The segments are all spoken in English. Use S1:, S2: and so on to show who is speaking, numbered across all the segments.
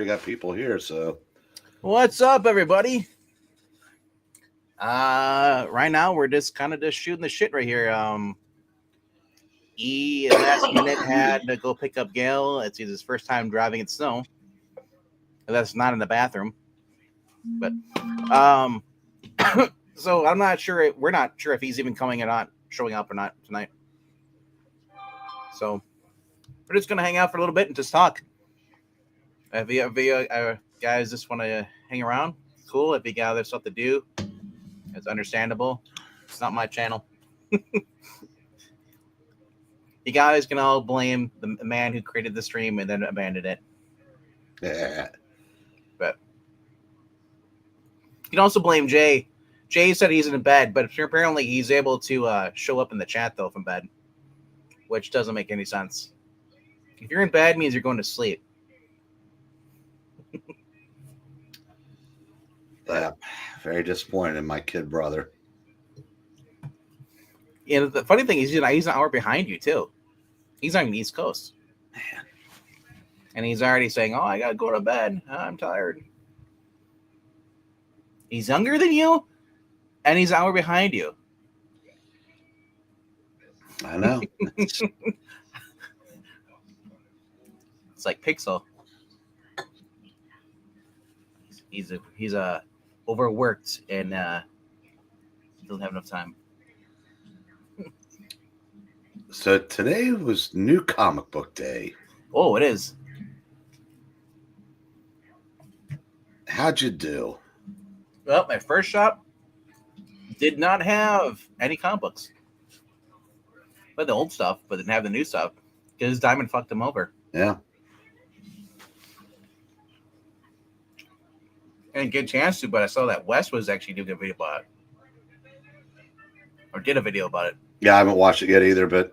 S1: already got people here, so.
S2: What's up, everybody? Right now we're just kind of shooting the shit right here. Last minute had to go pick up Gail. It's his first time driving in snow. That's not in the bathroom. But so I'm not sure. We're not sure if he's even coming or not, showing up or not tonight. So we're just gonna hang out for a little bit and just talk. If you guys just want to hang around, cool. If you got other stuff to do, it's understandable. It's not my channel. You guys can all blame the man who created the stream and then abandoned it.
S1: Yeah.
S2: But you can also blame Jay. Jay said he's in bed, but apparently he's able to show up in the chat, though, from bed, which doesn't make any sense. If you're in bed, it means you're going to sleep.
S1: Yeah, very disappointed in my kid brother.
S2: Yeah, the funny thing is he's an hour behind you, too. He's on the East Coast.
S1: Man.
S2: And he's already saying, oh, I got to go to bed. I'm tired. He's younger than you, and he's an hour behind you.
S1: I know.
S2: It's like Pixel. He's overworked and doesn't have enough time.
S1: So today was New Comic Book Day.
S2: Oh, it is.
S1: How'd you do?
S2: Well, my first shop did not have any comic books. But the old stuff, but didn't have the new stuff because Diamond fucked him over.
S1: Yeah.
S2: I didn't get a chance to, but I saw that Wes was actually doing a video about it. Or did a video about it.
S1: Yeah, I haven't watched it yet either, but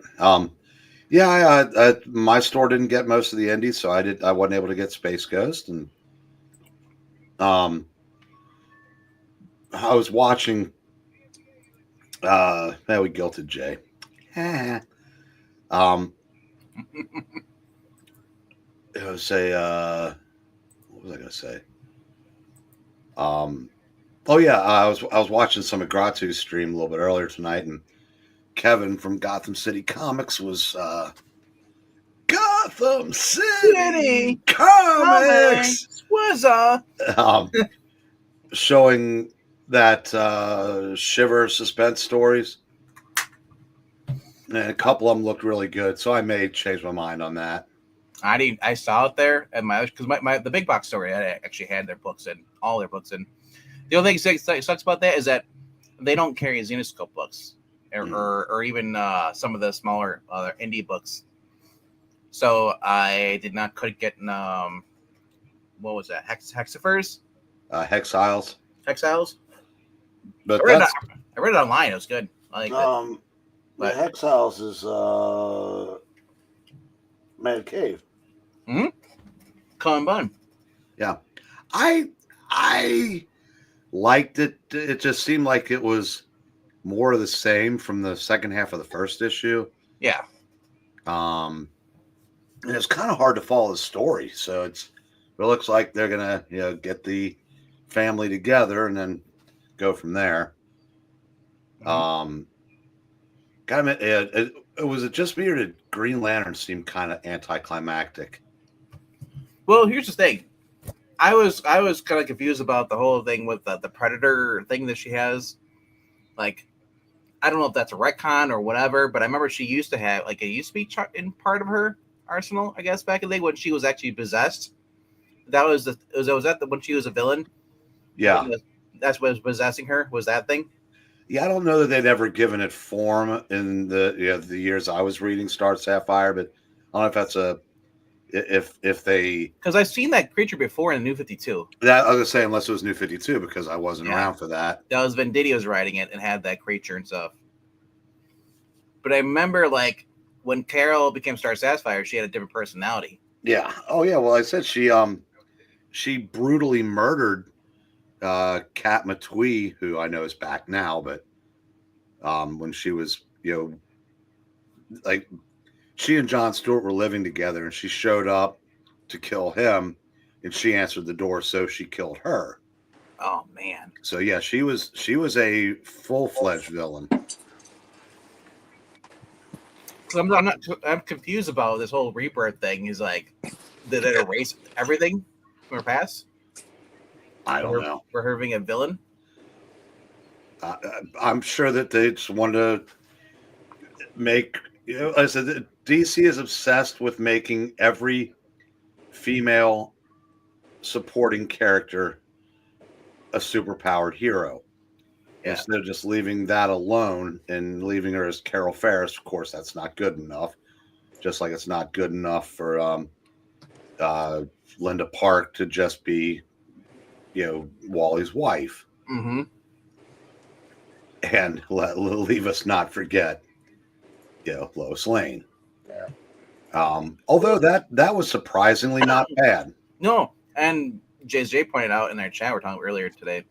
S1: yeah, my store didn't get most of the indies, so I wasn't able to get Space Ghost, and I was watching we guilted Jay. It was a what was I gonna say? Oh yeah, I was watching some of Gratu's stream a little bit earlier tonight, and Kevin from Gotham City Comics was Gotham City Comics
S2: was
S1: showing that Shiver suspense stories, and a couple of them looked really good, so I may change my mind on that.
S2: I saw it there at because the big box store actually had their books in, all their books in. The only thing that sucks about that is that they don't carry Zenoscope books or even some of the smaller other indie books. So I couldn't get what was that? Hexifers?
S1: Hexiles.
S2: But I read it online. It was good. I like it.
S3: The Hexiles is Man Cave.
S2: Mm-hmm. Colin Bunn.
S1: Yeah. I liked it. It just seemed like it was more of the same from the second half of the first issue.
S2: Yeah.
S1: And it's kind of hard to follow the story. So it looks like they're gonna, get the family together and then go from there.
S2: Mm-hmm.
S1: Was it just me, or did Green Lantern seem kind of anticlimactic?
S2: Well, here's the thing. I was kind of confused about the whole thing with the Predator thing that she has. Like, I don't know if that's a retcon or whatever, but I remember she used to have, like, it used to be in part of her arsenal, I guess, back in the day when she was actually possessed. Was that when she was a villain?
S1: Yeah.
S2: That's what was possessing her, was that thing?
S1: Yeah, I don't know that they'd ever given it form in the years I was reading Star Sapphire, but I don't know if that's if they,
S2: because I've seen that creature before in the New 52.
S1: That I was gonna say, unless it was New 52, because I wasn't around for that.
S2: That was Venditio's writing it and had that creature and stuff. But I remember, like, when Carol became Star Sapphire, she had a different personality.
S1: Yeah. Oh yeah. Well, I said she brutally murdered Kat Matui, who I know is back now, but when she was, like, she and Jon Stewart were living together, and she showed up to kill him, and she answered the door, so she killed her.
S2: Oh man.
S1: So yeah, she was a full-fledged villain.
S2: I'm confused about this whole rebirth thing. Is like, did it erase everything from her past?
S1: I don't know.
S2: For her being a villain.
S1: I'm sure that they just wanted to make. You know, I said DC is obsessed with making every female supporting character a superpowered hero.
S2: Yeah.
S1: Instead of just leaving that alone and leaving her as Carol Ferris. Of course, that's not good enough. Just like it's not good enough for Linda Park to just be, Wally's wife.
S2: Mm-hmm.
S1: And leave us not forget, Lois Lane.
S3: Yeah.
S1: Although that was surprisingly not bad.
S2: No, and JJ pointed out in our chat we're talking earlier today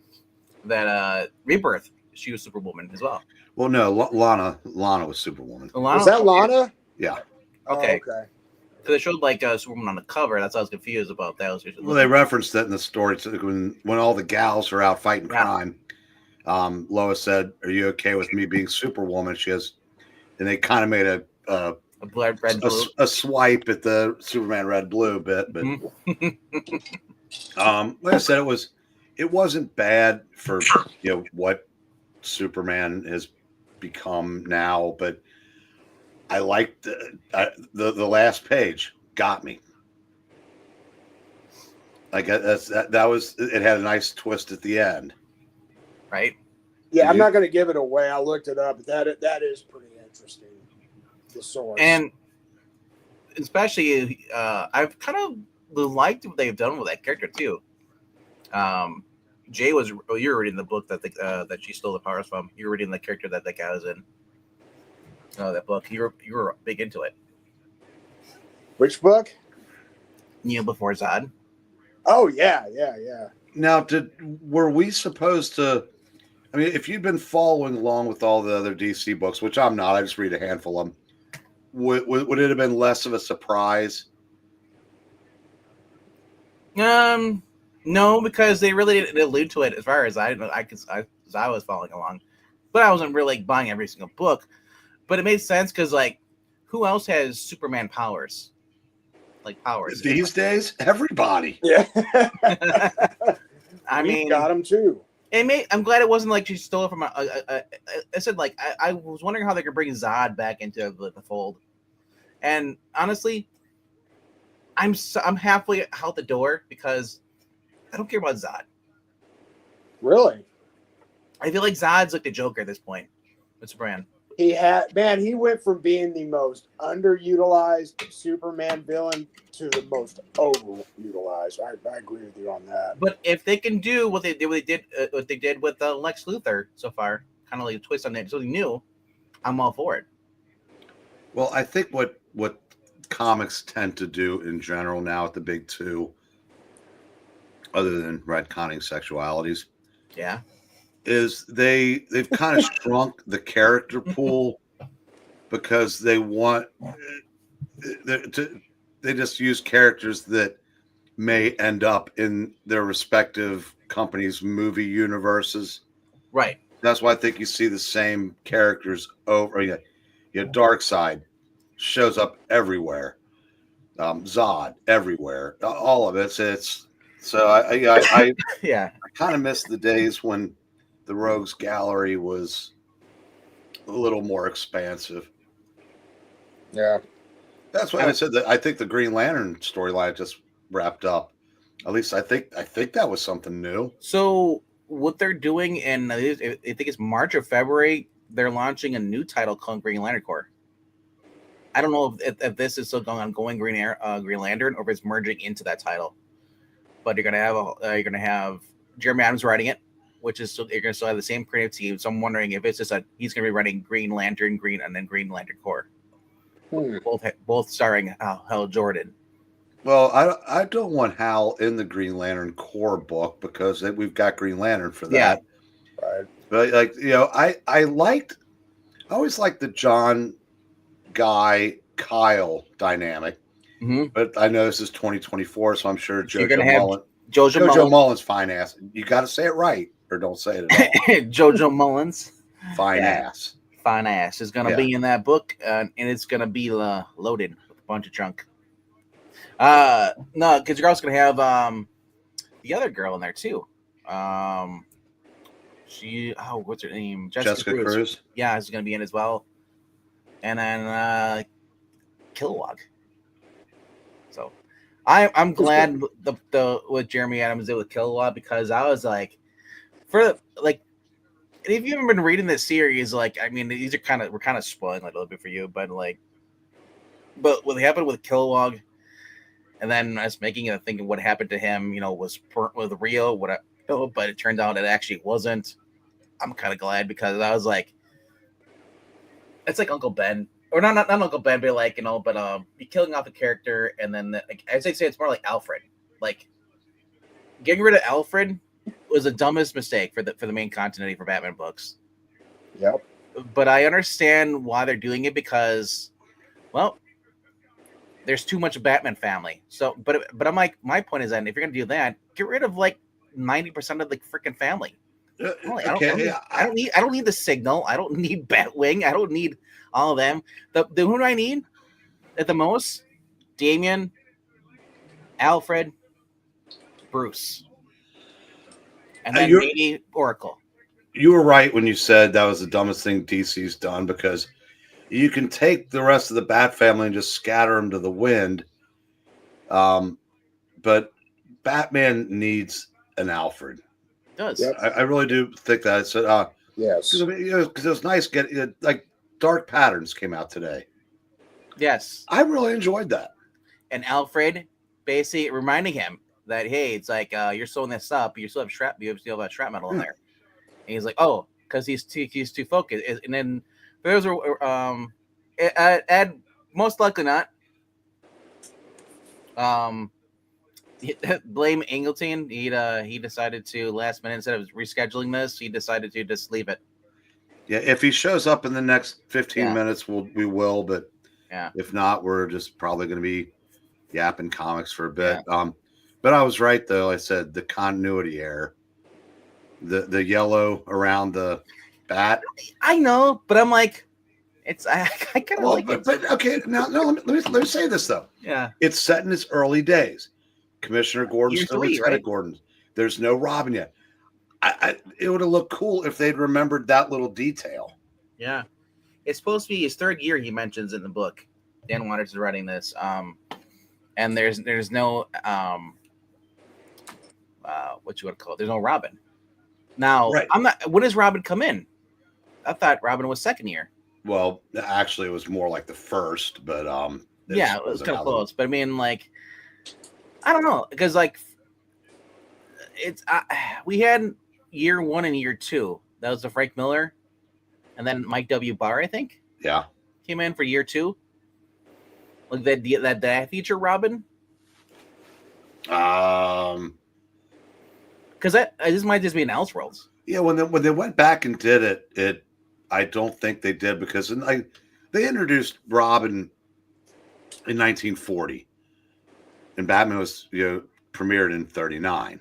S2: that Rebirth, she was Superwoman as well.
S1: Well, no, Lana was Superwoman.
S3: Was that Lana?
S1: Yeah.
S2: Okay.
S3: Oh, okay.
S2: Because they showed like Superwoman on the cover. That's why I was confused about that.
S1: Well, they referenced that in the story when all the gals are out fighting crime. Lois said, "Are you okay with me being Superwoman?" She has, and they kind of made a
S2: red blue.
S1: A swipe at the Superman red blue bit, but like I said, it wasn't bad for what Superman has become now, but I liked the last page got me. Like that was it had a nice twist at the end.
S2: Right.
S3: Yeah, I'm not going to give it away. I looked it up. That is pretty interesting. The source.
S2: And especially, I've kind of liked what they've done with that character too. Jay you were reading the book that she stole the powers from. You were reading the character that guy was in. That book. You were big into it.
S3: Which book?
S2: Before Zod.
S3: Oh yeah.
S1: Now, were we supposed to? I mean, if you'd been following along with all the other DC books, which I'm not, I just read a handful of them. Would it have been less of a surprise?
S2: No, because they really didn't allude to it as far as I was following along, but I wasn't really buying every single book. But it made sense because, like, who else has Superman powers? Like powers
S1: these days, everybody.
S3: Yeah.
S2: I mean,
S3: got him too.
S2: I'm glad it wasn't like she stole it from I said, like, I was wondering how they could bring Zod back into the fold, and honestly, I'm halfway out the door because I don't care about Zod.
S3: Really?
S2: I feel like Zod's like the Joker at this point. What's the brand?
S3: He went from being the most underutilized Superman villain to the most overutilized. I agree with you on that.
S2: But if they can do what they did with Lex Luthor so far, kind of like a twist on it, something new, I'm all for it.
S1: Well, I think what comics tend to do in general now at the big two, other than retconning sexualities,
S2: yeah,
S1: is they've kind of shrunk the character pool because they want they just use characters that may end up in their respective companies' movie universes.
S2: Right.
S1: That's why I think you see the same characters over. You know, Darkseid shows up everywhere. Zod everywhere. All of it. It's so I
S2: yeah.
S1: I kind of miss the days when the Rogues Gallery was a little more expansive.
S3: Yeah.
S1: That's why I said that I think the Green Lantern storyline just wrapped up. At least I think that was something new.
S2: So what they're doing in I think it's March or February, they're launching a new title called Green Lantern Corps. I don't know if this is still going Green Lantern or if it's merging into that title. But you're gonna have Jeremy Adams writing it, which is you're gonna still have the same creative team. So I'm wondering if it's just he's gonna be writing Green Lantern, and then Green Lantern Corps. Both starring Hal Jordan.
S1: Well, I don't want Hal in the Green Lantern Corps book because we've got Green Lantern for that.
S3: Yeah. Right.
S1: But I always liked the John Guy Kyle dynamic. But I know this is 2024, so I'm sure
S2: You're gonna have
S1: Mullen,
S2: Jojo
S1: Mullen's fine ass. You got to say it right, or don't say it at all.
S2: Jojo Mullins,
S1: Fine ass.
S2: fine ass, is gonna be in that book, and it's gonna be loaded with a bunch of junk. No, because you're also gonna have the other girl in there too. What's her name?
S1: Jessica Cruz.
S2: Yeah, is gonna be in as well. And then Kilowog. So I'm glad the what Jeremy Adams did with Kilowog, because I was like, if you haven't been reading this series, like, I mean, we're kind of spoiling a little bit for you, but what happened with Kilowog, and then us making it thinking what happened to him, was real, but it turned out it actually wasn't. I'm kind of glad, because I was like, it's like Uncle Ben, or not Uncle Ben, but like, but you're killing off a character, and then as I say, it's more like Alfred. Like, getting rid of Alfred was the dumbest mistake for the main continuity for Batman books.
S3: Yep.
S2: But I understand why they're doing it, because, well, there's too much Batman family. So, but I'm like, my point is that if you're gonna do that, get rid of like 90% of the freaking family. I don't need the Signal. I don't need Batwing. I don't need all of them. Who do I need at the most? Damian, Alfred, Bruce, and then maybe Oracle.
S1: You were right when you said that was the dumbest thing DC's done, because you can take the rest of the Bat family and just scatter them to the wind. But Batman needs an Alfred.
S2: It does.
S3: Yep.
S1: I really do think that. It's
S3: yes.
S1: Because it was nice getting like Dark Patterns came out today.
S2: Yes.
S1: I really enjoyed that.
S2: And Alfred basically reminding him that, hey, it's like, you're sewing this up, you still have shrapnel in there. And he's like, oh, because he's too focused. And then those are most likely not. Blame Angleton. He decided to last minute, instead of rescheduling this, he decided to just leave it.
S1: Yeah, if he shows up in the next 15 minutes, we will. But if not, we're just probably going to be yapping comics for a bit. Yeah. But I was right, though. I said the continuity error, the yellow around the bat.
S2: I know, but I'm like, I kind of like it.
S1: But okay, now let me say this though.
S2: Yeah,
S1: it's set in its early days. Commissioner Gordon's still Lieutenant Gordon. There's no Robin yet. It would have looked cool if they'd remembered that little detail.
S2: Yeah, it's supposed to be his third year. He mentions in the book. Dan Waters is writing this. And there's no what you would call it. There's no Robin. Now, I'm not. When does Robin come in? I thought Robin was second year.
S1: Well, actually, it was more like the first, but
S2: it was kind of close. But I mean, like, I don't know, because like, it's we had year 1 and year 2. That was the Frank Miller, and then Mike W. Barr, I think.
S1: Yeah,
S2: came in for year 2. Like that feature Robin. Because this might just be an Elseworlds.
S1: Yeah, when they went back and did it, I don't think they did, because they introduced Robin in 1940, and Batman was premiered in 39.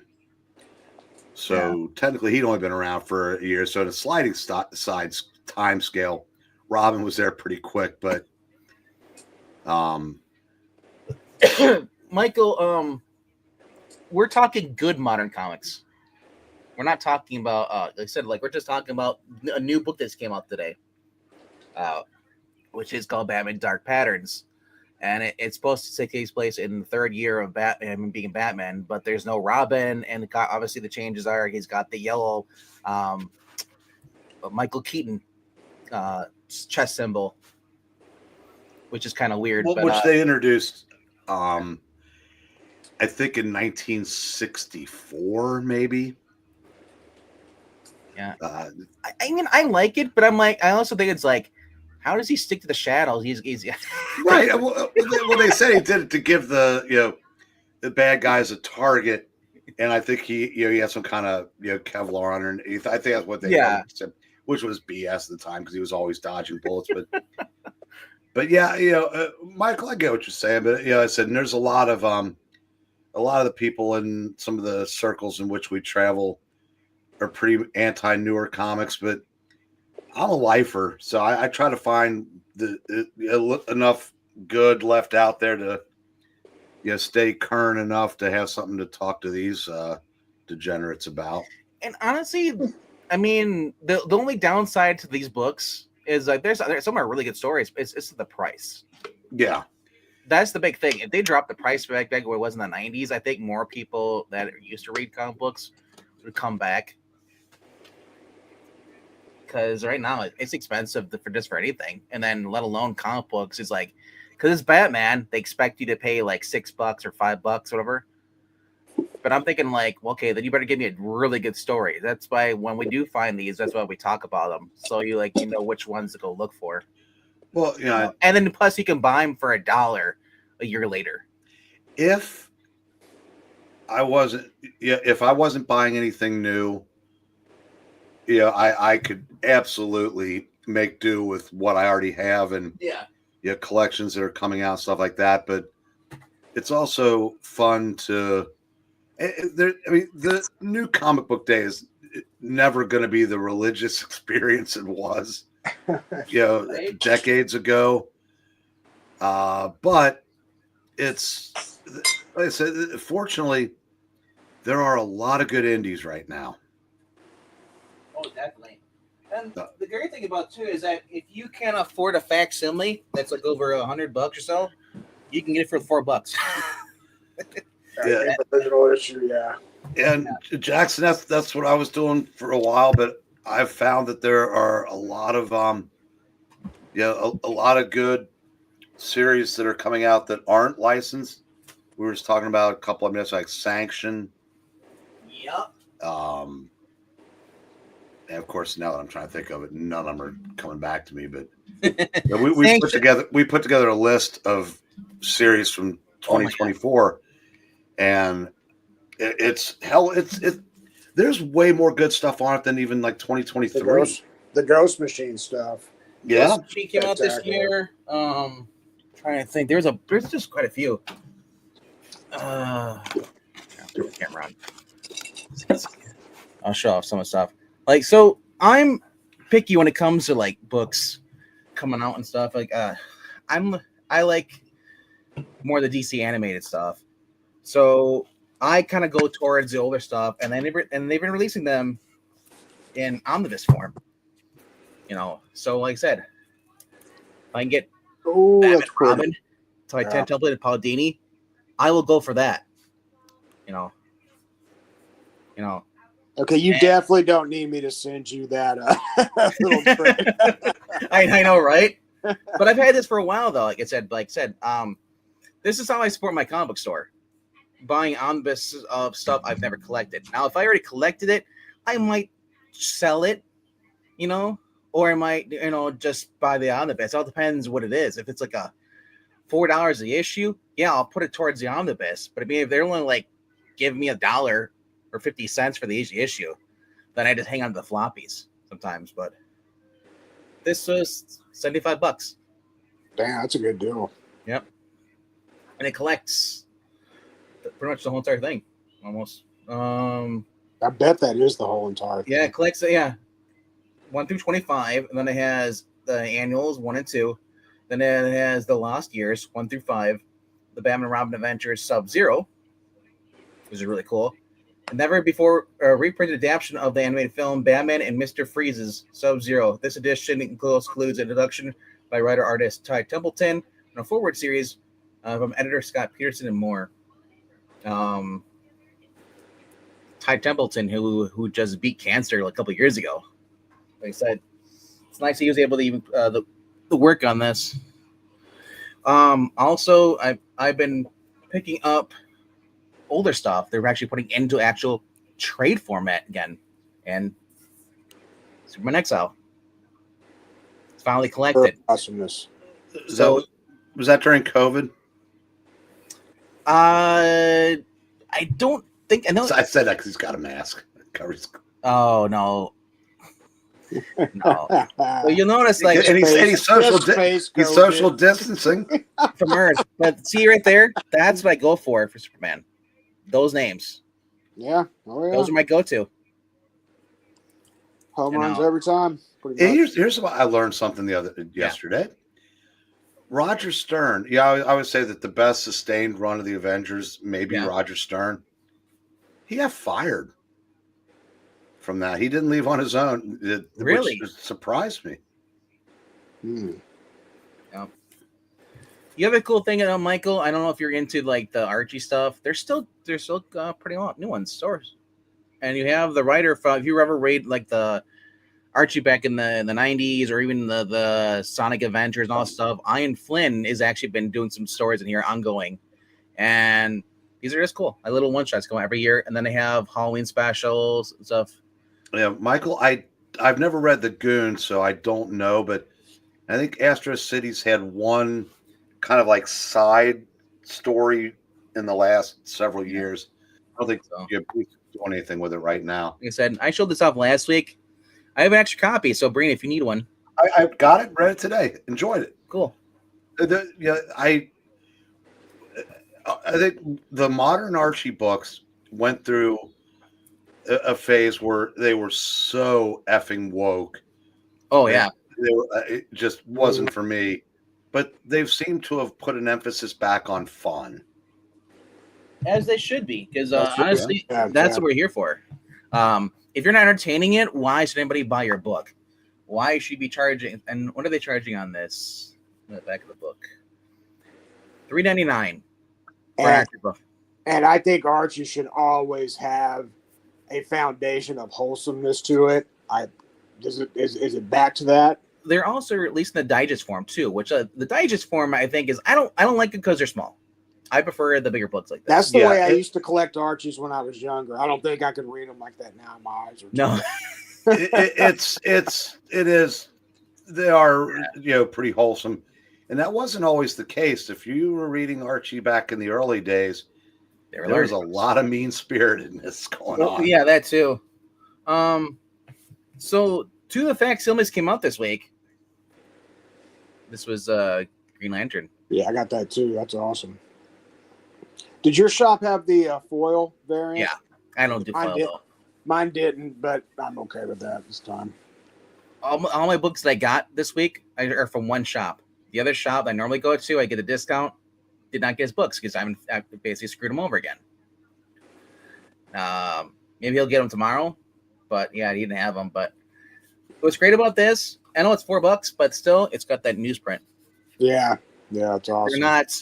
S1: So technically, he'd only been around for a year. So in a sliding sides time scale, Robin was there pretty quick. But
S2: Michael, we're talking good modern comics. We're not talking about, like I said, like we're just talking about a new book that came out today, which is called Batman Dark Patterns. And it's supposed to take place in the third year of Batman being Batman, but there's no Robin. And obviously the changes are he's got the yellow Michael Keaton chest symbol, which is kind of weird.
S1: Which they introduced, I think, in 1964, maybe.
S2: Yeah, I mean, I like it, but I'm like, I also think it's like, how does he stick to the shadows? He's
S1: right. Well, they said he did it to give the bad guys a target, and I think he had some kind of Kevlar underneath. I think that's what they said, which was BS at the time because he was always dodging bullets. But yeah, Michael, I get what you're saying, but I said and there's a lot of the people in some of the circles in which we travel are pretty anti newer comics, but I'm a lifer, so I try to find enough good left out there to stay current enough to have something to talk to these degenerates about.
S2: And honestly, I mean, the only downside to these books is like there's some are really good stories. It's the price.
S1: Yeah,
S2: that's the big thing. If they dropped the price back where it was in the 90s, I think more people that used to read comic books would come back. Because right now it's expensive for anything, and then let alone comic books is like, because it's Batman, they expect you to pay like $6 or $5, whatever. But I'm thinking like, well, okay, then you better give me a really good story. That's why when we do find these, that's why we talk about them, so you know which ones to go look for.
S1: Well,
S2: and then plus you can buy them for $1 a year later.
S1: If I wasn't buying anything new, I could absolutely make do with what I already have and collections that are coming out, stuff like that. But it's also fun to. The new comic book day is never going to be the religious experience it was, right? Decades ago. But it's, like I said, fortunately, there are a lot of good indies right now.
S2: Oh, definitely. And the great thing about too is that if you can't afford a facsimile that's like over $100 or so, you can get it for $4.
S1: Yeah,
S3: original issue, yeah.
S1: And Jackson, that's what I was doing for a while, but I've found that there are a lot of a lot of good series that are coming out that aren't licensed. We were just talking about a couple of minutes like Sanction.
S2: Yep.
S1: And of course, now that I'm trying to think of it, none of them are coming back to me. But we put together a list of series from 2024, and it's there's way more good stuff on it than even like 2023.
S3: The Ghost Machine stuff.
S1: Yeah,
S2: she came out this year. Trying to think, there's just quite a few. Camera on. I'll show off some of the stuff. Like, so I'm picky when it comes to like books coming out and stuff. Like, I like more the DC animated stuff. So I kind of go towards the older stuff, and they've been releasing them in omnibus form. So like I said, if I can get Batman Robin, so I template of Paul Dini, I will go for that.
S3: Okay, you definitely don't need me to send you that little trick.
S2: I know, right? But I've had this for a while, though. Like I said, this is how I support my comic book store. Buying omnibus of stuff I've never collected. Now, if I already collected it, I might sell it, or I might, just buy the omnibus. It all depends what it is. If it's like a $4 the issue, yeah, I'll put it towards the omnibus. But I mean, if they're only like giving me $1 or 50 cents for the issue, then I just hang on to the floppies sometimes. But this was $75.
S3: Damn, that's a good deal.
S2: Yep. And it collects pretty much the whole entire thing, almost.
S3: I bet that is the whole entire thing.
S2: Yeah, it collects 1 through 25, and then it has the annuals 1 and 2. Then it has the Lost Years 1 through 5, the Batman and Robin Adventures Sub-Zero, which is really cool. A never before reprinted adaptation of the animated film Batman and Mr. Freeze's Sub-Zero. This edition includes an introduction by writer-artist Ty Templeton and a forward series from editor Scott Peterson and more. Ty Templeton, who just beat cancer a couple years ago. Like I said, it's nice he was able to even the work on this. Also, I've been picking up older stuff. They're actually putting into actual trade format again, and Superman Exile. It's finally collected.
S3: Awesomeness.
S1: So was that during COVID?
S2: I don't think. I know.
S1: I said that because he's got a mask. Covers.
S2: Oh no. No. Well, you'll notice, like,
S1: and he's social
S3: space
S1: he's
S3: COVID.
S1: social distancing.
S2: from Earth. But see right there, that's what I go for Superman. Those names.
S3: Yeah. Oh yeah.
S2: Those are my go-to.
S3: Home
S2: You
S3: runs
S2: know.
S3: every time. Pretty
S1: Hey,
S3: much.
S1: here's what I learned something yesterday. Roger Stern. Yeah, I would say that the best sustained run of the Avengers, maybe Roger Stern. He got fired from that. He didn't leave on his own.
S2: Really?
S1: Which surprised me.
S2: Yeah. You have a cool thing, Michael. I don't know if you're into like the Archie stuff. There's still pretty new ones stores, and you have the writer from. If you ever read like the Archie back in the 90s, or even the Sonic Adventures and all that stuff, Ian Flynn has actually been doing some stories in here ongoing, and these are just cool. Like little one shots going every year, and then they have Halloween specials and stuff.
S1: Yeah, Michael, I've never read The Goon, so I don't know, but I think Astro City's had one kind of like side story in the last several years. I don't think you're doing anything with it right now.
S2: Like I said, I showed this off last week. I have an extra copy, so Breen, if you need one.
S1: I got it, read it today, enjoyed it.
S2: Cool.
S1: I think the modern Archie books went through a phase where they were so effing woke.
S2: Oh yeah,
S1: it just wasn't for me. But they've seemed to have put an emphasis back on fun,
S2: as they should be, because honestly, that's what we're here for. If you're not entertaining it, why should anybody buy your book? Why should you be charging? And what are they charging on this? In the back of the book, $3.99 for an Archie book.
S3: And I think Archie should always have a foundation of wholesomeness to it. Is it back to that?
S2: They're also releasing the digest form too, which the digest form I think is I don't like it because they're small. I prefer the bigger books like that.
S3: That's the way I used to collect Archies when I was younger. I don't think I can read them like that now. My eyes are
S2: no.
S1: It is. They are pretty wholesome, and that wasn't always the case. If you were reading Archie back in the early days, there was a lot of mean spiritedness going on.
S2: Yeah, that too. So two of the facsimiles came out this week. This was Green Lantern.
S3: Yeah, I got that too. That's awesome. Did your shop have the foil variant?
S2: Yeah, I don't do foil though.
S3: Mine didn't, but I'm okay with that this time.
S2: All my books that I got this week are from one shop. The other shop I normally go to, I get a discount. Did not get his books because I basically screwed him over again. Maybe he'll get them tomorrow, but yeah, he didn't have them. But what's great about this, I know it's $4, but still, it's got that newsprint.
S3: Yeah, it's awesome.
S2: They're not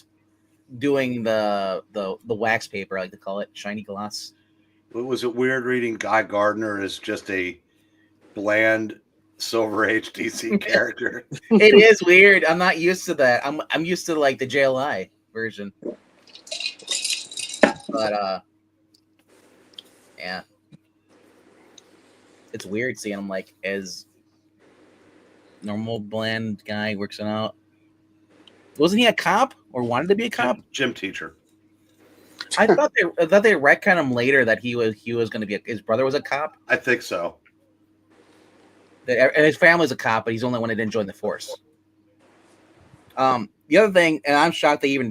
S2: doing the wax paper, I like to call it, shiny gloss.
S1: Was it weird reading Guy Gardner as just a bland Silver Age DC character?
S2: It is weird. I'm not used to that. I'm used to like the JLI version. But yeah, it's weird seeing him like as normal bland guy works it out. Wasn't he a cop or wanted to be a cop?
S1: Gym teacher.
S2: I thought they retconned him later that he was going to be his brother was a cop.
S1: I think so.
S2: And his family's a cop, but he's the only one that didn't join the force. The other thing, and I'm shocked they even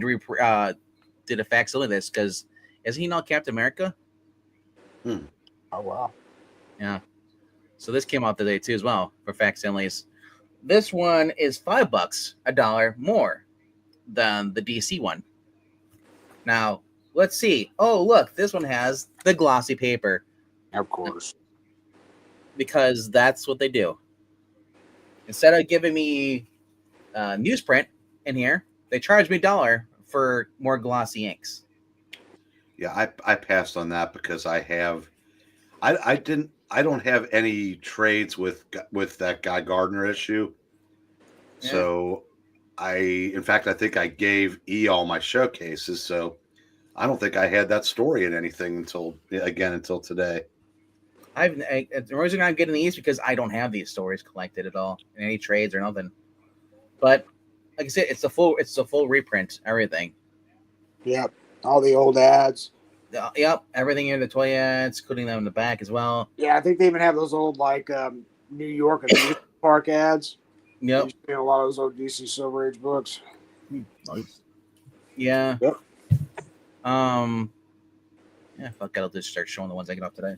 S2: did a facsimile of this because isn't he not Captain America?
S3: Oh wow.
S2: Yeah. So this came out today too as well for facsimiles. This one is $5, $1 more than the DC one. Now let's see. Oh look, this one has the glossy paper.
S3: Of course.
S2: Because that's what they do. Instead of giving me newsprint in here, they charge me $1 for more glossy inks.
S1: Yeah, I passed on that because I don't have any trades with that Guy Gardner issue. Yeah. So in fact I think I gave E all my showcases, so I don't think I had that story in anything until today.
S2: The reason I'm getting these because I don't have these stories collected at all in any trades or nothing. But like I said, it's a full reprint, everything.
S3: Yep, all the old ads.
S2: Yep, everything in the toy ads, including them in the back as well.
S3: Yeah, I think they even have those old like New York amusement park ads.
S2: Yep.
S3: You've seen a lot of those old DC Silver Age books.
S2: Yeah.
S3: Yep.
S2: Yeah, fuck it, I'll just start showing the ones I get off today.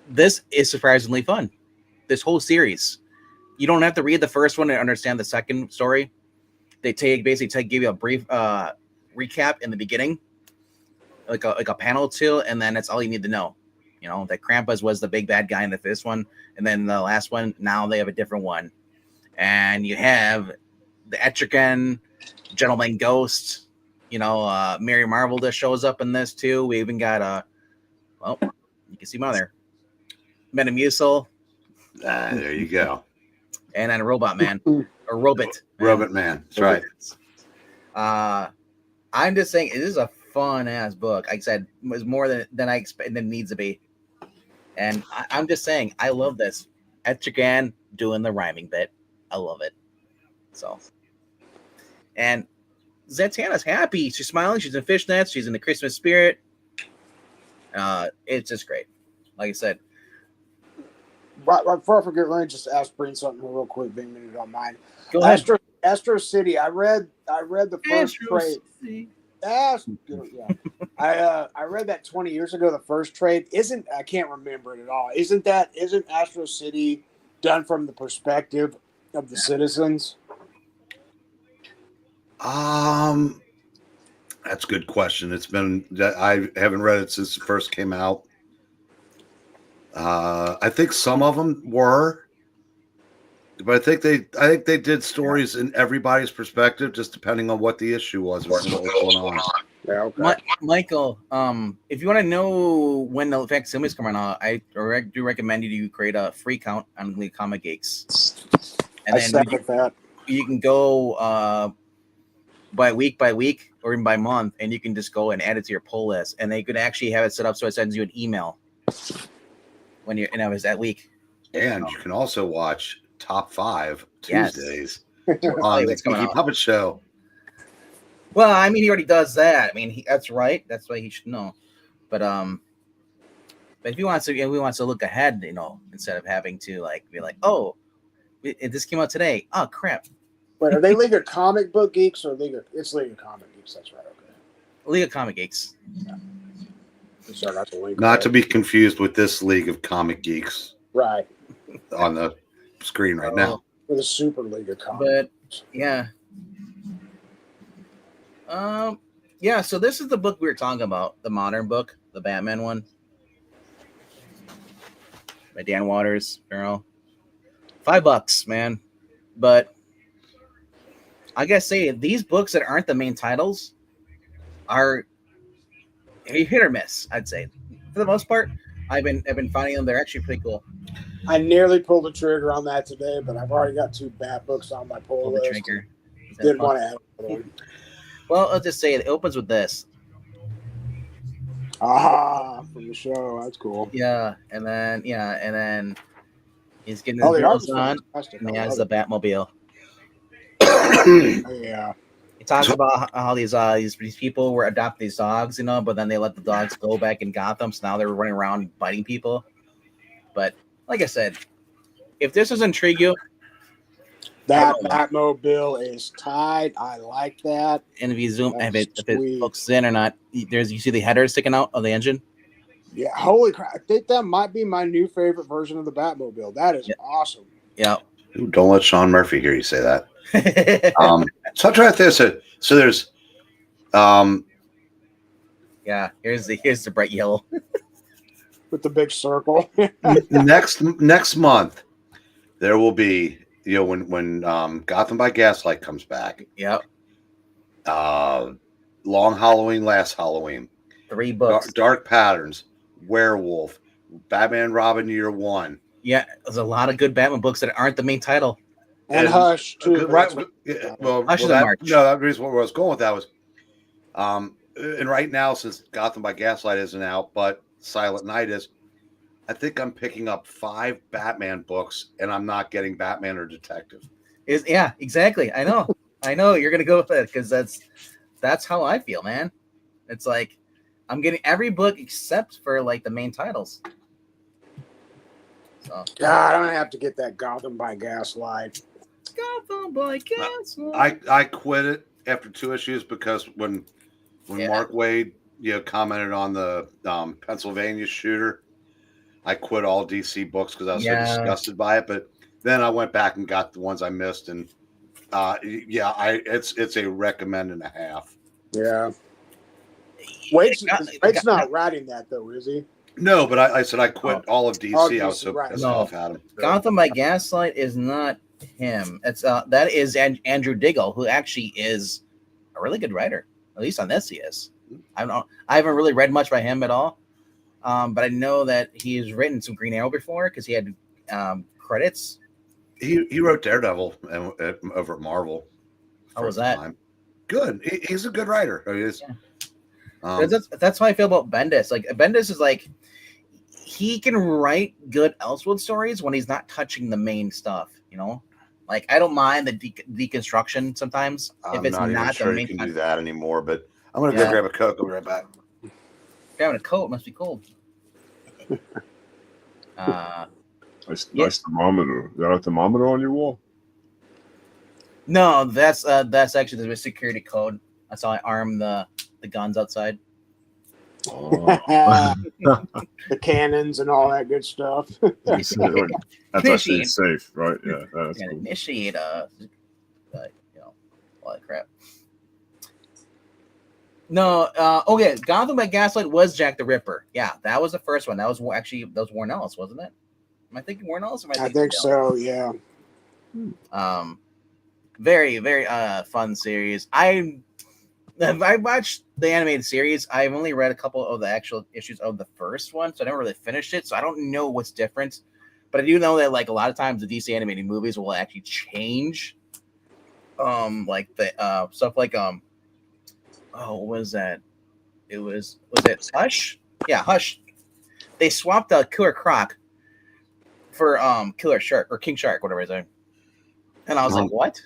S2: This is surprisingly fun. This whole series. You don't have to read the first one to understand the second story. They give you a brief recap in the beginning, like a panel or two, and then that's all you need to know. You know, that Krampus was the big bad guy in the first one, and then the last one, now they have a different one. And you have the Etrigan, Gentleman Ghost, you know, Mary Marvel that shows up in this too. We even got well, you can see him on there. Metamucil.
S1: There you go.
S2: And then Robot Man. Or Robot.
S1: Robot Man. That's right.
S2: I'm just saying, it is a fun ass book. Like I said, it was more than I expect than it needs to be. And I'm just saying, I love this. Etrigan doing the rhyming bit. I love it. So, and Zatanna's happy. She's smiling. She's in fishnets. She's in the Christmas spirit. It's just great. Like I said.
S3: Right, before I forget, let me just ask Breen something real quick, being you don't mind.
S2: Go ahead.
S3: Astro City. I read the first trade. Yeah. I read that 20 years ago. The first trade I can't remember it at all. Isn't Astro City done from the perspective of the citizens?
S1: That's a good question. It's been that I haven't read it since it first came out. I think some of them were, but I think they did stories in everybody's perspective, just depending on what the issue was and what was going on.
S3: Yeah, okay.
S2: Michael, if you want to know when the facsimile is coming out, I do recommend you create a free account on Comic Geeks, and then you can go by week or even by month, and you can just go and add it to your pull list, and they could actually have it set up so it sends you an email when you're, and it was that week.
S1: And you can also watch Top 5 Tuesdays
S2: on
S1: the Geeky Puppet Show.
S2: Well, I mean, he already does that. I mean, that's right. That's why he should know. But if he wants to look ahead, you know, instead of having to be like, oh, this came out today. Oh crap.
S3: Wait, are they League of Comic Book Geeks or it's League of Comic Geeks? That's right. Okay.
S2: League of Comic Geeks.
S3: Yeah. Sorry,
S1: not to be confused with this League of Comic Geeks.
S3: Right.
S1: On the screen right now.
S3: For the Super League of Comics.
S2: But yeah. Yeah, so this is the book we were talking about, the modern book, the Batman one. By Dan Waters, Farrell. $5, man. But I gotta say, these books that aren't the main titles are a hit or miss, I'd say. For the most part, I've been finding them. They're actually pretty cool.
S3: I nearly pulled the trigger on that today, but I've already got 2 Bat books on my pull list. Didn't want to have one.
S2: Well, I'll just say it opens with this.
S3: From the show. That's cool.
S2: Yeah, and then he's getting his girls on, and he has the Batmobile.
S3: Yeah.
S2: He talks about how these people were adopting these dogs, you know, but then they let the dogs go back in Gotham, so now they're running around biting people. But like I said, if this doesn't intrigue you,
S3: that Batmobile is tight. I like that.
S2: And if you zoom, if it hooks in or not, you see the header sticking out of the engine.
S3: Yeah, holy crap! I think that might be my new favorite version of the Batmobile. That is awesome.
S2: Yeah.
S1: Ooh, don't let Sean Murphy hear you say that. So I'm trying to think. So there's,
S2: yeah. Here's the bright yellow
S3: with the big circle.
S1: next month there will be, you know, when Gotham by Gaslight comes back.
S2: Yep.
S1: Long Halloween, Last Halloween.
S2: 3 books.
S1: Dark Patterns, Werewolf, Batman Robin Year 1.
S2: Yeah, there's a lot of good Batman books that aren't the main title.
S3: And Hush too.
S1: Right.
S2: Hush is in March.
S1: No, that reason where I was going with that was, and right now since Gotham by Gaslight isn't out, but Silent Night is, I think I'm picking up 5 Batman books, and I'm not getting Batman or Detective.
S2: Yeah, exactly. I know you're gonna go with that because that's how I feel, man. It's like I'm getting every book except for like the main titles. So
S3: God, I'm gonna have to get that Gotham by Gaslight.
S2: Gotham by Gaslight.
S1: I quit it after 2 issues because when Mark Waid commented on the Pennsylvania shooter, I quit all DC books because I was so disgusted by it. But then I went back and got the ones I missed, and it's a recommend and a half.
S3: Yeah. Wade's not writing that though, is he?
S1: No, but I said I quit all of DC. I was so pissed off at him.
S2: Gotham by Gaslight is not him. It's that is Andrew Diggle, who actually is a really good writer. At least on this, he is. I haven't really read much by him at all, but I know that he's written some Green Arrow before because he had credits.
S1: He wrote Daredevil over at Marvel.
S2: How was that?
S1: Good. He's a good writer. He is.
S2: Yeah. That's how I feel about Bendis. Like Bendis is like he can write good Elseworld stories when he's not touching the main stuff. You know, like I don't mind the deconstruction sometimes if it's not
S1: sure
S2: the main.
S1: You can do that anymore, but I'm gonna go grab a Coke. I'll be right back.
S2: Grabbing a coat must be cold.
S4: Nice thermometer. You got a thermometer on your wall?
S2: No, that's actually the security code. That's how I arm the guns outside.
S4: Oh.
S3: The cannons and all that good stuff.
S4: That's actually safe, right? Yeah, that's cool.
S2: Initiate all that crap. No, okay. Gotham by Gaslight was Jack the Ripper. Yeah, that was the first one. That was Warren Ellis, wasn't it? Am I thinking Warren Ellis?
S3: I think so. Yeah.
S2: Very, very fun series. I watched the animated series. I've only read a couple of the actual issues of the first one, so I never really finished it. So I don't know what's different, but I do know that like a lot of times the DC animated movies will actually change. Like the stuff like what was that? Was it Hush? Yeah, Hush. They swapped Killer Croc for Killer Shark or King Shark, whatever his name. And I was like, what?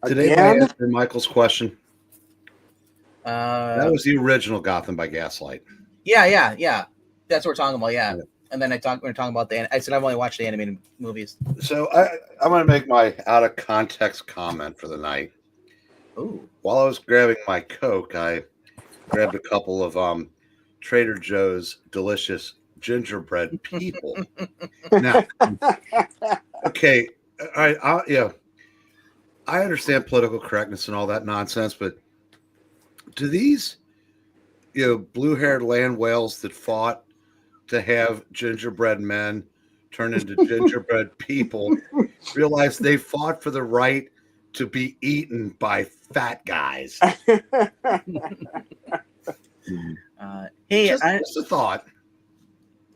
S1: Did anybody answer Michael's question? That was the original Gotham by Gaslight.
S2: Yeah. That's what we're talking about. Yeah. And then we're talking about I said I've only watched the animated movies.
S1: So I'm going to make my out of context comment for the night.
S2: Ooh.
S1: While I was grabbing my Coke, I grabbed a couple of Trader Joe's delicious gingerbread people. Now, okay, I understand political correctness and all that nonsense, but do these, blue-haired land whales that fought to have gingerbread men turn into gingerbread people realize they fought for the right to be eaten by fat guys?
S2: Hey,
S1: just a thought.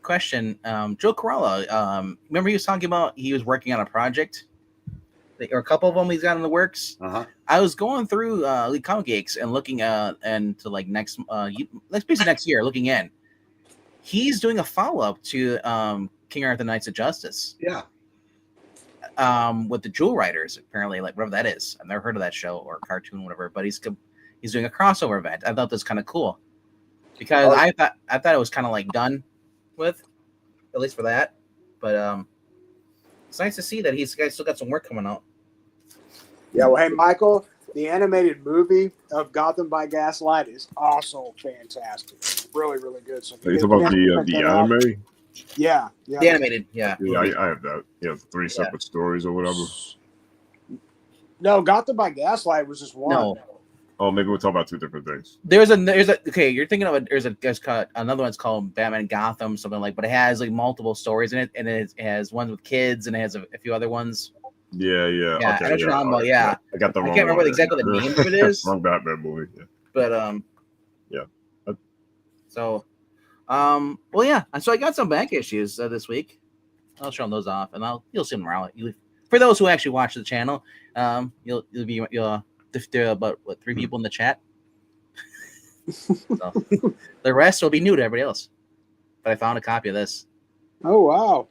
S2: Question. Joe Corolla, remember he was talking about he was working on a project? Or a couple of them he's got in the works. I was going through Elite Comic Geeks and looking into like basically next year, looking in. He's doing a follow-up to King Arthur Knights of Justice.
S1: Yeah.
S2: With the Jewel Riders, apparently, like whatever that is. I've never heard of that show or cartoon, whatever. But he's doing a crossover event. I thought this was kind of cool because I thought it was kind of like done with, at least for that. But it's nice to see that he's still got some work coming out.
S3: Yeah, well, hey, Michael, the animated movie of Gotham by Gaslight is also fantastic. It's really, really good. So
S4: you talking about the anime?
S3: Yeah.
S2: The animated, yeah.
S4: Yeah, I have that. Yeah, 3 separate stories or whatever.
S3: No, Gotham by Gaslight was just one.
S2: No.
S4: Oh, maybe we're talking about 2 different things.
S2: There's okay, you're thinking of another one's called Batman Gotham, something like, but it has like multiple stories in it, and it has ones with kids, and it has a few other ones.
S4: Yeah.
S2: Okay, I know
S4: what
S2: you're talking about. Yeah,
S4: I got the wrong.
S2: I can't remember exactly the name of it is.
S4: Wrong Batman movie. Yeah.
S2: But
S4: Yeah.
S2: So, well, yeah. So I got some back issues this week. I'll show them those off, and you'll see them around. For those who actually watch the channel, you'll there are about 3 people in the chat. So, the rest will be new to everybody else. But I found a copy of this.
S3: Oh wow,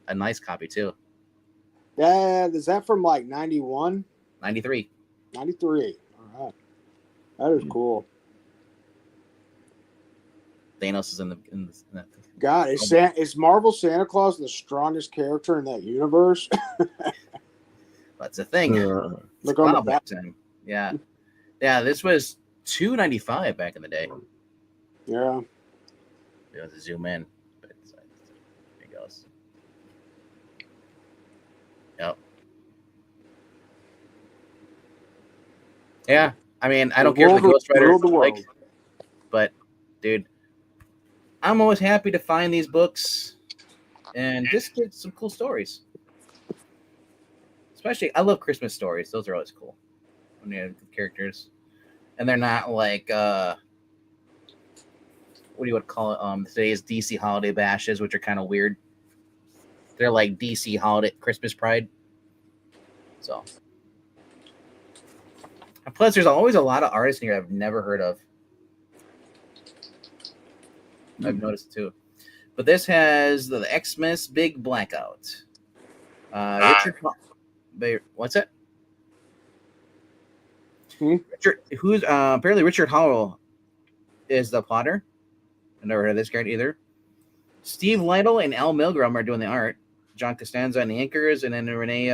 S2: a nice copy too.
S3: Yeah, is that from like 91?
S2: 93.
S3: 93. All right, that is cool.
S2: Thanos is in that.
S3: God, is Marvel Santa Claus the strongest character in that universe?
S2: That's the thing.
S3: Look on the back.
S2: Yeah. Yeah, this was $2.95 back in the day.
S3: Yeah.
S2: You have to zoom in. But there it goes. Yep. Yeah. I mean, I don't care if the Ghost Rider like, but dude, I'm always happy to find these books and just get some cool stories. Especially, I love Christmas stories. Those are always cool when you have characters, and they're not like what do you want to call it? Today's DC holiday bashes, which are kind of weird. They're like DC holiday Christmas pride. So, and plus, there's always a lot of artists in here I've never heard of. I've noticed too. But this has the Xmas Big Blackout. Richard, what's it? Richard, who's apparently Richard Howell is the plotter. I've never heard of this guy either. Steve Lytle and Al Milgrom are doing the art. John Costanza on the anchors, and then Renee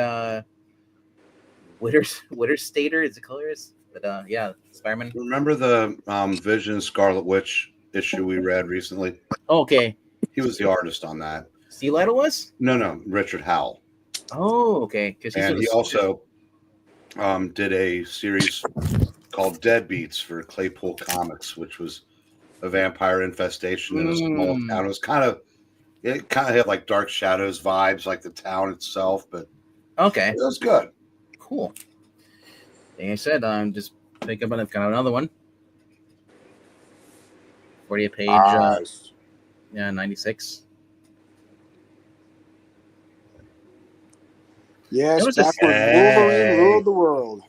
S2: Witterstater is the colorist. But yeah, Spider-Man.
S1: Remember the Vision Scarlet Witch issue we read recently?
S2: Oh, okay.
S1: He was the artist on that.
S2: Steve Lytle was?
S1: No, Richard Howell.
S2: Oh, okay.
S1: And he also did a series called Deadbeats for Claypool Comics, which was a vampire infestation in a small town. It kind of had like Dark Shadows vibes, like the town itself, but
S2: okay,
S1: it was good.
S2: Cool. Like I said, just pick up on it. Got another one. 48 page. Yeah, 96.
S3: Yes, back when Wolverine ruled the world.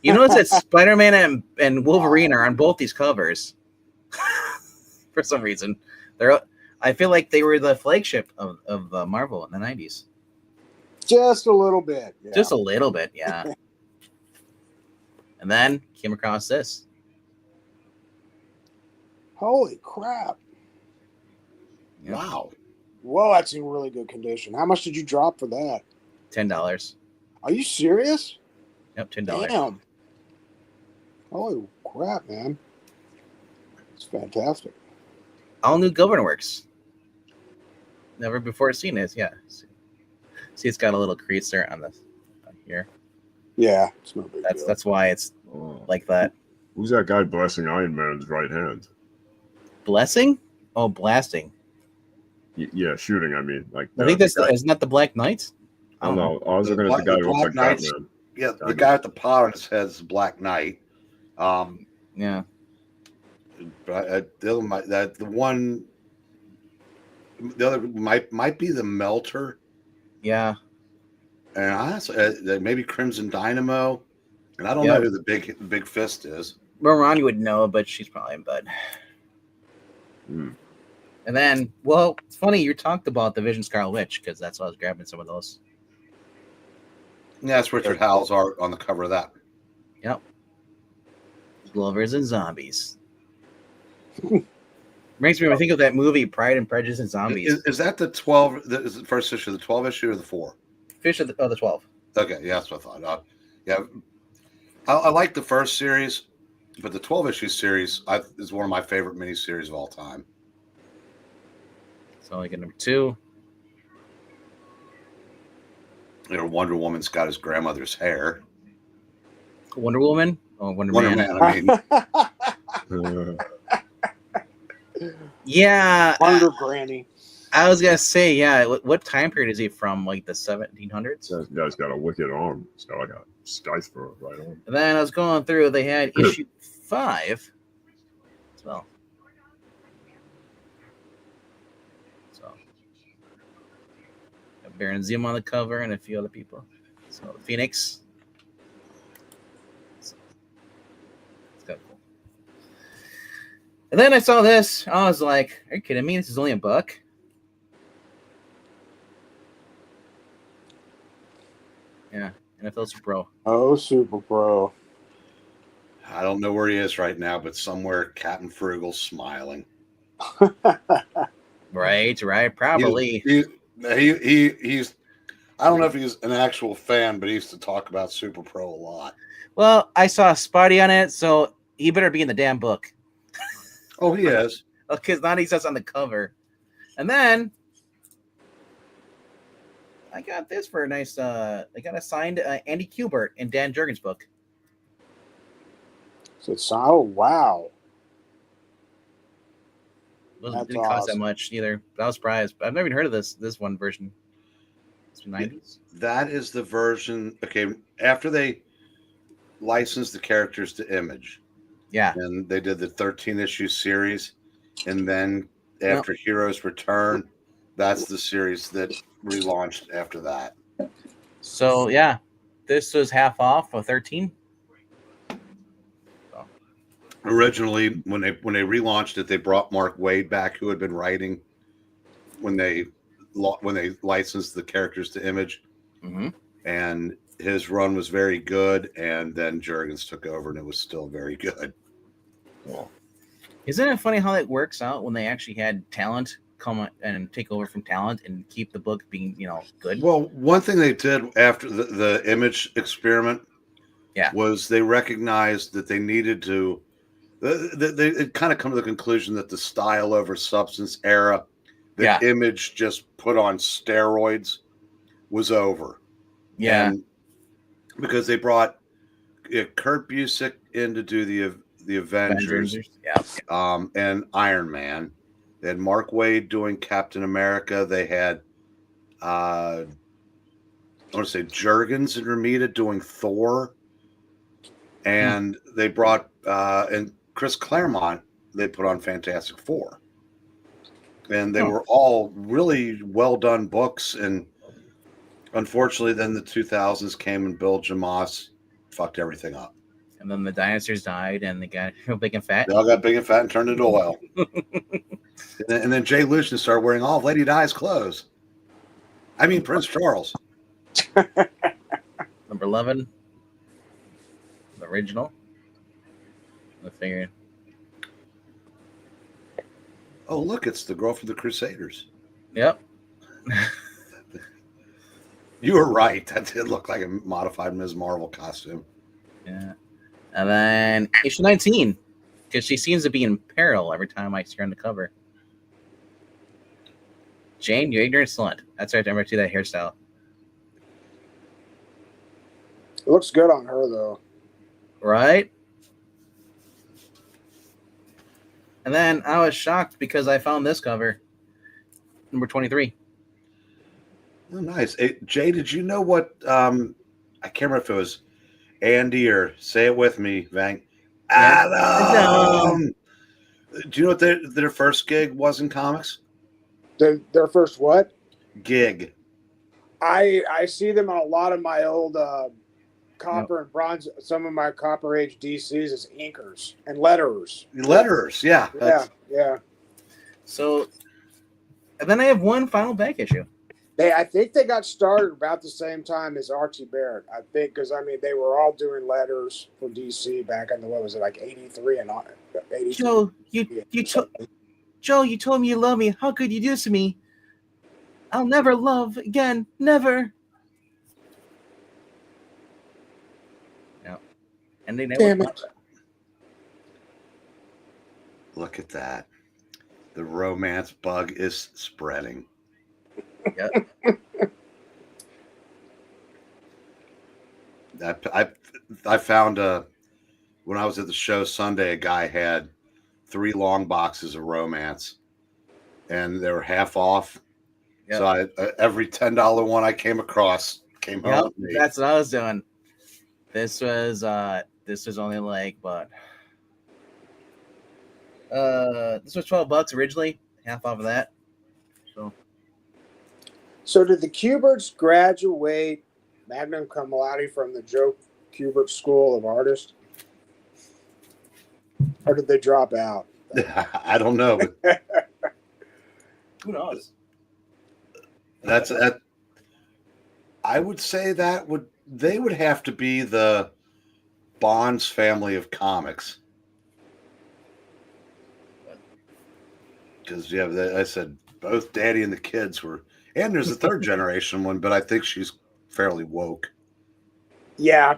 S2: You notice that Spider-Man and Wolverine are on both these covers. For some reason. I feel like they were the flagship of Marvel in the 90s.
S3: Just a little bit. Yeah.
S2: Just a little bit, yeah. And then came across this.
S3: Holy crap.
S2: Yep.
S1: Wow.
S3: Whoa, that's in really good condition. How much did you drop for that?
S2: $10.
S3: Are you serious?
S2: Yep, $10.
S3: Damn. Holy crap, man. It's fantastic.
S2: All new Governor Works. Never before seen it, yeah. See, it's got a little crease there on here.
S3: Yeah, it's no big deal.
S2: That's why it's like that.
S4: Who's that guy blessing Iron Man's right hand?
S2: Blessing? Oh, blasting.
S4: Yeah, shooting. I mean, like
S2: I think isn't that the Black Knight?
S4: I don't know. I was looking at the guy who looks like Batman.
S1: Yeah, the guy at the pot on his head is Black Knight.
S2: Yeah.
S1: But the other might be the Melter.
S2: Yeah.
S1: And honestly, maybe Crimson Dynamo. And I don't know who the big fist is.
S2: Maranya would know, but she's probably in bed.
S4: Hmm.
S2: And then, well, it's funny you talked about the Vision Scarlet Witch because that's why I was grabbing some of those.
S1: Yeah, that's Richard Howell's art on the cover of that.
S2: Yep. Lovers and Zombies. Makes me think of that movie Pride and Prejudice and Zombies. Is
S1: that the 12? Is the first issue, the 12 issue, or the 4?
S2: Fish of the 12.
S1: Okay, yeah, that's what I thought. Yeah, I like the first series, but the 12 issue series is one of my favorite miniseries of all time.
S2: So like at number 2.
S1: You know, Wonder Woman's got his grandmother's hair.
S2: Wonder Woman? Oh, Wonder Man.
S1: I mean.
S2: Yeah.
S3: Wonder Granny.
S2: I was going to say, yeah. What time period is he from? Like the 1700s?
S4: That guy's got a wicked arm. He's got like a skyscraper right on.
S2: And then I was going through, they had issue 5 as well. So, got Baron Zemo on the cover and a few other people. So, Phoenix. So, it's kind of cool. And then I saw this. I was like, are you kidding me? This is only $1. Yeah, NFL Super Pro.
S3: Oh, Super Pro.
S1: I don't know where he is right now, but somewhere Captain Frugal's smiling.
S2: Right. Probably.
S1: He's I don't know if he's an actual fan, but he used to talk about Super Pro a lot.
S2: Well, I saw Spotty on it, so he better be in the damn book.
S1: Oh, he is.
S2: Because now he says on the cover. And then I got this for a nice I got a signed Andy Kubert in Dan Jurgens' book.
S3: So it's, oh wow.
S2: Didn't cost that much either. But I was surprised. I've never even heard of this one version. It's 90s.
S1: That is the version. Okay, after they licensed the characters to Image,
S2: yeah,
S1: and they did the 13-issue series, and then after Heroes Return, that's the series that relaunched after that.
S2: So yeah, this was half off of 13.
S1: Originally, when they relaunched it, they brought Mark Waid back, who had been writing when they licensed the characters to Image, and his run was very good. And then Jurgens took over, and it was still very good.
S2: Cool. Isn't it funny how that works out when they actually had talent come and take over from talent and keep the book being good?
S1: Well, one thing they did after the Image experiment, was they recognized that they needed to. They kind of come to the conclusion that the style over substance era that Image just put on steroids was over.
S2: Yeah.
S1: And because they brought Kurt Busiek in to do the Avengers. And Iron Man. They had Mark Waid doing Captain America. They had I want to say Jurgens and Romita doing Thor. And they brought and Chris Claremont, they put on Fantastic Four. And they were all really well done books. And unfortunately, then the 2000s came and Bill Jamaas fucked everything up.
S2: And then the dinosaurs died and they got big and fat.
S1: They all got big and fat and turned into oil. and then Jay Lucien started wearing all of Lady Di's clothes. I mean, Prince Charles.
S2: Number 11. The original. I figured.
S1: Oh, look, it's the girl from the Crusaders.
S2: Yep.
S1: You were right. That did look like a modified Ms. Marvel costume.
S2: Yeah. And then issue 19, because she seems to be in peril every time I see her on the cover. Jane, you ignorant slut. That's right. I remember that hairstyle.
S3: It looks good on her, though.
S2: Right? And then I was shocked because I found this cover, number 23.
S1: Oh, nice. Hey, Jay, did you know what? I can't remember if it was Andy or say it with me, Vank. Adam! Do you know what their first gig was in comics?
S3: Their first what?
S1: Gig.
S3: I see them on a lot of my old copper and bronze, some of my copper age DCs as inkers and letterers.
S1: Letterers, yeah.
S3: Yeah.
S2: So, and then I have one final back issue.
S3: I think they got started about the same time as Archie Barrett. I think because they were all doing letters for DC back in the what was it like 83 and 82.
S2: Joe, you told me you love me. How could you do this to me? I'll never love again. Never. Yeah. And they never.
S3: Damn it.
S1: Look at that. The romance bug is spreading.
S2: Yep.
S1: I found when I was at the show Sunday, a guy had 3 long boxes of romance, and they were half off. Yep. So every $10 one I came across came home with me.
S2: That's what I was doing. This was only like this was $12 originally, half off of that.
S3: So did the Kuberts graduate magna cum laude from the Joe Kubert School of Artists? Or did they drop out?
S1: I don't know. But
S2: who knows?
S1: That's I would say they would have to be the Bonds family of comics. because I said both Daddy and the kids were, and there's a third generation one, but I think she's fairly woke.
S3: Yeah,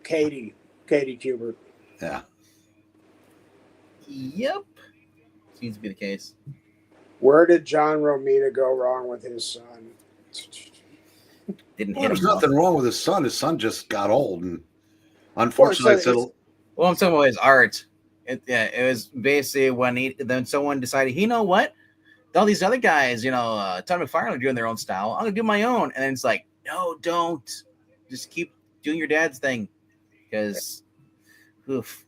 S3: Katie Kubert.
S1: Yeah.
S2: Yep. Seems to be the case.
S3: Where did John Romita go wrong with his son?
S2: Didn't
S1: Well,
S2: hit
S1: there's
S2: him.
S1: nothing wrong with his son. His son just got old, and unfortunately,
S2: Well, I'm talking about his art. It was basically when someone decided, you know what? All these other guys, Todd McFarlane are doing their own style. I'm gonna do my own, and then it's like, no, don't. Just keep doing your dad's thing, because, oof.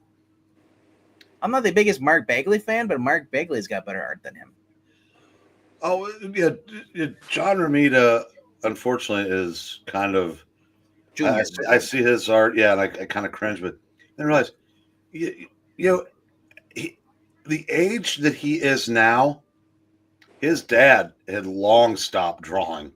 S2: I'm not the biggest Mark Bagley fan, but Mark Bagley's got better art than him.
S1: Oh yeah, John Romita, unfortunately, is kind of. I see his art, yeah, and I kind of cringe, but then realize, the age that he is now, his dad had long stopped drawing.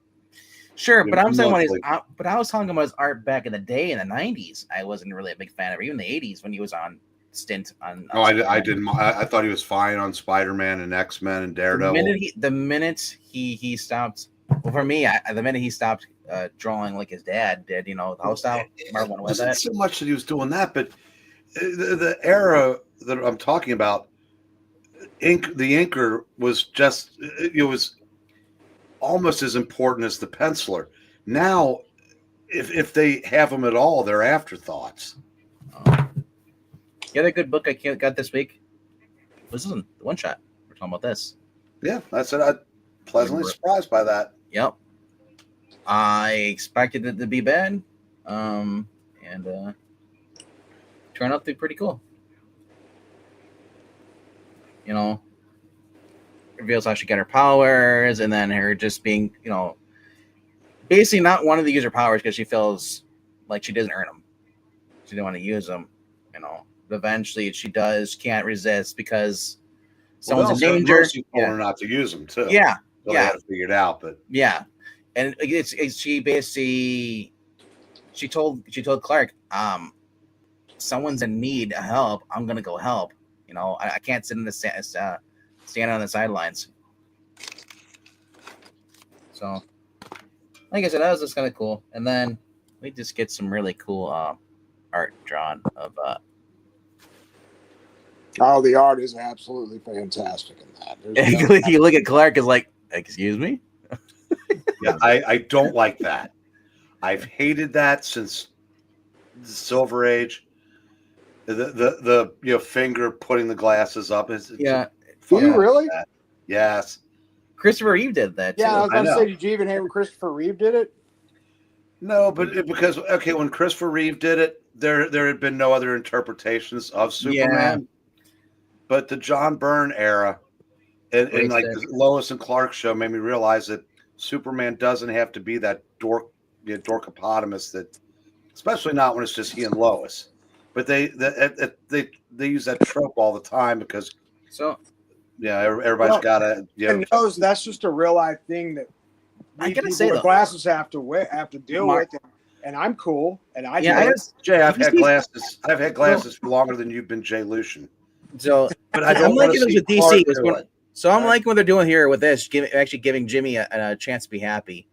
S2: Sure, but I'm talking about I was talking about his art back in the day in the '90s. I wasn't really a big fan of it, even the '80s when he was on stint on.
S1: I didn't. I thought he was fine on Spider-Man and X-Men and Daredevil.
S2: The minute he stopped, well, for me, the minute he stopped drawing like his dad did, the house style. Marvel
S1: It wasn't so much that he was doing that, but the era that I'm talking about, the inker was just, it was almost as important as the penciler. Now, if they have them at all, they're afterthoughts.
S2: The other good book I got this week was the one shot. We're talking about this.
S1: Yeah, that's it. I'm pleasantly surprised by that.
S2: Yep. I expected it to be bad, and turned out to be pretty cool. Reveals how she got her powers, and then her just being, basically not wanting to use her powers because she feels like she doesn't earn them. She didn't want to use them, But eventually she does, can't resist because someone's in danger.
S1: Told her not to use them too.
S2: Yeah,
S1: so they had to figure it out, but
S2: yeah, and she basically she told Clark, someone's in need of help. I'm gonna go help. I can't sit in the stand on the sidelines. So, like I said, that was just kind of cool. And then we just get some really cool art drawn of.
S3: Oh, the art is absolutely fantastic in that.
S2: You look at Clark is like, excuse me.
S1: Yeah, I don't like that. I've hated that since the Silver Age. The finger putting the glasses up is
S3: Do you really?
S1: That. Yes.
S2: Christopher Reeve did that too.
S3: Yeah, I was going to say, did you even hate when Christopher Reeve did it?
S1: No, but because when Christopher Reeve did it, there had been no other interpretations of Superman. Yeah. But the John Byrne era, and like the Lois and Clark show, made me realize that Superman doesn't have to be that dorkopotamus that, especially not when it's just he and Lois. But they use that trope all the time because everybody's got to
S3: and knows that's just a real life thing that
S2: I gotta say
S3: with glasses have to deal with, and I'm cool, and
S1: Jay, I've had glasses. I've had glasses for longer than you've been Jay Lucian.
S2: So, but I'm liking this with DC. So I'm liking what they're doing here with this, actually giving Jimmy a chance to be happy.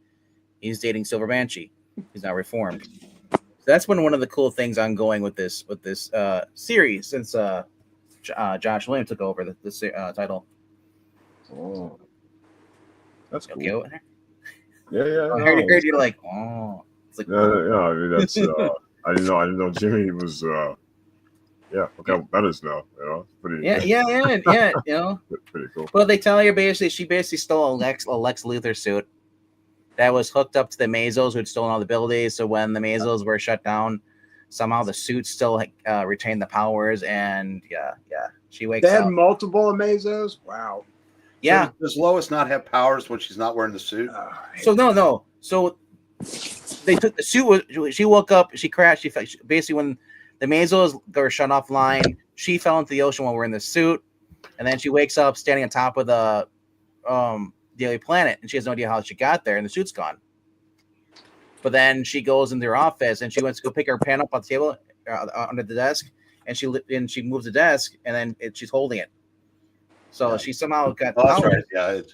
S2: He's dating Silver Banshee. He's now reformed. So that's been one of the cool things ongoing with this series since Josh Williams took over the title.
S4: Oh, that's cool.
S2: Okay.
S4: Yeah.
S2: I heard you're like, oh. It's like,
S4: yeah. I mean, that's. I didn't know Jimmy was. Yeah, look how that is now. Pretty.
S2: Yeah.
S4: Pretty cool.
S2: Well, they tell you she basically stole a Lex Luthor suit that was hooked up to the Mazos who had stolen all the abilities. So when the Mazos were shut down, somehow the suit still retained the powers. And she wakes up.
S3: They had multiple Mazos. Wow.
S2: Yeah.
S1: So does Lois not have powers when she's not wearing the suit?
S2: So no. So they took the suit. She woke up. She crashed. She basically when the Mazos were shut offline, she fell into the ocean while wearing the suit, and then she wakes up standing on top of the Daily Planet, and she has no idea how she got there, and the suit's gone. But then she goes into her office, and she went to go pick her pen up on the table under the desk, and she moves the desk, and then she's holding it. So
S1: Yeah.
S2: she somehow got
S1: Oh, that's
S2: powers.
S1: right.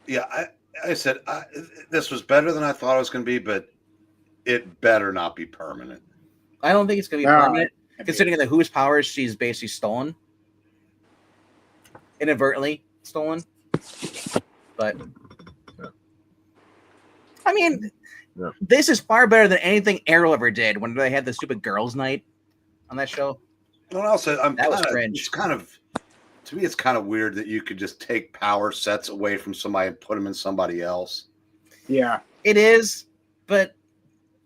S1: Yeah, I said this was better than I thought it was going to be, but it better not be permanent.
S2: I don't think it's going to be
S3: No,
S2: permanent, considering that whose powers she's basically stolen, inadvertently stolen. But I mean, this is far better than anything Arrow ever did when they had the stupid girls' night on that show.
S1: Well, also,
S2: That was cringe.
S1: It's kind of, to me, it's kind of weird that you could just take power sets away from somebody and put them in somebody else.
S3: Yeah,
S2: It is, but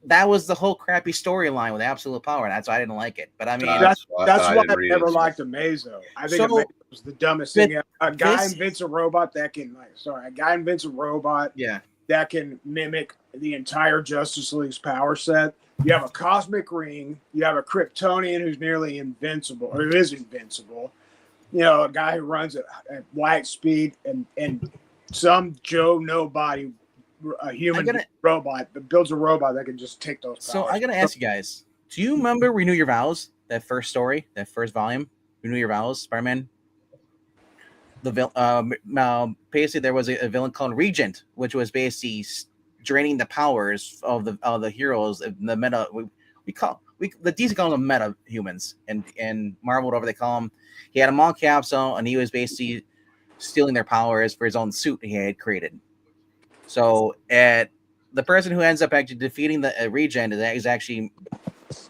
S2: that was the whole crappy storyline with absolute power, and that's why I didn't like it. But I mean,
S3: that's why I
S1: didn't read
S3: never
S1: it.
S3: liked Amazo. I think
S2: So,
S3: Amazo was the dumbest thing ever. A guy
S2: this-
S3: invents a robot that can, a guy invents a robot
S2: yeah,
S3: that can mimic the entire Justice League's power set. You have a cosmic ring. You have a Kryptonian who's nearly invincible, or who is invincible. You know, a guy who runs at light speed, and some Joe Nobody, a human robot that builds a robot that can just take those powers.
S2: So I gotta ask you guys: do you remember Renew Your Vows? That first story, that first volume, Renew Your Vows, Spider-Man. Basically there was a villain called Regent, which was basically draining the powers of the heroes. The meta the DC call them meta humans, and Marvel, whatever they call them. He had them all capsule, and he was basically stealing their powers for his own suit he had created. So the person who ends up actually defeating the Regent is actually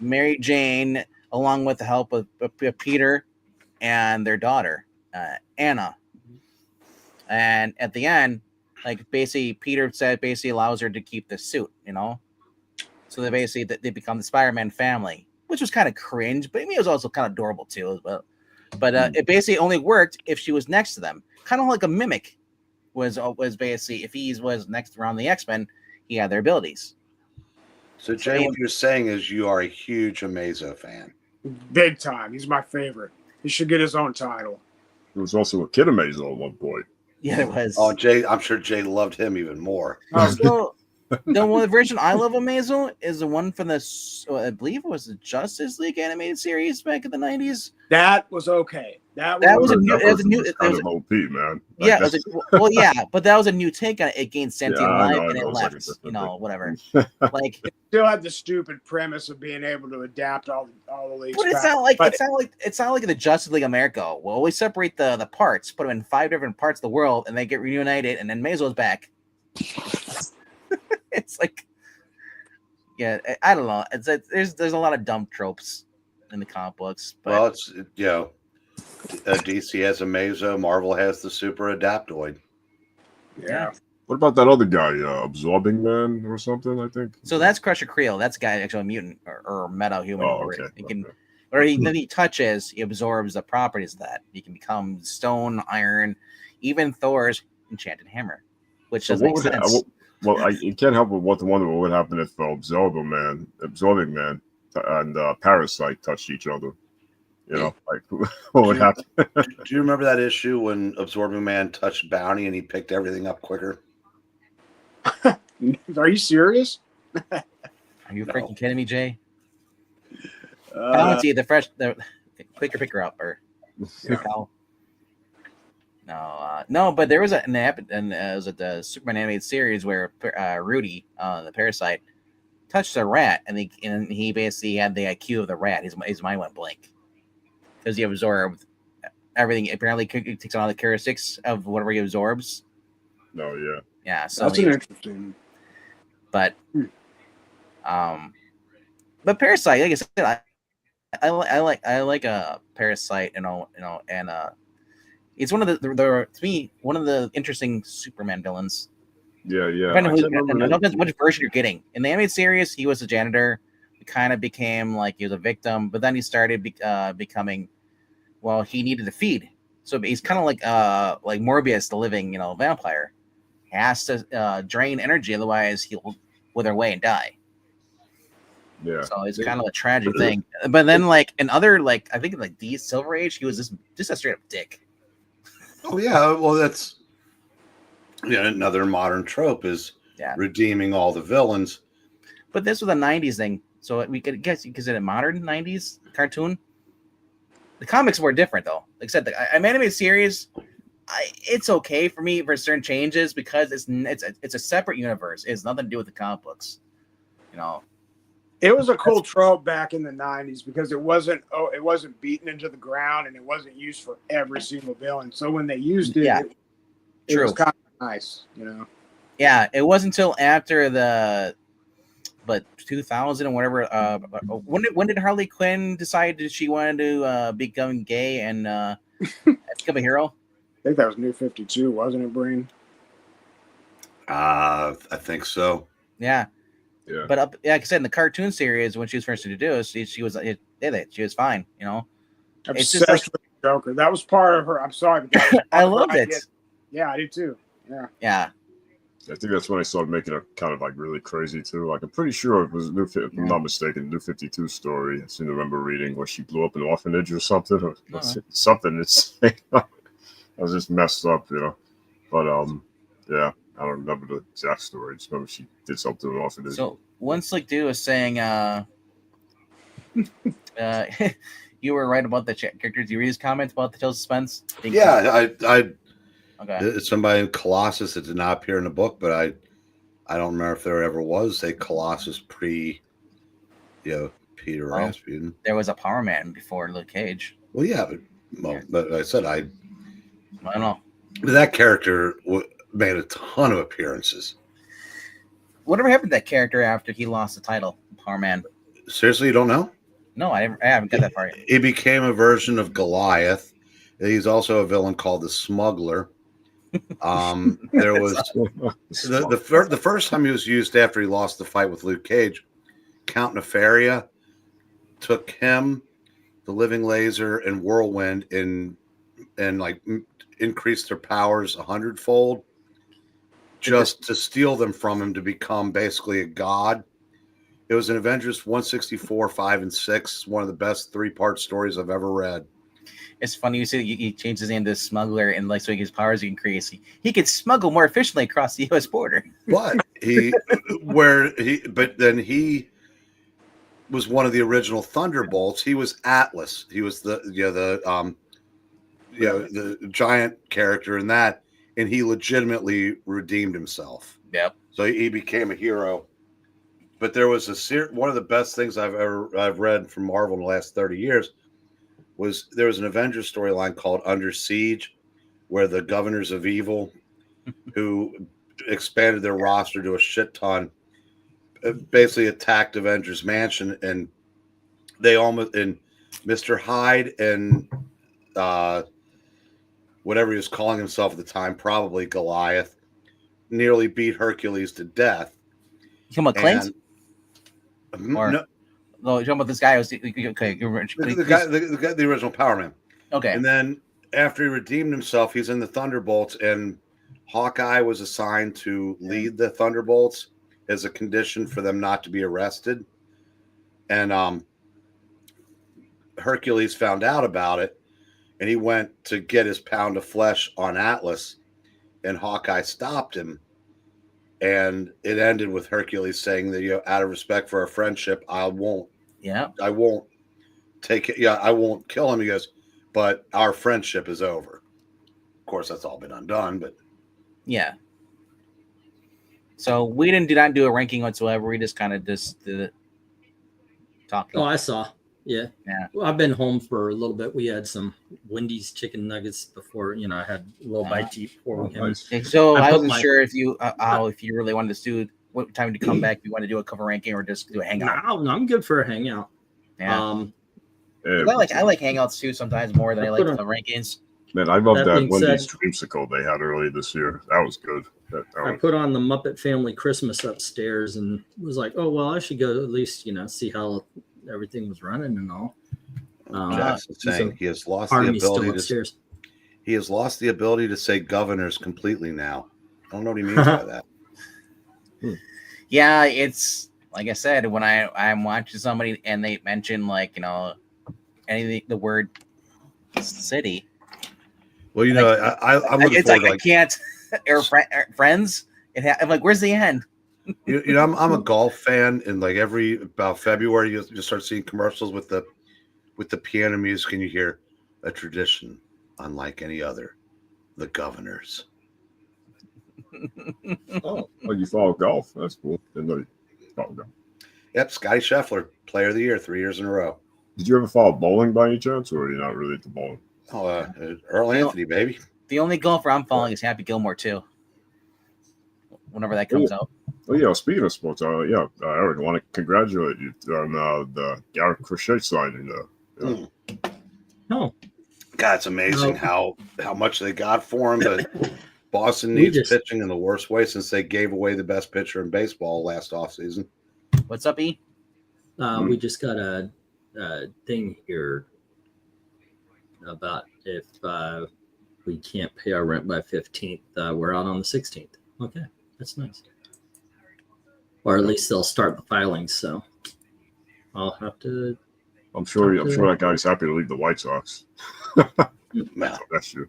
S2: Mary Jane, along with the help of Peter and their daughter, Anna. And at the end, basically Peter basically allows her to keep the suit, you know. So they become the Spider-Man family, which was kind of cringe, but I mean, it was also kind of adorable too as well. But it basically only worked if she was next to them, kind of like a mimic was basically if he was next around the X-Men, he had their abilities.
S1: So Jay, what you're saying is you are a huge Amazo fan.
S3: Big time. He's my favorite. He should get his own title.
S4: There was also a Kid Amazo at one point.
S2: Yeah, there was.
S1: Oh, Jay, I'm sure Jay loved him even more.
S2: So the one version I love of Amazo is the one from I believe it was the Justice League animated series back in the 90s.
S3: That was okay. That
S2: was a new. It was a new.
S4: Kind of OP, man.
S2: Yeah, but that was a new take on it. It gained sentient life
S4: I
S2: and it
S4: know,
S2: left.
S4: it's like a
S2: You know, whatever. Like,
S3: it still had the stupid premise of being able to adapt all the leagues.
S2: but it's not like the Justice League America. We'll always separate the parts, put them in 5 different parts of the world, and they get reunited, and then Mazo's back. It's like, yeah, I don't know. There's a lot of dumb tropes in the comic books. But
S1: Well, it's DC has Amazo, Marvel has the Super Adaptoid.
S3: Yeah.
S4: What about that other guy, Absorbing Man or something? I think.
S2: So that's Crusher Creel. That's a guy actually a mutant or meta human.
S4: Oh, okay.
S2: He can, or then he touches, he absorbs the properties of that. He can become stone, iron, even Thor's enchanted hammer, which doesn't make sense.
S4: You can't help but wonder what would happen if Absorbing Man, and Parasite touched each other. You know, what would happen?
S1: Do you remember that issue when Absorbing Man touched Bounty and he picked everything up quicker?
S3: Are you serious?
S2: Are you freaking kidding me, Jay? Bounty, the quicker picker up or no, but there was the Superman animated series where Rudy, the Parasite, touched a rat, and he basically had the IQ of the rat. His mind went blank because he absorbed everything. Apparently, he takes on all the characteristics of whatever he absorbs.
S4: No, yeah,
S2: yeah. So
S3: that's interesting.
S2: But Parasite, like I said, I like a Parasite, and it's one of the to me one of the interesting Superman villains.
S4: Yeah.
S2: Depending which version you're getting. In the animated series, he was a janitor. He kind of became like he was a victim, but then he started becoming. Well, he needed to feed, so he's kind of like Morbius, the living vampire. He has to drain energy, otherwise he'll wither away and die.
S4: Yeah.
S2: So it's kind of a tragic thing. But then, in other I think the Silver Age, he was just a straight up dick.
S1: Oh yeah, well that's another modern trope is redeeming all the villains.
S2: But this was a 90s thing, so we could guess you consider it modern 90s cartoon. The comics were different though. Like I said, the animated series it's okay for me for certain changes because it's a separate universe. It has nothing to do with the comic books. You know,
S3: it was a cool trope back in the 90s because it wasn't beaten into the ground and it wasn't used for every single villain. So when they used it, it was kind of nice, you know.
S2: Yeah, it wasn't until after the 2000 and whatever. When did Harley Quinn decide that she wanted to become gay and become a hero?
S3: I think that was New 52, wasn't it, Breen?
S1: I think so.
S2: Yeah.
S4: Yeah.
S2: But like I said, in the cartoon series, when she was first introduced, she was fine, you know.
S3: It's just like with Joker. That was part of her. I'm sorry, but that was
S2: I loved it.
S3: Yeah, I did too. Yeah.
S2: Yeah.
S4: I think that's when I started making it kind of like really crazy too. Like I'm pretty sure it was if I'm not mistaken, New 52 story. I seem to remember reading where she blew up an orphanage or something. Or something. It's I was just messed up, you know. But yeah, I don't remember the exact story. I just remember she did something to an orphanage.
S2: So one slick dude was saying, you were right about the characters. Do you read his comments about the Tales of Suspense?
S1: Yeah, I
S2: okay.
S1: Somebody in Colossus that did not appear in the book, but I don't remember if there ever was a Colossus pre, Peter Rasputin.
S2: There was a Power Man before Luke Cage.
S1: Well, yeah, but I said I
S2: don't know.
S1: But that character made a ton of appearances.
S2: Whatever happened to that character after he lost the title, Power Man?
S1: Seriously, you don't know?
S2: No, I haven't got that far yet.
S1: He became a version of Goliath. He's also a villain called the Smuggler. There was the first time he was used after he lost the fight with Luke Cage. Count Nefaria took him, the Living Laser, and Whirlwind and like increased their powers 100-fold just to steal them from him to become basically a god. It was in Avengers 164, 5, and 6. One of the best 3-part stories I've ever read.
S2: It's funny you say he changed his name to Smuggler, and like so his powers increase. He could smuggle more efficiently across the U.S. border.
S1: But he was one of the original Thunderbolts. He was Atlas. He was the giant character in that, and he legitimately redeemed himself.
S2: Yep.
S1: So he became a hero. But there was one of the best things I've read from Marvel in the last 30 years. There was an Avengers storyline called Under Siege, where the Governors of Evil, who expanded their roster to a shit ton, basically attacked Avengers Mansion, and Mr. Hyde and whatever he was calling himself at the time, probably Goliath, nearly beat Hercules to death.
S2: You talking about Clint?
S1: No.
S2: No, you're talking about this guy.
S1: The original Power Man.
S2: Okay.
S1: And then after he redeemed himself, he's in the Thunderbolts, and Hawkeye was assigned to lead the Thunderbolts as a condition for them not to be arrested. And Hercules found out about it, and he went to get his pound of flesh on Atlas, and Hawkeye stopped him. And it ended with Hercules saying that, out of respect for our friendship, I won't take it. Yeah, I won't kill him. He goes, but our friendship is over. Of course, that's all been undone, but
S2: yeah. So we did not do a ranking whatsoever. We just kind of did it. Talking.
S5: Oh, I saw. Yeah. Well, I've been home for a little bit. We had some Wendy's chicken nuggets before, I had a little bite to eat before we came.
S2: So I wasn't sure if you really wanted to do what time to come back. If you want to do a cover ranking or just do a hangout.
S5: No, I'm good for a hangout.
S2: Yeah. I like hangouts too sometimes more than I like the rankings.
S4: Man, I love that Wendy's dreamsicle they had earlier this year. That was good.
S5: I put on the Muppet Family Christmas upstairs and was like, oh well, I should go at least see how everything was running and all.
S1: Jackson's saying he has lost the ability he has lost the ability to say governors completely now. I don't know what he means by that.
S2: Yeah, it's like I said, when I'm watching somebody and they mention anything, the word city.
S1: Well, I'm looking
S2: it's
S1: forward
S2: like I can't friends. I'm like, where's the end?
S1: I'm a golf fan, and like about February, you start seeing commercials with the piano music, and you hear a tradition unlike any other. the governors.
S4: Oh, you follow golf? That's cool. Didn't know you follow golf.
S1: Yep, Scotty Scheffler, Player of the Year 3 years in a row.
S4: Did you ever follow bowling by any chance, or are you not really into bowling?
S1: Oh, Earl Anthony, baby.
S2: The only golfer I'm following is Happy Gilmore too. Whenever that comes out.
S4: Oh yeah. Speaking of sports, Eric, I want to congratulate you on the Garrett Crochet signing.
S5: Oh,
S1: God, it's amazing how much they got for him, but Boston needs pitching in the worst way since they gave away the best pitcher in baseball last offseason.
S2: What's up, E?
S5: we just got a thing here about if we can't pay our rent by 15th, we're out on the 16th. Okay, that's nice. Or at least they'll start the filings, so I'll have to.
S4: I'm sure that guy's happy to leave the White Sox. That's true.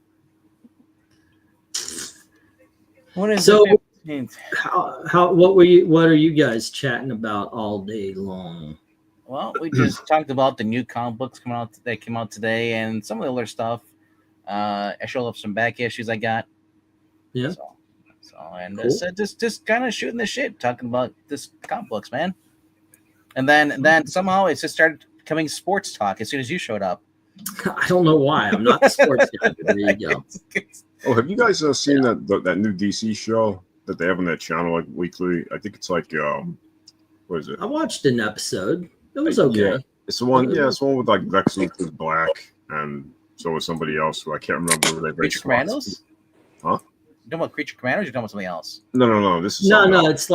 S2: What is
S5: so?
S2: It?
S5: What are you guys chatting about all day long?
S2: Well, we just talked about the new comic books that came out today, and some of the other stuff. I showed up some back issues I got.
S5: Yeah.
S2: And cool. Just kind of shooting the shit, talking about this comic books, man. And then somehow it just started becoming sports talk as soon as you showed up.
S5: I don't know why. I'm not the sports guy. But there you go.
S4: Oh, have you guys seen that new DC show that they have on that channel like weekly? I think it's like what is it?
S5: I watched an episode. It was okay.
S4: Yeah, it's the one. Yeah, it's the one with like Lex Luthor's black, and so was somebody else who I can't remember who they.
S2: Creature Commandos?
S4: Huh?
S2: You talking about Creature Commandos? Or you talking about something else?
S4: No. This is
S5: no. It's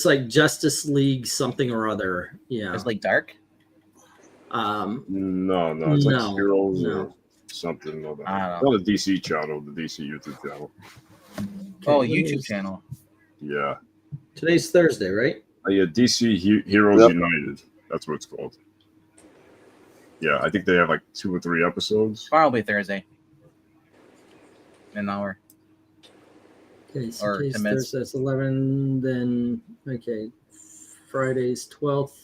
S5: like Justice League something or other. Yeah.
S2: It's like Dark.
S4: No. It's like Heroes or something.
S2: I don't know.
S4: On the DC channel, the DC YouTube channel.
S2: Oh, YouTube channel.
S4: Yeah.
S5: Today's Thursday, right?
S4: Yeah, DC Heroes United. That's what it's called. Yeah, I think they have like 2 or 3 episodes.
S2: Probably Thursday. An hour.
S5: Okay, so today's Thursday, that's 11. Then, okay, Friday's 12th.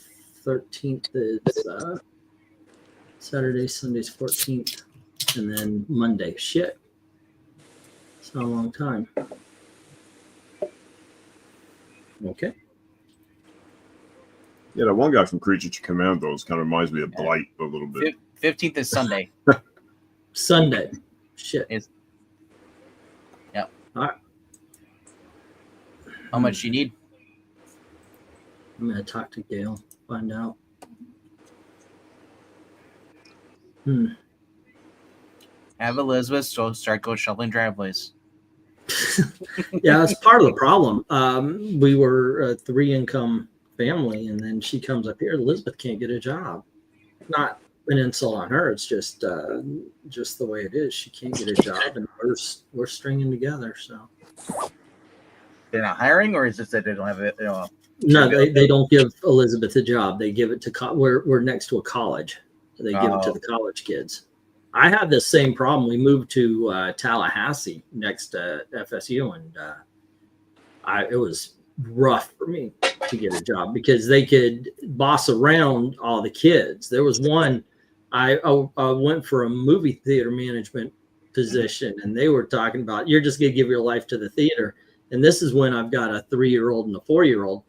S5: 13th is Saturday, Sunday's 14th. And then Monday. Shit. It's not a long time. Okay.
S4: Yeah, that one guy from Creature Commandos kind of reminds me of Blight a little bit.
S2: 15th is Sunday.
S5: Sunday. Shit.
S2: Yeah.
S5: All right.
S2: How much you need?
S5: I'm going to talk to Gail, find out.
S2: Have Elizabeth start go shoveling driveways.
S5: Yeah, that's part of the problem. We were a 3-income family, and then she comes up here. Elizabeth can't get a job. Not an insult on her. It's just the way it is. She can't get a job, and we're stringing together. So
S2: they're not hiring, or is it that they don't have it?
S5: No, they don't give Elizabeth a job. They give it to we're next to a college. They give it to the college kids. I had the same problem. We moved to Tallahassee next to FSU, and it was rough for me to get a job because they could boss around all the kids. There was one, I went for a movie theater management position, and they were talking about, you're just going to give your life to the theater. And this is when I've got a 3-year-old and a 4-year-old.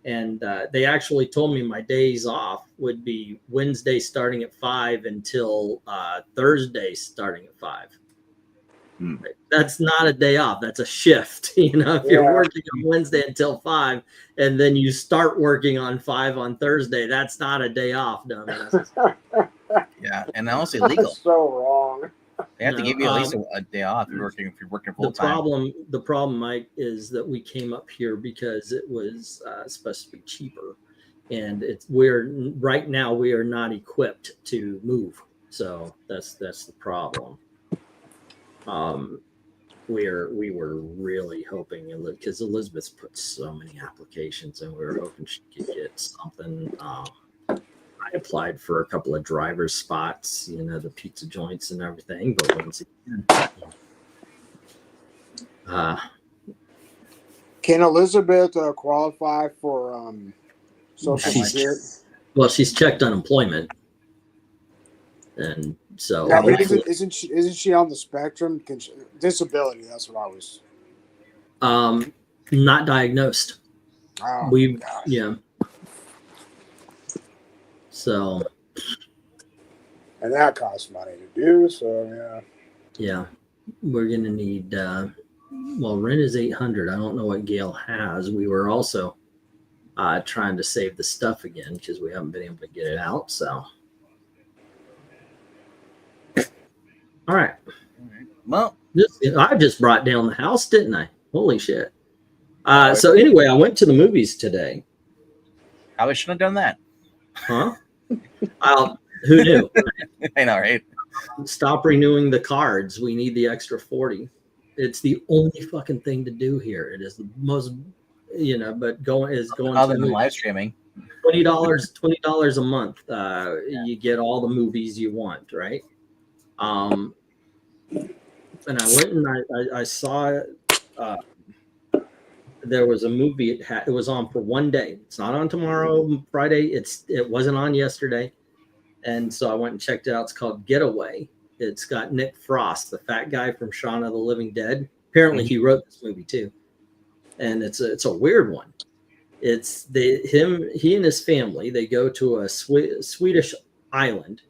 S5: And they actually told me my days off would be Wednesday starting at 5 until Thursday starting at 5. That's not a day off. That's a shift. If you're working on Wednesday until 5, and then you start working on 5 on Thursday, that's not a day off, dumbass.
S2: Yeah, and also illegal.
S3: That's so wrong.
S2: They have to give you at least a day off if you're working full time.
S5: The problem, Mike, is that we came up here because it was supposed to be cheaper, and right now we are not equipped to move. So that's the problem. We were really hoping, because Elizabeth's put so many applications, and we were hoping she could get something. I applied for a couple of driver's spots, the pizza joints and everything, but once again,
S3: can Elizabeth qualify for Social Security?
S5: Well, she's checked unemployment, and So
S3: Now, but
S5: hopefully-
S3: isn't she on the spectrum? Disability. That's what I was.
S5: not diagnosed.
S3: Oh,
S5: Yeah. So
S3: and that costs money to do. So
S5: yeah, we're gonna need. Well, rent is 800. I don't know what Gail has. We were also trying to save the stuff again because we haven't been able to get it out. So, all right.
S2: Well,
S5: I just brought down the house, didn't I? Holy shit. So anyway, I went to the movies today.
S2: I should have done that.
S5: Huh? Who knew?
S2: I know, right?
S5: Stop renewing the cards. We need the extra 40. It's the only fucking thing to do here. It is the most, but going
S2: Other
S5: to
S2: than live streaming.
S5: $20 a month. You get all the movies you want, right? And I went and I saw there was a movie. It was on for one day. It's not on tomorrow, Friday. It wasn't on yesterday, and so I went and checked it out. It's called Getaway. It's got Nick Frost, the fat guy from Shaun of the Living Dead. Apparently, he wrote this movie too, and it's a weird one. It's he and his family. They go to a Swedish island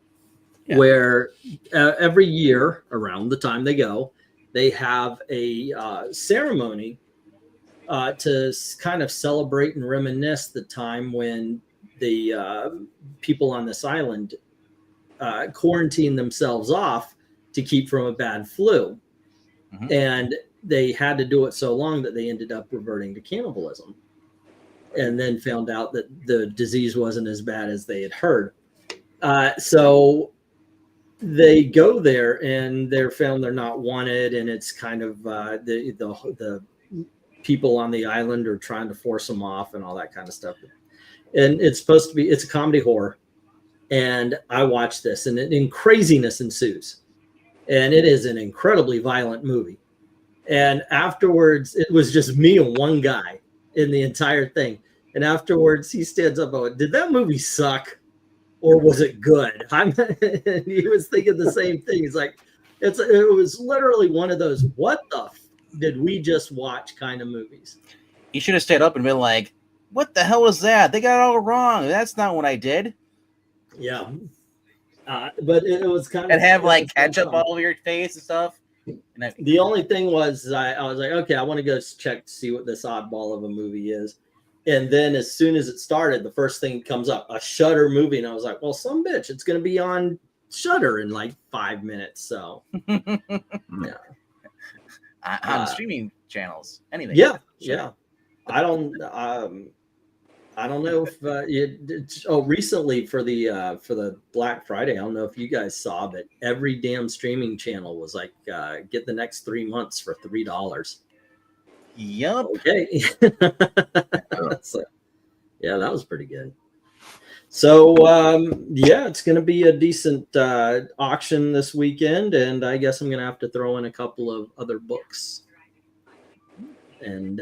S5: where every year around the time they go, they have a ceremony to kind of celebrate and reminisce the time when the people on this island quarantine themselves off to keep from a bad flu.
S2: Mm-hmm.
S5: And they had to do it so long that they ended up reverting to cannibalism, and then found out that the disease wasn't as bad as they had heard. So they go there and they're found they're not wanted, and it's kind of the people on the island are trying to force them off and all that kind of stuff. And it's a comedy horror. And I watched this, and craziness ensues. And it is an incredibly violent movie. And afterwards, it was just me and one guy in the entire thing. And afterwards, he stands up and went, "Did that movie suck? Or was it good?" And he was thinking the same thing. He's like, it was literally one of those, what the did we just watch kind of movies.
S2: You should have stayed up and been like, "What the hell was that? They got it all wrong. That's not what I did."
S5: Yeah. But it was kind of...
S2: And have like ketchup all over your face and stuff. And
S5: the only thing was, I was like, okay, I want to go check to see what this oddball of a movie is. And then as soon as it started, the first thing comes up, a Shudder movie. And I was like, well, some bitch, it's going to be on Shudder in like 5 minutes. So, yeah.
S2: On streaming channels. Anything.
S5: Yeah.
S2: Sure.
S5: Yeah. I don't know if recently for the Black Friday, I don't know if you guys saw, but every damn streaming channel was like, get the next 3 months for $3.
S2: Yup.
S5: Okay. So, yeah, that was pretty good. So it's going to be a decent auction this weekend, and I guess I'm going to have to throw in a couple of other books. And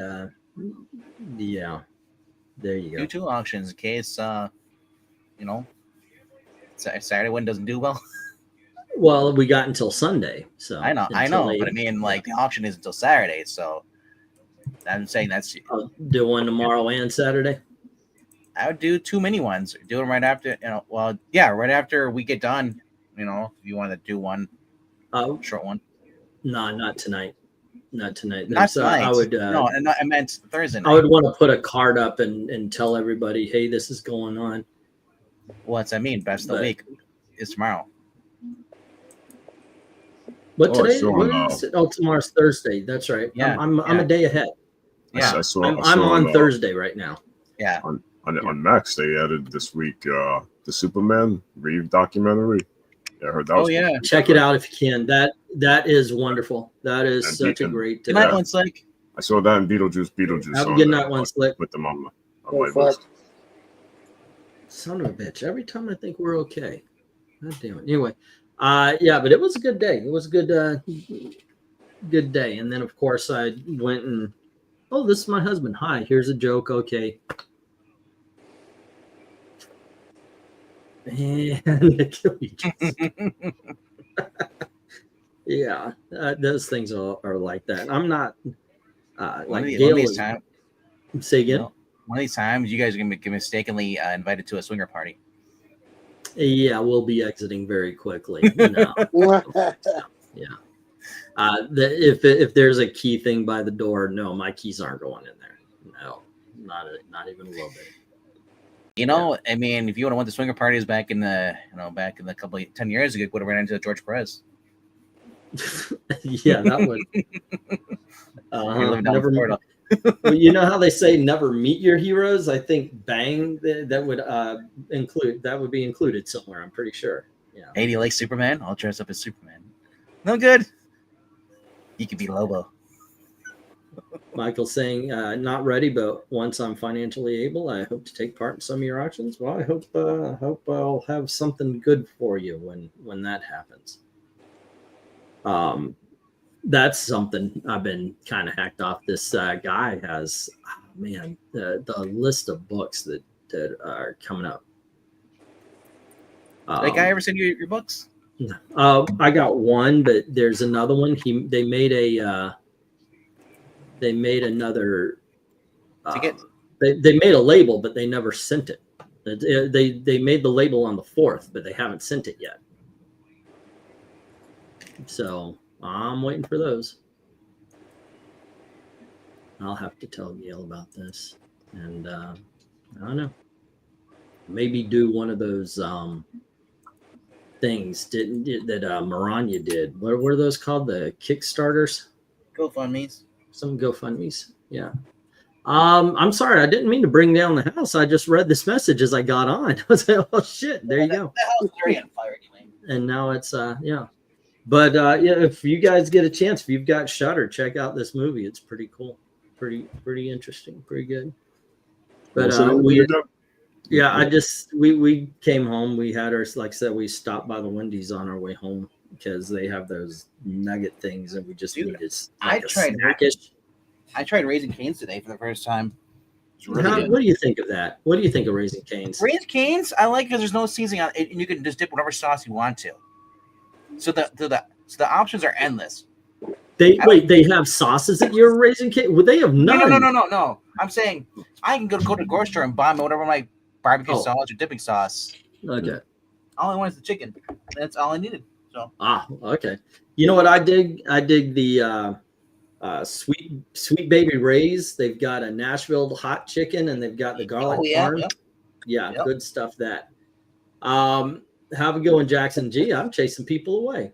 S5: yeah. There you go.
S2: Do 2 auctions in case, Saturday one doesn't do well.
S5: Well, we got until Sunday, so
S2: I know, but I mean, like the auction is until Saturday, so I'm saying that's.
S5: I'll do one tomorrow and Saturday.
S2: I would do 2 mini ones. Do them right after, right after we get done. If you want to do one, short one.
S5: No, not tonight. Not tonight.
S2: Not tonight.
S5: I would.
S2: No, I meant Thursday night.
S5: I would want to put a card up and tell everybody, hey, this is going on.
S2: What's that mean? Best of the week is tomorrow.
S5: What today? What is it? Oh, tomorrow's Thursday. That's right.
S2: Yeah,
S5: I'm a day ahead.
S2: Yeah,
S5: I'm on Thursday right now.
S2: Yeah.
S4: On Max, they added this week the Superman Reeve documentary. Yeah, I heard that.
S2: Oh yeah,
S5: check it out if you can. That is wonderful. That is such a great.
S2: Good night, One Slick.
S4: I saw that in Beetlejuice.
S5: Have a good night, One Slick.
S4: Put them on my list.
S5: Son of a bitch! Every time I think we're okay. God damn it. Anyway, but it was a good day. It was a good day. And then of course I went and this is my husband. Hi, here's a joke. Okay. And Yeah, those things are like that. I'm not
S2: One
S5: like
S2: of
S5: Gail
S2: these
S5: is.
S2: times,
S5: Say again.
S2: one of these times, you guys are gonna get mistakenly invited to a swinger party.
S5: Yeah, we'll be exiting very quickly. No. Yeah. If there's a key thing by the door, no, my keys aren't going in there. No, not even a little bit.
S2: You know, I mean, if you would have went to swinger parties back in the 10 years ago, you would have ran into George Perez.
S5: Yeah, that would.
S2: You're living down in
S5: Never.
S2: Florida.
S5: Well, you know how they say never meet your heroes? I think Bang that would be included somewhere. I'm pretty sure. Yeah.
S2: Hey, do you like Superman? I'll dress up as Superman. No good. You could be Lobo.
S5: Michael saying not ready, but once I'm financially able, I hope to take part in some of your auctions. Well, I hope I'll have something good for you when that happens. That's something I've been kind of hacked off. This guy has, the list of books that are coming up.
S2: That guy ever send you your books?
S5: I got one, but there's another one. They made another
S2: Ticket?
S5: They made a label, but they never sent it. They made the label on the 4th, but they haven't sent it yet. So I'm waiting for those. I'll have to tell Gail about this, and I don't know. Maybe do one of those things that MARANYA did. What were those called? The Kickstarters?
S2: GoFundMe's.
S5: Some GoFundMe's. Yeah. I'm sorry, I didn't mean to bring down the house. I just read this message as I got on. I was like, oh shit, there you go.
S2: The house is already on fire anyway.
S5: And now it's yeah. But yeah, if you guys get a chance, if you've got Shudder, check out this movie. It's pretty cool, pretty interesting, pretty good. But we came home. We had our, like I said, we stopped by the Wendy's on our way home because they have those nugget things, and we just needed like
S2: I tried Raising Cane's today for the first time.
S5: What do you think of that? What do you think of Raising Cane's?
S2: Raising Cane's, I like because there's no seasoning on it, and you can just dip whatever sauce you want to. So the options are endless.
S5: They have sauces at your Raising Cane? Would they have none?
S2: No. I'm saying I can go to the grocery store and buy me whatever my barbecue sauce or dipping sauce.
S5: Okay.
S2: All I want is the chicken. That's all I needed. So
S5: okay. You know what I dig? I dig the Sweet Baby Ray's. They've got a Nashville hot chicken, and they've got the garlic parm. Yep. Good stuff. That. Have a go in Jackson G. I'm chasing people away.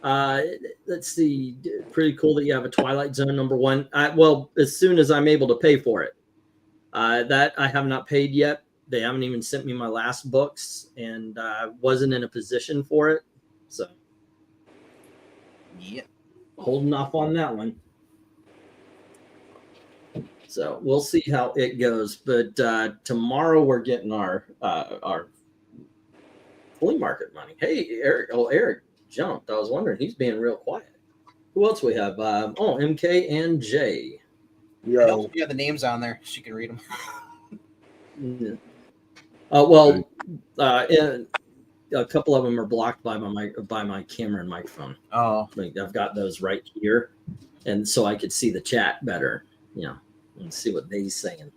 S5: Let's see. Pretty cool that you have a Twilight Zone #1. Well, as soon as I'm able to pay for it. That I have not paid yet. They haven't even sent me my last books, and wasn't in a position for it. So,
S2: yeah,
S5: holding off on that one. So we'll see how it goes. But tomorrow we're getting our flea market money. Hey, Eric. Oh, Eric jumped. I was wondering. He's being real quiet. Who else we have? MK and J.
S3: Yeah.
S2: You have the names on there. She can read them.
S5: Yeah. Well, a couple of them are blocked by my camera and microphone.
S2: Oh,
S5: Like I've got those right here, and so I could see the chat better. And see what they's saying.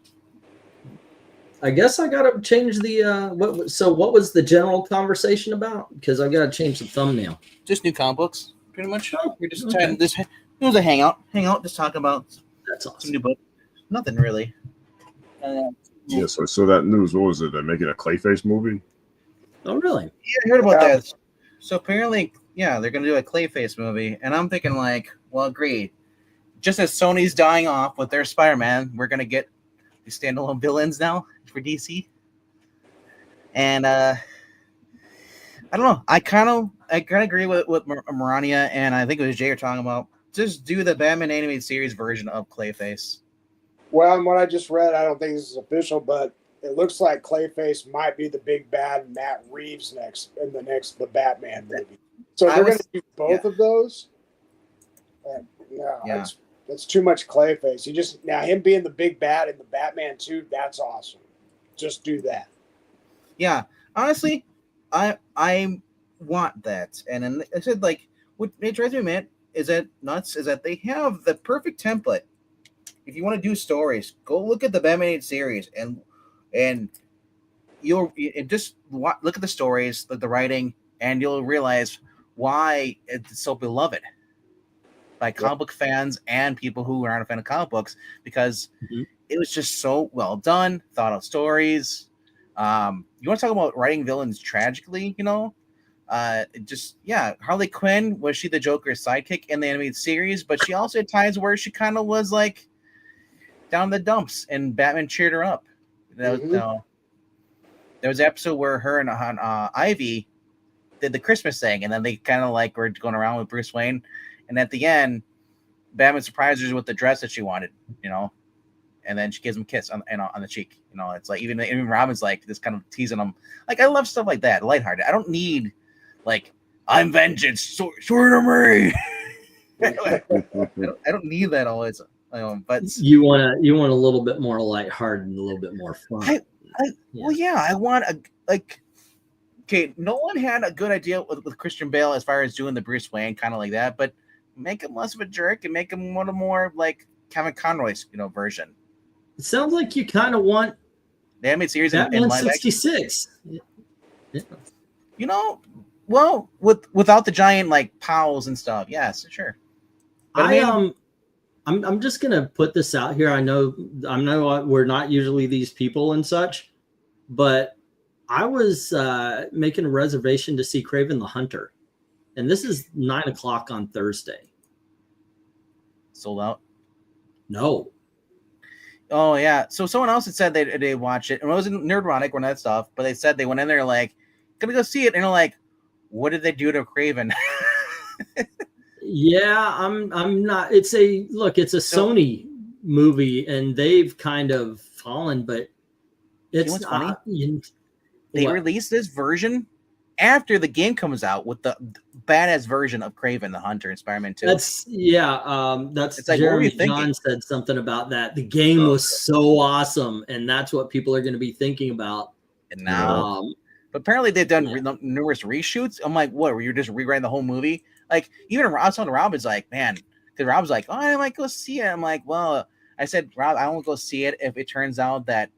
S5: I guess I gotta change the what was the general conversation about? Because I gotta change the thumbnail.
S2: just new comic books, pretty much. We're just
S5: okay.
S2: trying this. It was a hangout. Just talk about
S5: That's
S2: some
S5: awesome.
S2: new books. Nothing really.
S4: Yeah, so I saw that news. What was it? They're making a Clayface movie?
S5: Oh, really?
S2: Yeah, I heard about that. So apparently, yeah, they're gonna do a Clayface movie, and I'm thinking like, well, agreed. Just as Sony's dying off with their Spider-Man, we're gonna get the standalone villains now for DC. And I don't know. I kind of agree with MARANYA, and I think it was Jay you're talking about. Just do the Batman animated series version of Clayface.
S3: Well, and what I just read, I don't think this is official, but it looks like Clayface might be the big bad Matt Reeves the Batman movie. So they're going to do both of those. That's too much Clayface. Now him being the big bad in the Batman 2, that's awesome. Just do that.
S2: Yeah, honestly, I'm want that. And then I said, like, what it drives me mad is that they have the perfect template. If you want to do stories, go look at the Batman series and you'll just look at the stories, the writing, and you'll realize why it's so beloved by comic book fans and people who aren't a fan of comic books, because it was just so well done, thought out stories. You want to talk about writing villains tragically, Harley Quinn, was she the Joker's sidekick in the animated series, but she also had times where she kind of was like down the dumps and Batman cheered her up. There was an episode where her and Ivy did the Christmas thing, and then they kind of like were going around with Bruce Wayne, and at the end Batman surprised her with the dress that she wanted, and then she gives him a kiss on the cheek. It's like even Robin's like this kind of teasing him. Like, I love stuff like that, lighthearted. I don't need like, I'm vengeance, sword of me. I don't need that always. But
S5: you want a little bit more lighthearted and a little bit more fun.
S2: I want okay, Nolan had a good idea with Christian Bale as far as doing the Bruce Wayne kind of like that, but make him less of a jerk and make him one of more like Kevin Conroy's version.
S5: It sounds like you kind of want
S2: the animated series
S5: Batman
S2: in live
S5: 66.
S2: Yeah. Well, without the giant like powers and stuff. Yes, sure. But
S5: I'm just gonna put this out here. I know we're not usually these people and such, but I was making a reservation to see Kraven the Hunter, and this is 9:00 on Thursday.
S2: Sold out?
S5: No.
S2: Oh yeah. So someone else had said they watched it, and it wasn't Nerdronic or that stuff, but they said they went in there like, gonna go see it, and they're like, what did they do to Kraven?
S5: Yeah, I'm not. It's a Sony movie, and they've kind of fallen, but it's not.
S2: They released this version after the game comes out with the badass version of Kraven the Hunter in Spider-Man 2.
S5: That's it's like, Jeremy John said something about that. The game was so awesome, and that's what people are going to be thinking about.
S2: And now, but apparently they've done numerous reshoots. I'm like, what? Were you just rewriting the whole movie? Like, even I was telling Rob, is like, man, because Rob's like, oh, I might go see it. I'm like, well, I said, Rob, I won't go see it if it turns out that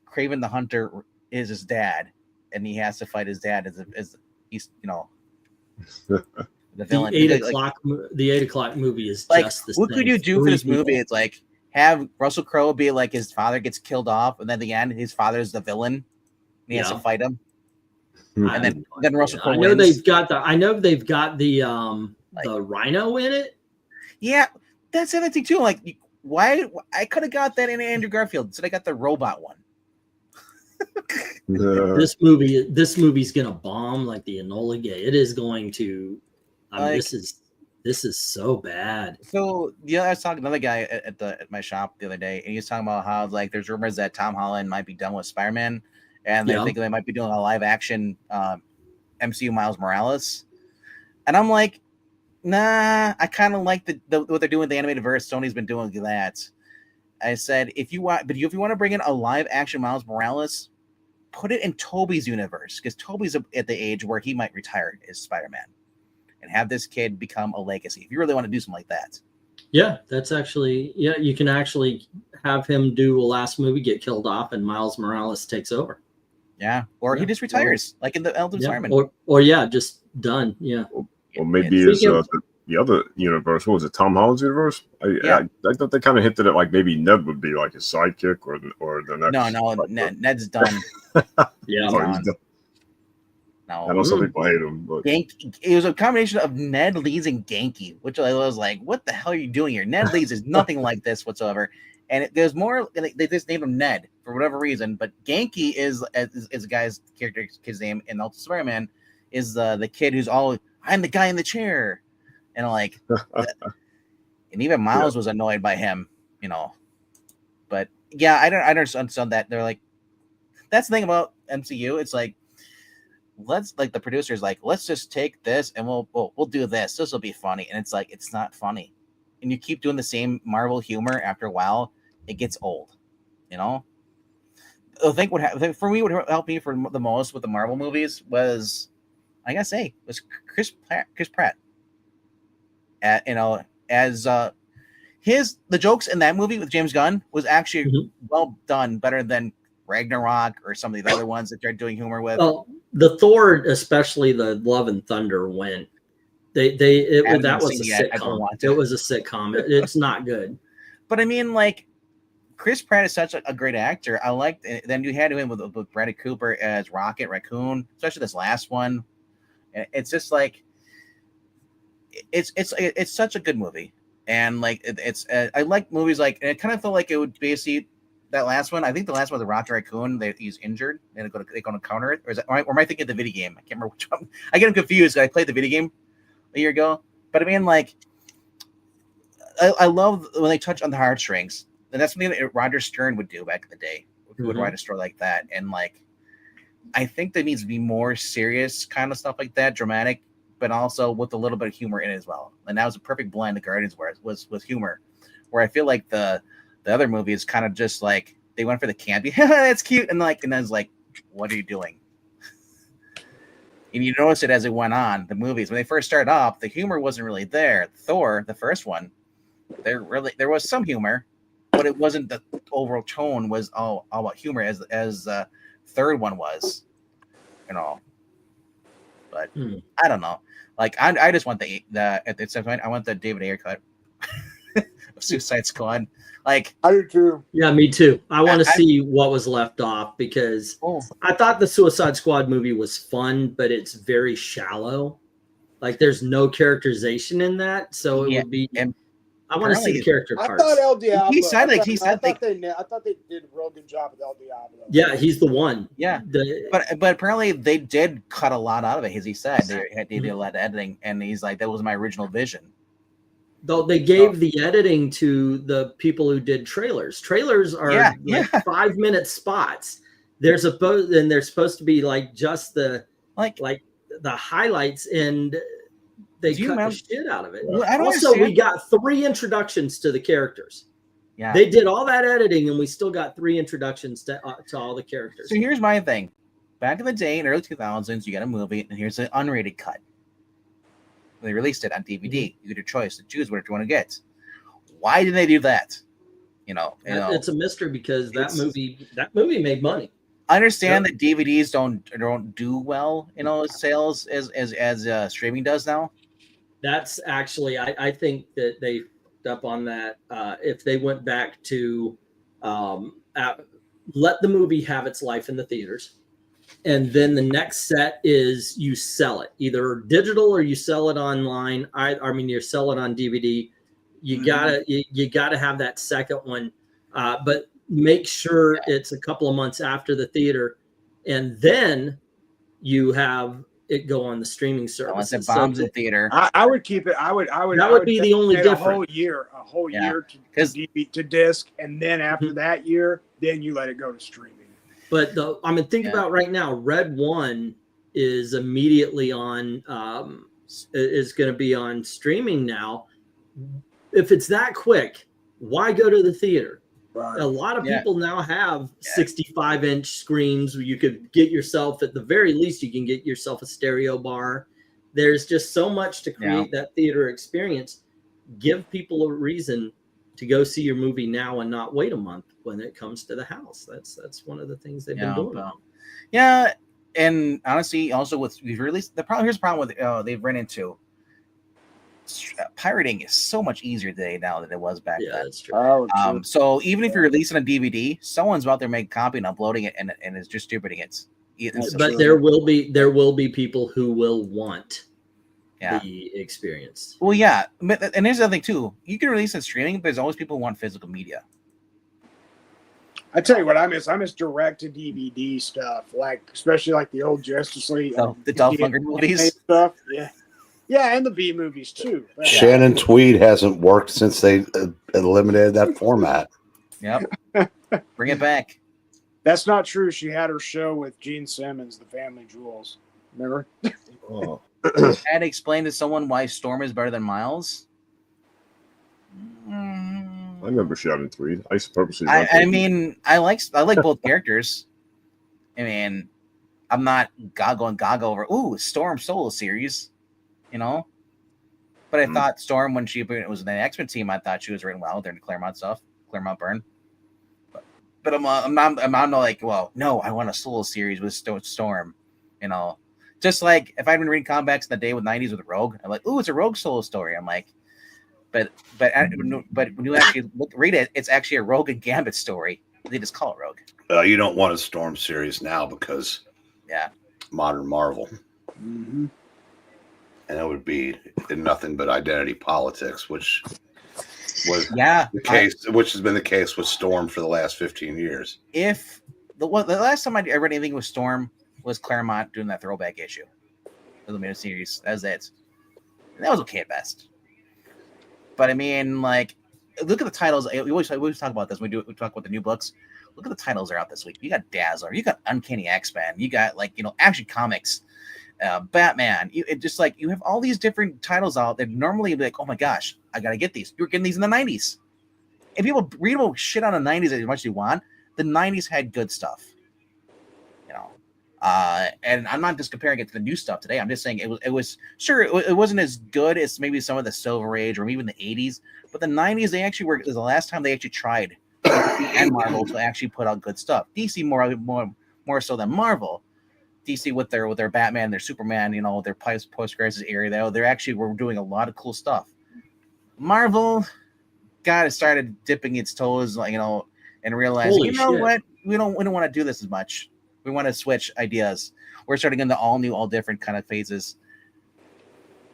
S2: Kraven the Hunter is his dad, and he has to fight his dad as he's the villain.
S5: The 8 o'clock movie is
S2: like,
S5: just the
S2: what
S5: same.
S2: could you do for this movie? It's like have Russell Crowe be like his father gets killed off, and then at the end his father's the villain. And he has to fight him. And then Russell Crowe.
S5: I know they've got the Rhino in it. Yeah,
S2: that's the other thing too. Like, why I could have got that in Andrew Garfield, so I got the robot one.
S5: This movie's gonna bomb like the Enola Gay. It is going to. This is so bad.
S2: So I was talking to another guy at my shop the other day, and he was talking about how like there's rumors that Tom Holland might be done with Spider-Man, and they think they might be doing a live action MCU Miles Morales. And I'm like, nah, I kind of like the what they're doing with the animated verse. Sony's been doing that. I said, if you want to bring in a live action Miles Morales, put it in Toby's universe, because Toby's at the age where he might retire as Spider-Man, and have this kid become a legacy. If you really want to do something like that.
S5: Yeah, that's actually, you can actually have him do a last movie, get killed off, and Miles Morales takes over.
S2: Yeah, or he just retires, like in the Elton Simon.
S5: Or just done. Yeah.
S4: Or maybe it's the other universe. What was it, Tom Holland's universe? I thought they kind of hinted at like maybe Ned would be like his sidekick or the next.
S2: No, Ned's done.
S5: Yeah,
S4: he's done.
S2: No,
S4: I know some people hate him, but
S2: it was a combination of Ned Leeds and Genki, which I was like, "What the hell are you doing here?" Ned Leeds is nothing like this whatsoever, and there's more. They just named him Ned for whatever reason, but Genki is a guy's kid's name in Ultimate Spider-Man is the kid who's all I'm the guy in the chair, and like, and even Miles was annoyed by him, But yeah, I don't understand that. They're like, that's the thing about MCU. It's like, the producers like, let's just take this and we'll do this. This will be funny, and it's like it's not funny, and you keep doing the same Marvel humor. After a while, it gets old. I think for me, what helped me for the most with the Marvel movies was I gotta say, was Chris Pratt. As the jokes in that movie with James Gunn was actually well done, better than Ragnarok or some of the other ones that they're doing humor with.
S5: Well, the Thor, especially the Love and Thunder, went. That was a sitcom. It was a sitcom. It's not good.
S2: But I mean, like, Chris Pratt is such a great actor. I liked. Then you had him with Bradley Cooper as Rocket Raccoon, especially this last one. It's just like it's such a good movie, and like I like movies like, and it kind of felt like it would basically that last one. I think the last one, the Rocket Raccoon, he's injured and they go to counter it, or am I thinking of the video game? I can't remember which one. I get him confused. I played the video game a year ago, but I mean, like, I love when they touch on the heartstrings, and that's something that Roger Stern would do back in the day. He would write a story like that, and like, I think there needs to be more serious kind of stuff like that, dramatic, but also with a little bit of humor in it as well. And that was a perfect blend of Guardians was humor, where I feel like the other movie is kind of just like they went for the campy, that's cute, and then it's like, what are you doing? And you notice it as it went on. The movies, when they first started off, the humor wasn't really there. Thor, the first one, there was some humor, but it wasn't the overall tone was all about humor as the third one was, But I don't know. Like I just want at some point I want the David Ayer cut of Suicide Squad. Like
S3: I do too.
S5: Yeah, me too. I want to see what was left off, because I thought the Suicide Squad movie was fun, but it's very shallow. Like there's no characterization in that, so it would be. I want to see the character parts.
S3: I thought El Diablo.
S2: I thought
S3: they did a real good job with El Diablo.
S5: Yeah, he's the one.
S2: Yeah, but apparently they did cut a lot out of it, as he said. They did a lot of editing, and he's like, that was my original vision.
S5: Though they gave the editing to the people who did trailers. Trailers are 5-minute spots. They're supposed to be like just the the highlights, and they cut the shit out of it.
S2: Well,
S5: we got 3 introductions to the characters.
S2: Yeah,
S5: they did all that editing, and we still got 3 introductions to all the characters.
S2: So here's my thing: back in the day, in early 2000s, you got a movie, and here's an unrated cut. They released it on DVD. You get your choice to choose what you want to get. Why did they do that? It's a mystery, because that movie made money. I understand that DVDs don't do well, sales as streaming does now.
S5: That's actually, I think that they up on that. If they went back to let the movie have its life in the theaters, and then the next set is you sell it either digital or you sell it online. I mean, you sell it on DVD. You gotta have that second one, but make sure it's a couple of months after the theater, and then you have it go on the streaming service.
S2: Once it bombs in theater,
S3: I would keep it. I would.
S5: That would be the only difference.
S3: A whole year to disc, and then after that year, then you let it go to streaming. But
S5: think about right now, Red One is immediately on. Is going to be on streaming now. If it's that quick, why go to the theater? Right. A lot of people now have 65-inch screens where you could get yourself, at the very least, you can get yourself a stereo bar. There's just so much to create that theater experience. Give people a reason to go see your movie now and not wait a month when it comes to the house. That's one of the things they've been doing.
S2: Yeah, and honestly, also we've released here's the problem with they've run into. Pirating is so much easier today now than it was back then.
S5: That's true.
S2: So even if you're releasing a DVD, someone's out there making a copy and uploading it and is distributing it.
S5: But there will be people who will want the experience.
S2: Well, yeah, and here's the other thing too: you can release it streaming, but there's always people who want physical media.
S3: I tell you what, I miss direct to DVD stuff, like especially like the old Justice League,
S2: the Dolph Lundgren movies
S3: stuff. Yeah, and the B movies too.
S1: Shannon Tweed hasn't worked since they eliminated that format.
S2: Yep, bring it back.
S3: That's not true. She had her show with Gene Simmons, The Family Jewels. Remember?
S4: Oh.
S2: Had to explain to someone why Storm is better than Miles.
S4: I remember Shannon Tweed. I used to purposely.
S2: I mean, I like both characters. I mean, I'm not going gaga over Storm solo series, you know. But I thought Storm, when she was in the X-Men team, I thought she was written well during the Claremont stuff, Claremont Burn. But I'm not like, well, no, I want a solo series with Storm, you know. Just like if I'd been reading comics in the day with 90s with Rogue, I'm like, it's a Rogue solo story. I'm like, but when you actually read it, it's actually a Rogue and Gambit story. They just call it Rogue.
S1: You don't want a Storm series now because modern Marvel.
S3: Mm-hmm.
S1: And it would be in nothing but identity politics, which was the case, which has been the case with Storm for the last 15 years.
S2: If the last time I read anything with Storm was Claremont doing that throwback issue, the limited series, as it. And that was okay at best. But I mean, like, look at the titles. We always talk about this. We talk about the new books. Look at the titles that are out this week. You got Dazzler. You got Uncanny X-Men. You got Action Comics. Batman. You have all these different titles out that normally be like, oh my gosh, I gotta get these. You were getting these in the 90s. And people read about shit on the 90s as much as you want. The 90s had good stuff. You know. And I'm not just comparing it to the new stuff today. I'm just saying it was sure it wasn't as good as maybe some of the Silver Age or even the 80s, but the 90s they actually were the last time they actually tried and Marvel to actually put out good stuff. DC more so than Marvel. DC with their Batman, their Superman, their post-crisis era, they actually were doing a lot of cool stuff. Marvel started dipping its toes, and realizing, what, we don't want to do this as much. We want to switch ideas. We're starting into all different kind of phases.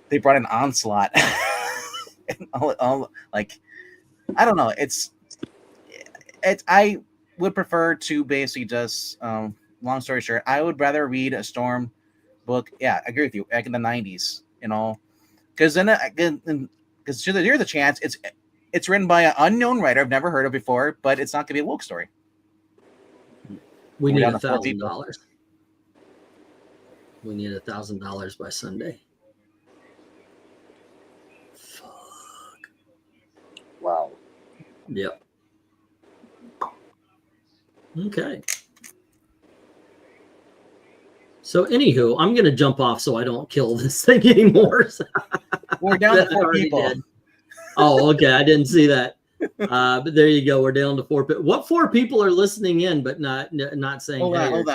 S2: They brought in Onslaught. I don't know. It's I would prefer to basically just long story short, I would rather read a Storm book. Yeah, I agree with you. Back in the 90s, because there's a chance it's written by an unknown writer I've never heard of before, but it's not going to be a woke story.
S5: We need $1,000. We need $1,000 by Sunday. Fuck.
S3: Wow.
S5: Yep. Okay. So, anywho, I'm going to jump off so I don't kill this thing anymore.
S2: We're down to 4 people.
S5: Did. Oh, okay. I didn't see that. But there you go. We're down to 4 people. What 4 people are listening in but not saying,
S2: hold
S5: hey,
S2: on.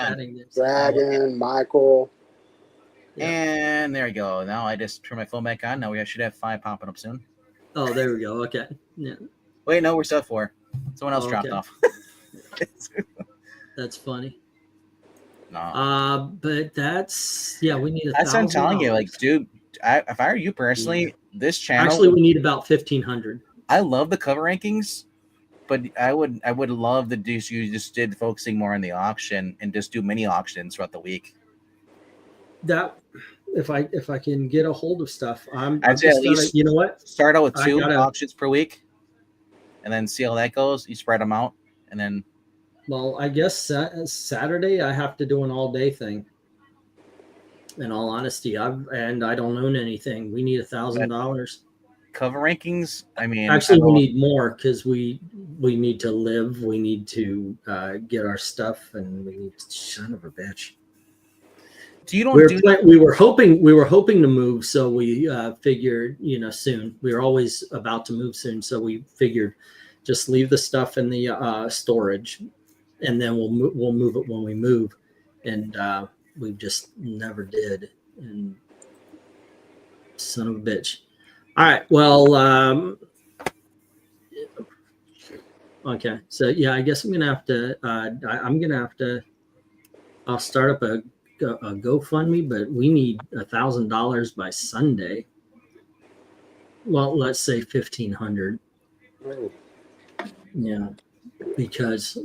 S3: Dragon, Michael.
S2: Yeah. And there you go. Now I just turn my phone back on. Now we should have 5 popping up soon.
S5: Oh, there we go. Okay. Yeah.
S2: Wait, no, we're still at 4. Someone else dropped off.
S5: That's funny.
S2: No.
S5: But we need $1,000.
S2: That's what I'm telling you. Like, dude, if I were you personally, this channel.
S5: Actually, we need about 1,500.
S2: I love the cover rankings, but I would love to do you just did focusing more on the auction and just do mini auctions throughout the week.
S5: That if I can get a hold of stuff,
S2: I'd say at least
S5: you know what?
S2: Start out with 2 auctions per week, and then see how that goes. You spread them out, and then.
S5: Well, I guess Saturday I have to do an all-day thing. In all honesty, I don't own anything. We need $1,000.
S2: Cover rankings. I mean,
S5: actually, we need more because we need to live. We need to get our stuff, and we need. Son of a bitch. We were hoping to move, so we figured soon. We were always about to move soon, so we figured just leave the stuff in the storage, and then we'll move it when we move, and we just never did. And son of a bitch. All right. Well, okay. So yeah, I guess I'm gonna have to. I'll start up a GoFundMe, but we need $1,000 by Sunday. Well, let's say 1,500. Yeah, because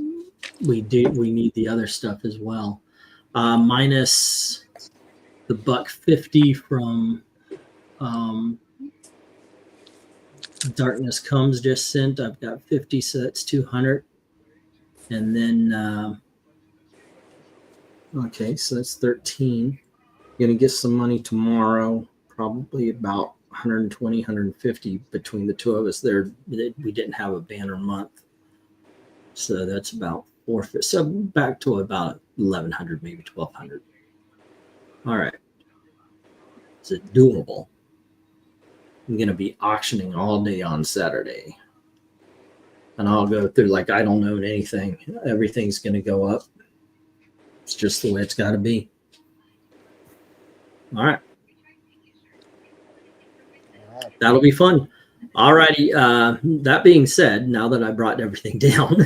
S5: we need the other stuff as well. Minus the $150 from Darkness Comes just sent. I've got 50, so that's 200. And then okay, so that's 13. Gonna get some money tomorrow, probably about 120, 150 between the two of us. We didn't have a banner month, so that's about 450. So back to about 1,100, maybe 1,200. All right. Is it doable? I'm going to be auctioning all day on Saturday. And I'll go through like I don't know anything. Everything's going to go up. It's just the way it's got to be. All right. That'll be fun. All righty. That being said, now that I brought everything down,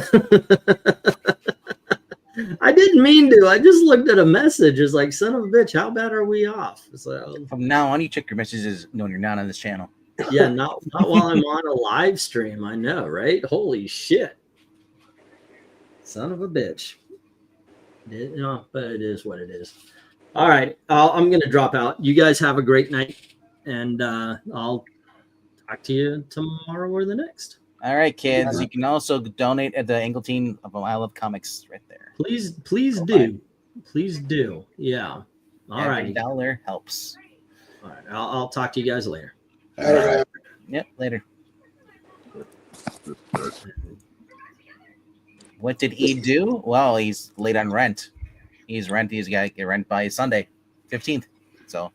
S5: I didn't mean to. I just looked at a message. It's like, son of a bitch, how bad are we off? So
S2: from now on, you check your messages when you're not on this channel.
S5: Yeah, not while I'm on a live stream. I know, right? Holy shit. Son of a bitch. No, but it is what it is. All right. I'm going to drop out. You guys have a great night. And I'll talk to you tomorrow or the next.
S2: All right, kids. You can also donate at the Angleton of I Love Comics right there.
S5: Please do. Please do. Yeah. All right.
S2: $1 helps.
S5: All right. I'll talk to you guys later.
S1: All right.
S2: Yep, later. What did he do? Well, he's late on rent. He's got to get rent by Sunday, 15th. So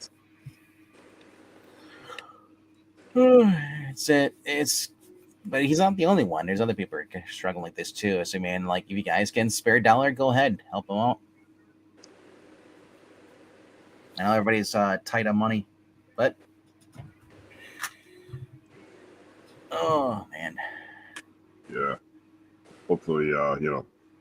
S2: but he's not the only one. There's other people who are struggling like this too. So man, like if you guys can spare $1, go ahead, help them out. I know everybody's tight on money, but oh man.
S4: Yeah. Hopefully,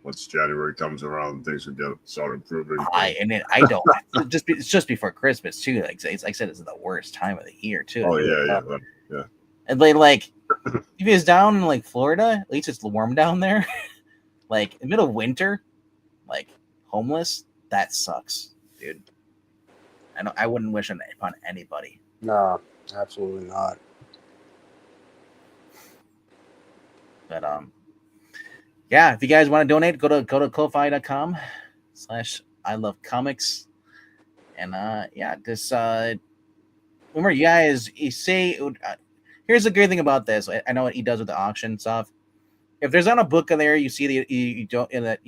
S4: once January comes around, things will start improving.
S2: It's just before Christmas too. Like I said, it's the worst time of the year too.
S4: Oh yeah.
S2: And like if it's down in like Florida, at least it's warm down there. Like in the middle of winter, like homeless, that sucks, dude. I wouldn't wish it upon anybody.
S3: No, absolutely not.
S2: But yeah, if you guys want to donate, go to ko-fi.com/ILoveComics. And yeah, this remember, you guys, you say here's the great thing about this. I know what he does with the auction stuff. If there's not a book in there you see that that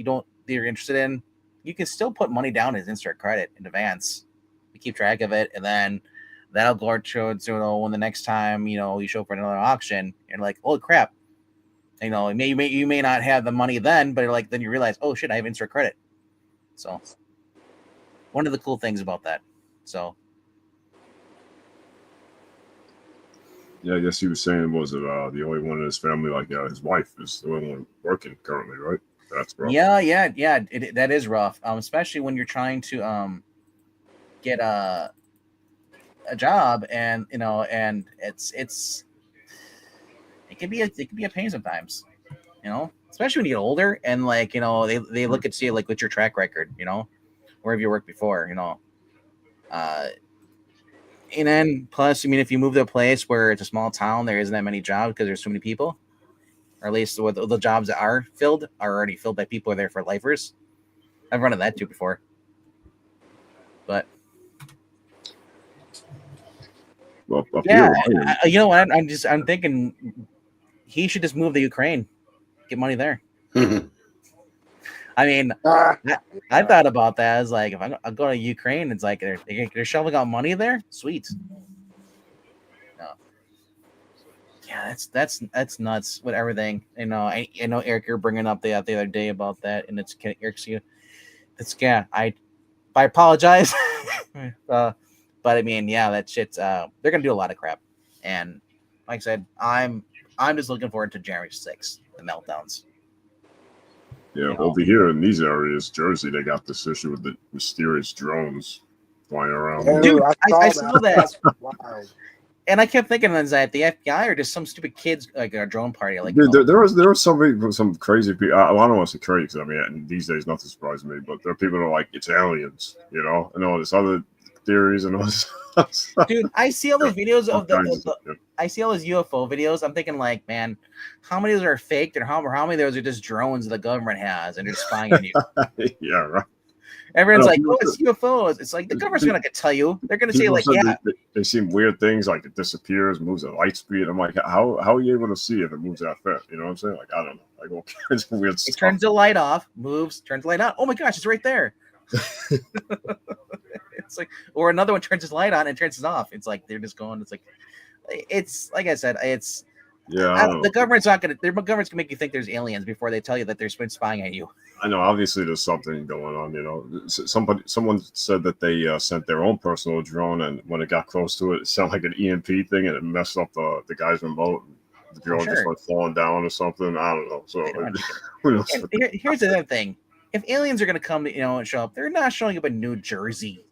S2: you're interested in, you can still put money down as insert credit in advance. You keep track of it, and then that'll go to when the next time you show up for another auction, you're like, oh crap. You may not have the money then, but then you realize, oh shit, I have insert credit. So one of the cool things about that. So
S4: yeah, I guess he was saying was that the only one in his family, like his wife, is the only one working currently, right? That's rough.
S2: Yeah. That is rough, especially when you're trying to get a job, and and it can be a pain sometimes, especially when you get older and they look at you like what's your track record, where have you worked before, and then plus, if you move to a place where it's a small town, there isn't that many jobs because there's so many people, or at least the jobs that are already filled by people who are there for lifers. I've run into that too before, but
S4: well,
S2: yeah, you know what? I'm thinking he should just move to Ukraine, get money there. I mean, I thought about that. As like, if I go to Ukraine, it's like they're shoveling out money there. Sweet. No. Yeah, that's nuts with everything. I know, Eric, you're bringing up the other day about that, and it's irks you. I apologize. But I mean, yeah, that shit's they're gonna do a lot of crap, and like I said, I'm just looking forward to January 6th, the meltdowns.
S4: Yeah, over here in these areas, Jersey, they got this issue with the mysterious drones flying around.
S3: Yeah,
S2: dude, I saw that.
S3: Wow.
S2: And I kept thinking that the FBI or just some stupid kids like a drone party. Like,
S4: dude, there was some crazy people. I don't want to say crazy because these days nothing surprises me, but there are people that are like, it's aliens, and all this other theories and all this stuff.
S2: Dude, I see all those videos of I see all those UFO videos. I'm thinking like, man, how many of those are faked, and how many of those are just drones the government has and they're spying on you?
S4: Yeah, right.
S2: Everyone's like, oh, it's UFOs. It's like the government's gonna tell you. They're gonna say like, yeah.
S4: They see weird things like it disappears, moves at light speed. I'm like, how are you able to see if it moves that fast? You know what I'm saying? Like, I don't know. Like all kinds of weird stuff.
S2: It turns the light off, moves, turns the light on. Oh my gosh, it's right there. It's like, or another one turns his light on and turns it off. It's like they're just going. It's like I said, it's the government's not gonna. The government's gonna make you think there's aliens before they tell you that there's been spying on you.
S4: I know, obviously there's something going on. You know, someone said that they sent their own personal drone, and when it got close to it, it sounded like an EMP thing, and it messed up the guy's remote. The drone just went falling down or something. I don't know. So who knows?
S2: Here's the other thing: if aliens are gonna come, and show up, they're not showing up in New Jersey.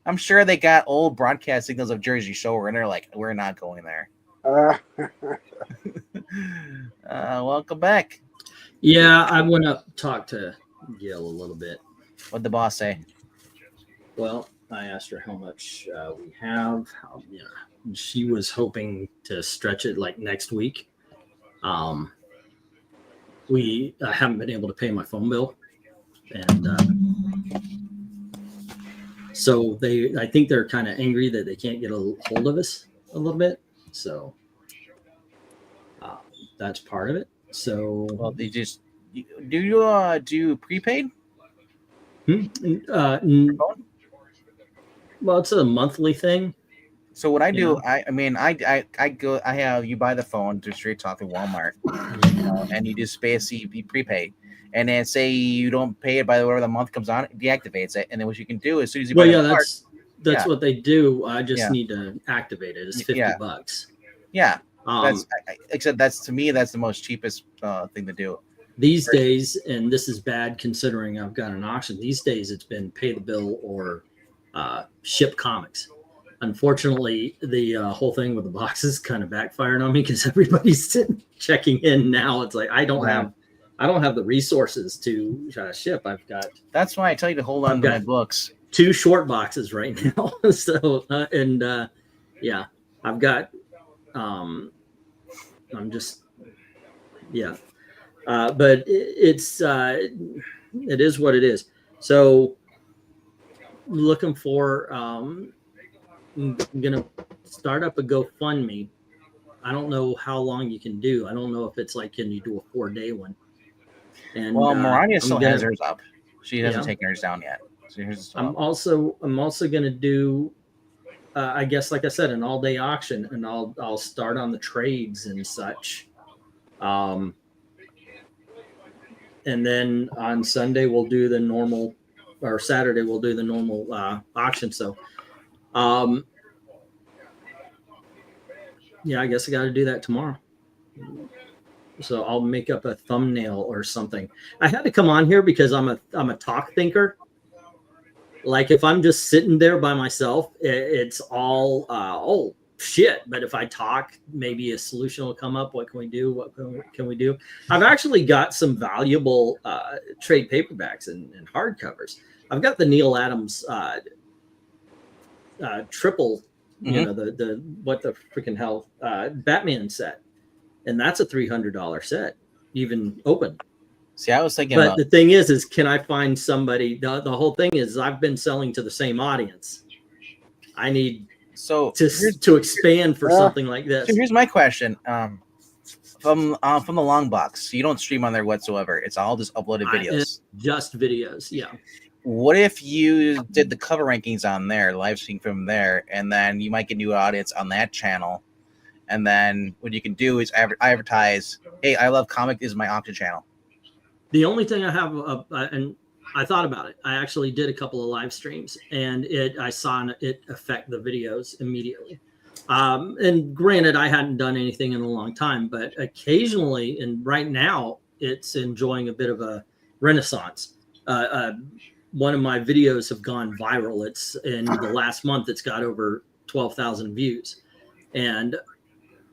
S2: I'm sure they got old broadcast signals of Jersey Shore, and they're like, "We're not going there." Welcome back.
S5: Yeah, I want to talk to Gail a little bit.
S2: What'd the boss say?
S5: Well, I asked her how much we have. She was hoping to stretch it like next week. I haven't been able to pay my phone bill, and so I think they're kind of angry that they can't get a hold of us a little bit. So that's part of it. So,
S2: well, they just do you do prepaid?
S5: Well, it's a monthly thing.
S2: So what I do, I have you buy the phone to Straight Talk at Walmart, and you just basically prepaid. And then say you don't pay it by whatever the month comes on, it dedeactives it. And then what you can do as soon as you buy
S5: that's what they do. I just need to activate it. It's $50.
S2: Yeah. Except to me, that's the most cheapest thing to do.
S5: These days, and this is bad considering I've got an auction. These days, it's been pay the bill or ship comics. Unfortunately, the whole thing with the boxes kind of backfired on me because everybody's checking in now. It's like I don't have the resources to ship. I've got.
S2: That's why I tell you to hold on to my books.
S5: 2 short boxes right now. So I've got. I'm just, but it is what it is. So looking for, I'm gonna start up a GoFundMe. I don't know how long you can do. I don't know if it's like, can you do a 4-day one? And
S2: Maranya still has hers up. She hasn't taken hers down yet. So
S5: I'm also gonna do. I guess, like I said, an all-day auction, and I'll start on the trades and such. And then on Sunday we'll do the normal, or Saturday we'll do the normal auction. So, I guess I got to do that tomorrow. So I'll make up a thumbnail or something. I had to come on here because I'm a talk thinker. Like if I'm just sitting there by myself, it's all, oh shit. But if I talk, maybe a solution will come up. What can we do? What can we do? I've actually got some valuable trade paperbacks and hardcovers. I've got the Neil Adams triple, the what the freaking hell, Batman set. And that's a $300 set, even open.
S2: See, I was thinking,
S5: but the thing is can I find somebody? The whole thing is I've been selling to the same audience. I need to expand for something like this.
S2: So here's my question: from the long box, you don't stream on there whatsoever. It's all just uploaded videos.
S5: Just videos, yeah.
S2: What if you did the cover rankings on there, live stream from there, and then you might get new audience on that channel? And then what you can do is advertise, "Hey, I Love Comic is my auction channel."
S5: The only thing I have, and I thought about it. I actually did a couple of live streams, and I saw it affect the videos immediately. And granted, I hadn't done anything in a long time, but occasionally, and right now, it's enjoying a bit of a renaissance. One of my videos have gone viral. It's in the last month. It's got over 12,000 views, and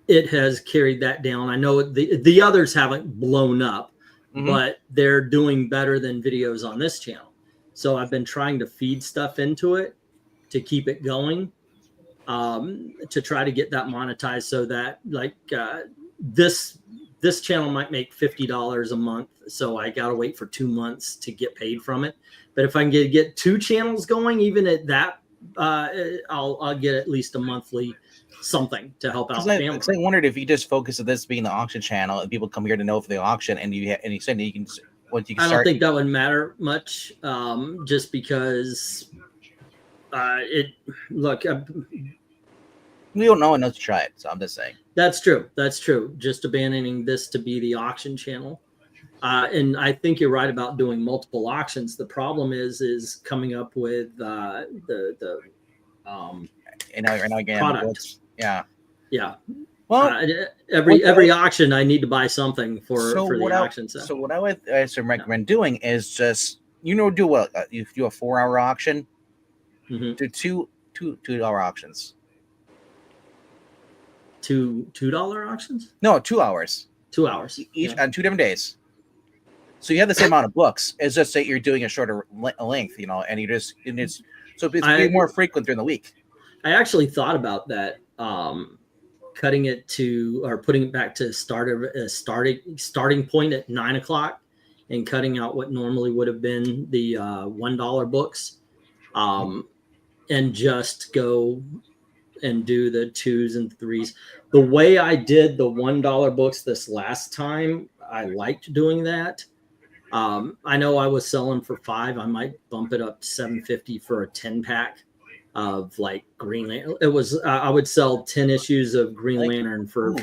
S5: it has carried that down. I know the others haven't blown up. But they're doing better than videos on this channel. So I've been trying to feed stuff into it to keep it going, to try to get that monetized so that this channel might make $50 a month. So I got to wait for 2 months to get paid from it. But if I can get 2 channels going, even at that, I'll get at least a monthly something to help out the family.
S2: I wondered if you just focus on this being the auction channel and people come here to know for the auction, and you said you can. once you can
S5: I don't
S2: start.
S5: think that would matter much, just because
S2: We don't know enough to try it, so I'm just saying.
S5: That's true. That's true. Just abandoning this to be the auction channel. And I think you're right about doing multiple auctions. The problem is coming up with the
S2: again,
S5: product.
S2: Yeah.
S5: Well, every auction, I need to buy something for the auction.
S2: So what I would recommend doing is just do what you do a 4-hour auction, do $2 auctions.
S5: $2 auctions?
S2: No, 2 hours.
S5: 2 hours
S2: each on 2 different days. So you have the same amount of books. It's just that you're doing a shorter length, and it's be more frequent during the week.
S5: I actually thought about that, cutting it to or putting it back to starting point at 9 o'clock and cutting out what normally would have been the $1 books, and just go and do the 2s and 3s. The way I did the $1 books this last time, I liked doing that. I know I was selling for $5. I might bump it up to $7.50 for a 10-pack of like Green Lantern. It was I would sell 10 issues of Green Lantern for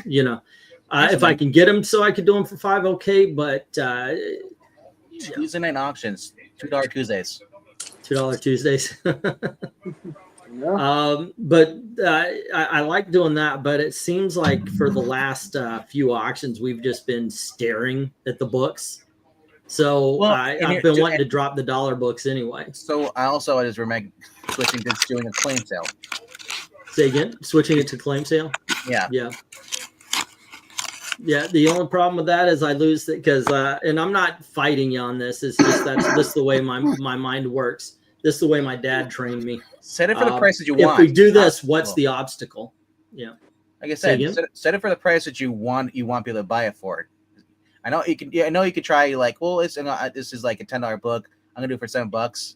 S5: if I can get them, so I could do them for $5. Okay, but
S2: Tuesday night auctions, $2 Tuesdays.
S5: $2 Tuesdays.
S3: Yeah.
S5: But I like doing that, but it seems like for the last few auctions, we've just been staring at the books. So I've been wanting to drop the $1 books anyway.
S2: So I just remember switching to doing a claim sale.
S5: Say again? Switching it to claim sale?
S2: Yeah.
S5: Yeah, the only problem with that is I lose it because, and I'm not fighting you on this. It's just this is the way my mind works. This is the way my dad trained me.
S2: Set it for the price that you want.
S5: If we do this, what's the obstacle? Yeah.
S2: Like I said, set it for the price that you want people to buy it for. I know you can. Yeah, I know you could try like, well, this is like a $10 book. I'm gonna do it for $7.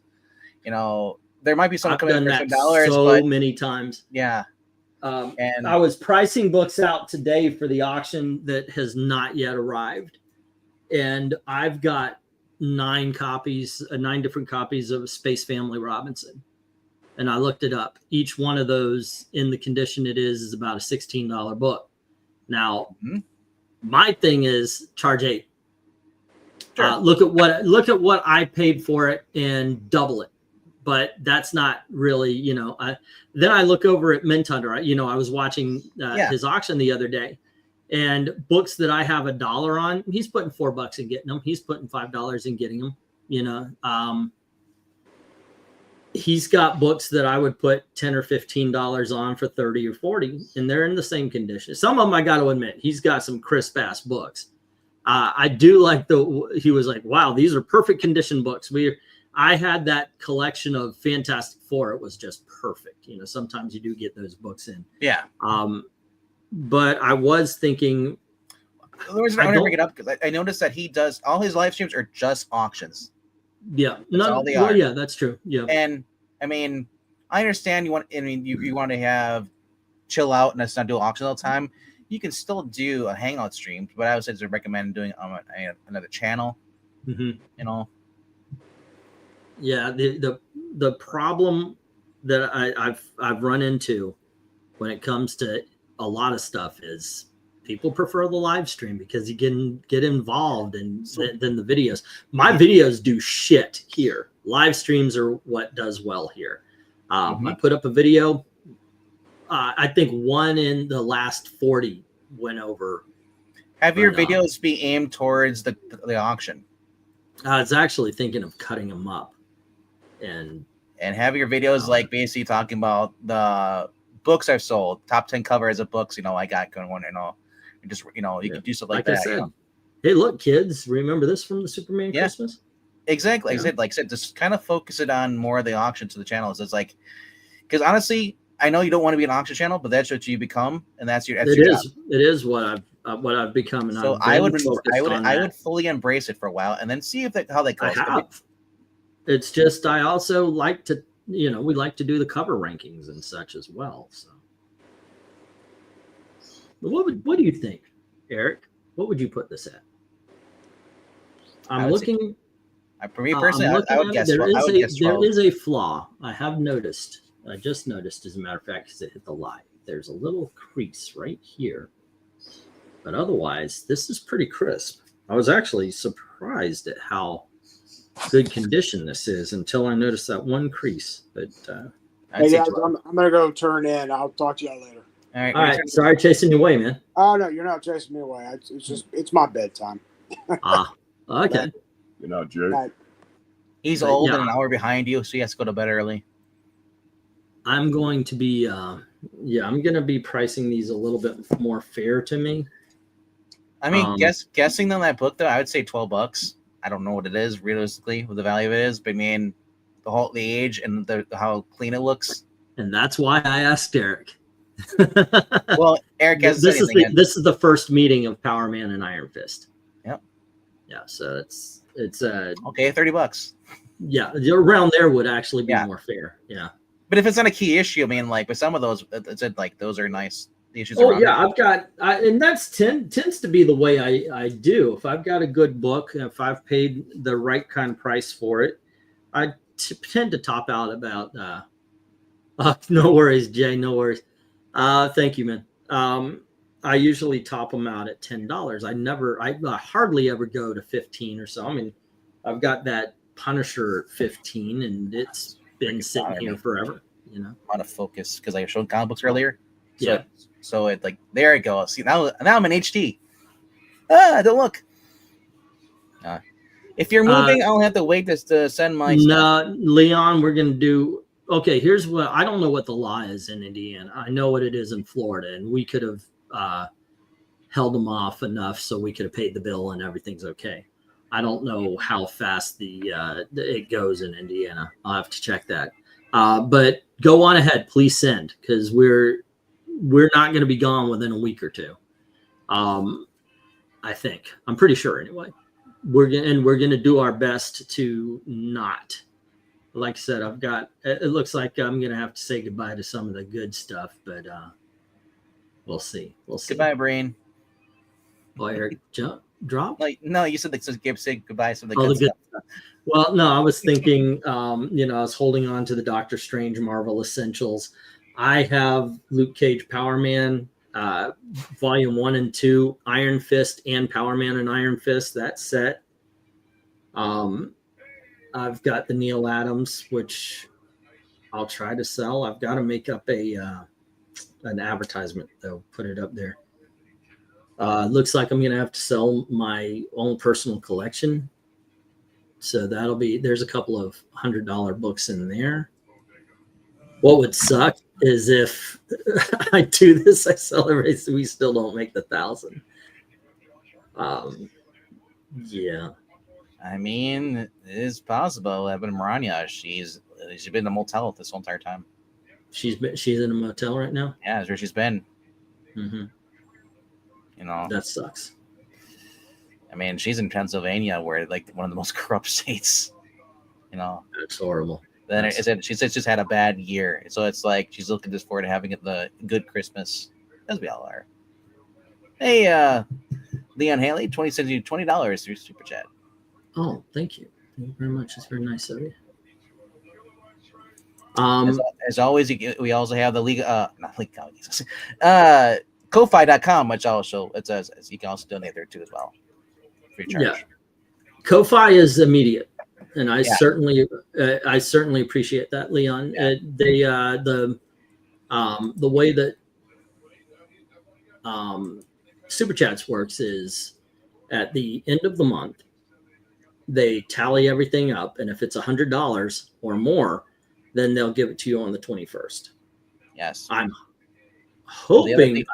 S2: There might be someone coming in for $7.
S5: So many times.
S2: Yeah.
S5: And I was pricing books out today for the auction that has not yet arrived, and I've got 9 different copies of Space Family Robinson, and I looked it up. Each one of those, in the condition it is about a $16 book. Now, my thing is charge $8. Sure. Look at what I paid for it and double it. But that's not really, then I look over at Mint Hunter. I was watching his auction the other day, and books that I have $1 on, he's putting $4 in getting them. He's putting $5 in getting them. He's got books that I would put $10 or $15 on for 30 or 40, and they're in the same condition. Some of them, I got to admit, he's got some crisp ass books. I do like he was like, wow, these are perfect condition books. I had that collection of Fantastic Four. It was just perfect. Sometimes you do get those books in.
S2: Yeah.
S5: But I was thinking.
S2: The reason I want to bring it up because I noticed that he does all his live streams are just auctions.
S5: Yeah. Yeah, that's true. Yeah.
S2: And I mean, I understand you want to have chill out and let's not do auctions all the time. You can still do a Hangout stream, but I would say to recommend doing another channel.
S5: Mm-hmm. Yeah, the problem that I've run into when it comes to a lot of stuff is people prefer the live stream because you can get involved than the videos. My videos do shit here. Live streams are what does well here. I put up a video. I think one in the last 40 went over.
S2: Have your videos be aimed towards the auction?
S5: I was actually thinking of cutting them up. And
S2: have your videos like basically talking about the books I've sold, top 10 covers of books, I got going on, just you can do stuff like that. I said,
S5: hey, look, kids, remember this from the Superman Christmas?
S2: Exactly. Like I said, just kind of focus it on more of the auction to the channels. It's like, because honestly, I know you don't want to be an auction channel, but that's what you become, and that's your job.
S5: It is what I've become, and
S2: so I would fully embrace it for a while, and then see how that goes.
S5: It's just I also like to, we like to do the cover rankings and such as well. So, but what do you think, Eric? What would you put this at? I'm looking.
S2: For me personally, I would guess.
S5: There
S2: guess 12.
S5: is a flaw. I have noticed. I just noticed, as a matter of fact, because it hit the light. There's a little crease right here, but otherwise, this is pretty crisp. I was actually surprised at how good condition this is until I noticed that one crease. But
S3: hey guys, I'm gonna go turn in. I'll talk to y'all later.
S2: All right.
S5: All right. Sorry, chasing you away, man.
S3: Oh no, you're not chasing me away. It's my bedtime.
S5: Okay.
S4: You know, Jake.
S2: He's old and an hour behind you, so he has to go to bed early.
S5: I'm going to be, I'm going to be pricing these a little bit more fair to me.
S2: I mean, guessing on that book though, I would say $12. I don't know what it is realistically, what the value of it is, but I mean, the age and how clean it looks.
S5: And that's why I asked Eric.
S2: Well, Eric has
S5: this is the first meeting of Power Man and Iron Fist.
S2: Yep.
S5: Yeah, so it's
S2: okay, $30.
S5: Yeah, around there would actually be more fair. Yeah.
S2: But if it's not a key issue, I mean, like with some of those, it's like those are nice. The issues.
S5: Oh yeah, I've got, and that's tends to be the way I do. If I've got a good book, if I've paid the right kind of price for it, I tend to top out about. No worries, Jay. No worries. Thank you, man. I usually top them out at $10. I hardly ever go to 15 or so. I mean, I've got that Punisher at 15, and it's been sitting here forever. You know,
S2: out of focus because I showed comic books earlier. So,
S5: yeah.
S2: So it like there it goes. See now I'm in HD. Don't look. If you're moving, I'll have to wait to send my.
S5: No, Leon, we're gonna do. Okay, here's what I don't know what the law is in Indiana. I know what it is in Florida, and we could have held them off enough so we could have paid the bill and everything's okay. I don't know how fast it goes in Indiana. I'll have to check that. But go on ahead, please send, because we're not going to be gone within a week or two. I think I'm pretty sure anyway. We're going to do our best to not. Like I said, it looks like I'm going to have to say goodbye to some of the good stuff, but we'll see. We'll see.
S2: Goodbye, Brain.
S5: Boy, Eric, drop?
S2: No, you said say goodbye to the
S5: good
S2: stuff.
S5: stuff. Well, no, I was thinking, I was holding on to the Doctor Strange Marvel Essentials. I have Luke Cage Power Man, Volume 1 and 2, Iron Fist and Power Man and Iron Fist, that set. I've got the Neil Adams, which I'll try to sell. I've got to make up an advertisement, though, put it up there. Looks like I'm going to have to sell my own personal collection. So there's a couple of $100 books in there. What would suck is if I do this, I sell everything, so we still don't make the 1,000. Yeah.
S2: I mean, it is possible. I've been MARANYA. She's been in the motel this whole entire time.
S5: She's in a motel right now?
S2: Yeah, that's where she's been.
S5: Mm-hmm.
S2: You know.
S5: That sucks.
S2: I mean, she's in Pennsylvania, where like one of the most corrupt states. You know.
S5: That's horrible.
S2: Then she said she's had a bad year. So it's like she's looking just forward to having the good Christmas. As we all are. Hey, Leon Haley, $20 through Super Chat.
S5: Oh, thank you. Thank you very much. It's very nice of you.
S2: As always, we also have the League, not League Comics, Ko-Fi.com, which also it says you can also donate there too as well, free charge. Yeah,
S5: Ko-Fi is immediate, and I certainly appreciate that, Leon. Yeah. The way that Super Chats works is at the end of the month. They tally everything up, and if it's $100 or more, then they'll give it to you on the 21st.
S2: Yes,
S5: I'm hoping.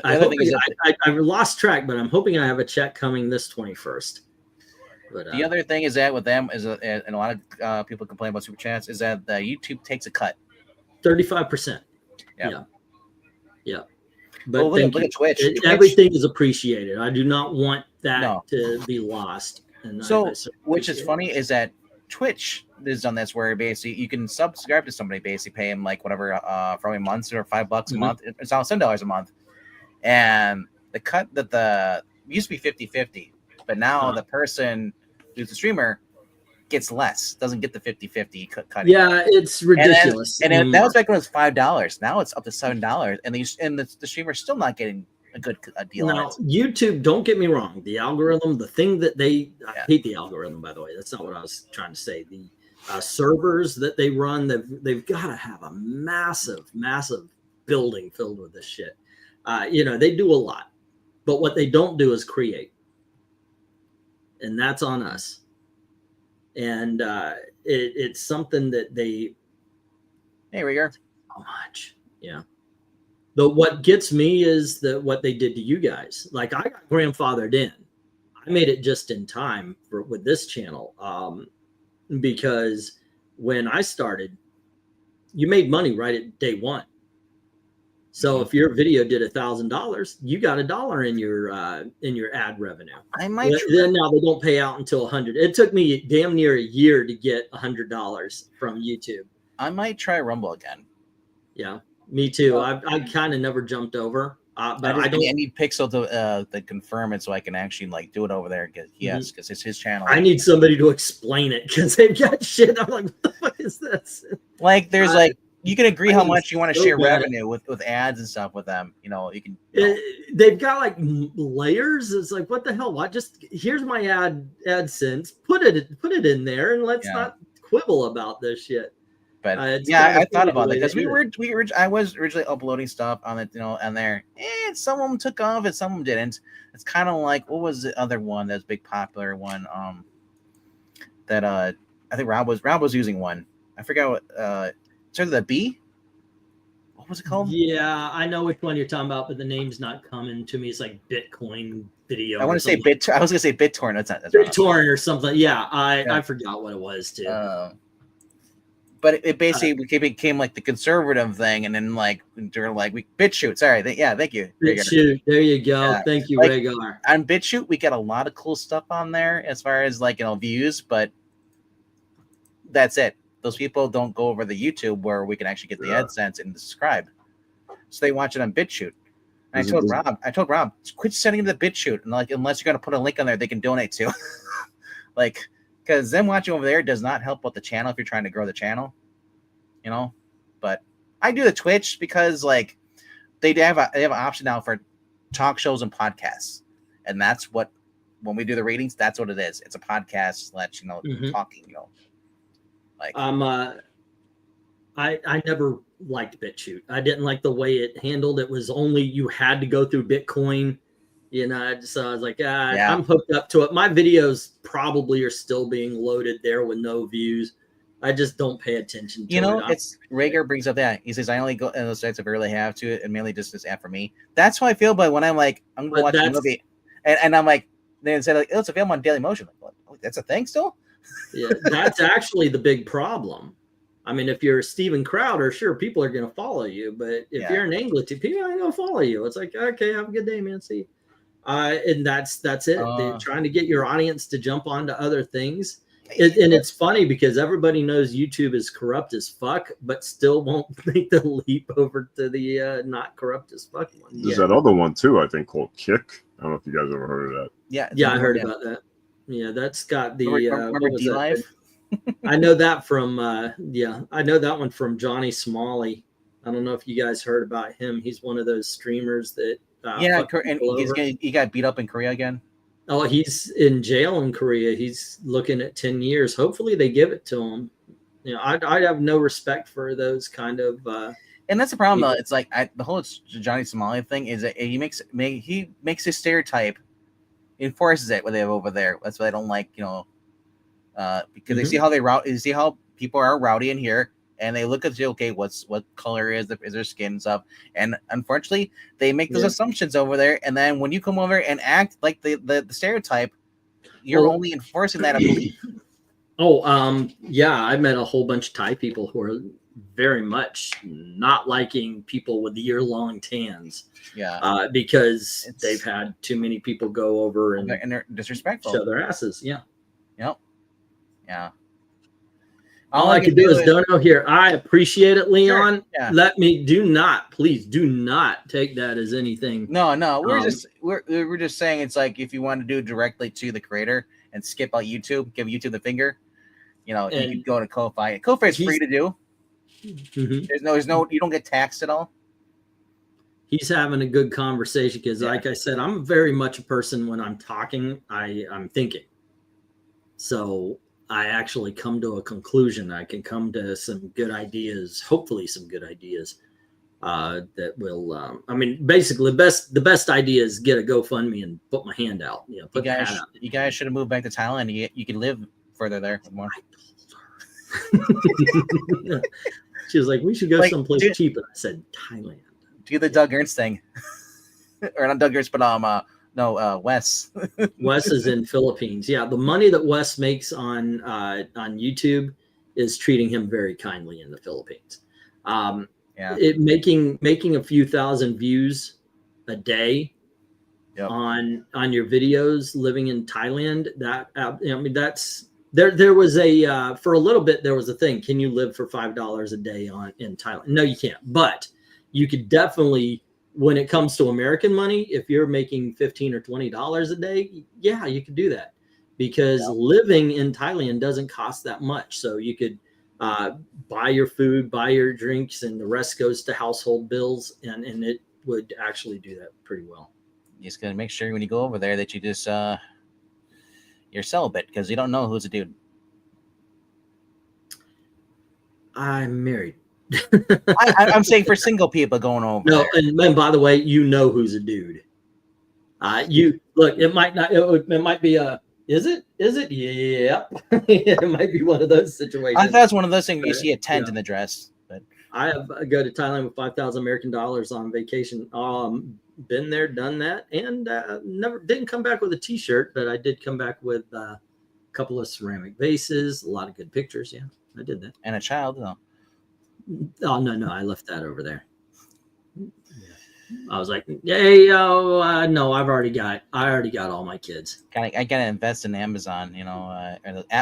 S5: I've lost track, but I'm hoping I have a check coming this 21st. But
S2: the other thing is that with them is, and a lot of people complain about Super Chats, is that YouTube takes a cut,
S5: 35%. Yeah. But
S2: look at Twitch.
S5: Everything is appreciated. I do not want that to be lost.
S2: So, which is funny is that Twitch is done this where basically you can subscribe to somebody, basically pay them like whatever for a month or $5 a month. It's now $7 a month. And the cut that used to be 50-50, but now the person who's the streamer, gets less, doesn't get the 50-50 cut.
S5: Yeah, it's ridiculous.
S2: And then that was back when it was $5. Now it's up to $7, and the streamer's still not getting a good deal on
S5: Now,
S2: it.
S5: YouTube, don't get me wrong, the algorithm, the thing that I hate the algorithm, by the way. That's not what I was trying to say. The servers that they run, they've got to have a massive building filled with this shit. They do a lot, but what they don't do is create, and that's on us. And it's something that they.
S2: Hey, Rigger.
S5: So much, yeah. But what gets me is what they did to you guys. Like, I got grandfathered in. I made it just in time with this channel, because when I started, you made money right at day one. So if your video did $1,000, you got $1 in your ad revenue.
S2: I might.
S5: Then now they don't pay out until 100. It took me damn near a year to get $100 from YouTube.
S2: I might try Rumble again.
S5: Yeah, me too. I kind of never jumped over, but I don't.
S2: I need Pixel to confirm it so I can actually like do it over there. Because it's his channel.
S5: I need somebody to explain it because they've got shit. I'm like, what the fuck is this?
S2: Like, there's you can agree how much you want to share revenue with ads and stuff with them. You can.
S5: They've got like layers. It's like, what the hell? What? Just here's my AdSense. Put it in there, and let's not quibble about this shit.
S2: But I thought about it because I was originally uploading stuff on it, and there, and some of them took off and some of them didn't. It's kind of like, what was the other one that's big popular one? That I think Rob was using one. I forgot what. Started with a B. What was it called?
S5: Yeah, I know which one you're talking about, but the name's not coming to me. It's like Bitcoin video.
S2: I want to say I was gonna say BitTorrent. That's
S5: BitTorrent or something. Yeah, I forgot what it was too.
S2: But it basically became like the conservative thing, and then like they're like, we BitChute. Sorry, thank you.
S5: BitChute. There you go. Yeah. Thank you, Rhaegar.
S2: On BitChute, we get a lot of cool stuff on there as far as views, but that's it. Those people don't go over the YouTube where we can actually get the AdSense and subscribe. So they watch it on BitChute. And I told Rob, quit sending them the BitChute. And unless you're going to put a link on there, they can donate to. Because them watching over there does not help with the channel if you're trying to grow the channel. But I do the Twitch because they have an option now for talk shows and podcasts. And that's what, when we do the ratings, that's what it is. It's a podcast / talking,
S5: I never liked BitChute. I didn't like the way it handled. It was only you had to go through Bitcoin. So I was like, I'm hooked up to it. My videos probably are still being loaded there with no views. I just don't pay attention to it.
S2: It's Rhaegar brings up that. He says, I only go on those sites if I really have to, and mainly just this app for me. That's how I feel, but when I'm like, I'm going to watch a movie, and I'm like, they say, it's available on Daily Motion. Like, that's a thing still?
S5: Yeah, that's actually the big problem. I mean, if you're Steven Crowder, sure, people are going to follow you. But if you're an English, people aren't going to follow you. It's like, okay, have a good day, man. See. And that's it. They're trying to get your audience to jump onto other things. And it's funny because everybody knows YouTube is corrupt as fuck, but still won't make the leap over to the not corrupt as fuck one.
S4: There's that other one too, I think, called KICK. I don't know if you guys ever heard of that.
S5: Yeah, I heard about that. Yeah, that's got the
S2: remember D-Live?
S5: I know that from I know that one from Johnny Smalley. I don't know if you guys heard about him. He's one of those streamers that
S2: and he got beat up in Korea again.
S5: Oh, he's in jail in Korea. He's looking at 10 years. Hopefully they give it to him. I have no respect for those kind of
S2: and that's the problem though. It's like the whole Johnny Somali thing is that he makes his stereotype, enforces it what they have over there. That's what I don't like, because they see how they see how people are rowdy in here, and they look at you, okay, what color is their skin and stuff, and unfortunately they make those assumptions over there, and then when you come over and act like the stereotype, you're only enforcing that belief.
S5: I met a whole bunch of Thai people who are very much not liking people with year-long tans.
S2: Yeah.
S5: Because they've had too many people go over and
S2: they're disrespectful.
S5: Show their asses. Yeah.
S2: Yep. Yeah.
S5: All I can do is dono here. I appreciate it, Leon.
S2: Sure. Yeah.
S5: Please do not take that as anything.
S2: No. We're just saying it's like if you want to do it directly to the creator and skip out YouTube, give YouTube the finger, you know, you
S5: And-
S2: can go to Ko-Fi. Ko-Fi is free to do.
S5: Mhm.
S2: There's no, you don't get taxed at all.
S5: He's having a good conversation because, like I said, I'm very much a person when I'm talking, I'm thinking. So I actually come to a conclusion. I can come to some good ideas, hopefully some good ideas that will. I mean, basically, the best idea is get a GoFundMe and put my hand out. You know, put the hat out.
S2: You guys should have moved back to Thailand. You can live further there more.
S5: She was like, "We should go
S2: Like,
S5: someplace
S2: dude-
S5: cheap." And I said, "Thailand."
S2: Do the Doug Ernst thing, or not Doug Ernst, but Wes.
S5: Wes is in Philippines. Yeah, the money that Wes makes on YouTube is treating him very kindly in the Philippines.
S2: Yeah.
S5: It making a few thousand views a day
S2: Yep.
S5: on your videos living in Thailand. That I mean, that's there was a for a little bit there was a thing. Can you live for $5 a day in Thailand? No, you can't. But you could definitely, when it comes to American money, if you're making $15 or $20 a day, yeah, you could do that because living in Thailand doesn't cost that much. So you could buy your food, buy your drinks, and the rest goes to household bills, and it would actually do that pretty well.
S2: You just gotta make sure when you go over there that you just you're celibate because you don't know who's a dude.
S5: I'm married.
S2: I'm saying for single people going over
S5: No,
S2: there.
S5: and by the way, you know who's a dude. You look, it might not. It might be a. Is it? Yep. It might be one of those situations.
S2: I thought it's one of those things where you see a tent in the dress, but
S5: I go to Thailand with 5,000 American dollars on vacation. Been there, done that, and never didn't come back with a T-shirt, but I did come back with a couple of ceramic vases, a lot of good pictures. Yeah, I did that.
S2: and a child. No.
S5: Oh no, I left that over there. I was like, "Yay, no, I already got all my kids."
S2: I gotta invest in Amazon, you know,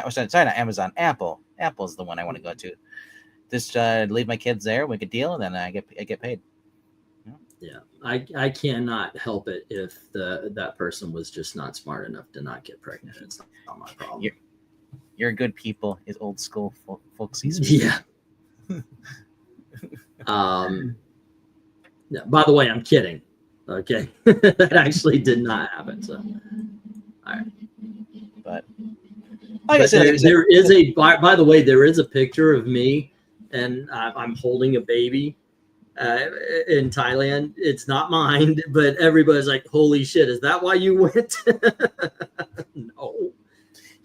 S2: sorry, not Amazon, Apple. Apple's the one I want to go to. Just leave my kids there, make a deal, and then I get paid.
S5: Yeah, I cannot help it if that person was just not smart enough to not get pregnant. It's not my problem.
S2: You're good people, is old school folksy.
S5: Yeah. Yeah, by the way, I'm kidding. Okay, that actually did not happen. So, all right.
S2: But like I said,
S5: there is a. By the way, there is a picture of me, and I'm holding a baby in Thailand. It's not mine, but everybody's like, "Holy shit! Is that why you went?" No.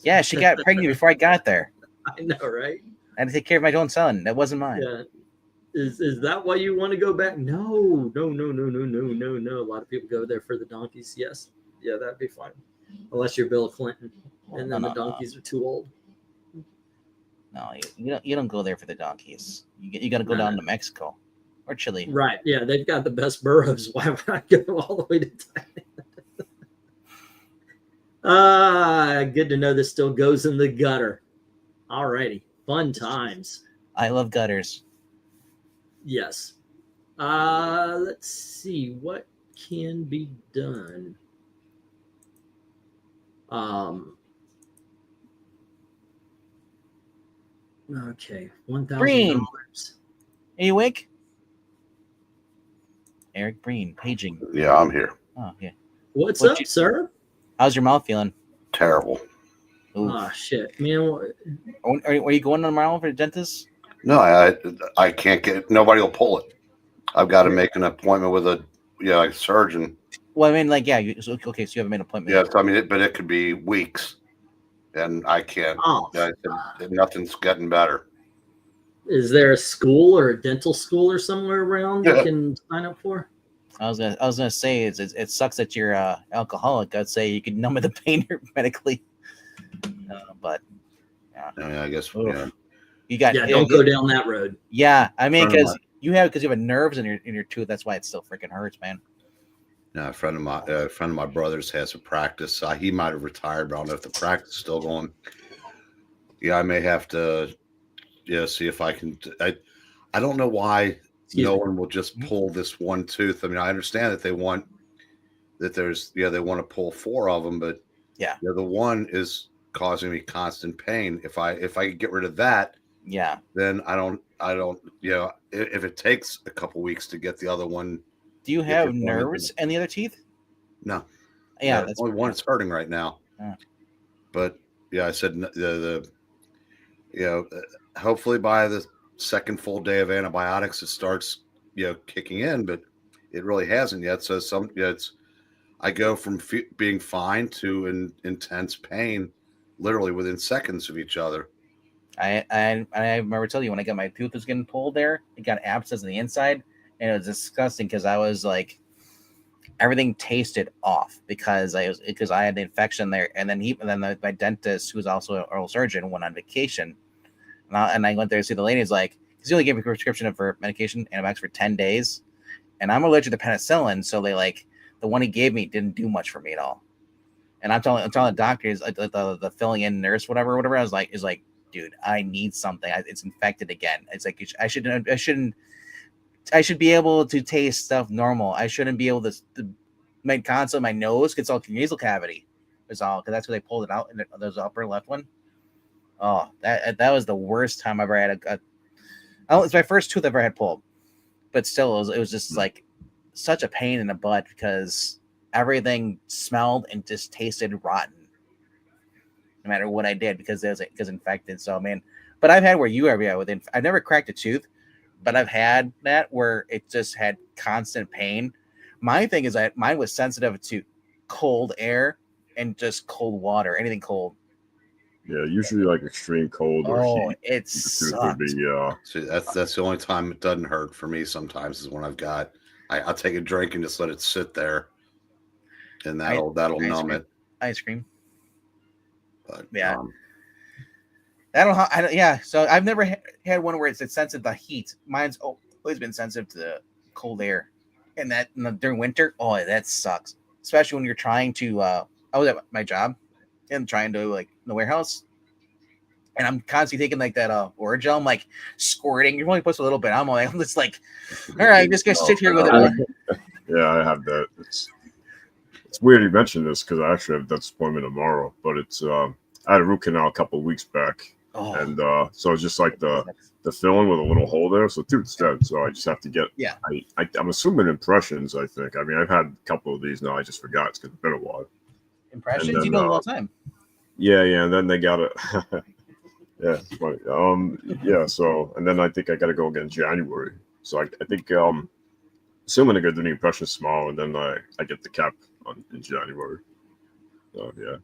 S2: yeah, she got pregnant before I got there.
S5: I know, right?
S2: I had to take care of my own son. That wasn't mine.
S5: Yeah. Is that why you want to go back? No. A lot of people go there for the donkeys. Yes. Yeah, that'd be fine. Unless you're Bill Clinton, and then the donkeys are too old.
S2: No, you don't go there for the donkeys. You got to go down to Mexico or Chile.
S5: Right. Yeah, they've got the best burros. Why would I go all the way to Thailand? Good to know this still goes in the gutter. All righty. Fun times.
S2: I love gutters.
S5: Yes. Let's see what can be done. Okay,
S2: Breen.
S5: $1,000.
S2: Are you awake? Eric Breen, paging.
S1: Yeah, I'm here.
S2: Oh, yeah.
S5: What's
S2: What
S5: up,
S2: you-
S5: sir?
S2: How's your mouth feeling?
S1: Terrible.
S2: Ooh.
S5: Oh shit, man.
S2: Are you going tomorrow for the dentist?
S1: No, I can't get. Nobody will pull it. I've got to make an appointment with a surgeon.
S2: Well, I mean, like, yeah. Okay, so you haven't made an appointment.
S1: Yes, I mean, but it could be weeks, and I can't.
S5: Oh,
S1: Nothing's getting better.
S5: is there a school or a dental school or somewhere around
S1: Yeah.
S5: you can sign up for?
S2: I was gonna say it sucks that you're alcoholic. I'd say you could numb the pain medically, but
S1: I mean, I guess.
S2: Oof.
S1: Yeah.
S2: you got
S5: Don't go down that road.
S2: Yeah, I mean,
S1: Turn 'em
S2: because you have nerves in your tooth. That's why it still freaking hurts, man.
S1: A friend of my brother's has a practice. He might have retired, but I don't know if the practice is still going. Yeah, I may have to. Yeah, see if I can. I don't know why no one will just pull this one tooth. I mean, I understand that they want to pull 4 of them, but
S2: yeah,
S1: the one is causing me constant pain. If I could get rid of that,
S2: Yeah.
S1: then I don't, you know, if it takes a couple weeks to get the other one.
S2: Do you have nerves in the other teeth?
S1: No.
S2: Yeah,
S1: that's only one. It's hurting right now.
S2: Yeah.
S1: But yeah, I said the you know, hopefully by the second full day of antibiotics, it starts, you know, kicking in, but it really hasn't yet. So I go from being fine to intense pain, literally within seconds of each other.
S2: I remember telling you when I got my tooth was getting pulled there, it got abscess on the inside, and it was disgusting because I was like, everything tasted off because I had the infection there, and then my dentist, who's also an oral surgeon, went on vacation, and I went there to see the lady. He's like, he only gave me a prescription for medication, antibiotics for 10 days, and I'm allergic to penicillin, so they like the one he gave me didn't do much for me at all. And I'm telling the doctors, the filling in nurse, whatever, I was like, is like, dude, I need something. It's infected again. It's like I should be able to taste stuff normal. I shouldn't be able to my console, my nose gets all nasal cavity. Is all because that's where they pulled it out in the upper left one. Oh, that was the worst time I ever had it's my first tooth I ever had pulled, but still it was just like such a pain in the butt because everything smelled and just tasted rotten. No matter what I did because it was infected. So man, but I've had where you are with I've never cracked a tooth, but I've had that where it just had constant pain. My thing is that mine was sensitive to cold air and just cold water, anything cold.
S4: Yeah, usually like extreme cold or heat.
S2: It sucks.
S1: See, that's the only time it doesn't hurt for me. Sometimes is when I'll take a drink and just let it sit there, and that'll numb it.
S2: Ice cream.
S1: But
S2: yeah, yeah. So I've never had one where it's sensitive to heat. Mine's always been sensitive to the cold air, and during winter, that sucks. Especially when you're trying to. I was at my job and trying to like in the warehouse, and I'm constantly taking like that Orajel. I'm like squirting. You're only supposed a little bit. I'm just like, all right, just gonna sit here with it.
S4: Yeah, I have that. It's weird you mentioned this because I actually have a dentist appointment tomorrow, but it's I had a root canal a couple of weeks back, and so it's just like the filling with a little hole there, so tooth's dead. So I just have to get.
S2: Yeah.
S4: I'm assuming impressions. I think. I mean, I've had a couple of these now. I just forgot. It's been a while.
S2: Impressions, then, you know, all the time.
S4: Yeah, and then they got it. Yeah, it's funny. Yeah. So, and then I think I got to go again in January. So I think assuming I get the impression small, and then I get the cap in January. So yeah,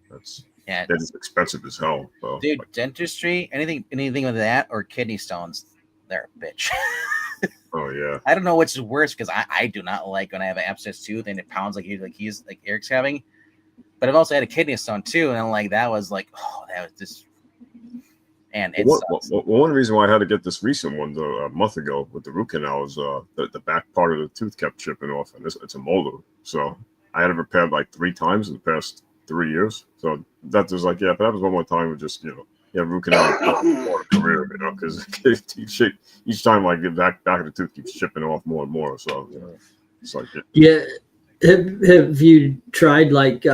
S4: that is expensive as hell. So,
S2: dude, dentistry, anything with that or kidney stones, they're a bitch.
S4: Oh yeah.
S2: I don't know which is worse because I do not like when I have an abscess tooth and it pounds like Eric's having. But I've also had a kidney stone too, and that was just. And it's
S4: one reason why I had to get this recent one a month ago with the root canal is the back part of the tooth kept chipping off, and it's a molar. So I had it repaired like 3 times in the past 3 years. So that was like, but that was one more time with just root canal for a career, because each time I get back of the tooth keeps chipping off more and more. So it's like
S5: Have you tried like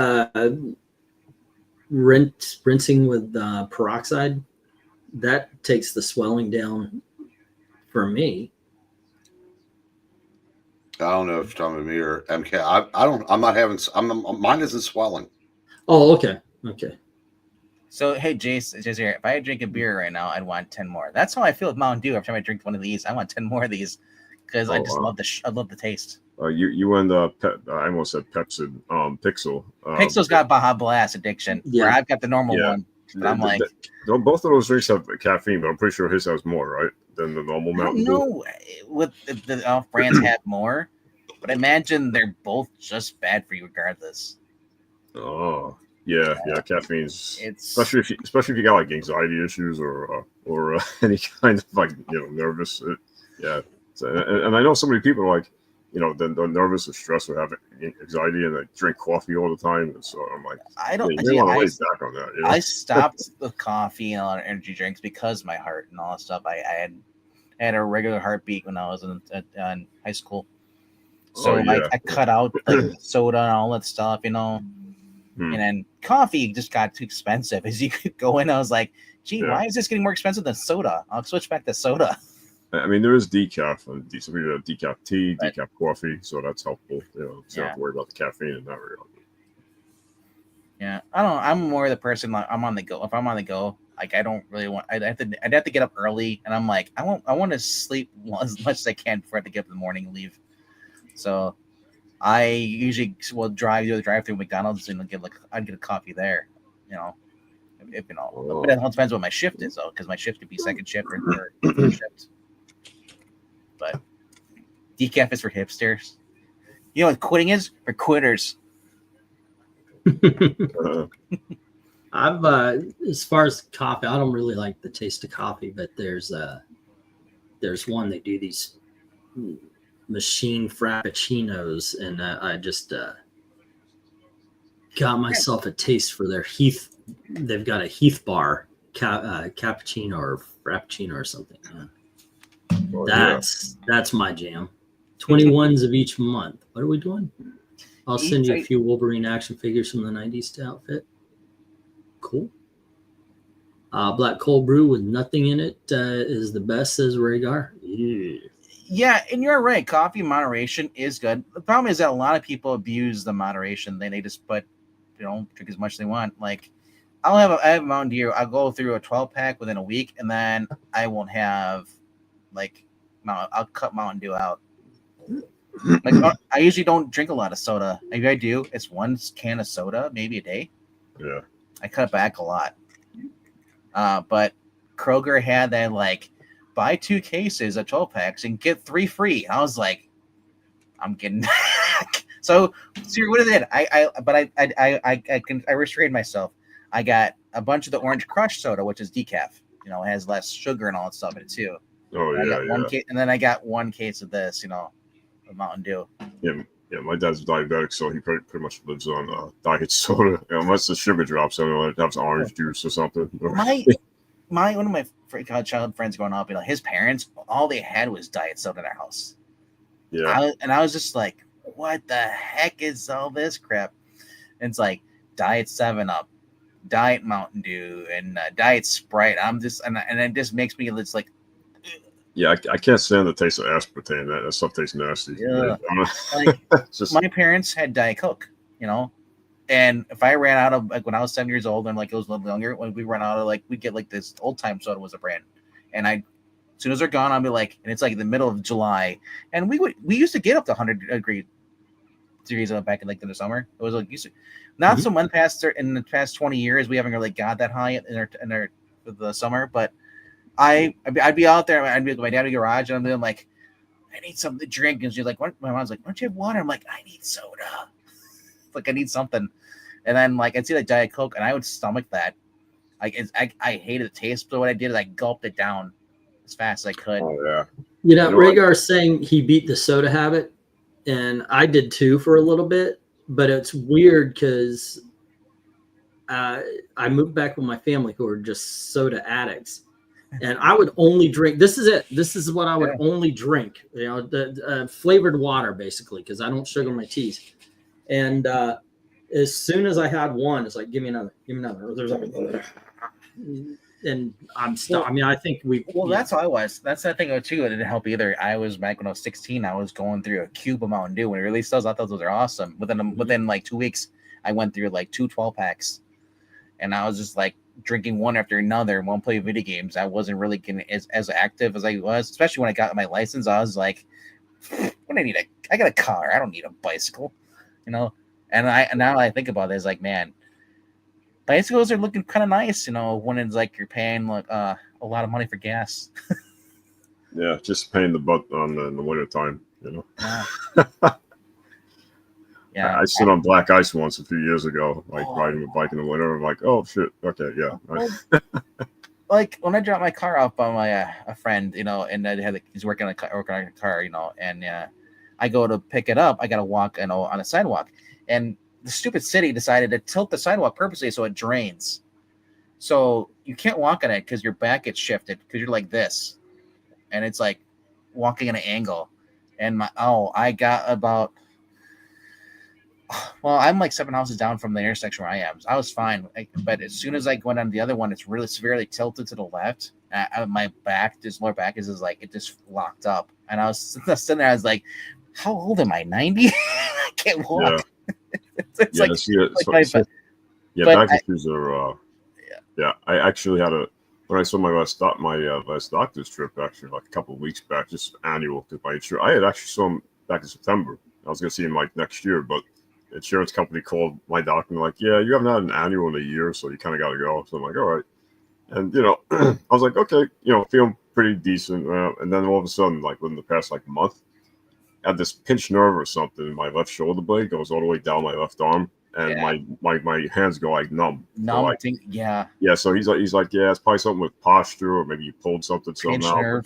S5: rinsing with peroxide? That takes the swelling down for me.
S1: I don't know if you're talking to me or MK. Mine isn't swelling.
S5: Oh, okay.
S2: So hey, Jace here. If I drink a beer right now, I'd want 10 more. That's how I feel with Mountain Dew. Every time I drink one of these, I want 10 more of these because I just love the taste.
S4: You and I almost said Pepsi, Pixel.
S2: Pixel's got Baja Blast addiction. Yeah, where I've got the normal one. But I'm like,
S4: both of those drinks have caffeine, but I'm pretty sure his has more, right, than the normal Mountain Dew.
S2: No, with the brands have more, but I imagine they're both just bad for you regardless.
S4: Oh, yeah, caffeine's especially if you got like anxiety issues or any kind of like nervous. And I know so many people are like, they're nervous or stressed or have anxiety and they drink coffee all the time. And so I'm like,
S2: I don't
S4: want to lay back on that.
S2: I stopped the coffee and a lot of energy drinks because of my heart and all that stuff. I had a regular heartbeat when I was in high school. So I cut out like soda and all that stuff, And then coffee just got too expensive. As you could go in, I was like, gee, why is this getting more expensive than soda? I'll switch back to soda.
S4: I mean, there is decaf, and some people have decaf tea, decaf coffee, so that's helpful. You know, so you don't have to worry about the caffeine in that regard.
S2: Yeah, I don't know. I'm more the person like I'm on the go. If I'm on the go, like I don't really want. I'd have to get up early, and I'm like, I want to sleep as much as I can before I have to get up in the morning and leave. So I usually will do the drive through McDonald's and I'd get a coffee there. You know, if you know, but it all depends what my shift is though, because my shift could be second shift or third shift. But decaf is for hipsters. You know what quitting is? For quitters.
S5: I've as far as coffee, I don't really like the taste of coffee, but there's one they do these machine frappuccinos, and I just got myself a taste for their Heath. They've got a Heath bar cappuccino or frappuccino or something. Yeah. That's my jam. 21s of each month. What are we doing? I'll send you a few Wolverine action figures from the 90s to outfit. Cool. Black cold brew with nothing in it is the best, says Rhaegar.
S2: Yeah, and you're right. Coffee in moderation is good. The problem is that a lot of people abuse the moderation. They just drink as much as they want. Like I have Mountain Dew. I'll go through a 12-pack within a week, and then I won't have I'll cut Mountain Dew out. Like I usually don't drink a lot of soda. If I do, it's one can of soda maybe a day.
S4: Yeah,
S2: I cut back a lot. But Kroger had that buy 2 cases of 12 packs and get 3 free. I was like, I'm getting back. So what I did, I restrained myself. I got a bunch of the Orange Crush soda, which is decaf. You know, it has less sugar and all that stuff in it too.
S4: Oh yeah,
S2: one case, and then I got 1 case of this, of Mountain Dew.
S4: Yeah, my dad's diabetic, so he pretty much lives on diet soda. Unless the sugar drops, I don't know, that's orange juice or something.
S2: One of my childhood friends growing up, his parents, all they had was diet soda in their house.
S4: Yeah,
S2: I was just like, what the heck is all this crap? And it's like Diet 7-Up, Diet Mountain Dew, and Diet Sprite. And it just makes me like.
S4: Yeah, I can't stand the taste of aspartame. That stuff tastes nasty.
S2: Yeah. My parents had Diet Coke, and if I ran out of when I was 7 years old and it was a little younger, when we run out of we get this Old Time soda was a brand, and as soon as they're gone, I'll be and it's the middle of July, and we used to get up to 100 degrees back in the summer. It was not so much in the past 20 years we haven't really got that high in the summer, but. I'd be out there. I'd be with my dad in the garage, and I'm being like, "I need something to drink." And she's like, "What?" My mom's like, "Why don't you have water?" I'm like, "I need soda." I need something. And then I'd see Diet Coke, and I would stomach that. I hated the taste, but what I did is I gulped it down as fast as I could.
S4: Oh yeah.
S5: Rhaegar's saying he beat the soda habit, and I did too for a little bit. But it's weird because I moved back with my family who are just soda addicts. And I would only drink. This is it. This is what I would only drink. The flavored water, basically, because I don't sugar my teas. And as soon as I had one, it's like, give me another. Or there's and I'm still. I mean, I think we.
S2: Well, that's how I was. That's the thing too. It didn't help either. I was back when I was 16. I was going through a cube of Mountain Dew when it released those. I thought those are awesome. Within 2 weeks, I went through 2 12-packs, and I was just drinking one after another, won't play video games. I wasn't really getting as active as I was, especially when I got my license. I was like, I got a car. I don't need a bicycle, And now I think about it, it's man, bicycles are looking kind of nice, when it's you're paying a lot of money for gas.
S4: Yeah, just paying the butt on the winter time,
S2: Yeah. Yeah,
S4: I stood on black ice once a few years ago, riding a bike in the winter. I'm like, oh shit, okay, yeah.
S2: When I dropped my car off by my a friend, and he's working on a car, and I go to pick it up. I got to walk, on a sidewalk, and the stupid city decided to tilt the sidewalk purposely so it drains. So you can't walk on it because your back gets shifted because you're like this, and it's walking at an angle. And I got about. Well, I'm like 7 houses down from the intersection where I am. So I was fine, but as soon as I go down the other one, it's really severely tilted to the left. My back, this lower back, is like it just locked up, and I was sitting there. I was like, "How old am I? 90? I can't walk." It's
S4: Yeah,
S2: like,
S4: yeah,
S2: but
S4: back issues are. Yeah, I actually had when I saw my last doctor's trip actually like a couple of weeks back, just annual because my insurance. I had actually saw him back in September. I was going to see him like next year, but the insurance company called my doctor and like, yeah, you haven't had an annual in a year, so you kind of got to go. So I'm like, all right. And, I was like, okay, feeling pretty decent. And then all of a sudden, like within the past like month, I had this pinched nerve or something in my left shoulder blade, goes all the way down my left arm. And my hands go like numb.
S2: Numb,
S4: like,
S2: yeah.
S4: Yeah, so he's like, yeah, it's probably something with posture, or maybe you pulled something somehow.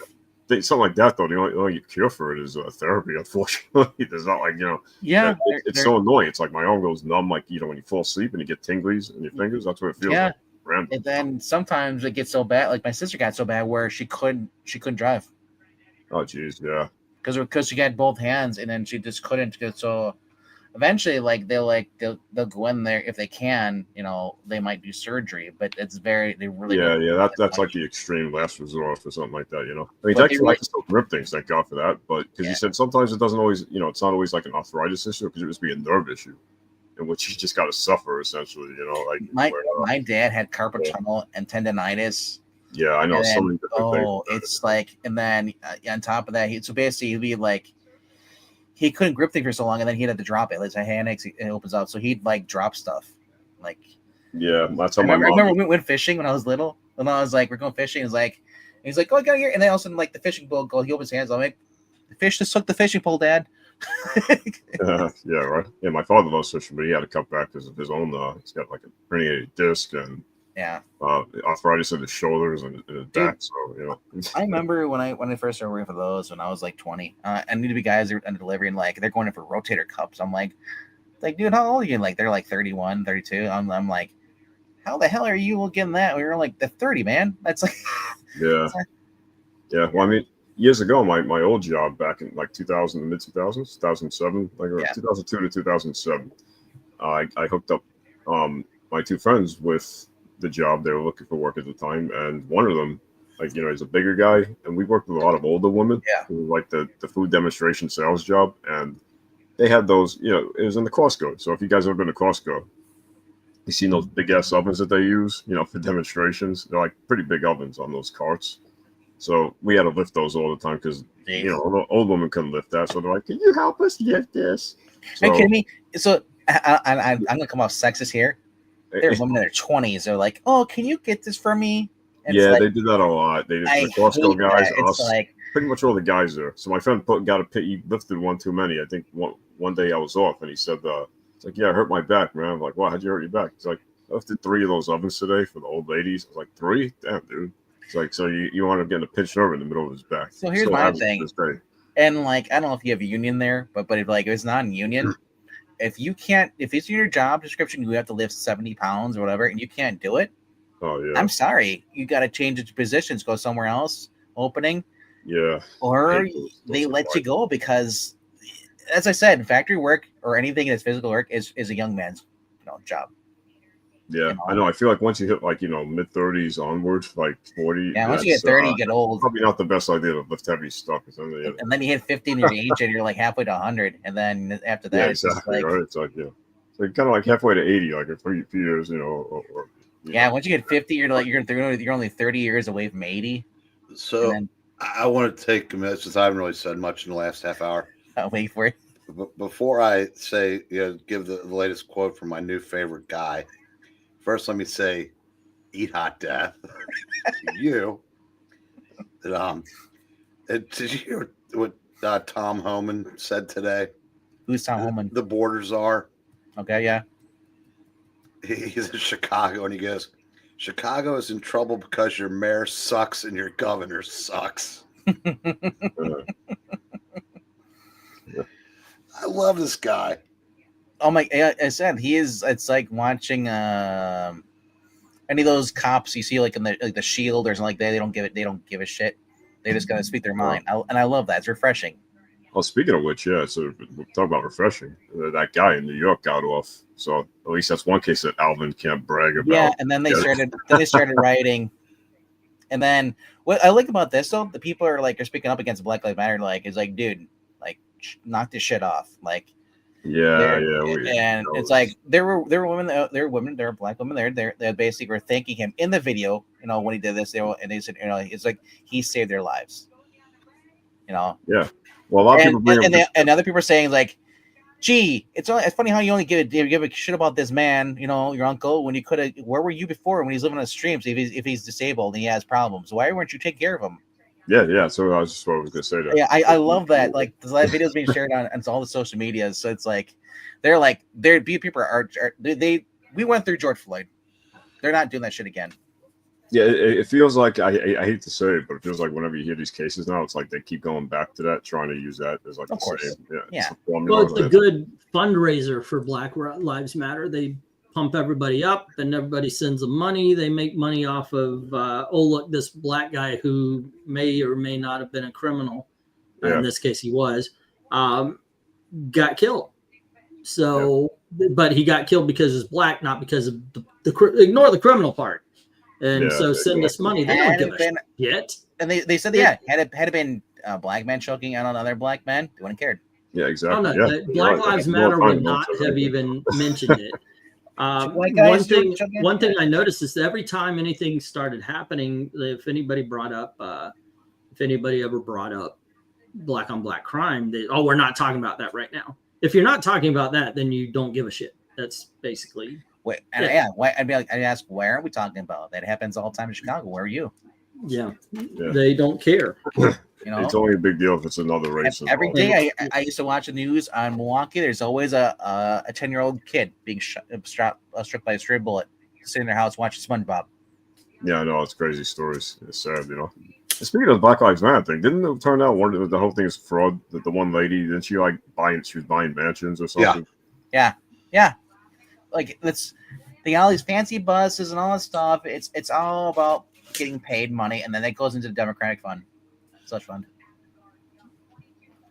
S4: Something like that, though. The only cure for it is therapy. Unfortunately, there's not like
S2: Yeah,
S4: it's so annoying. It's like my arm goes numb, like when you fall asleep and you get tinglies in your fingers. That's what it feels like. Random.
S2: And then sometimes it gets so bad. Like my sister got so bad where she couldn't drive.
S4: Oh, jeez, yeah.
S2: Because she got both hands, and then she just couldn't. So eventually, like they'll go in there if they can. They might do surgery, but they really
S4: that's like the extreme last resort for something like that. I mean, actually, I can still grip things. Thank God for that. But because you said sometimes it doesn't always, it's not always like an arthritis issue. It could just be a nerve issue, in which you just got to suffer essentially. Like
S2: my dad had carpal tunnel and tendonitis.
S4: Yeah, I know so many different things.
S2: Oh, it's like, and then on top of that, he'd be like, he couldn't grip things for so long, and then he'd have to drop it. Like his hand aches, it opens up, so he'd like drop stuff. Like,
S4: yeah, that's how
S2: I remember we went fishing when I was little. When I was like, we're going fishing, he's like, oh, I got here, and then all of a sudden, like the fishing pole he opens his hands. I'm like, the fish just took the fishing pole, Dad.
S4: Yeah, right. Yeah, my father loves fishing, but he had to cut back because of his own. He's got like a herniated disc and arthritis in his shoulders and his back. So
S2: I remember when I first started working for those when I was like 20. I need to be guys that are under delivery and like they're going in for rotator cuffs. I'm like, dude, how old are you? Like they're like 31, 32. I'm like, how the hell are you getting that? We were like the 30, man. That's like
S4: yeah. Well, I mean, years ago, my old job back in like 2000, mid 2000s, 2007, like 2002 to 2007, I hooked up my two friends with the job. They were looking for work at the time, and one of them, like is a bigger guy, and we worked with a lot of older women who like the food demonstration sales job, and they had those. It was in the Costco. So if you guys ever been to Costco, you seen those big ass ovens that they use, for demonstrations. They're like pretty big ovens on those carts. So we had to lift those all the time because old women couldn't lift that. So they're like, "Can you help us lift this?"
S2: So, are you kidding me? So I'm gonna come off sexist here. There's women in their 20s. They're like, "Oh, can you get this for me?" And
S4: yeah, they did that a lot. They did the Costco guys.
S2: It's like
S4: pretty much all the guys there. So my friend he lifted one too many. I think one day I was off, and he said, "It's like, yeah, I hurt my back, man." I'm like, "Wow, how'd you hurt your back?" He's like, "I lifted 3 of those ovens today for the old ladies." I was like, 3? Damn, dude. It's like, so you wound up getting a pinched nerve in the middle of his back.
S2: So here's my thing. And like, I don't know if you have a union there, but if like it's not a union, if it's in your job description, you have to lift 70 pounds or whatever, and you can't do it.
S4: Oh yeah.
S2: I'm sorry. You got to change its positions, go somewhere else, opening.
S4: Yeah.
S2: Or they let you go because, as I said, factory work or anything that's physical work is a young man's job.
S4: Yeah, I know. I feel like once you hit like mid 30s onwards, like 40.
S2: Yeah, once you get 30, you get old.
S4: Probably not the best idea to lift heavy stuff.
S2: And then you hit 50 in your age, and you're like halfway to 100, and then after that,
S4: it's exactly right. It's like so kind of like halfway to 80, like in 3 years,
S2: once you get 50, you're only 30 years away from 80.
S1: So I want to take a minute since I haven't really said much in the last half hour.
S2: I'll wait for it.
S1: Before I say, give the latest quote from my new favorite guy. First, let me say, eat hot death to you. Did you hear what Tom Homan said today?
S2: Who's Tom Homan?
S1: The Borders are.
S2: Okay, yeah.
S1: He's in Chicago, and he goes, Chicago is in trouble because your mayor sucks and your governor sucks. I love this guy.
S2: Oh my! I said he is. It's like watching any of those cops you see, like in the Shield or something like that. They don't give a shit. They just gotta speak their mind. I love that. It's refreshing.
S4: Oh, speaking of which, yeah. So we'll talk about refreshing. That guy in New York got off. So at least that's one case that Alvin can't brag about.
S2: Yeah, and then they started rioting. And then what I like about this though, the people are speaking up against Black Lives Matter. It's like, dude, knock this shit off.
S4: Yeah.
S2: And it's like there were women, there were black women there. They basically were thanking him in the video. When he did this, and they said, it's like he saved their lives.
S4: Yeah. Well, a lot of people bring
S2: and other people are saying gee, it's funny how you only give a shit about this man, your uncle, when you could have. Where were you before when he's living on streams? If he's disabled and he has problems, why weren't you taking care of him?
S4: Yeah. So I was just what I was gonna say. That.
S2: Yeah, I love that. The videos being shared on all the social medias. So it's people are we went through George Floyd. They're not doing that shit again.
S4: Yeah, it feels like I hate to say it, but it feels like whenever you hear these cases now, it's like they keep going back to that, trying to use that as
S2: of
S4: the
S2: course.
S4: same.
S2: Yeah.
S5: Well, it's a good fundraiser for Black Lives Matter. They pump everybody up, and everybody sends them money. They make money off of look, this black guy who may or may not have been a criminal. In this case, he was got killed. So, but he got killed because he's black, not because of ignore the criminal part. And so send us money. They don't give a shit.
S2: And they said, had it been a black man choking on another black man, they wouldn't have cared.
S4: Yeah, exactly.
S5: Oh, no, Black Lives Matter would not have even mentioned it. One thing I noticed is that every time anything started happening, if anybody ever brought up black on black crime, we're not talking about that right now. If you're not talking about that, then you don't give a shit. That's basically.
S2: Wait, I'd ask, why aren't we talking about that? It happens all the time in Chicago. Where are you?
S5: Yeah. They don't care.
S4: It's only a big deal if it's another race.
S2: Every day I used to watch the news on Milwaukee. There's always a 10-year-old kid being struck by a stray bullet, sitting in their house watching SpongeBob.
S4: Yeah, I know, it's crazy stories. It's sad, Speaking of the Black Lives Matter thing, didn't it turn out the whole thing is fraud? That the one lady, didn't she she was buying mansions or something?
S2: Yeah. They got all these fancy buses and all this stuff. It's all about getting paid money, and then that goes into the Democratic Fund. Such fun.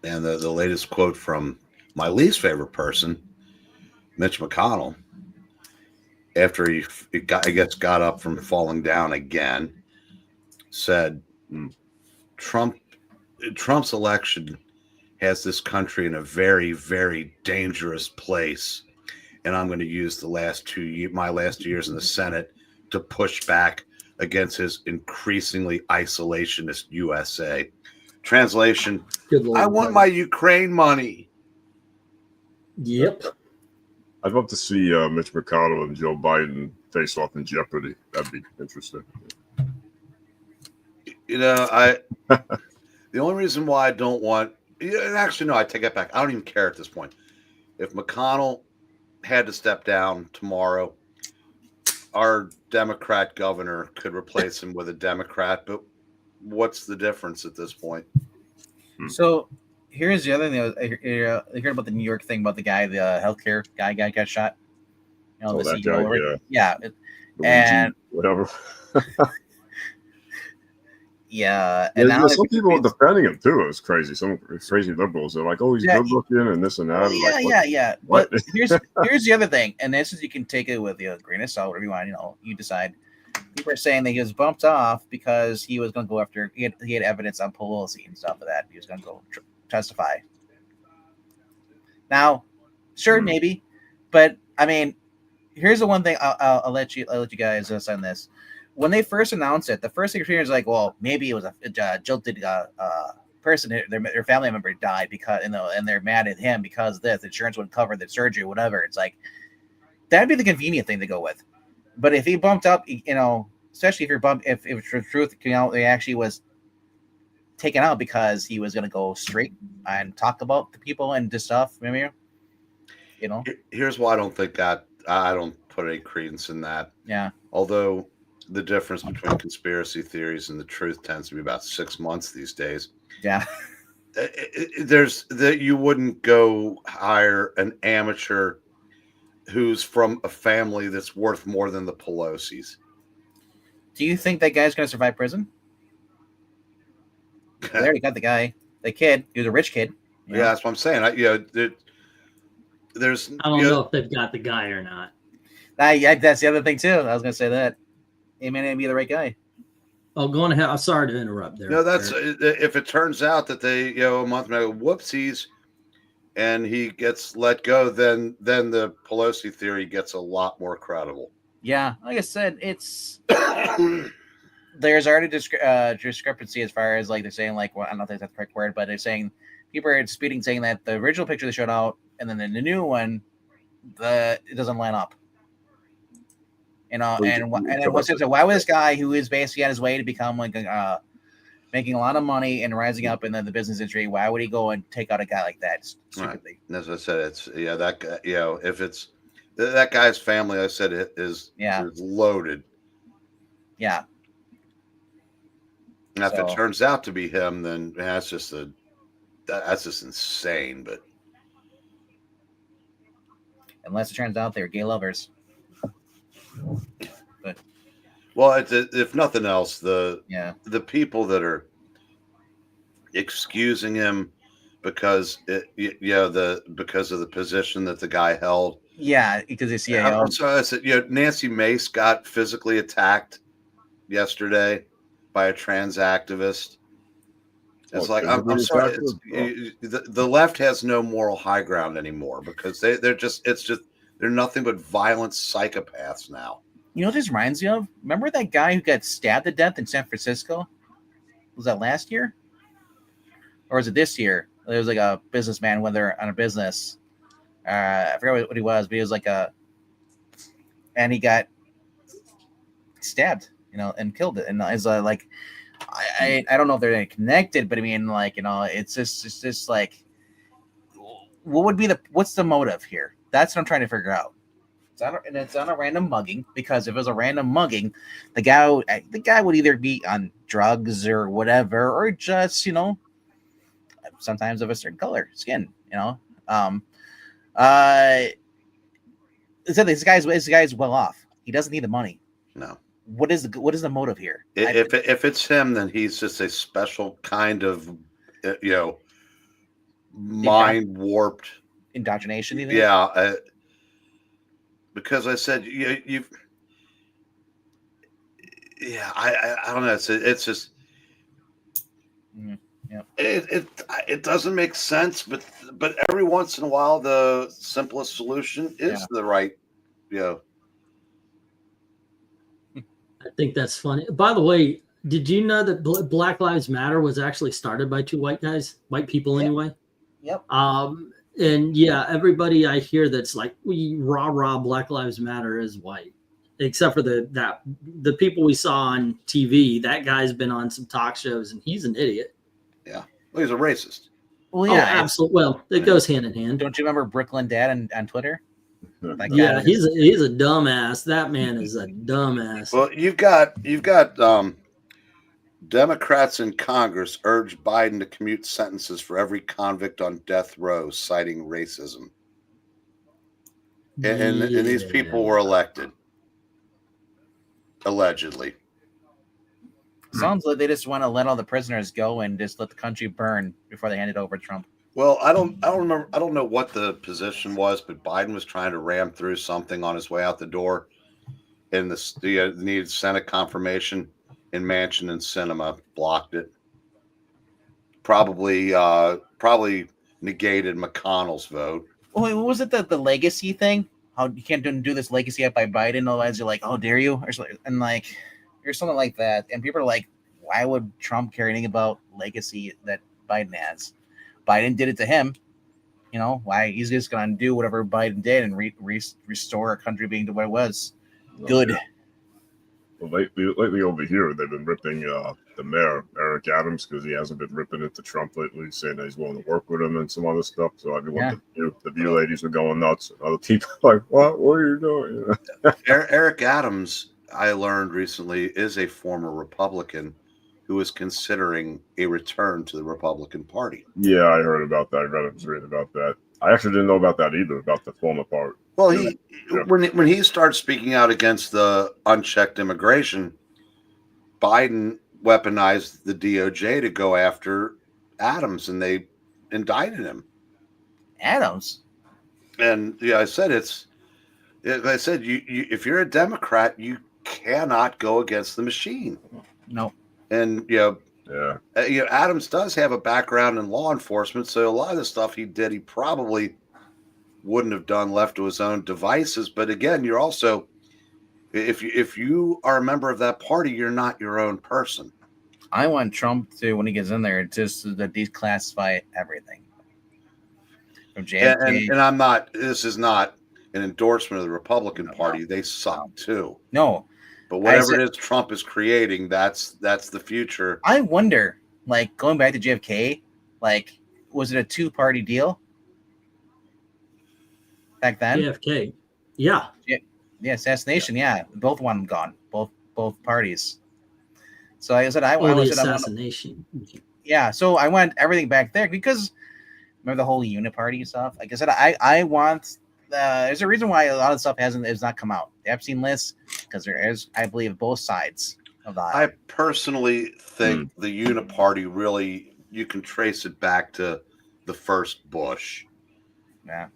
S1: And the latest quote from my least favorite person, Mitch McConnell, after he got up from falling down again, said, Trump's election has this country in a very, very dangerous place. And I'm going to use my last 2 years in the Senate to push back against his increasingly isolationist USA. Translation: I want my Ukraine money.
S5: Yep.
S4: I'd love to see Mitch McConnell and Joe Biden face off in Jeopardy. That'd be interesting.
S1: The only reason why I don't want, actually, no, I take it back. I don't even care at this point. If McConnell had to step down tomorrow, our Democrat governor could replace him with a Democrat, but what's the difference at this point?
S2: So here's the other thing. I heard about the New York thing about the guy, the healthcare guy got shot. The
S4: that
S2: CEO,
S4: guy,
S2: and
S4: whatever.
S2: Yeah,
S4: and now some people defending him too. It was crazy. Some crazy liberals are like, "Oh, he's good looking," and this and that.
S2: Yeah. What? But here's the other thing, and this is, you can take it with a grain of salt, whatever you want. You decide. People are saying that he was bumped off because he was going to go after. He had evidence on Pelosi and stuff of that. He was going to go testify. Now, sure, maybe, but I mean, here's the one thing. I'll let you guys sign this. When they first announced it, the first thing was like, well, maybe it was a jilted person. Their family member died because, and they're mad at him because this insurance wouldn't cover the surgery, whatever. It's like, that'd be the convenient thing to go with. But if he bumped up, especially if it was the truth, they actually was taken out because he was going to go straight and talk about the people and this stuff. Maybe,
S1: Here's why I don't think that. I don't put any credence in that.
S2: Yeah.
S1: Although the difference between conspiracy theories and the truth tends to be about 6 months these days.
S2: Yeah.
S1: You wouldn't go hire an amateur who's from a family that's worth more than the Pelosi's.
S2: Do you think that guy's going to survive prison? They already got the guy, the kid. He was a rich kid. You
S1: Yeah,
S2: know?
S1: that's what I'm saying. There's
S5: I don't know if they've got the guy or not.
S2: That's the other thing too. I was gonna say that he may not be the right guy.
S5: Oh, go on ahead. I'm sorry to interrupt there.
S1: No, that's
S5: Eric.
S1: if it turns out that they, a month ago, whoopsies, and he gets let go, then the Pelosi theory gets a lot more credible.
S2: Yeah, like I said, it's there's already discrepancy as far as like they're saying like, well, I don't know if that's the correct word, but they're saying people are disputing, saying that the original picture they showed out and then the new one, it doesn't line up. And what's it? So why would this guy who is basically on his way to become like making a lot of money and rising up in the business industry, why would he go and take out a guy like that stupidly?
S1: Right. As I said, it's that guy, if it's that guy's family, I said it is loaded.
S2: Yeah.
S1: And if it turns out to be him, then that's just insane. But
S2: unless it turns out they're gay lovers. But
S1: well, if nothing else, the people that are excusing him because because of the position that the guy held.
S2: Yeah, because it's
S1: I'm sorry. I said, Nancy Mace got physically attacked yesterday by a trans activist. It's like I'm sorry. The left has no moral high ground anymore because they're nothing but violent psychopaths now.
S2: You know what this reminds me of? Remember that guy who got stabbed to death in San Francisco? Was that last year? Or was it this year? There was like a businessman when they're on a business. I forgot what he was, but he was like and he got stabbed, and killed it. And it's like, I don't know if they're connected, but I mean, like, it's just like, what's the motive here? That's what I'm trying to figure out. It's on a random mugging, because if it was a random mugging, the guy would either be on drugs or whatever, or just, sometimes of a certain color skin, so this guy's well off. He doesn't need the money.
S1: No.
S2: What is the motive here?
S1: If it's him, then he's just a special kind of, mind warped
S2: indoctrination. You think?
S1: Yeah. Because I said I don't know. It's just.
S2: Yeah.
S1: It doesn't make sense, but every once in a while the simplest solution is the right.
S5: I think that's funny. By the way, did you know that Black Lives Matter was actually started by two white people anyway?
S2: Yep.
S5: And everybody I hear that's like, we rah Black Lives Matter is white, except for the people we saw on TV. That guy's been on some talk shows and he's an idiot.
S1: Yeah. Well, he's a racist.
S2: Well, yeah,
S5: absolutely. Well, it goes hand in hand.
S2: Don't you remember Brooklyn Dad on Twitter?
S5: Yeah, he's a dumbass. That man is a dumbass.
S1: Well, you've got Democrats in Congress urge Biden to commute sentences for every convict on death row, citing racism. And these people were elected, allegedly.
S2: Sounds like they just want to let all the prisoners go and just let the country burn before they hand it over to Trump.
S1: Well, I don't remember. I don't know what the position was, but Biden was trying to ram through something on his way out the door, and the needed Senate confirmation in Manchin and Sinema blocked it. Probably negated McConnell's vote.
S2: Wait, what was it? The legacy thing? How you can't do this legacy up by Biden, otherwise you're like, oh, dare you, or something like that. And people are like, why would Trump care anything about legacy that Biden has? Biden did it to him. Why? He's just going to do whatever Biden did and restore our country being to what it was. Good.
S4: Well, lately over here, they've been ripping the mayor, Eric Adams, because he hasn't been ripping it to Trump lately, saying that he's willing to work with him and some other stuff. So everyone, the View ladies are going nuts. And other people are like, what are you doing?
S1: Eric Adams, I learned recently, is a former Republican who is considering a return to the Republican Party.
S4: Yeah, I heard about that. I was reading about that. I actually didn't know about that either, about the former part.
S1: Well, when he started speaking out against the unchecked immigration, Biden weaponized the DOJ to go after Adams, and they indicted him.
S2: Adams.
S1: And yeah, I said I said you if you're a Democrat, you cannot go against the machine.
S2: No.
S1: And Adams does have a background in law enforcement, so a lot of the stuff he did, he probably wouldn't have done left to his own devices. But again, you're also, if you are a member of that party, you're not your own person.
S2: I want Trump to, when he gets in there, just to declassify everything. From JFK.
S1: And I'm not. This is not an endorsement of the Republican Party.
S2: No.
S1: They suck too.
S2: No.
S1: But whatever it is Trump is creating, that's the future.
S2: I wonder, like, going back to JFK, like, was it a 2-party deal back then?
S5: JFK, yeah,
S2: assassination, yeah. Both want him gone, both parties. So like I said,
S5: the assassination.
S2: Yeah, so I want everything back there because remember the whole uniparty stuff. Like I said, I want. There's a reason why a lot of stuff has not come out. The Epstein list, because there is, I believe, both sides of that.
S1: I personally think the uniparty really, you can trace it back to the first Bush.
S2: Yeah.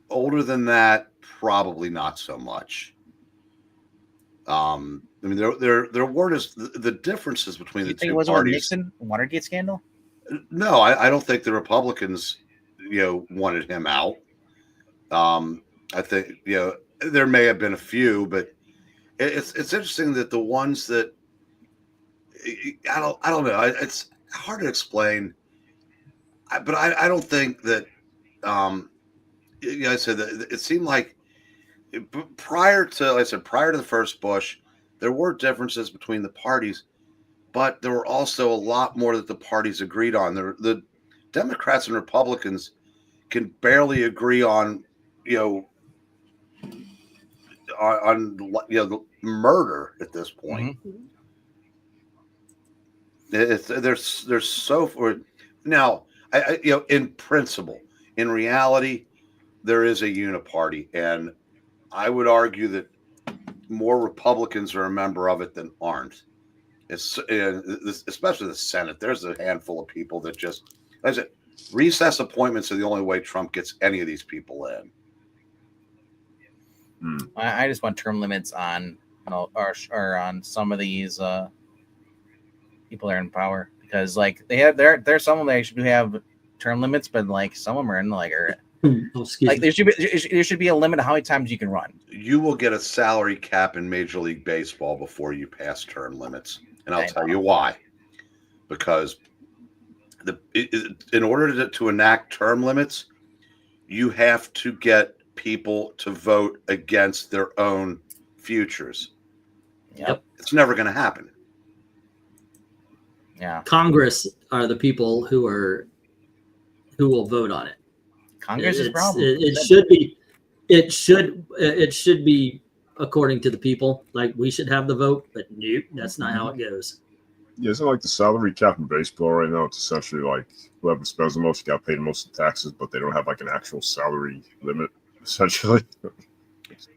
S1: Older than that, probably not so much. I mean, there weren't as the differences between the two
S2: parties.
S1: Was
S2: Nixon Watergate scandal?
S1: No, I don't think the Republicans, wanted him out. I think there may have been a few, but it's interesting that the ones that I don't know. It's hard to explain, but I don't think that. I said that it seemed like prior to the first Bush, there were differences between the parties, but there were also a lot more that the parties agreed on. The Democrats and Republicans can barely agree on the murder at this point. Mm-hmm. There's so now in principle, in reality, there is a uniparty, and I would argue that more Republicans are a member of it than aren't. Especially the Senate. There's a handful of people that just recess appointments are the only way Trump gets any of these people in.
S2: I just want term limits on or on some of these people that are in power, because like there's some of them that actually do have term limits, but like some of them are in like there should be a limit of how many times you can run.
S1: You will get a salary cap in Major League Baseball before you pass term limits, and I'll tell you why. Because in order to enact term limits, you have to get people to vote against their own futures.
S2: Yep.
S1: It's never going to happen.
S2: Yeah.
S5: Congress are the people who will vote on it.
S2: Congress is a problem.
S5: It should be according to the people. Like, we should have the vote, but nope, that's not how it goes.
S4: Yeah, isn't like the salary cap in baseball right now? It's essentially like whoever spends the most got paid the most taxes, but they don't have like an actual salary limit. Essentially,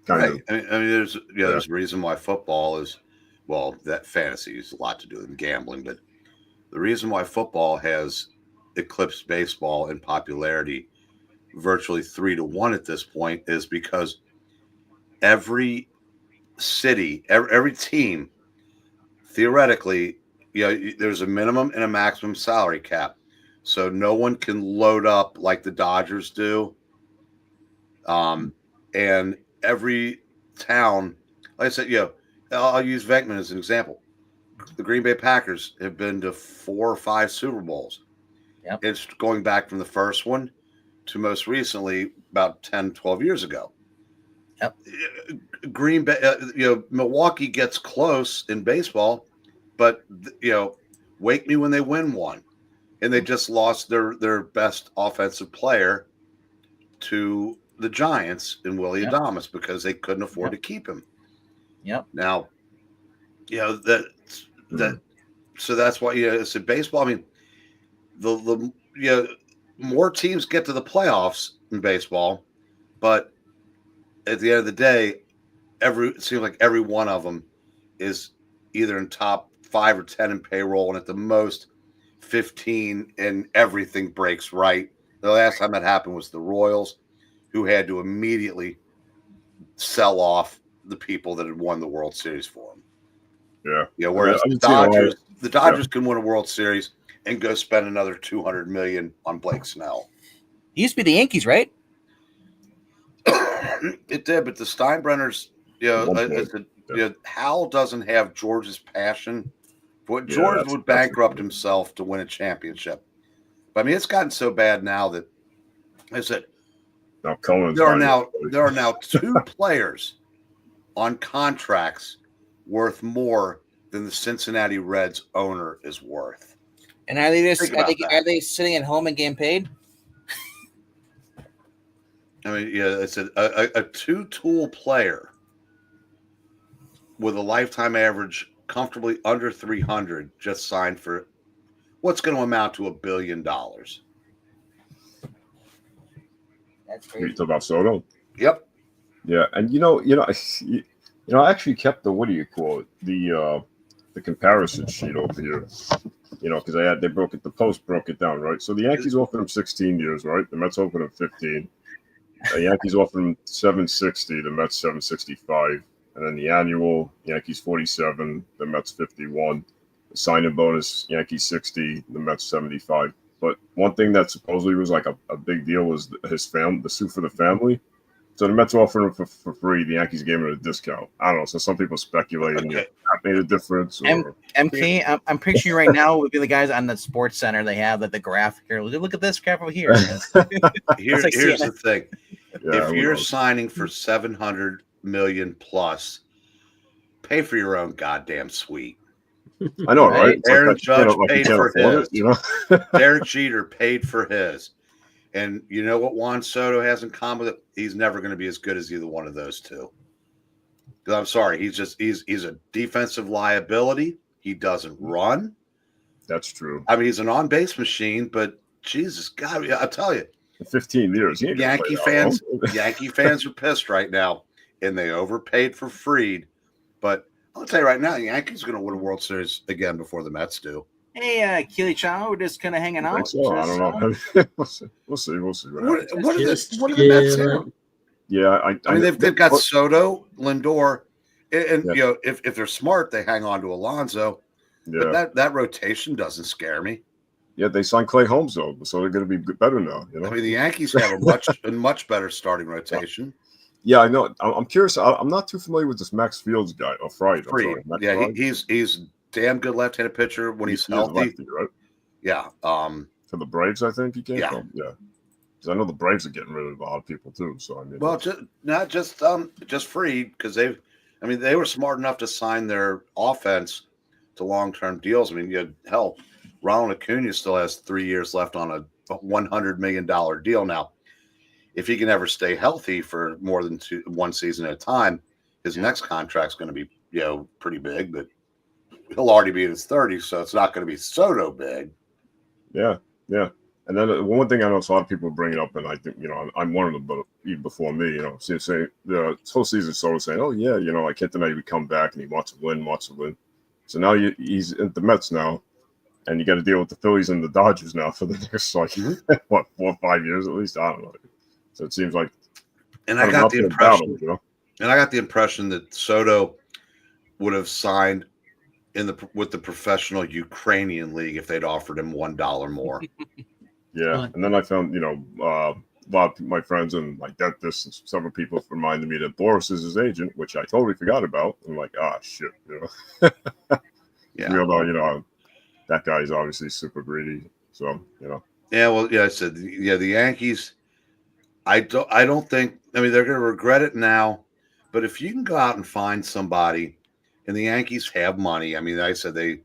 S1: right. I mean, there's a reason why football is, that fantasy is a lot to do with gambling, but the reason why football has eclipsed baseball in popularity virtually 3-1 at this point is because every city, every team, theoretically, there's a minimum and a maximum salary cap, so no one can load up like the Dodgers do. And every town, like I said, I'll use VENKMAN as an example. The Green Bay Packers have been to 4 or 5 Super Bowls.
S2: Yep.
S1: It's going back from the first one to most recently about 10, 12 years ago.
S2: Yep.
S1: Green Bay, Milwaukee gets close in baseball, but wake me when they win one, and they just lost their best offensive player to the Giants in Willie Adames because they couldn't afford to keep him.
S2: Yep.
S1: Now, so that's why it's in baseball. I mean, the more teams get to the playoffs in baseball, but at the end of the day, it seems like every one of them is either in top 5 or 10 in payroll, and at the most 15, and everything breaks right The last time that happened was the Royals, who had to immediately sell off the people that had won the World Series for them.
S4: Yeah.
S1: Yeah. Whereas the Dodgers can win a World Series and go spend another $200 million on Blake Snell.
S2: He used to be the Yankees, right?
S1: It did, but the Steinbrenners, Hal doesn't have George's passion. But George would bankrupt himself to win a championship. But I mean, it's gotten so bad now that I said
S4: there are now 2 players
S1: on contracts worth more than the Cincinnati Reds owner is worth.
S2: And are they are they sitting at home and getting paid?
S1: I mean, yeah, it's a 2-tool player with a lifetime average comfortably under 300 just signed for what's going to amount to $1 billion.
S2: That's crazy.
S4: You talk about Soto?
S1: Yep.
S4: Yeah, and I actually kept the comparison sheet over here. Because the Post broke it down, right? So the Yankees offered him 16 years, right? The Mets offered him 15. The Yankees offered him 760, the Mets 765. And then the annual, Yankees 47, the Mets 51. The signing bonus, Yankees 60, the Mets 75. But one thing that supposedly was like a big deal was the suit for the family. So the Mets offered him for free. The Yankees gave him a discount. I don't know. So some people speculating that made a difference.
S2: MK, I'm pretty sure right now would be the guys on the Sports Center. They have the graphic here. Look at this graph over here.
S1: Here's the thing: if you're signing for $700 million plus, pay for your own goddamn suite.
S4: I know, right?
S1: Aaron Judge paid for his. Derek Jeter paid for his. And you know what Juan Soto has in common with it? He's never going to be as good as either one of those two. Because I'm sorry, he's a defensive liability. He doesn't run.
S4: That's true.
S1: I mean, he's an on-base machine, but Jesus God, I'll tell you.
S4: 15 years.
S1: Yankee fans are pissed right now, and they overpaid for Fried. But I'll tell you right now, the Yankees are going to win a World Series again before the Mets do.
S2: Hey, Keely Chow, we're just kind of hanging out.
S4: I don't know. We'll see. What are
S1: the Mets doing?
S4: Yeah,
S1: I mean, they've got Soto, Lindor, and if they're smart, they hang on to Alonso. Yeah. But that rotation doesn't scare me.
S4: Yeah, they signed Clay Holmes though, so they're going to be better now.
S1: I mean, the Yankees have a much better starting rotation.
S4: Yeah, I know. I'm curious. I'm not too familiar with this Max Fields guy. Fried.
S1: Yeah, he's damn good left-handed pitcher when he's healthy,
S4: lefty, right?
S1: Yeah.
S4: For the Braves, I think he came from. Yeah. Because I know the Braves are getting rid of a lot of people too. So I mean,
S1: well, not just Fried, because they were smart enough to sign their offense to long-term deals. I mean, Ronald Acuna still has 3 years left on a $100 million deal now. If he can ever stay healthy for more than one season at a time, his next contract's going to be pretty big, but he'll already be in his 30s, so it's not going to be Soto big.
S4: Yeah. And then one thing I know, a lot of people bring it up, and I think I'm one of them, but even before me, say the whole season, Soto saying, "Oh yeah, I can't deny he would come back and he wants to win." So now he's at the Mets now, and you got to deal with the Phillies and the Dodgers now for the next 4 or 5 years at least. I don't know. So it seems like,
S1: and I got the impression that Soto would have signed with the professional Ukrainian league if they'd offered him $1 more.
S4: Yeah, and then I found a lot of my friends and my dentist and several people reminded me that Boris is his agent, which I totally forgot about. I'm like, shit, Yeah. Although that guy is obviously super greedy. So
S1: Yeah, well, I said the Yankees. I don't think. I mean, they're going to regret it now, but if you can go out and find somebody, and the Yankees have money. I mean, I said they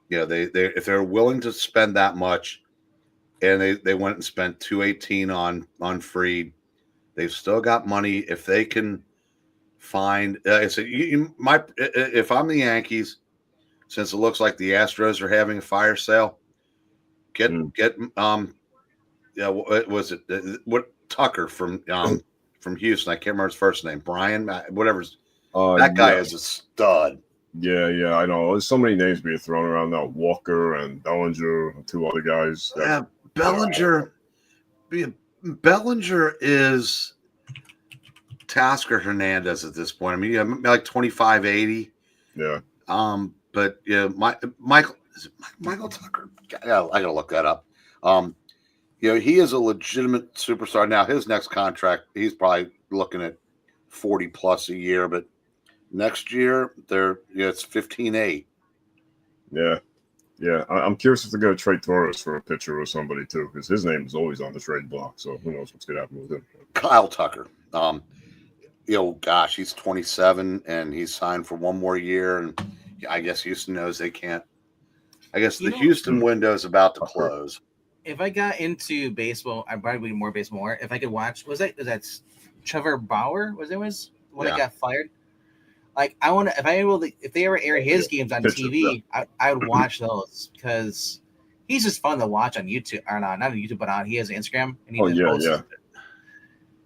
S1: if they're willing to spend that much, and they went and spent $218 on Fried, they've still got money. If they can find, I said, if I'm the Yankees, since it looks like the Astros are having a fire sale, what was it? Tucker from Houston. I can't remember his first name. Brian, whatever. That guy is a stud.
S4: Yeah, I know. There's so many names being thrown around now. Walker and Bellinger and 2 other guys.
S1: Bellinger. Bellinger is Tasker Hernandez at this point. I mean, yeah, like 25-80.
S4: Yeah.
S1: But yeah, Michael Tucker. Yeah, I gotta look that up. He is a legitimate superstar. Now his next contract, he's probably looking at 40 plus a year, but next year it's 15-8.
S4: Yeah. Yeah. I'm curious if they're going to trade Torres for a pitcher or somebody too, because his name is always on the trade block. So who knows what's going to happen with him?
S1: Kyle Tucker. Gosh, he's 27 and he's signed for one more year. And I guess Houston knows they can't. I guess the Houston window is about to close.
S2: If I got into baseball, I'd probably be more baseball. If I could watch, was that Trevor Bauer? Was when he got fired? Like I want to, if they ever air his games on TV, I would watch those because he's just fun to watch on YouTube. Or not on YouTube, but he has an Instagram and he posts.
S4: Yeah,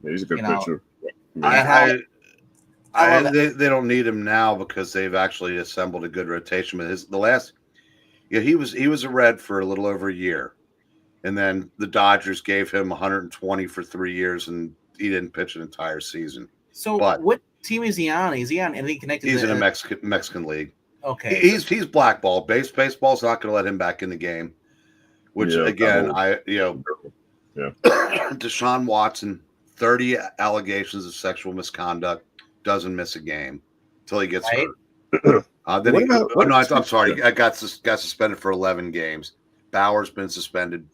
S4: he's a good pitcher.
S1: They don't need him now because they've actually assembled a good rotation. But he was a Red for a little over a year, and then the Dodgers gave him 120 for 3 years, and he didn't pitch an entire season.
S2: So, what team is he on? Is he on anything connected?
S1: He's in a Mexican league.
S2: Okay,
S1: he's blackballed. Baseball's not going to let him back in the game. Which again, Deshaun Watson, 30 allegations of sexual misconduct, doesn't miss a game until he gets hurt. I'm sorry. I got suspended for 11 games. Bauer's been suspended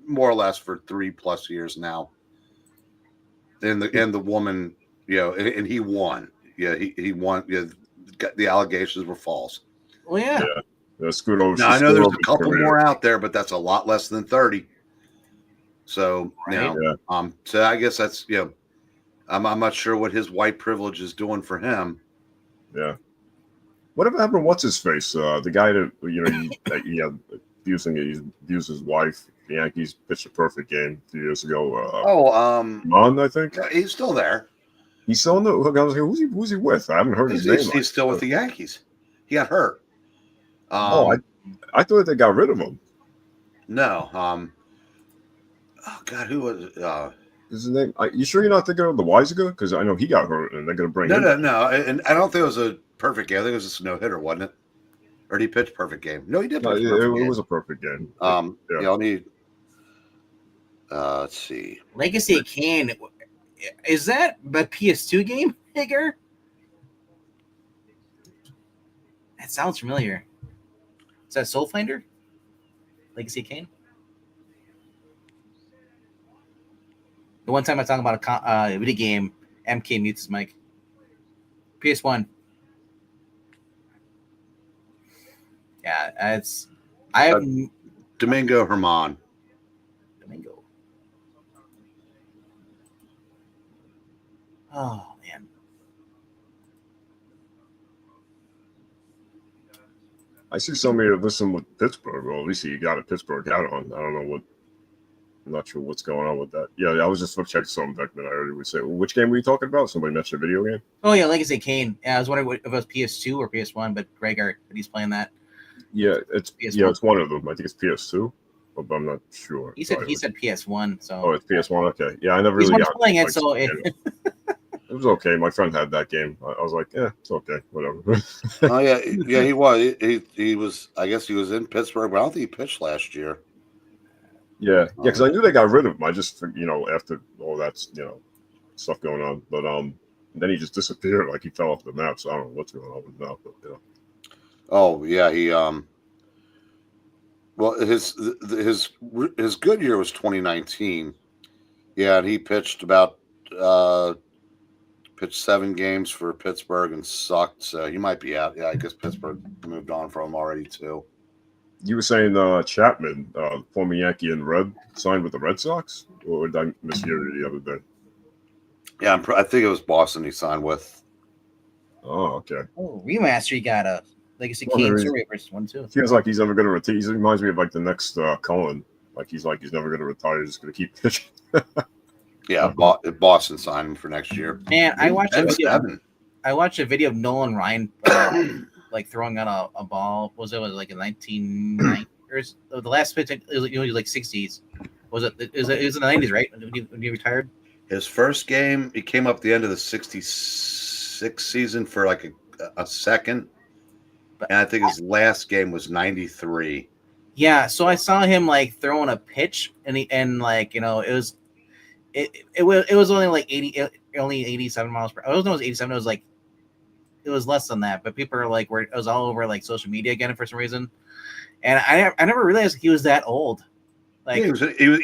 S1: more or less for 3+ years now. And the woman, and he won. Yeah, he won. Yeah, the allegations were false.
S2: Well, yeah.
S1: Now I know there's a couple more out there, but that's a lot less than 30. So so I guess that's I'm not sure what his white privilege is doing for him.
S4: Yeah. Whatever happened to what's his face? The guy that he abused his wife. The Yankees pitched a perfect game a few years ago. Mon, I think
S1: he's still there.
S4: He's still in the. I was like, who's he with? I haven't heard his name.
S1: He's still with the Yankees. He got hurt.
S4: I thought they got rid of him.
S1: No. Oh God, who was it?
S4: Is his name? You sure you're not thinking of the Weisiger? Because I know he got hurt, and they're going to bring him.
S1: No. And I don't think it was a perfect game. I think it was just a no-hitter, wasn't it? Or did he pitch perfect game? No, he did.
S4: It was a perfect game.
S1: Let's see.
S2: Legacy of Kane. Is that a PS2 game, Higger? That sounds familiar. Is that Soul Finder? Legacy of Kane? The one time I talk about a video game, MK mutes his mic. PS1. Yeah, I have
S1: Domingo Herman.
S2: Domingo. Oh man.
S4: I see somebody listen with Pittsburgh. Well, at least he got a Pittsburgh hat on. I don't know what. I'm not sure what's going on with that. Yeah, I was just checking something back that I already would say. Well, which game were you talking about? Somebody mentioned a video game.
S2: Oh yeah, Legacy of Kane. Yeah, I was wondering if it was PS2 or PS1, but Gregor, he's playing that.
S4: Yeah, it's it's one of them. I think it's PS2, but I'm not sure.
S2: He said PS1. So
S4: it's PS1. Okay, yeah, I never really got
S2: playing it. So
S4: it was okay. My friend had that game. I was like, it's okay, whatever.
S1: He was. He was. I guess he was in Pittsburgh, but I don't think he pitched last year.
S4: Yeah, because I knew they got rid of him. I just, after all that, stuff going on, but then he just disappeared, like he fell off the map. So I don't know what's going on with that. But,
S1: Oh yeah, he well his good year was 2019. Yeah, and he pitched pitched 7 games for Pittsburgh and sucked. So he might be out. Yeah, I guess Pittsburgh moved on from him already too.
S4: You were saying Chapman, former Yankee and Red, signed with the Red Sox, or did I mishear you the other day?
S1: Yeah, I think it was Boston he signed with.
S4: Oh, okay.
S2: Oh, remaster, you got a Legacy Kane story versus 1 2.
S4: Feels like he's never going to retire. He reminds me of like the next Cullen. He's never going to retire. He's just going to keep pitching.
S1: Yeah, Boston signed him for next year.
S2: Man, I watched a video of Nolan Ryan like throwing out a ball. Was it like in 1990 or the last pitch? It was like 60s. Was it? Is it in the 90s, right? When he retired?
S1: His first game, he came up at the end of the 66 season for like a second. And I think his last game was 93.
S2: Yeah, so I saw him like throwing a pitch, and like, you know, it was only like 87 miles per hour. It was 87. It was like, it was less than that, but people are like, it was all over like social media again for some reason, and I never realized he was that old. Like,
S1: yeah,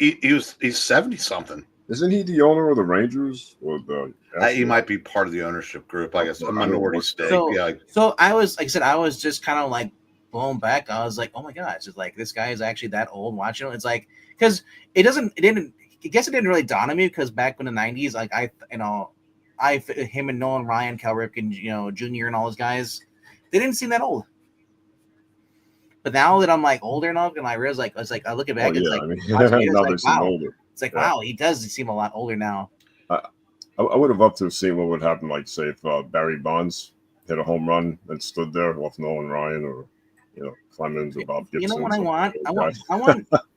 S1: he's 70 something.
S4: Isn't he the owner of the Rangers or the?
S1: He might be part of the ownership group. I guess a minority stake.
S2: So I was, like I said, I was just kind of like blown back. I was like, oh my god, it's just like this guy is actually that old. Watching it, it's like, because I guess it didn't really dawn on me, because back in the 90s, like him and Nolan Ryan, Cal Ripken, you know, Jr. and all those guys, they didn't seem that old. But now that I'm like older enough, and I realize, like, it's like I look at back, it's like, wow. It's like, wow, he does seem a lot older now.
S4: I would have loved to have seen what would happen, like, say, if Barry Bonds hit a home run and stood there off Nolan Ryan, or, you know, Clemens or Bob Gibson.
S2: You know what I want?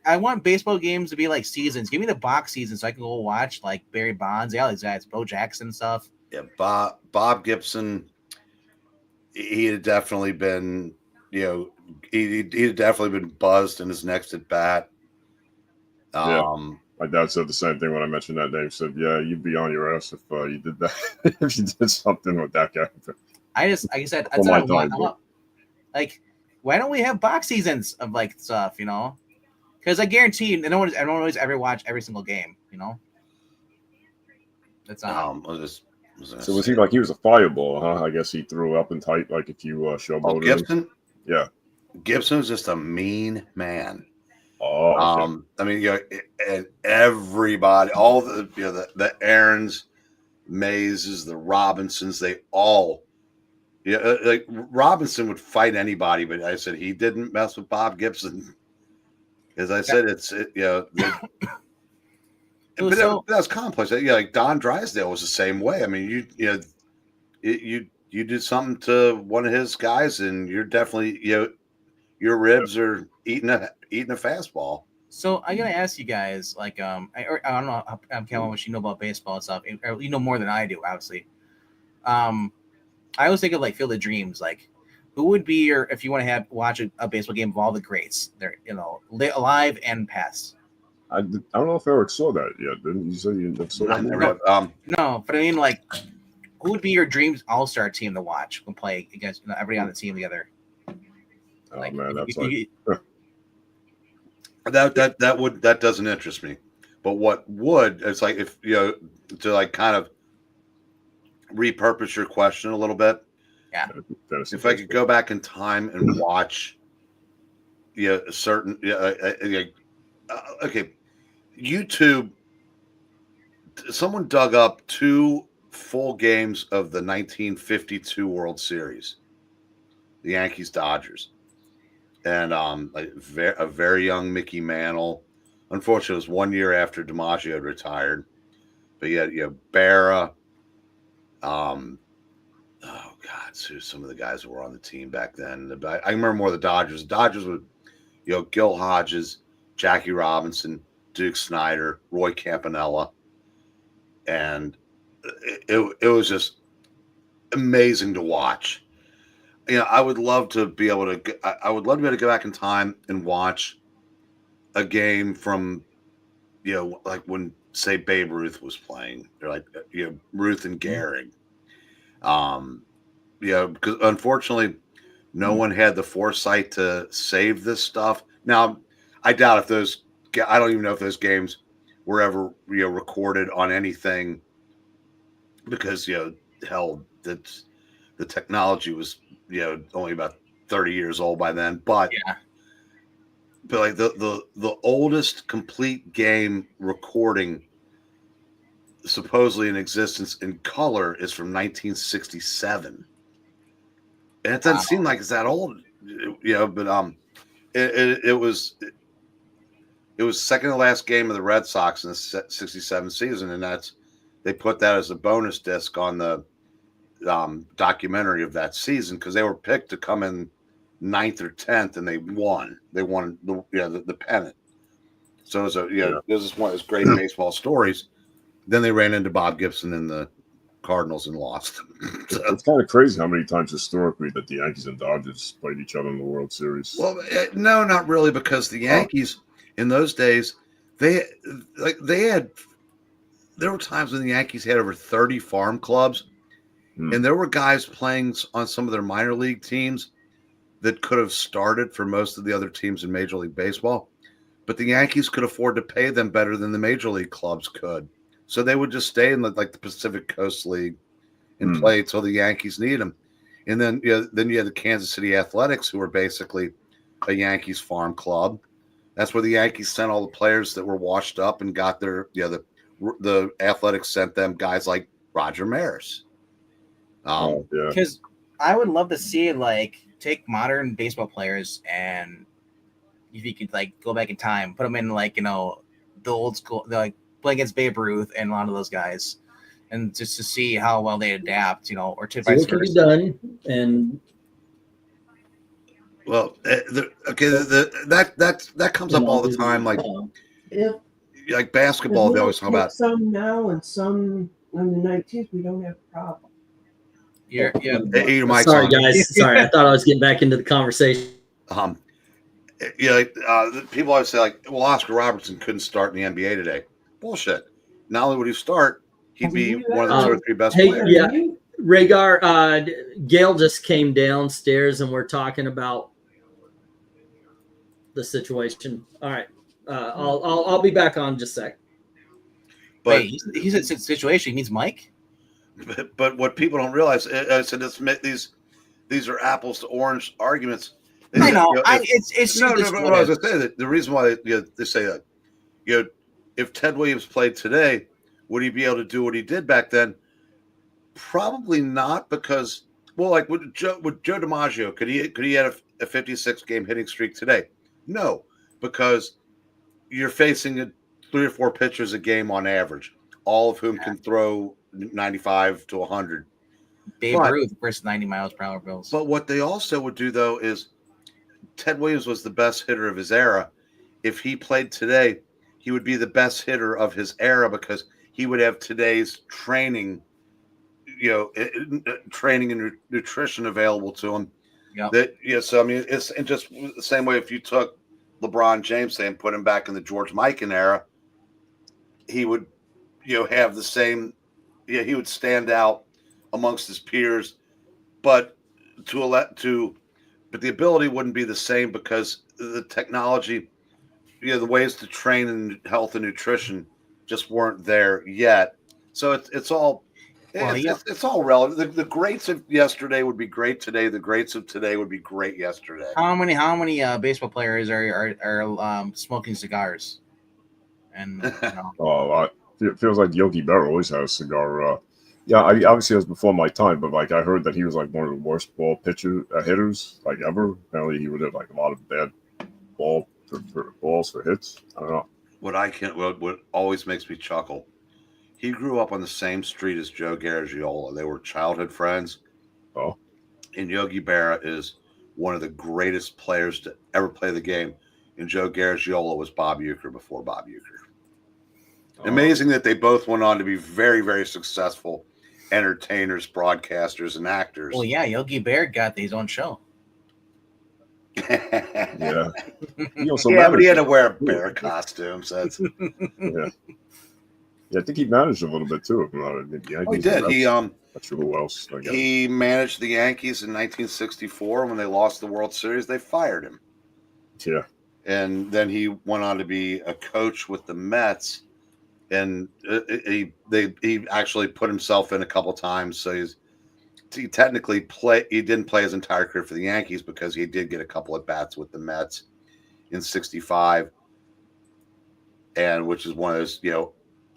S2: I want baseball games to be like seasons. Give me the box season so I can go watch like Barry Bonds, all these guys, Bo Jackson stuff.
S1: Yeah, Bob Gibson. He had definitely been, you know, he'd definitely been buzzed in his next at bat.
S4: My dad said the same thing when I mentioned that name. He said, "Yeah, you'd be on your ass if you did that. If you did something with that guy."
S2: I want, like, why don't we have box seasons of like stuff, you know? Because I guarantee no one always ever watch every single game, you know. That's not.
S4: So was he like, he was a fireball, huh? I guess he threw up and tight, like if you showboated
S1: Gibson?
S4: him. Yeah,
S1: Gibson was just a mean man.
S4: Oh, okay.
S1: I mean, you know, and everybody, all the, you know, the Aarons, Mazes, the Robinsons, they all, yeah, like Robinson would fight anybody, but I said he didn't mess with Bob Gibson. As I said, you know, but that was complex. You know, like Don Drysdale was the same way. I mean, you did something to one of his guys, and you're definitely, you know, your ribs are eating a fastball.
S2: So I gotta ask you guys, like, I don't know, how much you know about baseball and stuff. You know more than I do, obviously. I always think of like Field of Dreams, like, who would be your, if you want to watch a baseball game of all the greats, they're, you know, alive and past.
S4: I don't know if Eric saw that yet. Didn't you say you saw that?
S2: No, but I mean, like, who would be your dreams all-star team to watch and play against, you know, everybody on the team together?
S4: Oh,
S2: like,
S4: man, that's
S1: that doesn't interest me. But what would, it's like, if, you know, to like kind of repurpose your question a little bit.
S2: Yeah.
S1: If I could go back in time and watch, you know, a certain, okay, YouTube, someone dug up 2 full games of the 1952 World Series, the Yankees Dodgers, and a very young Mickey Mantle. Unfortunately, it was 1 year after DiMaggio had retired, but you know, Berra. Oh God, so some of the guys that were on the team back then. I remember more of the Dodgers. The Dodgers would, you know, Gil Hodges, Jackie Robinson, Duke Snyder, Roy Campanella, and it was just amazing to watch. You know, I would love to be able to go back in time and watch a game from, you know, like when, say, Babe Ruth was playing, or like, you know, Ruth and Gehrig. You know, because unfortunately, no one had the foresight to save this stuff. Now, I doubt if I don't even know if those games were ever, you know, recorded on anything, because, you know, hell, the technology was, you know, only about 30 years old by then. But
S2: yeah,
S1: but like the oldest complete game recording supposedly in existence in color is from 1967. And it doesn't seem like it's that old, you know, but it was second to last game of the Red Sox in the 67 season, and they put that as a bonus disc on the documentary of that season, because they were picked to come in 9th or 10th, and they won the pennant. So it was this is one of those great baseball stories. Then they ran into Bob Gibson in the Cardinals and lost. So,
S4: it's kind of crazy how many times historically that the Yankees and Dodgers played each other in the World Series.
S1: well, no, not really, because the Yankees in those days there were times when the Yankees had over 30 farm clubs, and there were guys playing on some of their minor league teams that could have started for most of the other teams in Major League Baseball, but the Yankees could afford to pay them better than the major league clubs could. So they would just stay in the Pacific Coast League and play until the Yankees need them. And then you had the Kansas City Athletics, who were basically a Yankees farm club. That's where the Yankees sent all the players that were washed up and got their the Athletics sent them guys like Roger Maris.
S2: Because I would love to see take modern baseball players, and if you could go back in time, put them in the old school, play against Babe Ruth and a lot of those guys, and just to see how well they adapt, or to
S5: what can be done. And
S1: well, that comes up all the time, like basketball. They always talk about
S6: some now and some in the 19th. We don't have a problem.
S5: Sorry, guys. Sorry, I thought I was getting back into the conversation.
S1: People always say well, Oscar Robertson couldn't start in the NBA today. Bullshit. Not only would he start, he'd be one of the 2 or 3 best players.
S5: Yeah, Rhaegar, Gail just came downstairs and we're talking about the situation. All right, I'll be back on just a sec.
S1: But
S2: he's in situation. He needs Mike.
S1: But what people don't realize, I said these are apples to orange arguments.
S2: I know. It's
S1: no. I was going to say that the reason why they say that, if Ted Williams played today, would he be able to do what he did back then? Probably not, because with Joe DiMaggio, could he have a 56 game hitting streak today? No, because you're facing 3 or 4 pitchers a game on average, all of whom can throw 95 to 100.
S2: Babe Ruth versus 90 miles per hour bills.
S1: But what they also would do, though, is Ted Williams was the best hitter of his era. If he played today, he would be the best hitter of his era, because he would have today's training, training and nutrition available to him. So I mean, it's just the same way. If you took LeBron James and put him back in the George Mikan era, he would, have the same. He would stand out amongst his peers, but but the ability wouldn't be the same, because the technology, the ways to train in health and nutrition just weren't there yet. So it's all it's all relative. The greats of yesterday would be great today. The greats of today would be great yesterday.
S2: How many baseball players are smoking cigars? And
S4: it feels like Yogi Berra always had a cigar. Obviously it was before my time, but I heard that he was one of the worst ball hitters ever. Apparently he would have a lot of bad balls for hits. I don't know.
S1: What always makes me chuckle, he grew up on the same street as Joe Garagiola. They were childhood friends.
S4: Oh.
S1: And Yogi Berra is one of the greatest players to ever play the game. And Joe Garagiola was Bob Uecker before Bob Uecker. Amazing that they both went on to be very, very successful entertainers, broadcasters, and actors.
S2: Well, yeah, Yogi Berra got his own show.
S1: Yeah. But he had to wear a bear costume. So that's
S4: I think he managed a little bit too.
S1: He did.
S4: Not sure who else.
S1: He managed the Yankees in 1964 when they lost the World Series. They fired him.
S4: Yeah.
S1: And then he went on to be a coach with the Mets. And he actually put himself in a couple times. So he technically he didn't play his entire career for the Yankees, because he did get a couple at bats with the Mets in '65, and which is one of those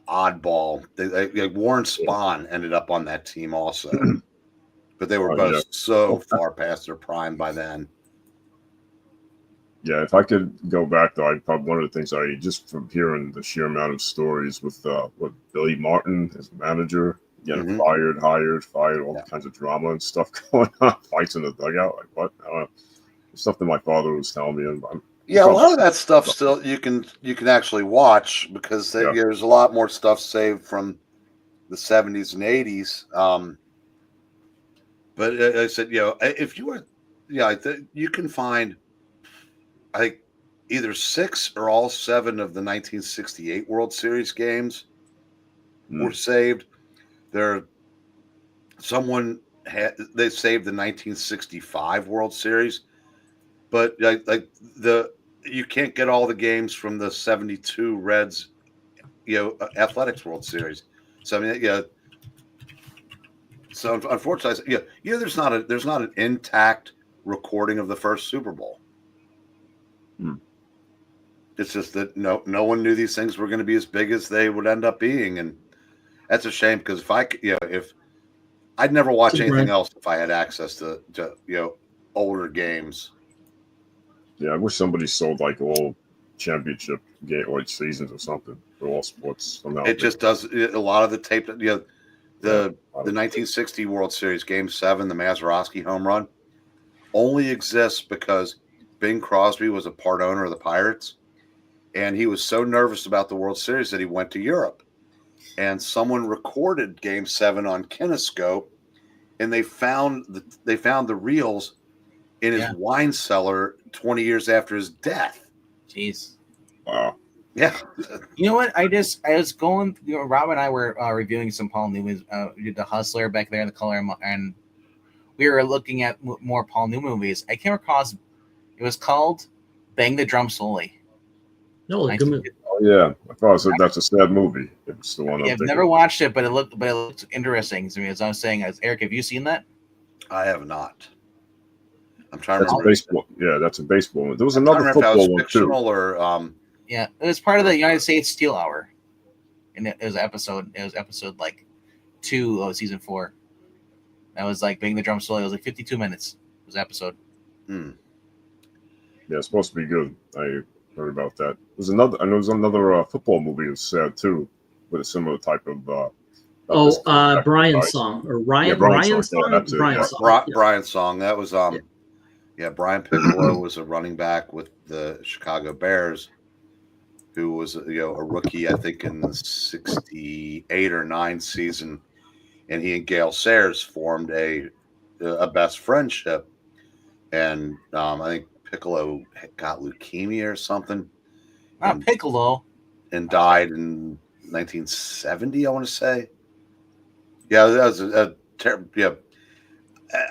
S1: oddball. Warren Spahn ended up on that team also, but they were both so far past their prime by then.
S4: Yeah, if I could go back though, probably one of the things just from hearing the sheer amount of stories with Billy Martin, his manager, getting fired, fired, all kinds of drama and stuff going on, fights in the dugout, what? I don't know. Stuff that my father was telling me, and
S1: Yeah, a lot of that stuff still you can actually watch because there's a lot more stuff saved from the 70s and 80s. But I said, if you were, you can find, I think, either 6 or all 7 of the 1968 World Series games were saved. They saved the 1965 World Series, but you can't get all the games from the 72 Reds, Athletics World Series. So I mean, so unfortunately, there's not an intact recording of the first Super Bowl. It's just that no one knew these things were going to be as big as they would end up being, and that's a shame because if I'd never watch anything else if I had access to older games.
S4: Yeah, I wish somebody sold like all championship game or seasons or something for all sports. Somehow
S1: it just does a lot of the tape. The 1960 World Series Game 7, the Mazeroski home run, only exists because Bing Crosby was a part owner of the Pirates, and he was so nervous about the World Series that he went to Europe. And someone recorded Game 7 on Kinescope, and they found the reels in his wine cellar 20 years after his death.
S2: Jeez.
S4: Wow.
S1: Yeah.
S2: You know what? I was going. Rob and I were reviewing some Paul Newman, The Hustler back there in the color, and we were looking at more Paul Newman movies. I came across. It was called "Bang the Drum Slowly."
S5: No, good movie.
S4: Oh yeah, I thought that's a sad movie. It's the one.
S2: I've never watched it, but it looked interesting to me. As I was saying, Eric, have you seen that?
S1: I have not. I'm trying to remember.
S4: Baseball. Yeah, that's a baseball one. There was another football one too.
S1: Or
S2: yeah, it was part of the United States Steel Hour, and it was episode. It was episode like 2 of season 4. That was like Bang the Drum Slowly. It was like 52 minutes. It was episode.
S4: Yeah, it's supposed to be good. I heard about that. There's another. I know there's another football movie that's sad too, with a similar type of.
S5: Brian's Song or Ryan's Song.
S1: Yeah, Brian's Song. That was Brian Piccolo was a running back with the Chicago Bears, who was a rookie, I think, in the 68 or 9 season, and he and Gale Sayers formed a best friendship, and I think Piccolo got leukemia or something.
S2: Piccolo. And
S1: died in 1970, I want to say. Yeah, that was a terrible. Yeah,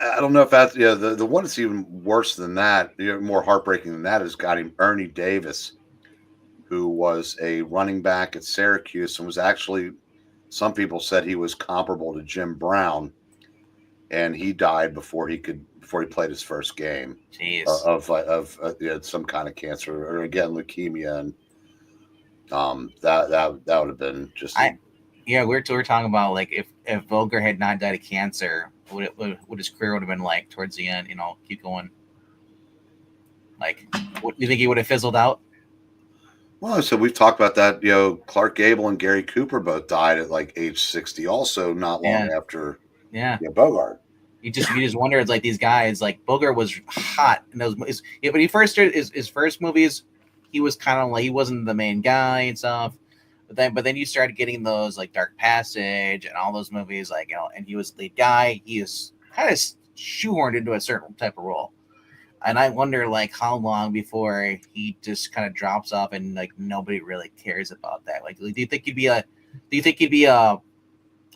S1: I don't know if that's the one that's even worse than that, more heartbreaking than that, is got him Ernie Davis, who was a running back at Syracuse and was actually, some people said he was comparable to Jim Brown, and he died before he played his first game.
S2: Jeez.
S1: Of some kind of cancer, or again leukemia, and that would have been just.
S2: We're talking about like if Volker had not died of cancer, what his career would have been like towards the end. Keep going. Like, what do you think he would have fizzled out?
S1: Well, so we've talked about that. Clark Gable and Gary Cooper both died at like age 60, also not long after.
S2: Yeah,
S1: Bogart.
S2: You just wonder. It's like these guys. Like Bogart was hot in those movies. Yeah, but he first started his first movies. He was kind of like, he wasn't the main guy and stuff. But then you started getting those like Dark Passage and all those movies, like, and he was the lead guy. He is kind of shoehorned into a certain type of role. And I wonder like how long before he just kind of drops off and like nobody really cares about that. Like, do you think he'd be a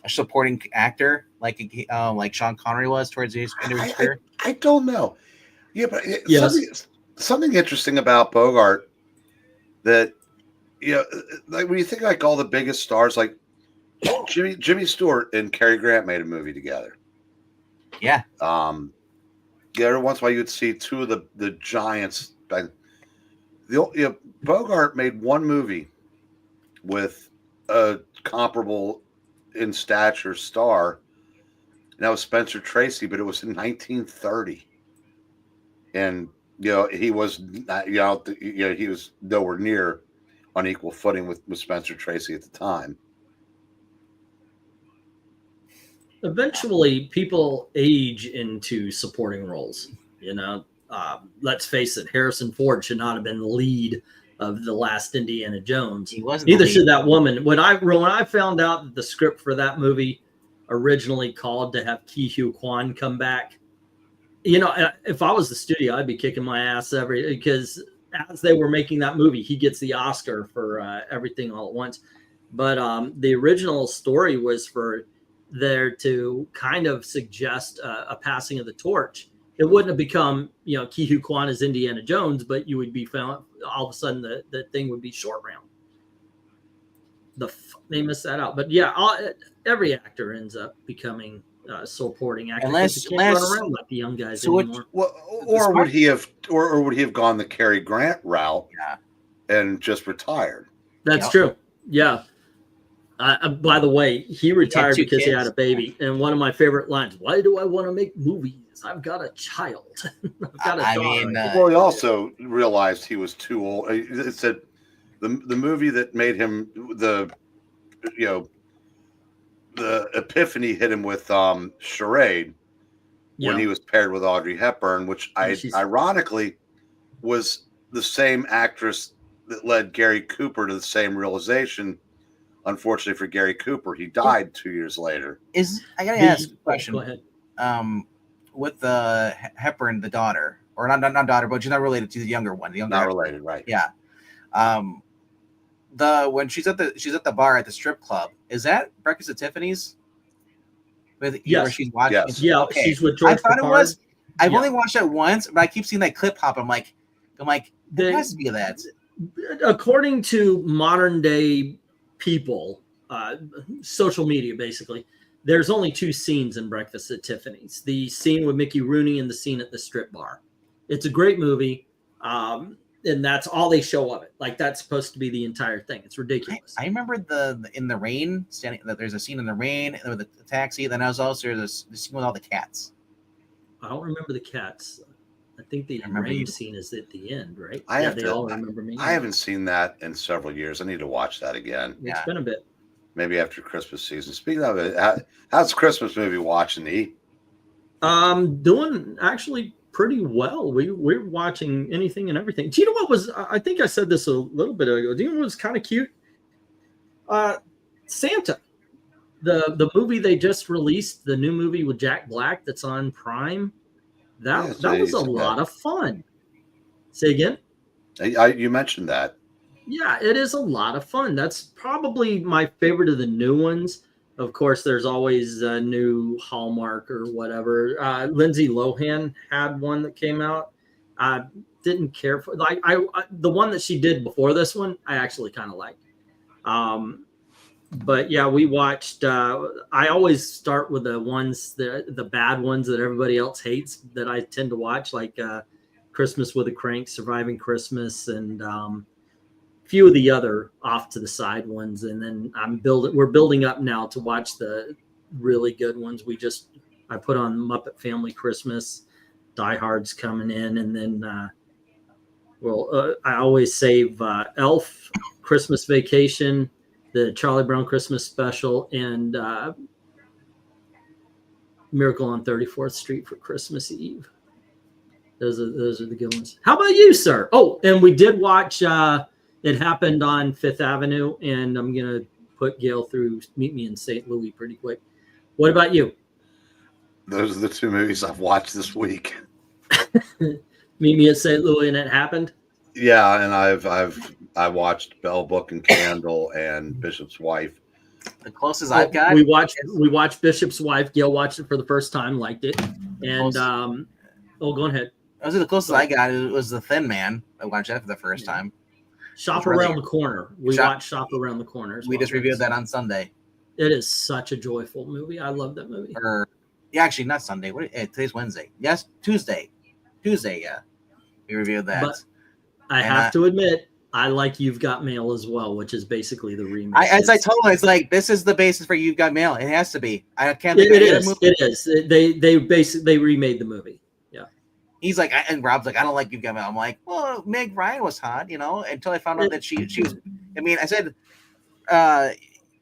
S2: supporting actor like Sean Connery was towards his end of his career?
S1: I don't know. Yeah, but something interesting about Bogart that, like when you think like all the biggest stars, like Jimmy Stewart and Cary Grant made a movie together.
S2: Yeah.
S1: Every once in a while you'd see 2 of the giants. Bogart made one movie with a comparable in stature star, and that was Spencer Tracy, but it was in 1930, and he was not, he was nowhere near on equal footing with Spencer Tracy at the time.
S5: Eventually, people age into supporting roles. let's face it, Harrison Ford should not have been the lead of the last Indiana Jones.
S2: He wasn't.
S5: Neither should that woman. When I found out that the script for that movie originally called to have Ki Hu Kwan come back, you know, if I was the studio, I'd be kicking my ass because as they were making that movie, he gets the Oscar for Everything All at Once. But the original story was for there to kind of suggest a passing of the torch. It wouldn't have become, you know, Ki Hu Kwan as Indiana Jones, but you would be found all of a sudden the thing would be Short Round. They missed that out. But yeah, every actor ends up becoming a supporting actor.
S2: Unless
S5: you can't run around like the young guys anymore.
S1: Or would he have gone the Cary Grant route and just retired?
S5: That's true. Yeah. By the way, he retired because he had a baby. And one of my favorite lines, why do I want to make movies? I've got a child. I've got a daughter.
S1: Well, he also realized he was too old. It said the movie that made him the epiphany hit him with Charade when he was paired with Audrey Hepburn, which ironically was the same actress that led Gary Cooper to the same realization. Unfortunately for Gary Cooper, he died 2 years later.
S2: I gotta ask a question?
S5: Go ahead.
S2: With the Hepburn, the daughter, or not daughter, but she's not related to the younger one. The younger
S1: not related, right?
S2: Yeah. When she's at the bar at the strip club, is that Breakfast at Tiffany's? Where she's watching.
S1: Yes.
S5: Yeah,
S2: okay.
S5: She's with George.
S2: I thought it was. I've only watched that once, but I keep seeing that clip hop. I'm like, it has to be that.
S5: According to modern day people, social media basically, there's only two scenes in Breakfast at Tiffany's: the scene with Mickey Rooney and the scene at the strip bar. It's a great movie, and that's all they show of it. Like, that's supposed to be the entire thing. It's ridiculous.
S2: I remember in the rain, there's a scene in the rain with the taxi. Then I was also there's the scene with all the cats.
S5: I don't remember the cats. I think the rain scene is at the end, right?
S1: All remember me. I haven't seen that in several years. I need to watch that again.
S5: It's been a bit.
S1: Maybe after Christmas season. Speaking of it, how's Christmas movie watching, E?
S5: Doing actually pretty well. We're watching anything and everything. Do you know what was? I think I said this a little bit ago. Do you know what was kind of cute? Santa, the movie they just released, the new movie with Jack Black that's on Prime. That was a lot of fun. Say again?
S1: You mentioned that.
S5: Yeah, it is a lot of fun. That's probably my favorite of the new ones. Of course, there's always a new Hallmark or whatever. Lindsay Lohan had one that came out. I didn't care for. The one that she did before this one, I actually kind of liked. But yeah, we watched. I always start with the ones, the bad ones that everybody else hates that I tend to watch, like Christmas with the Cranks, Surviving Christmas, and few of the other off to the side ones. And then we're building up now to watch the really good ones. I put on Muppet Family Christmas, Die Hard's coming in, and then I always save Elf, Christmas Vacation, the Charlie Brown Christmas Special, and Miracle on 34th Street for Christmas Eve. Those are the good ones. How about you, sir? Oh, and we did watch It Happened on Fifth Avenue, and I'm going to put Gail through Meet Me in St. Louis pretty quick. What about you?
S1: Those are the two movies I've watched this week.
S5: Meet Me at St. Louis and It Happened?
S1: Yeah, and I watched Bell, Book and Candle and Bishop's Wife.
S2: The closest I've got.
S5: We watched Bishop's Wife. Gail watched it for the first time, liked it. And go ahead.
S2: The closest I got was The Thin Man. I watched that for the first time.
S5: Shop Around the Corner. We watched Shop Around the Corner.
S2: We just reviewed that on Sunday.
S5: It is such a joyful movie. I love that movie.
S2: Actually, not Sunday. Today's Wednesday. Yes, Tuesday. Yeah. We reviewed that. But
S5: I have to admit, I like You've Got Mail as well, which is basically the remake.
S2: As I told him, it's like, this is the basis for You've Got Mail. It has to be. I can't think
S5: of it. It is. They remade the movie. Yeah.
S2: He's like, and Rob's like, I don't like You've Got Mail. I'm like, well, Meg Ryan was hot, until I found out that she was. I mean, I said,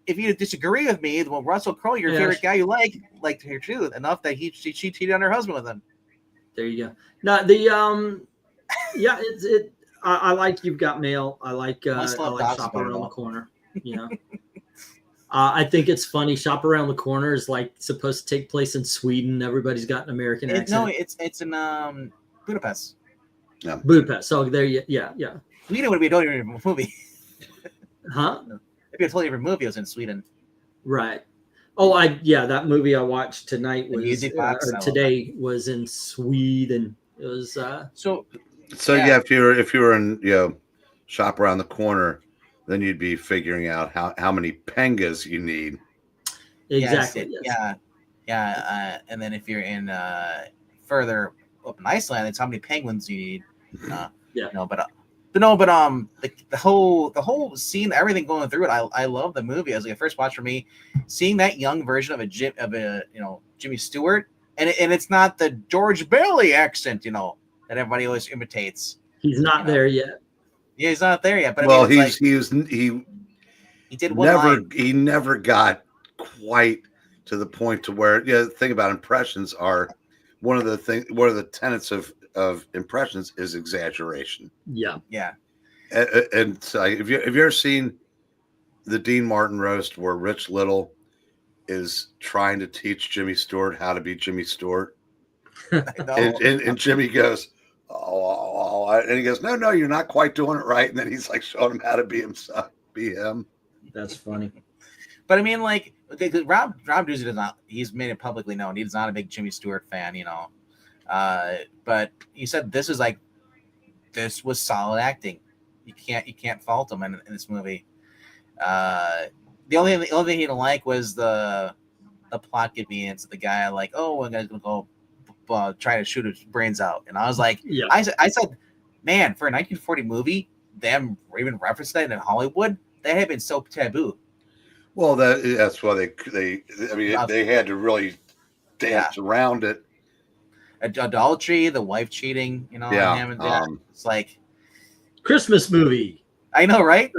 S2: if you disagree with me, well, Russell Crowe, your favorite guy you liked her too enough that she cheated on her husband with him.
S5: There you go. Now the yeah, I like You've Got Mail. I like Shop Around the Corner. You know, I think it's funny. Shop Around the Corner is like supposed to take place in Sweden. Everybody's got an American accent.
S2: No, it's in Budapest.
S1: Yeah.
S5: Budapest. So there you, yeah.
S2: Sweden would be a totally different movie.
S5: Huh?
S2: It'd be a totally different movie. It was in Sweden.
S5: Right. Oh, that movie I watched tonight was or today was in Sweden. It was
S1: so yeah. If you were in Shop Around the Corner, then you'd be figuring out how many pengas you need.
S5: Exactly.
S2: Yes. Yeah. And then if you're in further up in Iceland, it's how many penguins you need. The whole scene, everything going through it, I love the movie. It was like a first watch for me, seeing that young version of Jimmy Stewart, and it's not the George Bailey accent, that everybody always imitates.
S5: He's not there yet.
S2: Yeah, he's not there yet. But
S5: well,
S2: he did one line.
S1: He never got quite to the point to where the thing about impressions are one of the tenets of impressions is exaggeration.
S5: Yeah.
S1: And so have you ever seen the Dean Martin roast where Rich Little is trying to teach Jimmy Stewart how to be Jimmy Stewart? and Jimmy goes, oh, and he goes, no, you're not quite doing it right. And then he's like showing him how to be himself, be him.
S5: That's funny.
S2: But I mean, like, Rob Doozy does not. He's made it publicly known he's not a big Jimmy Stewart fan, But he said this was solid acting. You can't fault him in this movie. The only thing he didn't like was the plot convenience of the guy like, oh, one guy's gonna go try to shoot his brains out, and I was like, I said, man, for a 1940 movie, them even referencing that in Hollywood, that had been so taboo.
S1: Well, that's why they had to really dance around it.
S2: Adultery, the wife cheating, him and that. It's like
S5: Christmas movie.
S2: I know, right?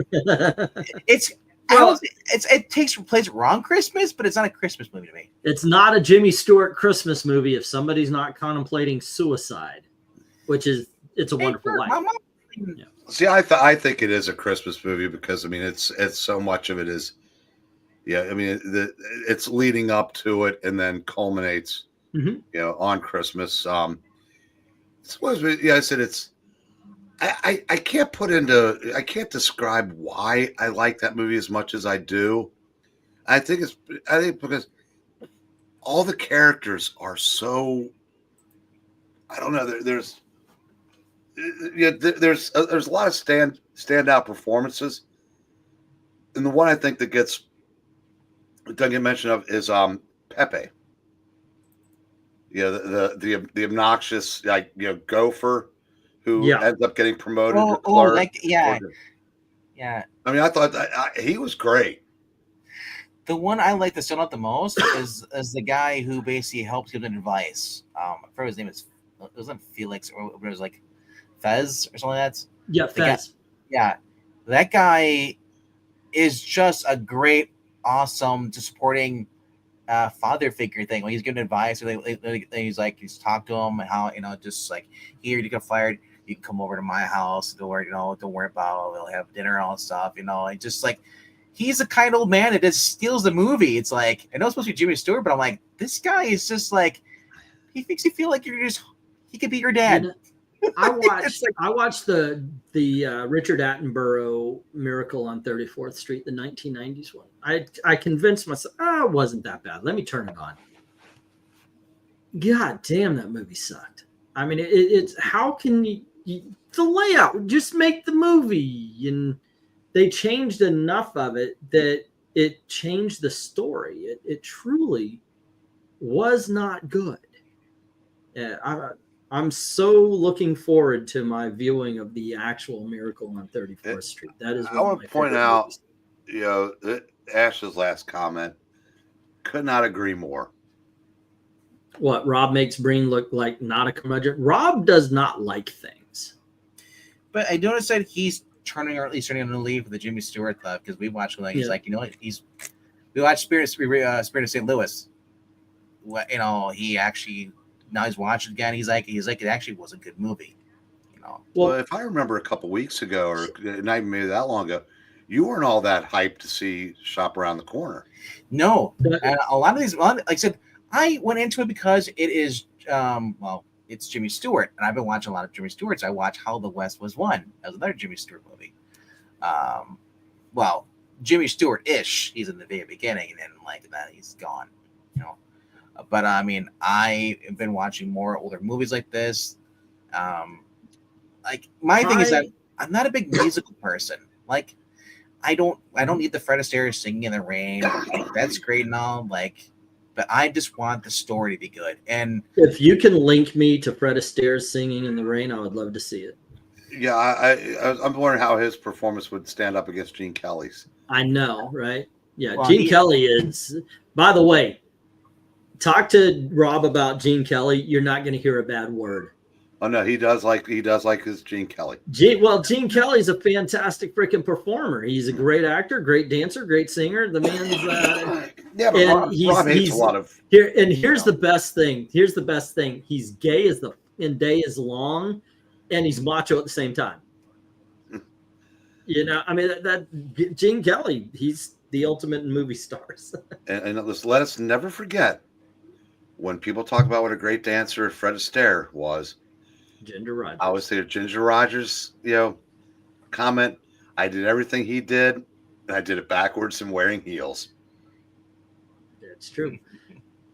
S2: It takes place around Christmas, but it's not a Christmas movie to me.
S5: It's not a Jimmy Stewart Christmas movie if somebody's not contemplating suicide, which is It's a Wonderful Life.
S1: Yeah. See, I think it is a Christmas movie because it's so much of it is, it's leading up to it and then culminates, on Christmas. I said it's. I can't describe why I like that movie as much as I do. I think because all the characters are so, I don't know. There's a lot of standout performances, and the one I think that doesn't get mentioned of is Pepe. The obnoxious gopher who ends up getting promoted to clerk.
S2: Yeah.
S1: I mean, I thought he was great.
S2: The one I like to stand out the most is the guy who basically helps give them advice. I forget his name is. It wasn't Felix, or it was like Fez or something like that.
S5: Yeah, Fez.
S2: That guy is just a great, awesome, supporting father figure thing. When he's giving advice, or he's talked to him how just like, here, you get fired, you can come over to my house. Don't worry about it. We'll have dinner and all that stuff. And just like, he's a kind old man that just steals the movie. It's like, I know it's supposed to be Jimmy Stewart, but I'm like, this guy is just like, he makes you feel like he could be your dad.
S5: I watched the Richard Attenborough Miracle on 34th Street, the 1990s one. I convinced myself, it wasn't that bad. Let me turn it on. God damn, that movie sucked. I mean, it's how can you the layout, just make the movie, and they changed enough of it that it changed the story. It truly was not good. I'm so looking forward to my viewing of the actual Miracle on 34th Street. That is.
S1: I want to point out, Ash's last comment. Could not agree more.
S5: What, Rob makes Breen look like not a curmudgeon? Rob does not like things.
S2: But I noticed that he's turning a new leaf with the Jimmy Stewart stuff, because we watched he's like, we watched Spirit of St. Louis. He actually now he's watching again. He's like, it actually was a good movie. You know.
S1: Well, if I remember a couple weeks ago, or not even maybe that long ago, you weren't all that hyped to see Shop Around the Corner.
S2: No, and a lot of these, like I said, I went into it because it is, well, it's Jimmy Stewart, and I've been watching a lot of Jimmy Stewart's. I watched How the West Was Won. That was another Jimmy Stewart movie. Well, Jimmy Stewart-ish. He's in the very beginning, and then like that, he's gone. You know, but I mean, I have been watching more older movies like this. Like my thing is that I'm not a big musical person. Like, I don't need the Fred Astaire singing in the rain. Like, that's great and all. Like, but I just want the story to be good. And
S5: if you can link me to Fred Astaire singing in the rain, I would love to see it.
S1: Yeah, I'm wondering how his performance would stand up against Gene Kelly's.
S5: I know, right? Yeah,
S2: Well,
S5: Gene Kelly is. By the way, talk to Rob about Gene Kelly. You're not going to hear a bad word.
S1: Oh no, he does like his Gene Kelly.
S5: Gene Kelly's a fantastic freaking performer. He's a great actor, great dancer, great singer. The man's
S1: yeah, but Rob hates a lot of
S5: here. And here's the best thing. Here's the best thing. He's gay as the day is long, and he's macho at the same time. You know, I mean that Gene Kelly, he's the ultimate in movie stars.
S1: and let us never forget when people talk about what a great dancer Fred Astaire was.
S5: Ginger Rogers.
S1: I always say Ginger Rogers, comment. I did everything he did, and I did it backwards and wearing heels.
S5: It's true.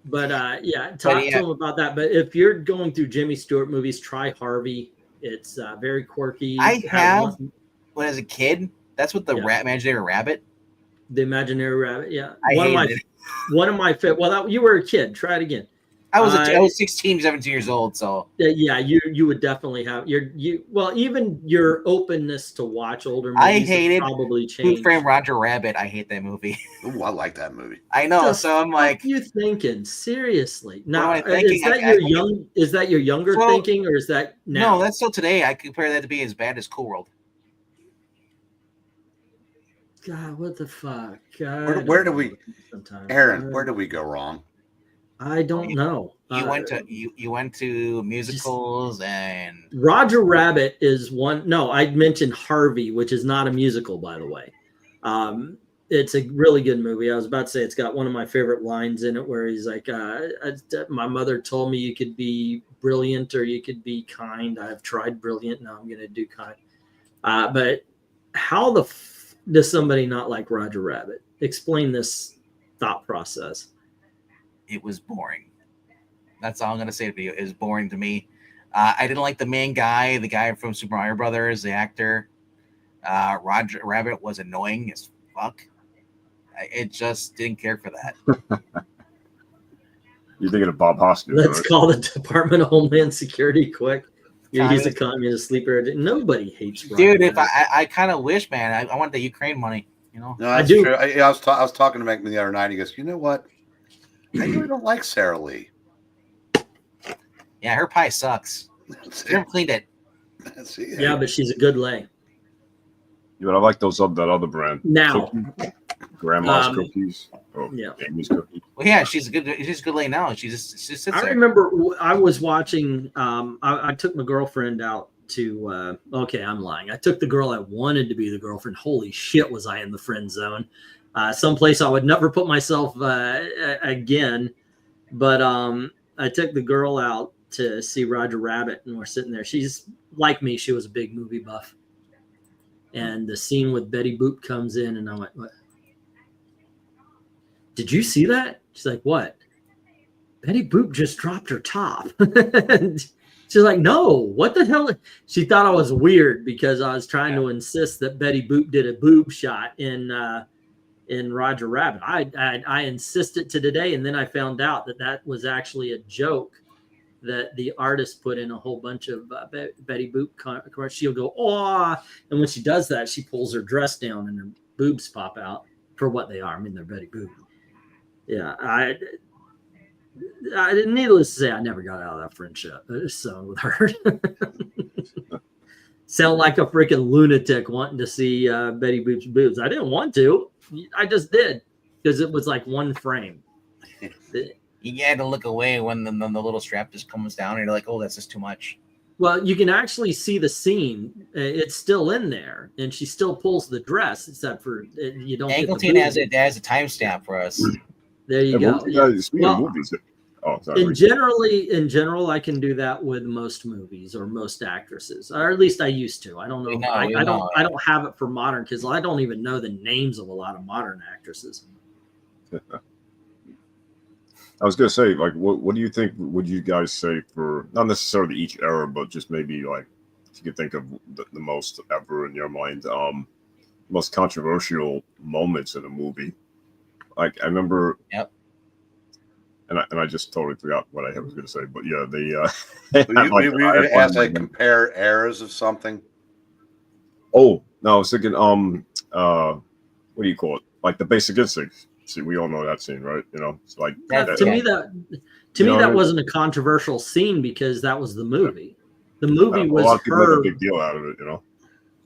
S5: But yeah, talk to him about that. But if you're going through Jimmy Stewart movies, try Harvey. It's very quirky.
S2: I have when I was a kid. That's what the Imaginary Rabbit.
S5: The Imaginary Rabbit. Yeah,
S2: one of my
S5: well, you were a kid. Try it again.
S2: I was 16, 17 years old, so
S5: yeah, you would definitely have well, even your openness to watch older movies.
S2: I hated
S5: probably changed.
S2: Who Framed Roger Rabbit? I hate that movie.
S1: Ooh, I like that movie.
S2: I know, so I'm like,
S5: what are you thinking? Seriously? Now,
S2: thinking?
S5: Is that your younger thinking, or is that now?
S2: No, that's still today. I compare that to being as bad as Cool World.
S5: God, what the fuck?
S1: Where do we, Aaron? Where do we go wrong?
S5: I don't know.
S2: You went to musicals and
S5: Roger Rabbit is one. No, I mentioned Harvey, which is not a musical, by the way. It's a really good movie. I was about to say it's got one of my favorite lines in it where he's like, my mother told me you could be brilliant or you could be kind. I've tried brilliant. Now I'm going to do kind. But how does somebody not like Roger Rabbit? Explain this thought process.
S2: It was boring. That's all I'm gonna say to you. It was boring to me. I didn't like the main guy, the guy from Super Mario Brothers, the actor. Roger Rabbit was annoying as fuck. I just didn't care for that.
S4: You're thinking of Bob Hoskins.
S5: Let's call the Department of Homeland Security quick. He's a
S2: Communist.
S5: Communist sleeper. Nobody hates Roger
S2: Dude,
S5: Rabbit.
S2: if I kind of wish, man, I want the Ukraine money. You know,
S1: No, that's
S5: do.
S1: true. I was talking to Mike the other night. He goes, you know what? I really don't like Sarah Lee.
S2: yeah, her pie sucks. She never cleaned it.
S5: Yeah, but she's a good lay.
S4: Yeah, but I like those that other brand.
S5: Now,
S4: Grandma's cookies.
S5: yeah.
S4: Amy's cookies.
S2: Well, yeah, she's a good lay now. She just sits
S5: I
S2: there.
S5: remember I was watching. I took my girlfriend out to. Okay, I'm lying. I took the girl I wanted to be the girlfriend. Holy shit, was I in the friend zone? Someplace I would never put myself again. But I took the girl out to see Roger Rabbit, and we're sitting there. She's like me. She was a big movie buff. And the scene with Betty Boop comes in, and I went, "What? Did you see that?" She's like, "What?" Betty Boop just dropped her top. She's like, "No, what the hell?" She thought I was weird because I was trying to insist that Betty Boop did a boob shot in Roger Rabbit. I insisted to today, and then I found out that was actually a joke that the artist put in a whole bunch of Betty Boop commercials. She'll go, "Oh," and when she does that, she pulls her dress down and her boobs pop out for what they are. I mean, they're Betty Boop. Yeah, I needless to say, I never got out of that friendship zone with her. Sound like a freaking lunatic wanting to see Betty Boop's boobs. I didn't want to. I just did because it was like one frame.
S2: you had to look away when the little strap just comes down, and you're like, oh, that's just too much.
S5: Well, you can actually see the scene. It's still in there, and she still pulls the dress, except for you don't.
S2: Ankleton has a timestamp for us.
S5: There you
S4: Yeah,
S5: go.
S4: yeah. Speaking
S5: Well,
S4: of movies, oh, sorry.
S5: in general, I can do that with most movies or most actresses, or at least I used to. I don't know. I don't have it for modern because I don't even know the names of a lot of modern actresses.
S4: I was gonna say, like, what do you think? Would you guys say for not necessarily each era, but just maybe like if you could think of the most ever in your mind, most controversial moments in a movie? Like I remember,
S2: yep.
S4: And I just totally forgot what I was gonna say, but yeah,
S1: we asked like compare eras of something.
S4: Oh no, I was thinking, what do you call it? Like the Basic Instinct. See, we all know that scene, right? You know, it's like
S5: to me that wasn't a controversial scene because that was the movie. The movie was
S4: a lot of people
S5: her.
S4: make a big deal out of it, you know.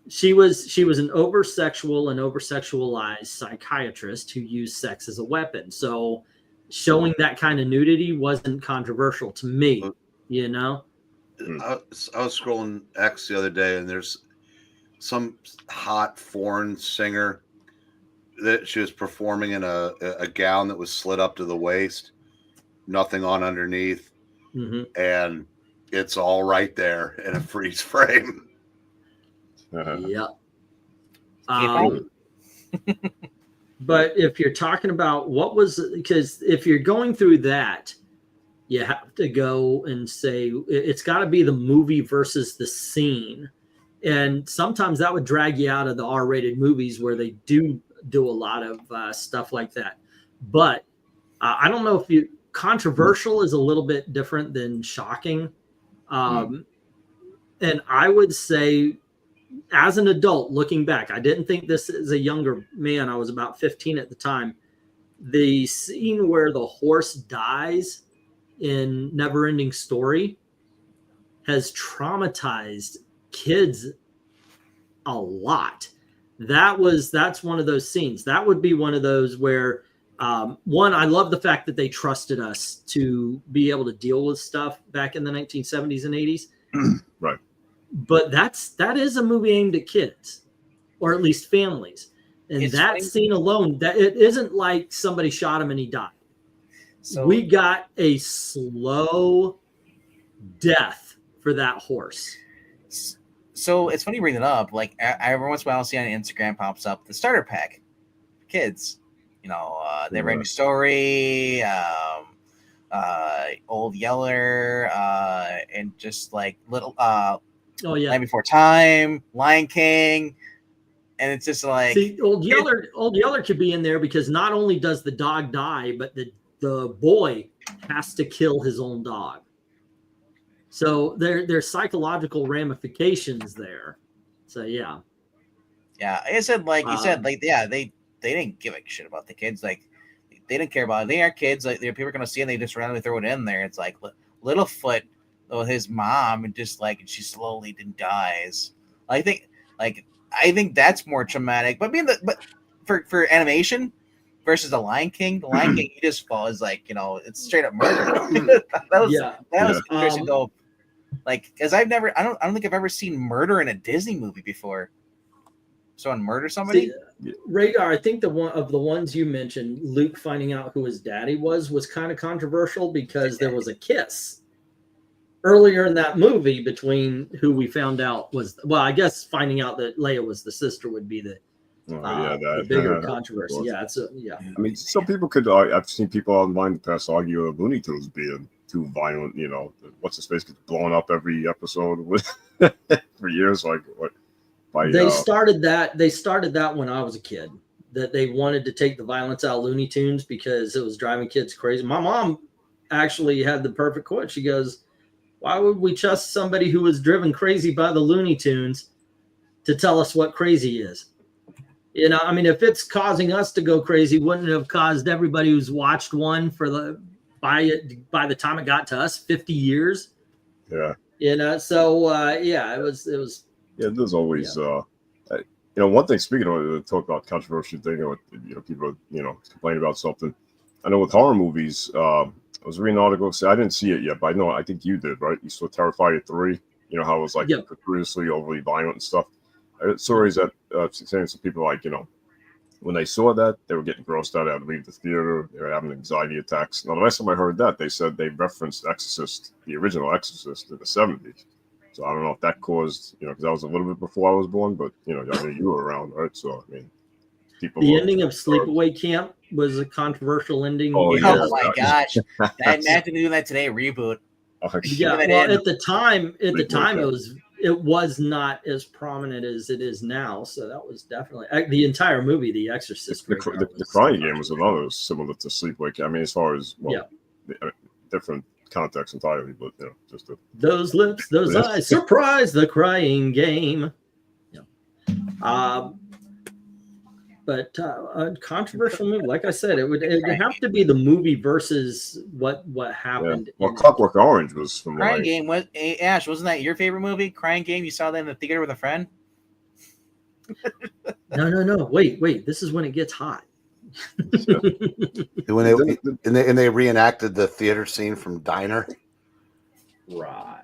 S5: She was an over-sexual and over-sexualized psychiatrist who used sex as a weapon. So showing that kind of nudity wasn't controversial to me, you know.
S1: I was scrolling X the other day, and there's some hot foreign singer that she was performing in a gown that was slit up to the waist, nothing on underneath, and it's all right there in a freeze frame.
S5: Yeah. But if you're talking about because if you're going through that, you have to go and say it's got to be the movie versus the scene. And sometimes that would drag you out of the R-rated movies where they do a lot of stuff like that. But I don't know if controversial is a little bit different than shocking. And I would say, as an adult looking back, I didn't think this as a younger man. I was about 15 at the time. The scene where the horse dies in Neverending Story has traumatized kids a lot. That's one of those scenes. That would be one of those where one, I love the fact that they trusted us to be able to deal with stuff back in the 1970s and 80s.
S4: Right.
S5: But that is a movie aimed at kids, or at least families. And it's that funny. Scene alone, that it isn't like somebody shot him and he died. So we got a slow death for that horse.
S2: So it's funny you bring it up. Like every once in a while, I'll see on Instagram pops up the starter pack for kids. You know, Neverending Story, Old Yeller, and just like little Land Before Time, Lion King, and it's just like
S5: Old Yeller could be in there because not only does the dog die, but the boy has to kill his own dog. So there's psychological ramifications there. So yeah.
S2: I said, like you said, like they didn't give a shit about the kids. Like they didn't care about it. They are kids. Like people are gonna see and they just randomly throw it in there. It's like Littlefoot with his mom and just like she slowly dies. I think that's more traumatic. But for animation versus the Lion King, he just falls like it's straight up murder. that was interesting though. Like, because I don't think I've ever seen murder in a Disney movie before. Someone murder somebody?
S5: Rhaegar, I think the one of the ones you mentioned, Luke finding out who his daddy was kind of controversial because there was a kiss earlier in that movie between who we found out was, well, I guess finding out that Leia was the sister would be the bigger controversy. Yeah,
S4: I mean, some people could. I've seen people online in the past argue of Looney Tunes being too violent. What's his face gets blown up every episode for years. Like what? They
S5: started that when I was a kid. That they wanted to take the violence out of Looney Tunes because it was driving kids crazy. My mom actually had the perfect quote. She goes, "Why would we trust somebody who was driven crazy by the Looney Tunes to tell us what crazy is?" I mean, if it's causing us to go crazy, wouldn't it have caused everybody who's watched one by the time it got to us 50 years?
S4: Yeah.
S5: So it was.
S4: Yeah, there's always one thing. Speaking of talk about controversial thing, or people complaining about something. I know with horror movies, I was reading an article. So I didn't see it yet, but I think you did, right? You saw Terrifier 3. You know how it was like gratuitously overly violent and stuff. I heard stories that saying some people like, when they saw that, they were getting grossed out. They had to leave the theater. They were having anxiety attacks. Now, the last time I heard that, they said they referenced Exorcist, the original Exorcist, in the 70s. So I don't know if that caused, because that was a little bit before I was born, but I knew you were around, right? So I mean, people.
S5: The ending of Sleepaway Camp was a controversial ending.
S4: Oh,
S2: Oh my gosh! Imagine doing that today. Reboot.
S5: Yeah, well, at the time, it was not as prominent as it is now. So that was definitely the entire movie, The Exorcist.
S4: The Crying Game was another similar to Sleepaway Camp. I mean, as far as different context entirely, but just
S5: those lips, those eyes, surprise, The Crying Game. But a controversial movie, like I said, it'd have to be the movie versus what happened.
S4: Well, Clockwork Orange was from
S2: Crying Game. Ash, wasn't that your favorite movie? Crying Game. You saw that in the theater with a friend.
S5: No. Wait. This is when it gets hot.
S1: When they reenacted the theater scene from Diner.
S5: Right.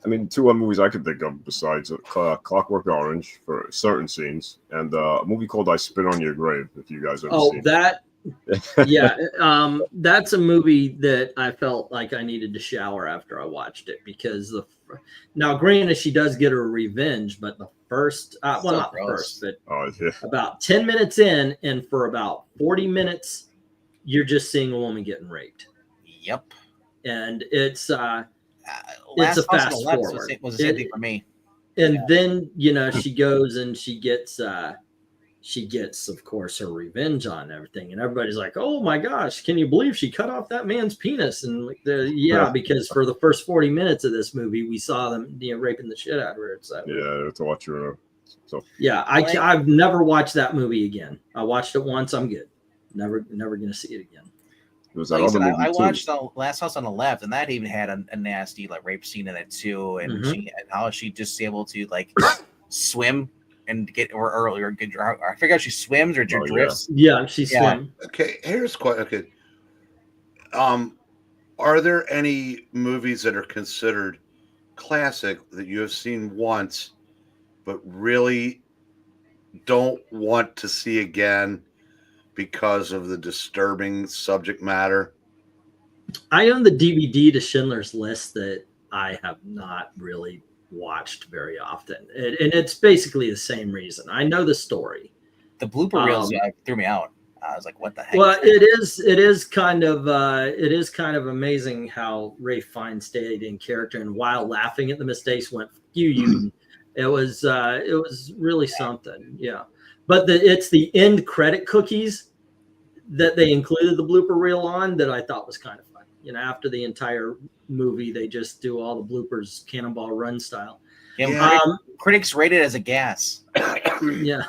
S4: I mean, two other movies I could think of besides Clockwork Orange for certain scenes, and a movie called I Spit on Your Grave, if you guys ever seen
S5: that. Yeah, that's a movie that I felt like I needed to shower after I watched it because now, granted, she does get her revenge, but the first, not the first, but about 10 minutes in, and for about 40 minutes, you're just seeing a woman getting raped.
S2: Yep.
S5: And it's a
S2: fast forward. Was the same thing for me.
S5: And then she goes and she gets, of course, her revenge on everything, and everybody's like, "Oh my gosh, can you believe she cut off that man's penis?" And because for the first 40 minutes of this movie, we saw them raping the shit out of her. So
S4: to watch her. So
S5: I've never watched that movie again. I watched it once. I'm good. Never gonna see it again.
S2: I watched the Last House on the Left, and that even had a nasty rape scene in it too, and how she just able to swim and get or I forget if she swims or drifts.
S5: Yeah, she swims.
S1: Okay, here's quite okay. Are there any movies that are considered classic that you have seen once, but really don't want to see again because of the disturbing subject matter?
S5: I own the DVD to Schindler's List that I have not really watched very often, and it's basically the same reason. I know the story.
S2: The blooper reels threw me out. I was like, "What the heck?"
S5: Well, it is kind of amazing how Ray Fiennes stayed in character, and while laughing at the mistakes, went you. It was really something, yeah. But it's the end credit cookies that they included the blooper reel on that I thought was kind of fun. After the entire movie, they just do all the bloopers, Cannonball Run style.
S2: Yeah, critics rate it as a gas.
S5: Yeah.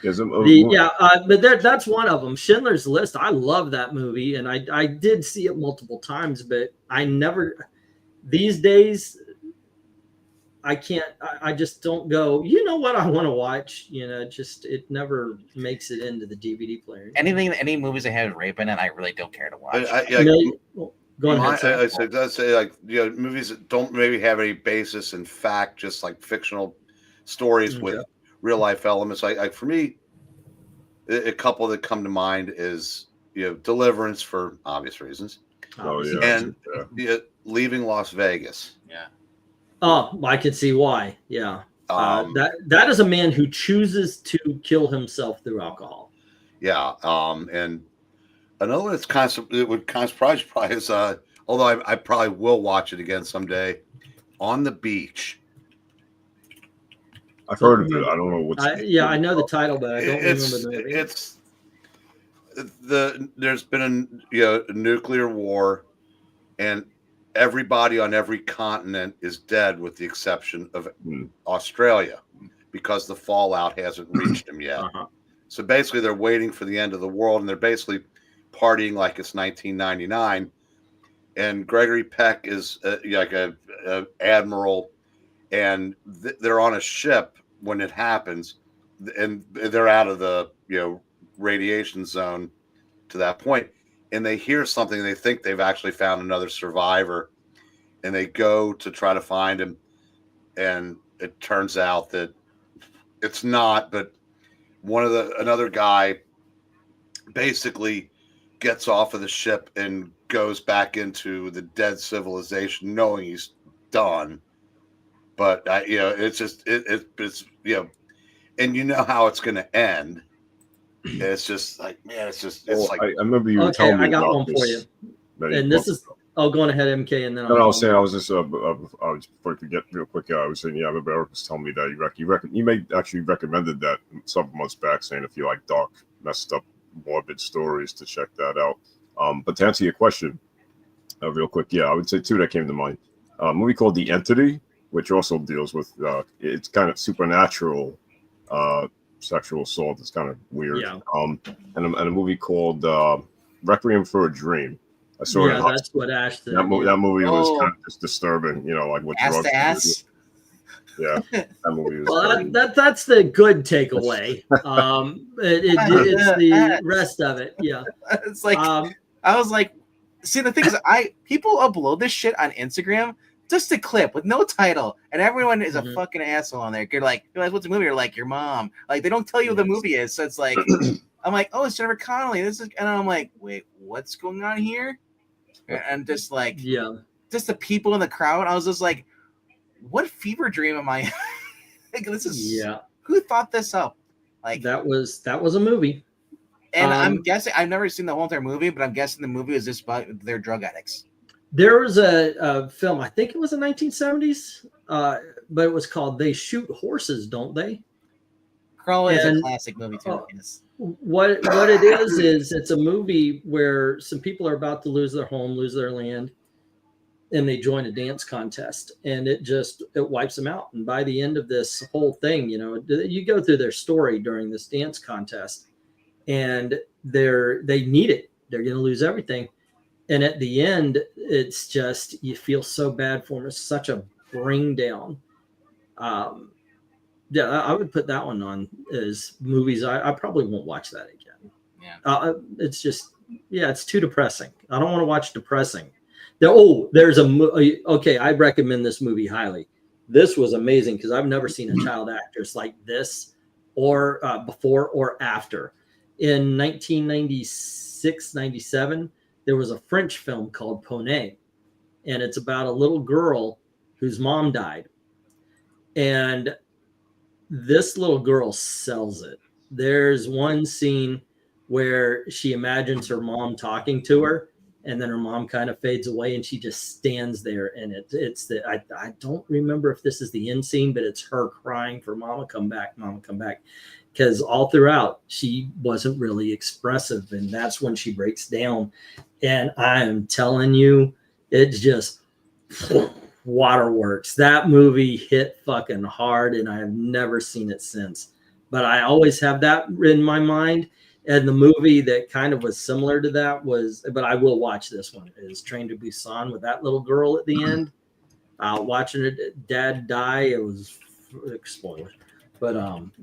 S4: But
S5: that's one of them. Schindler's List. I love that movie, and I did see it multiple times, but I never. These days, I can't. I just don't go. You know what I want to watch? It never makes it into the DVD player.
S2: Any movies that have rape in it, I really don't care to watch.
S5: Go ahead.
S1: I say movies that don't maybe have any basis in fact, just like fictional stories with real life elements. For me, a couple that come to mind is Deliverance for obvious reasons. And Leaving Las Vegas.
S2: Yeah.
S5: Oh, I can see why. Yeah. That is a man who chooses to kill himself through alcohol.
S1: Yeah. And another that's it would kind of surprise you probably is although I probably will watch it again someday, On the Beach.
S4: I've heard of it. I don't know what's.
S5: I know the title, but I don't remember the movie.
S1: There's been a nuclear war, and everybody on every continent is dead with the exception of Australia, because the fallout hasn't reached them yet. So basically, they're waiting for the end of the world, and they're basically partying like it's 1999. And Gregory Peck is like a admiral, and they're on a ship when it happens, and they're out of the radiation zone to that point. and they hear something. They think they've actually found another survivor, and they go to try to find him, and it turns out that it's not. But another guy basically gets off of the ship and goes back into the dead civilization, knowing he's done. But it's just it's and you know how it's going to end. It's just like, man, it's like.
S4: I remember you telling me
S5: I got
S4: about
S5: one for you, and this is. Oh, go on ahead, MK, and then
S4: I was saying, I was just before I forget real quick. I was saying, I remember Eric was telling me that you may actually recommended that several months back, saying if you like dark, messed up, morbid stories, to check that out. But to answer your question, real quick, I would say two that came to mind. A movie called The Entity, which also deals with it's kind of supernatural sexual assault. It's kind of weird.
S5: Yeah.
S4: And a movie called Requiem for a Dream. I saw it.
S5: That's what Ash said.
S4: That movie was kind of just disturbing. Like what
S2: ass
S4: drugs.
S2: To ass.
S4: Yeah, that movie was.
S5: Well, that's the good takeaway. It's the rest of it. Yeah.
S2: It's like I was like, see, the thing is, people upload this shit on Instagram. Just a clip with no title, and everyone is a fucking asshole on there. You're like, what's the movie? You're like, your mom. Like, they don't tell you what the movie is, so it's like, I'm like, oh, it's Jennifer Connelly. And I'm like, wait, what's going on here? And just like, just the people in the crowd. I was just like, what fever dream am I? Like, this is who thought this up? Like,
S5: that was a movie.
S2: And I'm guessing, I've never seen the whole entire movie, but I'm guessing the movie is just about they're drug addicts.
S5: There was a film, I think it was in the 1970s, but it was called They Shoot Horses, Don't They?
S2: Crow is a classic movie too.
S5: What it is it's a movie where some people are about to lose their home, lose their land, and they join a dance contest, and it wipes them out. And by the end of this whole thing, you go through their story during this dance contest, and they need it. They're going to lose everything. And at the end, it's just, you feel so bad for them. It's such a bring down. I would put that one on as movies. I probably won't watch that again. Yeah. It's just, it's too depressing. I don't want to watch depressing. There's okay, I recommend this movie highly. This was amazing because I've never seen a child actress like this or before or after. In 1996, 97, there was a French film called Poney, and it's about a little girl whose mom died. And this little girl sells it. There's one scene where she imagines her mom talking to her, and then her mom kind of fades away and she just stands there. And I don't remember if this is the end scene, but it's her crying for mama come back, mama come back. Because all throughout she wasn't really expressive, and that's when she breaks down. And I am telling you, it's just waterworks. That movie hit fucking hard, and I have never seen it since. But I always have that in my mind. And the movie that kind of was similar to that but I will watch this one, is Train to Busan with that little girl at the end. Watching it, dad die, it was spoiler. But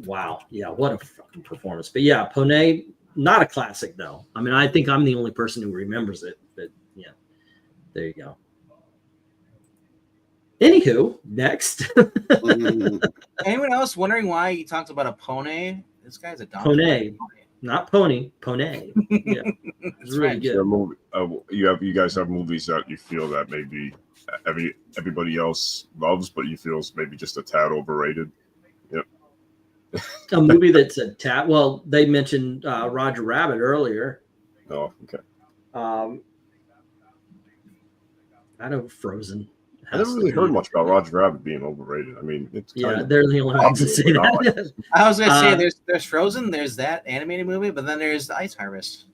S5: wow, what a fucking performance. But Poney, not a classic though. I mean, I think I'm the only person who remembers it. But there you go. Anywho, next.
S2: Anyone else wondering why he talks about a pony? This guy's a donkey.
S5: Poney, not pony. Poney. Yeah, it's really good.
S4: You guys have movies that you feel that maybe everybody else loves, but you feel is maybe just a tad overrated. Yep.
S5: A movie that's a tad. Well, they mentioned Roger Rabbit earlier.
S4: Oh, okay.
S5: I know Frozen.
S4: I never really heard much about Roger Rabbit being overrated. I mean, it's
S5: they're the only ones to say that.
S2: I was gonna say there's Frozen, there's that animated movie, but then there's the Ice Harvest.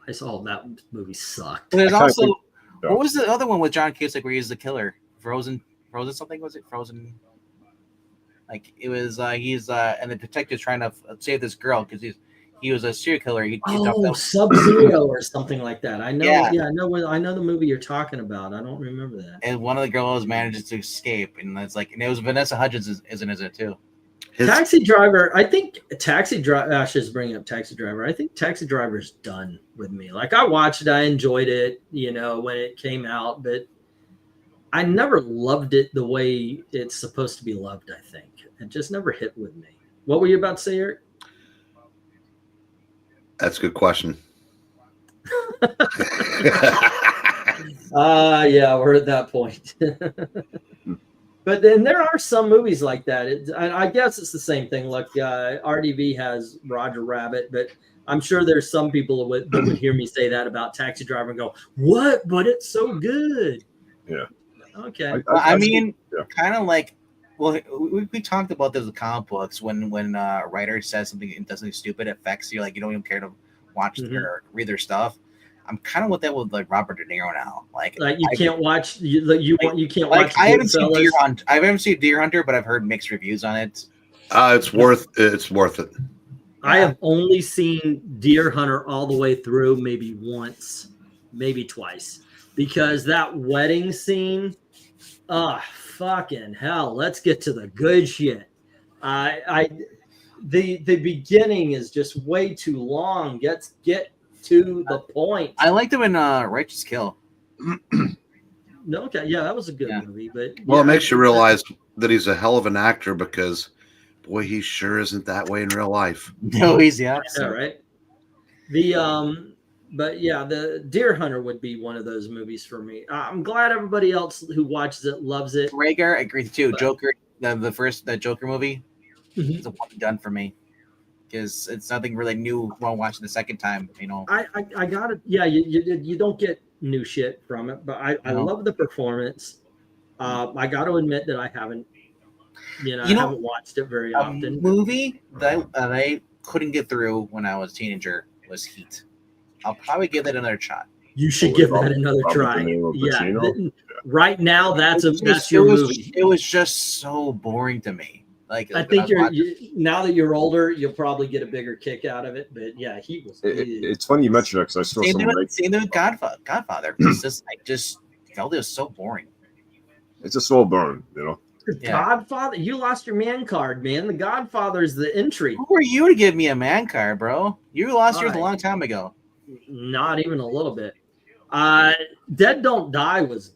S5: I saw that movie sucked.
S2: And there's also what was the other one with John Cusack where he's the killer? Frozen something, was it Frozen? Like it was he's and the detective's trying to save this girl because he was a serial killer.
S5: Sub-Zero or something like that. I know. Yeah, I know the movie you're talking about. I don't remember that.
S2: And one of the girls manages to escape, and it was Vanessa Hudgens is in it too.
S5: Taxi Driver, I think Taxi Driver, Ash is bringing up Taxi Driver. I think Taxi Driver's done with me. Like, I watched it, I enjoyed it, you know, when it came out, but I never loved it the way it's supposed to be loved, I think. It just never hit with me. What were you about to say, Eric?
S1: That's a good question.
S5: Yeah, we're at that point. But then there are some movies like that. I guess it's the same thing. Look, RDV has Roger Rabbit, but I'm sure there's some people that would hear me say that about Taxi Driver and go, "What? But it's so good."
S4: Yeah.
S5: Okay.
S2: I mean,
S4: yeah.
S2: kind of like, well, we talked about this with comic books when a writer says something and does something stupid, it affects you. Like, you don't even care to watch or read their stuff. I'm kind of with that with like Robert De Niro now. Like
S5: you can't watch you can't
S2: like
S5: watch.
S2: I haven't seen Deer Hunter. I haven't seen Deer Hunter, but I've heard mixed reviews on it.
S1: It's worth it.
S5: I have only seen Deer Hunter all the way through, maybe once, maybe twice, because that wedding scene, fucking hell, let's get to the good shit. The beginning is just way too long. Get to the point.
S2: I liked him in Righteous Kill.
S5: No, okay, yeah, that was a good movie, but
S1: it makes you realize that he's a hell of an actor, because boy, he sure isn't that way in real life.
S2: No, he's the opposite.
S5: Yeah, right. But yeah, the Deer Hunter would be one of those movies for me. I'm glad everybody else who watches it loves it.
S2: Rhaegar, I agree too. Joker, the Joker movie, is a one done for me, because it's nothing really new while watching the second time. You know,
S5: I got it. Yeah, you don't get new shit from it, but I love the performance. I got to admit that I haven't, I haven't watched it very often.
S2: A movie that I couldn't get through when I was a teenager was Heat. I'll probably give that another shot.
S5: You should give that another try. Yeah, right now that's your movie.
S2: It was just so boring to me. Like,
S5: I think now that you're older, you'll probably get a bigger kick out of it. But yeah, he was.
S4: It's funny you mentioned that, because I saw
S2: same with Godfather. I just felt it was so boring.
S4: It's a slow burn, you know.
S5: Godfather, you lost your man card, man. The Godfather is the entry.
S2: Who are you to give me a man card, bro? You lost yours a long time ago.
S5: Not even a little bit. Dead Don't Die was.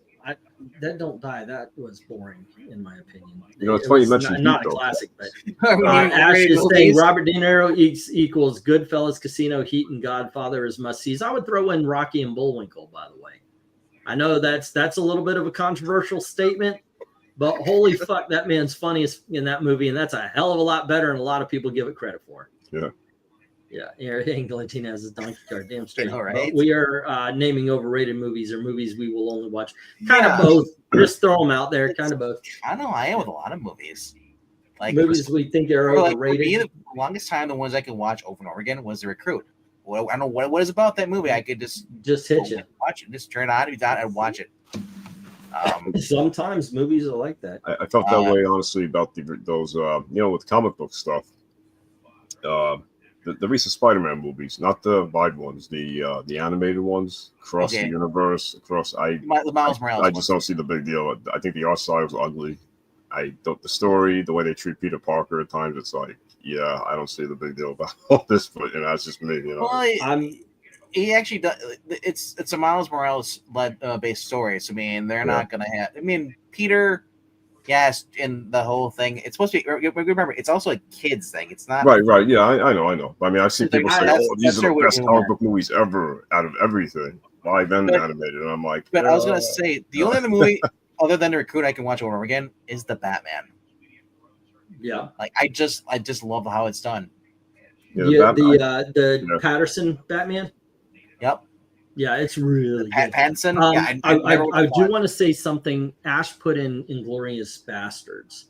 S5: Dead Don't Die. That was boring, in my opinion.
S4: You know, it's funny you mentioned
S5: not a classic, but Ash is saying Robert De Niro equals Goodfellas, Casino, Heat, and Godfather as must-sees. I would throw in Rocky and Bullwinkle, by the way. I know that's a little bit of a controversial statement, but holy fuck, that man's funniest in that movie, and that's a hell of a lot better than a lot of people give it credit for.
S4: Yeah.
S5: Yeah, Eric Latino has his donkey card. Damn straight.
S2: All right.
S5: But we are naming overrated movies or movies we will only watch. Kind of both. Just throw them out there. Kind of both.
S2: I know. I am with a lot of movies. Like
S5: movies we think are overrated.
S2: Like, for me, the longest time, the ones I could watch over and over again was The Recruit. Well, I don't know what is about that movie. I could just
S5: hit you.
S2: Watch it. Just turn it on. If you and watch it.
S5: Sometimes movies are like that.
S4: I felt that way, honestly, about those with comic book stuff. The recent Spider-Man movies, not the wide ones, the animated ones, across the universe, the
S2: Miles Morales.
S4: I just don't see the big deal. I think the art style was ugly. The story, the way they treat Peter Parker at times, it's like, yeah, I don't see the big deal about all this, but that's just me, you know.
S2: Well, he actually does. It's a Miles Morales based story. So I mean, they're not gonna have. I mean, Peter. Yes, in the whole thing, it's supposed to be. Remember, it's also a kids thing. It's not
S4: right. Yeah, I know. I mean, I've seen people say, "Oh, these are the best comic book movies ever out of everything, live and animated." And I'm like,
S2: but I was gonna say the only other movie other than The Recruit I can watch over and over again is the Batman.
S5: Yeah,
S2: like I just love how it's done.
S5: Yeah, the Patterson Batman.
S2: Yep.
S5: Yeah, it's really good.
S2: Pattinson.
S5: I do want to say something. Ash put in Inglourious Bastards,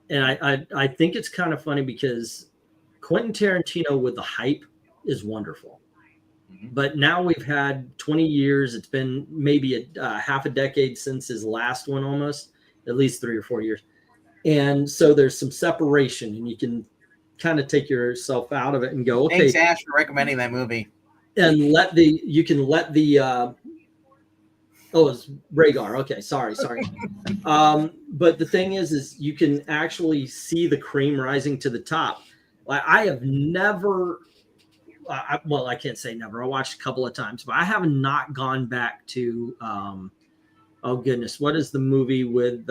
S5: and I think it's kind of funny because Quentin Tarantino with the hype is wonderful, but now we've had 20 years. It's been maybe a half a decade since his last one, almost at least 3 or 4 years, and so there's some separation, and you can kind of take yourself out of it and go, okay.
S2: Thanks, Ash, for recommending that movie.
S5: And you can let the Oh, it's Rhaegar. Okay, sorry. But the thing is you can actually see the cream rising to the top. Like I have never, well, I can't say never. I watched a couple of times, but I have not gone back to. Oh goodness, what is the movie with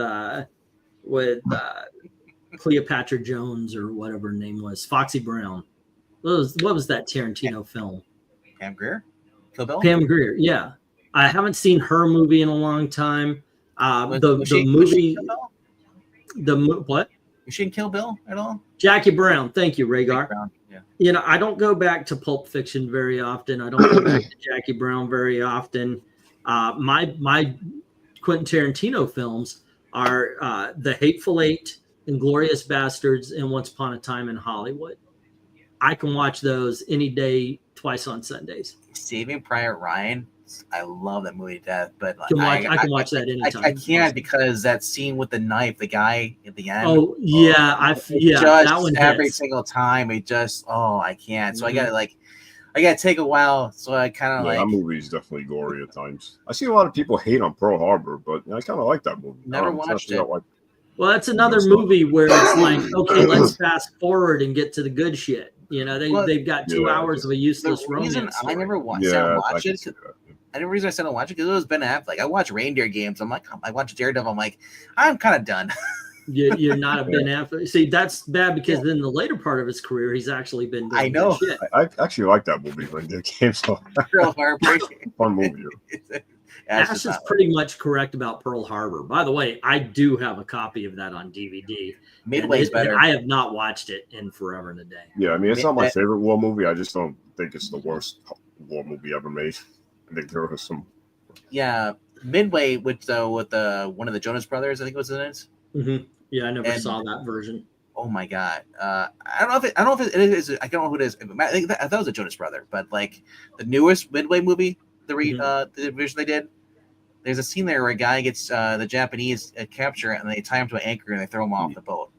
S5: Cleopatra Jones or whatever her name was, Foxy Brown? What was that Tarantino film?
S2: Pam Grier? Kill Bill?
S5: Pam Grier, yeah. I haven't seen her movie in a long time.
S2: Was
S5: The
S2: she
S5: movie,
S2: in Kill
S5: what?
S2: Was she in Kill Bill at all?
S5: Jackie Brown. Thank you, Rhaegar.
S2: Yeah.
S5: You know, I don't go back to Pulp Fiction very often. I don't go back to Jackie Brown very often. My Quentin Tarantino films are The Hateful Eight, Inglourious Bastards, and Once Upon a Time in Hollywood. I can watch those any day, twice on Sundays.
S2: Saving Private Ryan. I love that movie to death, but
S5: I can watch that anytime.
S2: I can't because that scene with the knife, the guy at the end.
S5: Oh yeah, that one
S2: every
S5: hits.
S2: single time. It just I can't. So I gotta take a while. So I kind of
S4: that movie is definitely gory at times. I see a lot of people hate on Pearl Harbor, but I kind of like that movie.
S2: Never watched it.
S5: Well, that's another movie where it's like, okay, let's fast forward and get to the good shit. You know, they've got 2 hours of a useless romance.
S2: The reason I never watched it. The reason I said I watch it because it was Ben Affleck. I watch Reindeer Games. I'm like, I watch Daredevil. I'm like, I'm kind of done.
S5: You're not a Ben Affleck. See, that's bad because in the later part of his career, he's actually been doing good shit.
S4: I actually like that movie, Reindeer Games. Fun movie.
S5: Ash is pretty much correct about Pearl Harbor. By the way, I do have a copy of that on DVD.
S2: Midway's better.
S5: I have not watched it in forever and a day.
S4: Yeah, I mean, it's not my favorite war movie. I just don't think it's the worst war movie ever made. I think there was some.
S2: Yeah, Midway with one of the Jonas Brothers. I think it was in it.
S5: Mm-hmm. Yeah, I never saw that version.
S2: Oh my god! I don't know if it is. I don't know who it is. I thought it was a Jonas Brother, but like the newest Midway movie, the version they did. There's a scene there where a guy gets the Japanese capture and they tie him to an anchor and they throw him off the boat.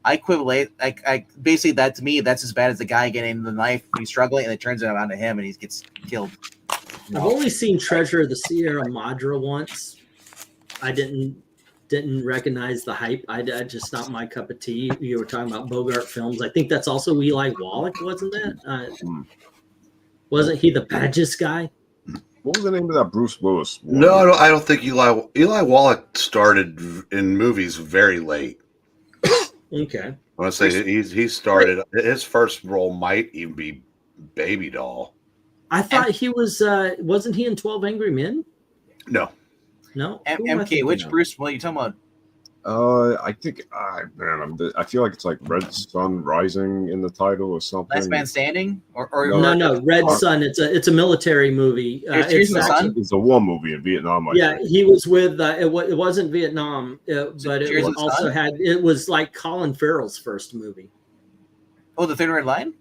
S2: I equivalent. I basically that to me that's as bad as the guy getting the knife. He's struggling and it turns it onto him and he gets killed.
S5: I've only seen Treasure of the Sierra Madre once. I didn't recognize the hype. I just not my cup of tea. You were talking about Bogart films. I think that's also Eli Wallach, wasn't that? Wasn't he the Badges guy?
S4: What was the name of that Bruce Willis?
S1: No, I don't think Eli Wallach started in movies very late.
S5: Okay.
S1: I want to say he started. His first role might even be Baby Doll.
S5: I thought he was. Wasn't he in 12 Angry Men?
S1: No.
S2: MK, which Bruce? What are you talking about?
S4: I think, I feel like it's like Red Sun Rising in the title or something.
S2: Last Man Standing, or
S5: no, Red Sun. It's a military movie.
S4: It's a war movie in Vietnam.
S5: He was with. It wasn't Vietnam, but it was like Colin Farrell's first movie.
S2: Oh, The Thin Red Line.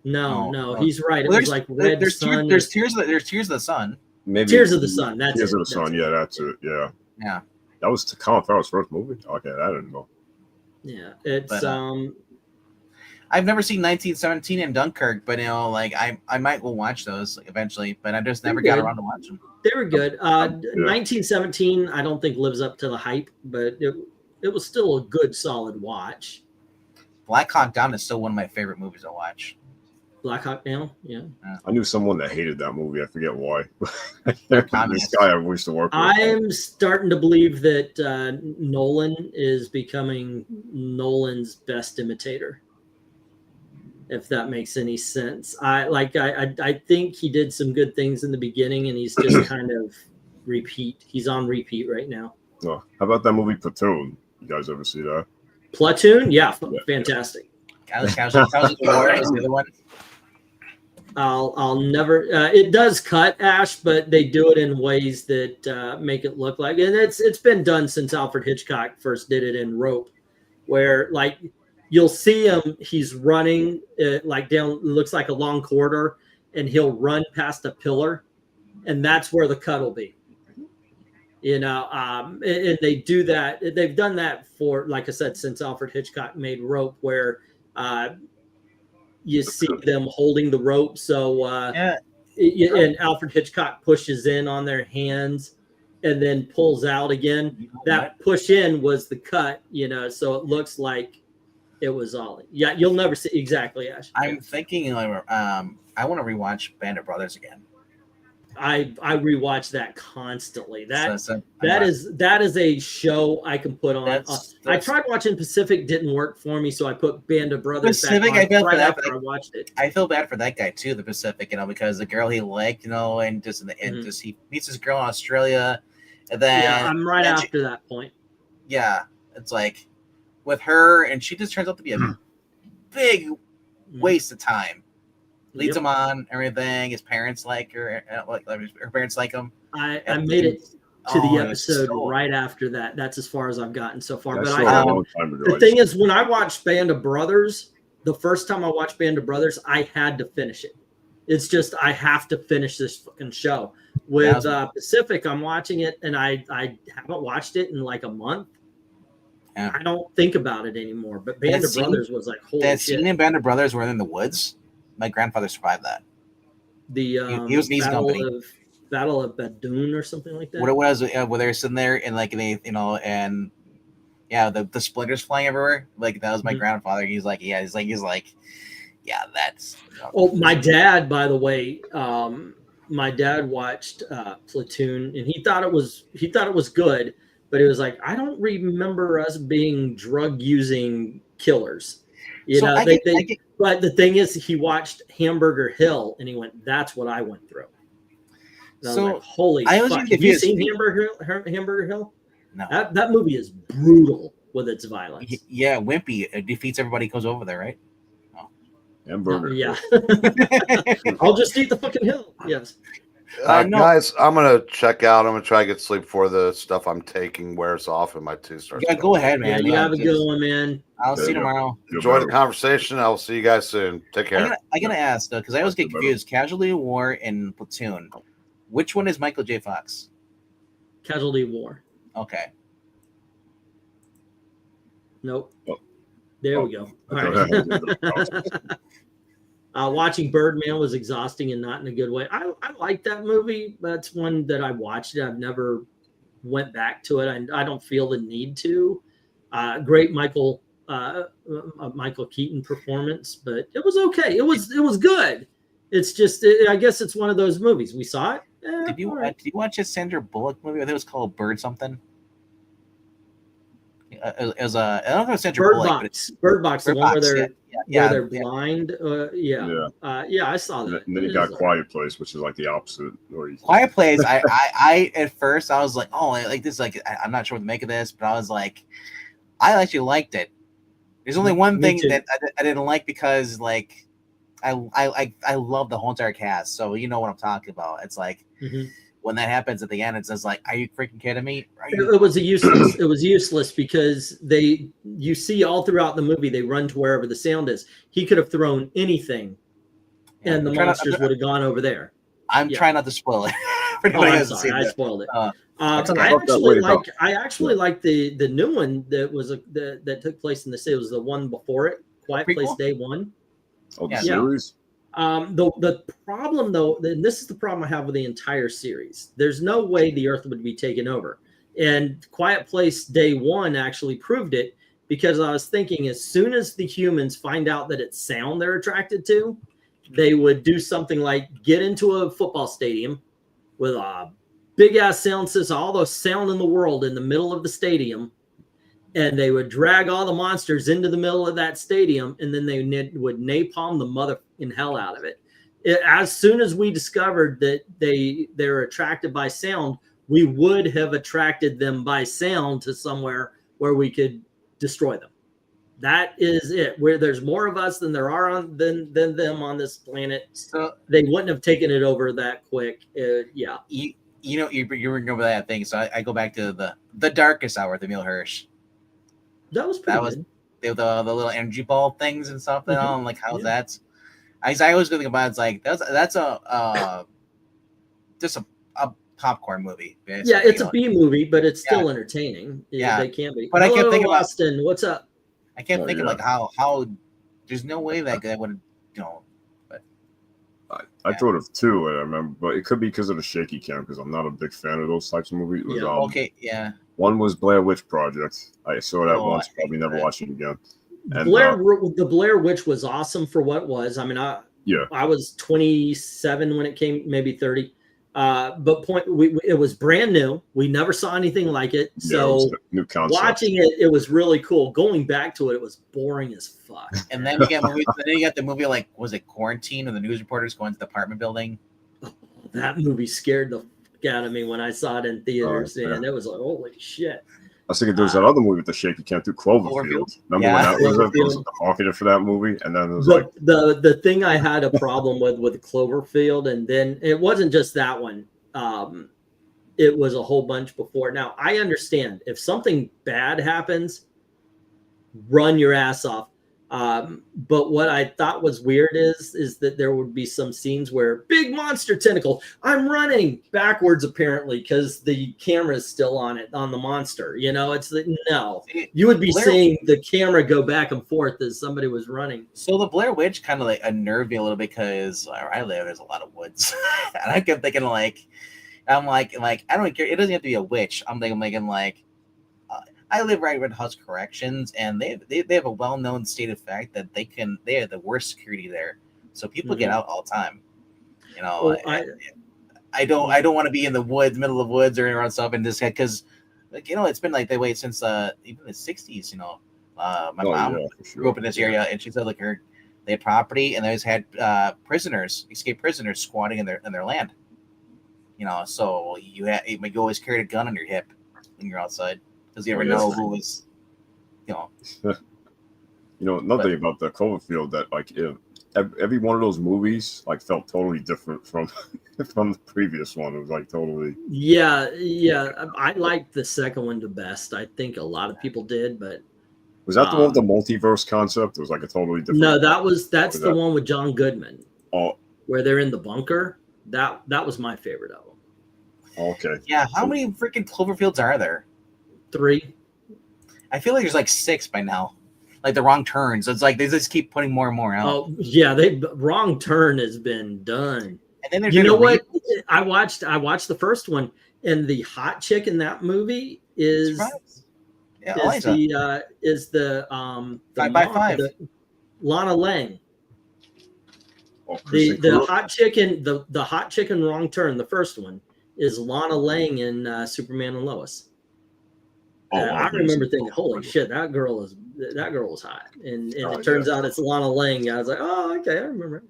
S5: No, he's right. It was like Red Sun.
S2: There's Tears of the Sun.
S4: Maybe
S5: Tears of the Sun. That's
S4: Tears of the Sun. Yeah, that's it. Yeah.
S2: Yeah.
S4: That was Colin Farrell's first movie. Okay, I didn't know.
S5: Yeah, it's
S2: I've never seen 1917 and Dunkirk, but I might go watch those eventually, but I just never got around to watch them.
S5: They were good. 1917, I don't think lives up to the hype, but it was still a good, solid watch.
S2: Black Hawk Down is still one of my favorite movies to watch.
S5: Black Hawk Down, yeah.
S4: I knew someone that hated that movie. I forget why. This guy I wish to work with.
S5: I'm starting to believe that Nolan is becoming Nolan's best imitator. If that makes any sense. I think he did some good things in the beginning, and he's just kind of He's on repeat right now.
S4: Oh, how about that movie Platoon? You guys ever see that?
S5: Platoon, yeah, fantastic. I'll never. It does cut, Ash, but they do it in ways that make it look like, and it's been done since Alfred Hitchcock first did it in Rope, where like you'll see him, he's running like down, looks like a long corridor, and he'll run past a pillar, and that's where the cut will be. You know, and they do that. They've done that for, like I said, since Alfred Hitchcock made Rope, where you see them holding the rope. So, and Alfred Hitchcock pushes in on their hands, and then pulls out again.
S2: You know
S5: That push in was the cut, you know, so it looks like it was Ollie. Yeah, you'll never see exactly, Ash.
S2: I'm thinking I want to rewatch Band of Brothers again.
S5: I rewatch that constantly. That
S2: So
S5: that is a show I can put on.
S2: That's-
S5: I tried watching Pacific, didn't work for me, so I put Band of Brothers
S2: Pacific,
S5: back on
S2: I felt
S5: right
S2: bad
S5: after
S2: for
S5: I watched it.
S2: I feel bad for that guy too, the Pacific, you know, because the girl he liked, you know, and just in the end, just he meets this girl in Australia, and then
S5: Yeah, I'm right
S2: and
S5: after that point.
S2: yeah, it's like with her, and she just turns out to be a big waste of time. Leads
S5: Yep.
S2: him on everything. His parents like her, like her parents like him.
S5: I
S2: And-
S5: made it to
S2: Oh,
S5: the
S2: it was
S5: episode
S2: so-
S5: right after that. That's as far as I've gotten so far.
S4: I
S5: But
S4: saw
S5: I
S4: it a
S5: haven't.
S4: long time ago.
S5: The thing is, when I watched Band of Brothers, the first time I watched Band of Brothers, I had to finish it. It's just I have to finish this fucking show. With Pacific, I'm watching it, and I haven't watched it in like a month.
S2: Yeah.
S5: I don't think about it anymore. But Band
S2: That
S5: of
S2: scene-
S5: Brothers was like, holy
S2: That
S5: shit.
S2: scene in Band of Brothers where they're in the woods. My grandfather survived that.
S5: The
S2: he was in East Company.
S5: Battle of Badoon or something like that.
S2: What it was, where they were sitting there and like they, you know, and yeah, the splinters flying everywhere. Like that was my grandfather. He's like, yeah, he's like, yeah, that's.
S5: Oh, my dad, by the way, my dad watched Platoon, and he thought it was good, but he was like, I don't remember us being drug using killers. You
S2: So
S5: know, but the thing is, he watched Hamburger Hill, and he went, "That's what I went through." And I was like, holy fuck! Have you seen Hamburger Hill?
S2: No.
S5: That movie is brutal with its violence.
S2: Yeah, Wimpy defeats everybody who goes over there, right?
S4: Hamburger.
S5: Yeah. I'll just eat the fucking hill. Yes.
S2: No.
S1: Guys, I'm gonna check out. I'm gonna try to get sleep before the stuff I'm taking wears off and my tooth starts.
S2: Yeah, go ahead, man.
S5: Yeah, you have a good one, man.
S2: I'll see you tomorrow.
S1: Enjoy the conversation. I'll see you guys soon. Take care.
S2: I gotta ask though, because I always get confused. Casualty of War and Platoon. Which one is Michael J. Fox?
S5: Casualty of War.
S2: Okay.
S5: Nope.
S4: Oh.
S5: There we go. All right. Watching Birdman was exhausting and not in a good way. I like that movie. That's one that I watched. I've never went back to it. I don't feel the need to. Great Michael Keaton performance, but it was okay. It was good. It's just I guess it's one of those movies. We saw it.
S2: Did you watch a Sandra Bullock movie? I think it was called Bird something. It was I don't know if it was Sandra Bullock.
S5: Bird Box, the one where they're
S2: yeah.
S5: blind. Yeah, I saw that.
S4: And then you got Quiet Place, which is like the opposite.
S2: Quiet Place. I at first I was like, oh, like this. Like I'm not sure what to make of this, but I was like, I actually liked it. There's only one thing that I didn't like because like I love the whole entire cast, so you know what I'm talking about. It's like when that happens at the end, it's just like, are you freaking kidding me?
S5: It was useless. It was useless because you see all throughout the movie they run to wherever the sound is. He could have thrown anything, and the monsters would have gone over there.
S2: I'm trying not to spoil it.
S5: I'm sorry, I spoiled it. I actually like the new one that took place in the city. It was the one before it, Quiet Place Day One.
S4: Oh, the series.
S5: The problem though, and this is the problem I have with the entire series. There's no way the Earth would be taken over, and Quiet Place Day One actually proved it because I was thinking as soon as the humans find out that it's sound they're attracted to, they would do something like get into a football stadium with a big ass sound system, all the sound in the world in the middle of the stadium, and they would drag all the monsters into the middle of that stadium, and then they would napalm the mother in hell out of it. As soon as we discovered that they're attracted by sound, we would have attracted them by sound to somewhere where we could destroy them. That is it. Where there's more of us than there are than them on this planet,
S2: so
S5: they wouldn't have taken it over that quick. Yeah.
S2: You know, you remember that thing. So I go back to the Darkest Hour with Emil Hirsch.
S5: That was pretty good.
S2: The little energy ball things and stuff. I'm like, how's that? I always think about it, it's like that's just a popcorn movie. Basically.
S5: Yeah, it's a B movie, but it's still entertaining.
S2: Yeah,
S5: they can be.
S2: But I kept thinking about
S5: Austin. What's up?
S2: I kept thinking like how there's no way that would, you know. But
S4: I thought of two, and I remember, but it could be because of the shaky cam, because I'm not a big fan of those types of movies. It was,
S5: Yeah.
S2: Okay, yeah.
S4: One was Blair Witch Project. I saw that
S2: Oh,
S4: once,
S2: I hate
S4: probably never
S2: that.
S4: watch it again. And,
S5: the Blair Witch was awesome for what it was. I mean, I was 27 when it came, maybe 30. But it was brand new. We never saw anything like it.
S4: Yeah,
S5: So
S4: it was a new concept.
S5: watching it, it was really cool. Going back to it, it was boring as fuck.
S2: And then you get movies. Then you got the movie like, was it Quarantine, and the news reporters go into the apartment building.
S5: That movie scared the fuck out of me when I saw it in theaters,
S4: yeah.
S5: and it was like, holy shit.
S4: I was thinking there was that other movie with the shaky cam too, Cloverfield. Remember when that was? It was marketed for that movie, and then it was like
S5: the thing I had a problem with Cloverfield, and then it wasn't just that one. It was a whole bunch before. Now I understand if something bad happens, run your ass off. But what I thought was weird is that there would be some scenes where big monster tentacle, I'm running backwards apparently because the camera is still on it, on the monster. You know, it's the, no, you would be seeing the camera go back and forth as somebody was running.
S2: So the Blair Witch kind of like unnerved me a little bit because where I live, there's a lot of woods, and I kept thinking I'm like I don't care. It doesn't have to be a witch. I'm thinking like. I live right in House Corrections, and they have a well-known stated fact that they have the worst security there, so people get out all the time. You know, I don't want to be in the woods, middle of the woods, or around stuff in this head because, like, you know, it's been like that way since even the '60s. You know, my mom grew up in this area, and she said like they had property, and they always had escaped prisoners squatting in their land. You know, so you always carried a gun on your hip when you're outside. Because you ever know who was, you know.
S4: You know, another thing about the Cloverfield that like every one of those movies like felt totally different from the previous one. It was like totally.
S5: Yeah. I liked the second one the best. I think a lot of people did, but.
S4: Was that the one with the multiverse concept? It was like a totally different.
S5: No, that's the one with John Goodman.
S4: Oh.
S5: Where they're in the bunker. That was my favorite of them.
S4: Okay.
S2: Yeah, how many freaking Cloverfields are there? 3. I feel like there's like 6 by now. Like the Wrong Turns. It's like they just keep putting more and more out.
S5: Oh yeah, Wrong Turn has been done.
S2: And then there's
S5: what? I watched the first one, and the hot chick in that movie is the
S2: 5x5
S5: Lana Lang.
S4: Oh,
S5: the hot chick in the hot chick in Wrong Turn, the first one, is Lana Lang in Superman and Lois. I remember thinking, "Holy shit, that girl was hot," and it turns out it's Lana Lang. I was like, "Oh, okay, I remember."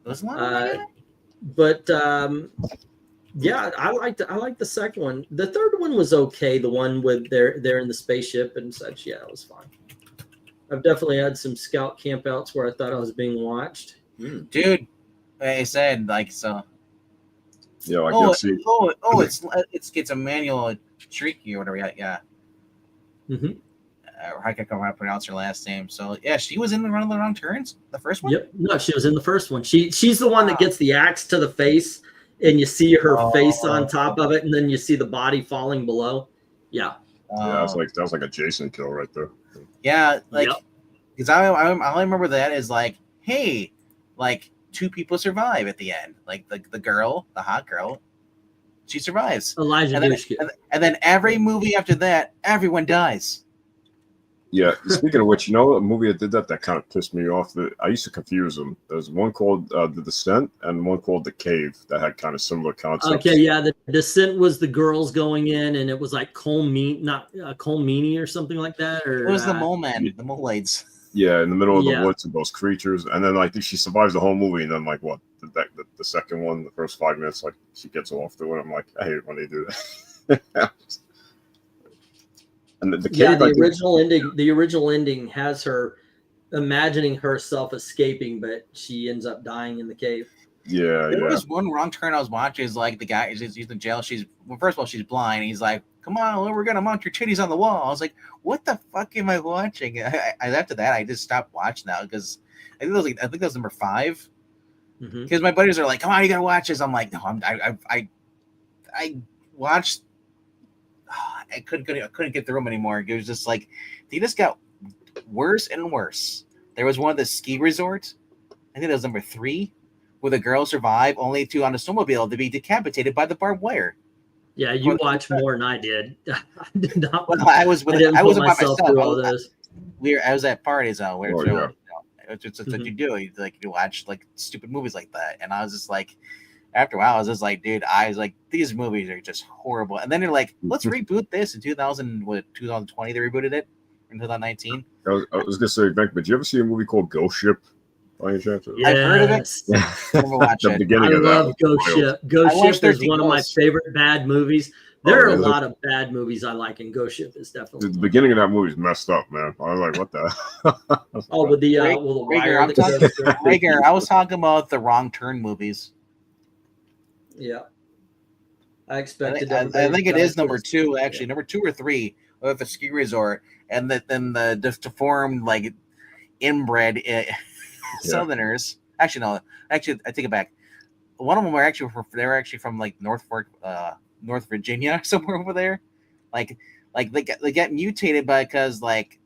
S2: Was Lana
S5: but yeah, I liked the second one. The third one was okay. The one with they're in the spaceship and such. Yeah, it was fine. I've definitely had some scout campouts where I thought I was being watched.
S2: Dude, I said like so.
S4: Yeah, like
S2: it's Emmanuel Tricky or whatever. Yeah.
S5: Mm-hmm.
S2: I can't remember how to pronounce her last name. So yeah, she was in the Wrong Turns, the first one.
S5: Yep. No, she was in the first one. She's the one that gets the axe to the face, and you see her face on top of it, and then you see the body falling below. Yeah.
S4: Yeah, that was like a Jason kill right there.
S2: Yeah, like because I remember that is like, hey, like 2 people survive at the end. Like the girl, the hot girl, she survives.
S5: Elijah Dushku.
S2: And then every movie after that, everyone dies.
S4: Yeah. Speaking of which, you know, a movie that did that kind of pissed me off. I used to confuse them. There's one called The Descent and one called The Cave that had kind of similar concepts.
S5: Okay, yeah. The Descent was the girls going in, and it was like Colmini or something like that. Or
S2: it was the Mole Man, the Moleids.
S4: Yeah, in the middle of the woods with those creatures, and then like she survives the whole movie, and then like what the second one, the first 5 minutes, like she gets off to it. I'm like, I hate it when they do that. And the cave,
S5: the original ending has her imagining herself escaping, but she ends up dying in the cave.
S4: Yeah,
S2: there was one Wrong Turn I was watching. Is like the guy he's in jail. First of all, she's blind. He's like, "Come on, we're gonna mount your titties on the wall." I was like, "What the fuck am I watching?" After that, I just stopped watching now because I think that was number 5. Because my buddies are like, "Come on, you gotta watch this." I'm like, "No, I watched. I couldn't get through them anymore. It was just like they just got worse and worse. There was one of the ski resorts. I think that was number 3, where the girls survive only to on a snowmobile to be decapitated by the barbed wire.
S5: Yeah, you watch more than I did. I did not.
S2: Well, I wasn't by myself.
S5: through all this.
S2: I was at parties where
S4: Oh,
S2: so,
S4: yeah.
S2: it's what you do. You watch like stupid movies like that, and I was just like, after a while, I was just like, dude, I was like, these movies are just horrible. And then they're like, let's reboot this in 2020. They rebooted it in 2019.
S4: I was gonna say, Venk, but did you ever see a movie called Ghost Ship? By any chance?
S5: Yes.
S2: I've heard of it. Never watched
S4: The
S2: it.
S4: beginning
S5: I
S4: of that
S5: love
S4: was
S5: Ghost
S4: wild.
S5: Ship. Ghost
S2: watched
S5: Ship is
S2: 13
S5: one of my
S2: Ghosts.
S5: favorite bad movies. There are a
S4: yeah.
S5: lot of bad movies I like, and Ghost Ship is definitely.
S4: The beginning of that movie is messed up, man. I was like, what the?
S5: Oh, with the
S2: Rager,
S5: the wire.
S2: I'm
S5: that
S2: talking-
S5: goes through.
S2: Rager, I was talking about the Wrong Turn movies.
S5: Yeah. I
S2: I
S5: expected.
S2: think, I think it
S5: everybody
S2: is
S5: to
S2: number
S5: just-
S2: 2, actually, number 2 or 3 of a ski resort, and then the deformed, like inbred Southerners. Actually, no. Actually, I take it back. One of them were actually from like North Virginia, somewhere over there. Like they get mutated because like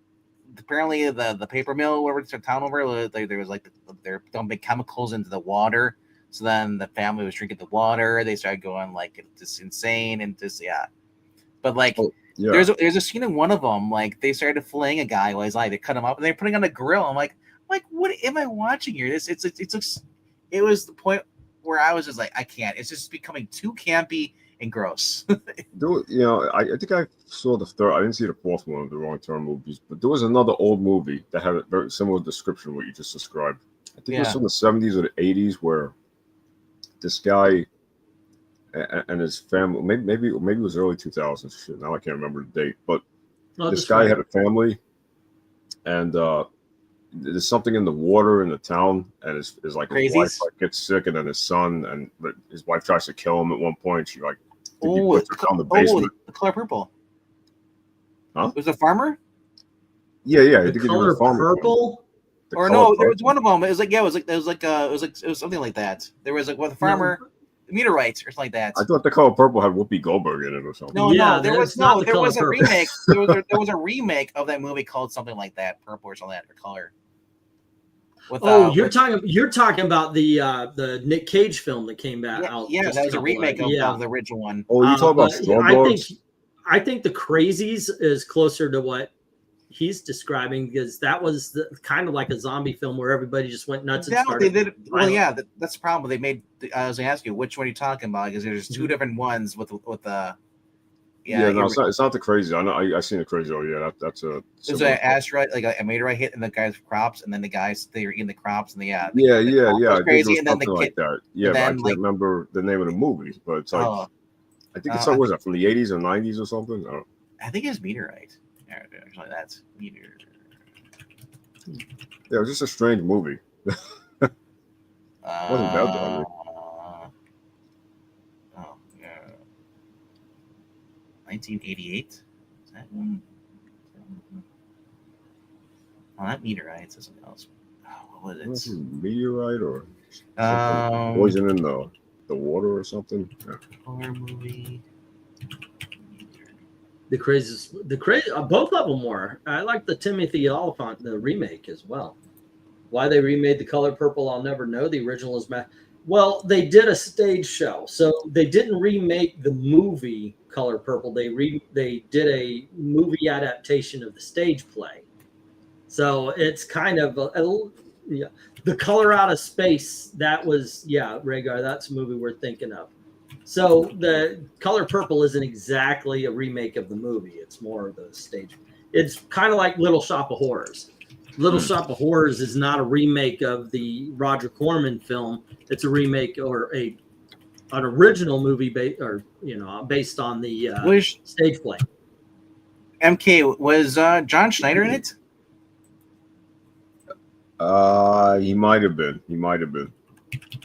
S2: apparently the paper mill wherever it's a town over there was like they're dumping chemicals into the water. So then the family was drinking the water. They started going like just insane and just But like
S4: Yeah.
S2: there's a scene in one of them like they started filleting a guy while he's like they cut him up and they're putting on a grill. I'm like what am I watching here? It was the point where I was just like I can't. It's just becoming too campy and gross.
S4: I think I saw the third. I didn't see the fourth one of the Wrong Turn movies, but there was another old movie that had a very similar description to what you just described. I think it was from the 70s or the 80s where this guy and his family, maybe it was early 2000s. Shit, now I can't remember the date, but this guy had a family, and there's something in the water in the town, and his like his wife gets sick, and then his son and his wife tries to kill him at one point. She like puts her down the basement.
S2: The color purple.
S4: Huh?
S2: Was it a farmer?
S4: Yeah.
S5: The color purple.
S2: Or no, there was one of them. It was something like that. There was like the farmer, meteorites or something like that.
S4: I thought the color purple had Whoopi Goldberg in it or something.
S2: No, there was a remake. There was a remake of that movie called something like that, purple or something like that, or color.
S5: You're talking about the Nick Cage film that came out.
S2: Yeah, that was a remake of the original one.
S4: Oh, you talking about Stormlords?
S5: I think the Crazies is closer to what he's describing because that was kind of like a zombie film where everybody just went nuts and started.
S2: They did. Well, yeah, that's the problem. They made. I was going to ask you which one are you talking about because there's two different ones with the.
S4: No, it's not the Crazy. I know. I seen the Crazy. Oh, yeah, that's a.
S2: There's an asteroid, like a meteorite hit, and the guy's crops, and then the guys they were eating the crops, and
S4: yeah.
S2: Crazy, and then the
S4: like
S2: kid.
S4: That. Yeah, but I can't remember the name of the movie, but it's like I think it's was that from the 80s or 90s or something.
S2: I think it's meteorite. Actually, that's meteor.
S4: Yeah, it was just a strange movie. It wasn't bad though.
S2: Oh, yeah. 1988. Is that one? Oh, not meteorite. It's something else. Oh, what was it?
S4: Meteorite or poison in the water or something. Yeah.
S2: Horror movie.
S5: The crazy, both of them were. I like the Timothy Oliphant, the remake as well. Why they remade The Color Purple, I'll never know. The original is well, they did a stage show, so they didn't remake the movie Color Purple. They did a movie adaptation of the stage play. So it's kind of The Color Out of Space. That was Rhaegar. That's a movie we're thinking of. So the Color Purple isn't exactly a remake of the movie. It's more of the stage. It's kind of like Little Shop of Horrors. Little Shop of Horrors is not a remake of the Roger Corman film. It's a remake or an original movie based on the stage play.
S2: MK, was John Schneider in it?
S4: He might have been.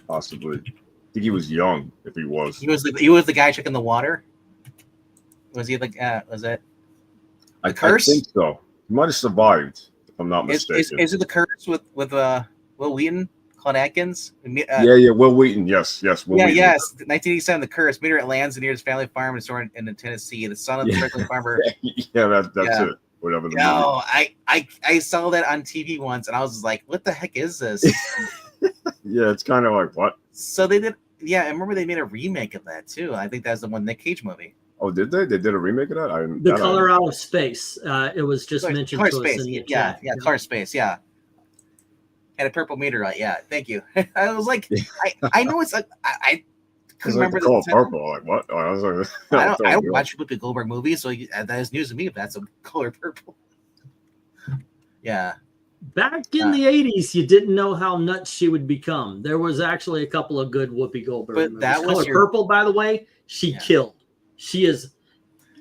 S4: Possibly. I think he was young. If he was,
S2: he was the guy checking the water. Was he like? Was it? The Curse?
S4: I think so. He might have survived, if I'm not mistaken.
S2: Is it The Curse with Will Wheaton, Claude Atkins?
S4: Will Wheaton. Yes. Will Wheaton.
S2: Yes. 1987, The Curse. Meteorite lands near his family farm in Tennessee. The son of the struggling farmer.
S4: That's it. Whatever the movie.
S2: I saw that on TV once, and I was like, "What the heck is this?"
S4: Yeah, it's kind of like what?
S2: So they did. Yeah, I remember they made a remake of that too. I think that's the one Nick Cage movie.
S4: Oh, did they? They did a remake of that?
S5: The Color Out of Space. It was just
S2: Color
S5: mentioned
S2: Color
S5: to
S2: Space.
S5: us in the
S2: Yeah,
S5: chat.
S2: yeah, Color Space. Yeah. And a purple meteorite. Yeah, thank you. I was like, I know it's like I couldn't remember
S4: the
S2: the
S4: purple. Like what? Oh, I was like,
S2: I don't watch Whoopi Goldberg movies, so that is news to me if that's a color purple. Yeah.
S5: Back in the 80s, you didn't know how nuts she would become. There was actually a couple of good Whoopi Goldberg movies.
S2: That was
S5: Color Purple, by the way, she killed. She is,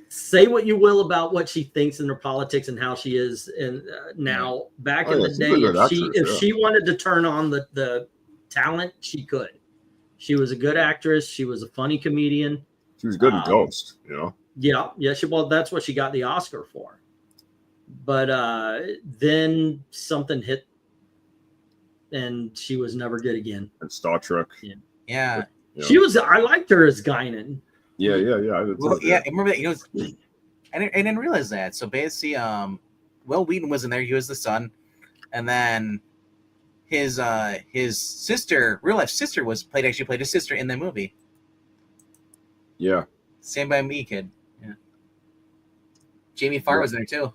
S5: say what you will about what she thinks in her politics and how she is and now. Back in the day, if she wanted to turn on the talent, she could. She was a good actress. She was a funny comedian.
S4: She was good in Ghost, you know?
S5: Yeah, well, that's what she got the Oscar for. But then something hit and she was never good again.
S4: And Star Trek.
S2: Yeah.
S5: She was, I liked her as Guinan.
S4: Yeah.
S2: Well, yeah, I remember that. You know, I didn't realize that. So basically, Will Wheaton was in there. He was the son. And then his sister, real life sister, played his sister in the movie.
S4: Yeah.
S2: Same by Me, kid. Yeah. Jamie Farr was there too.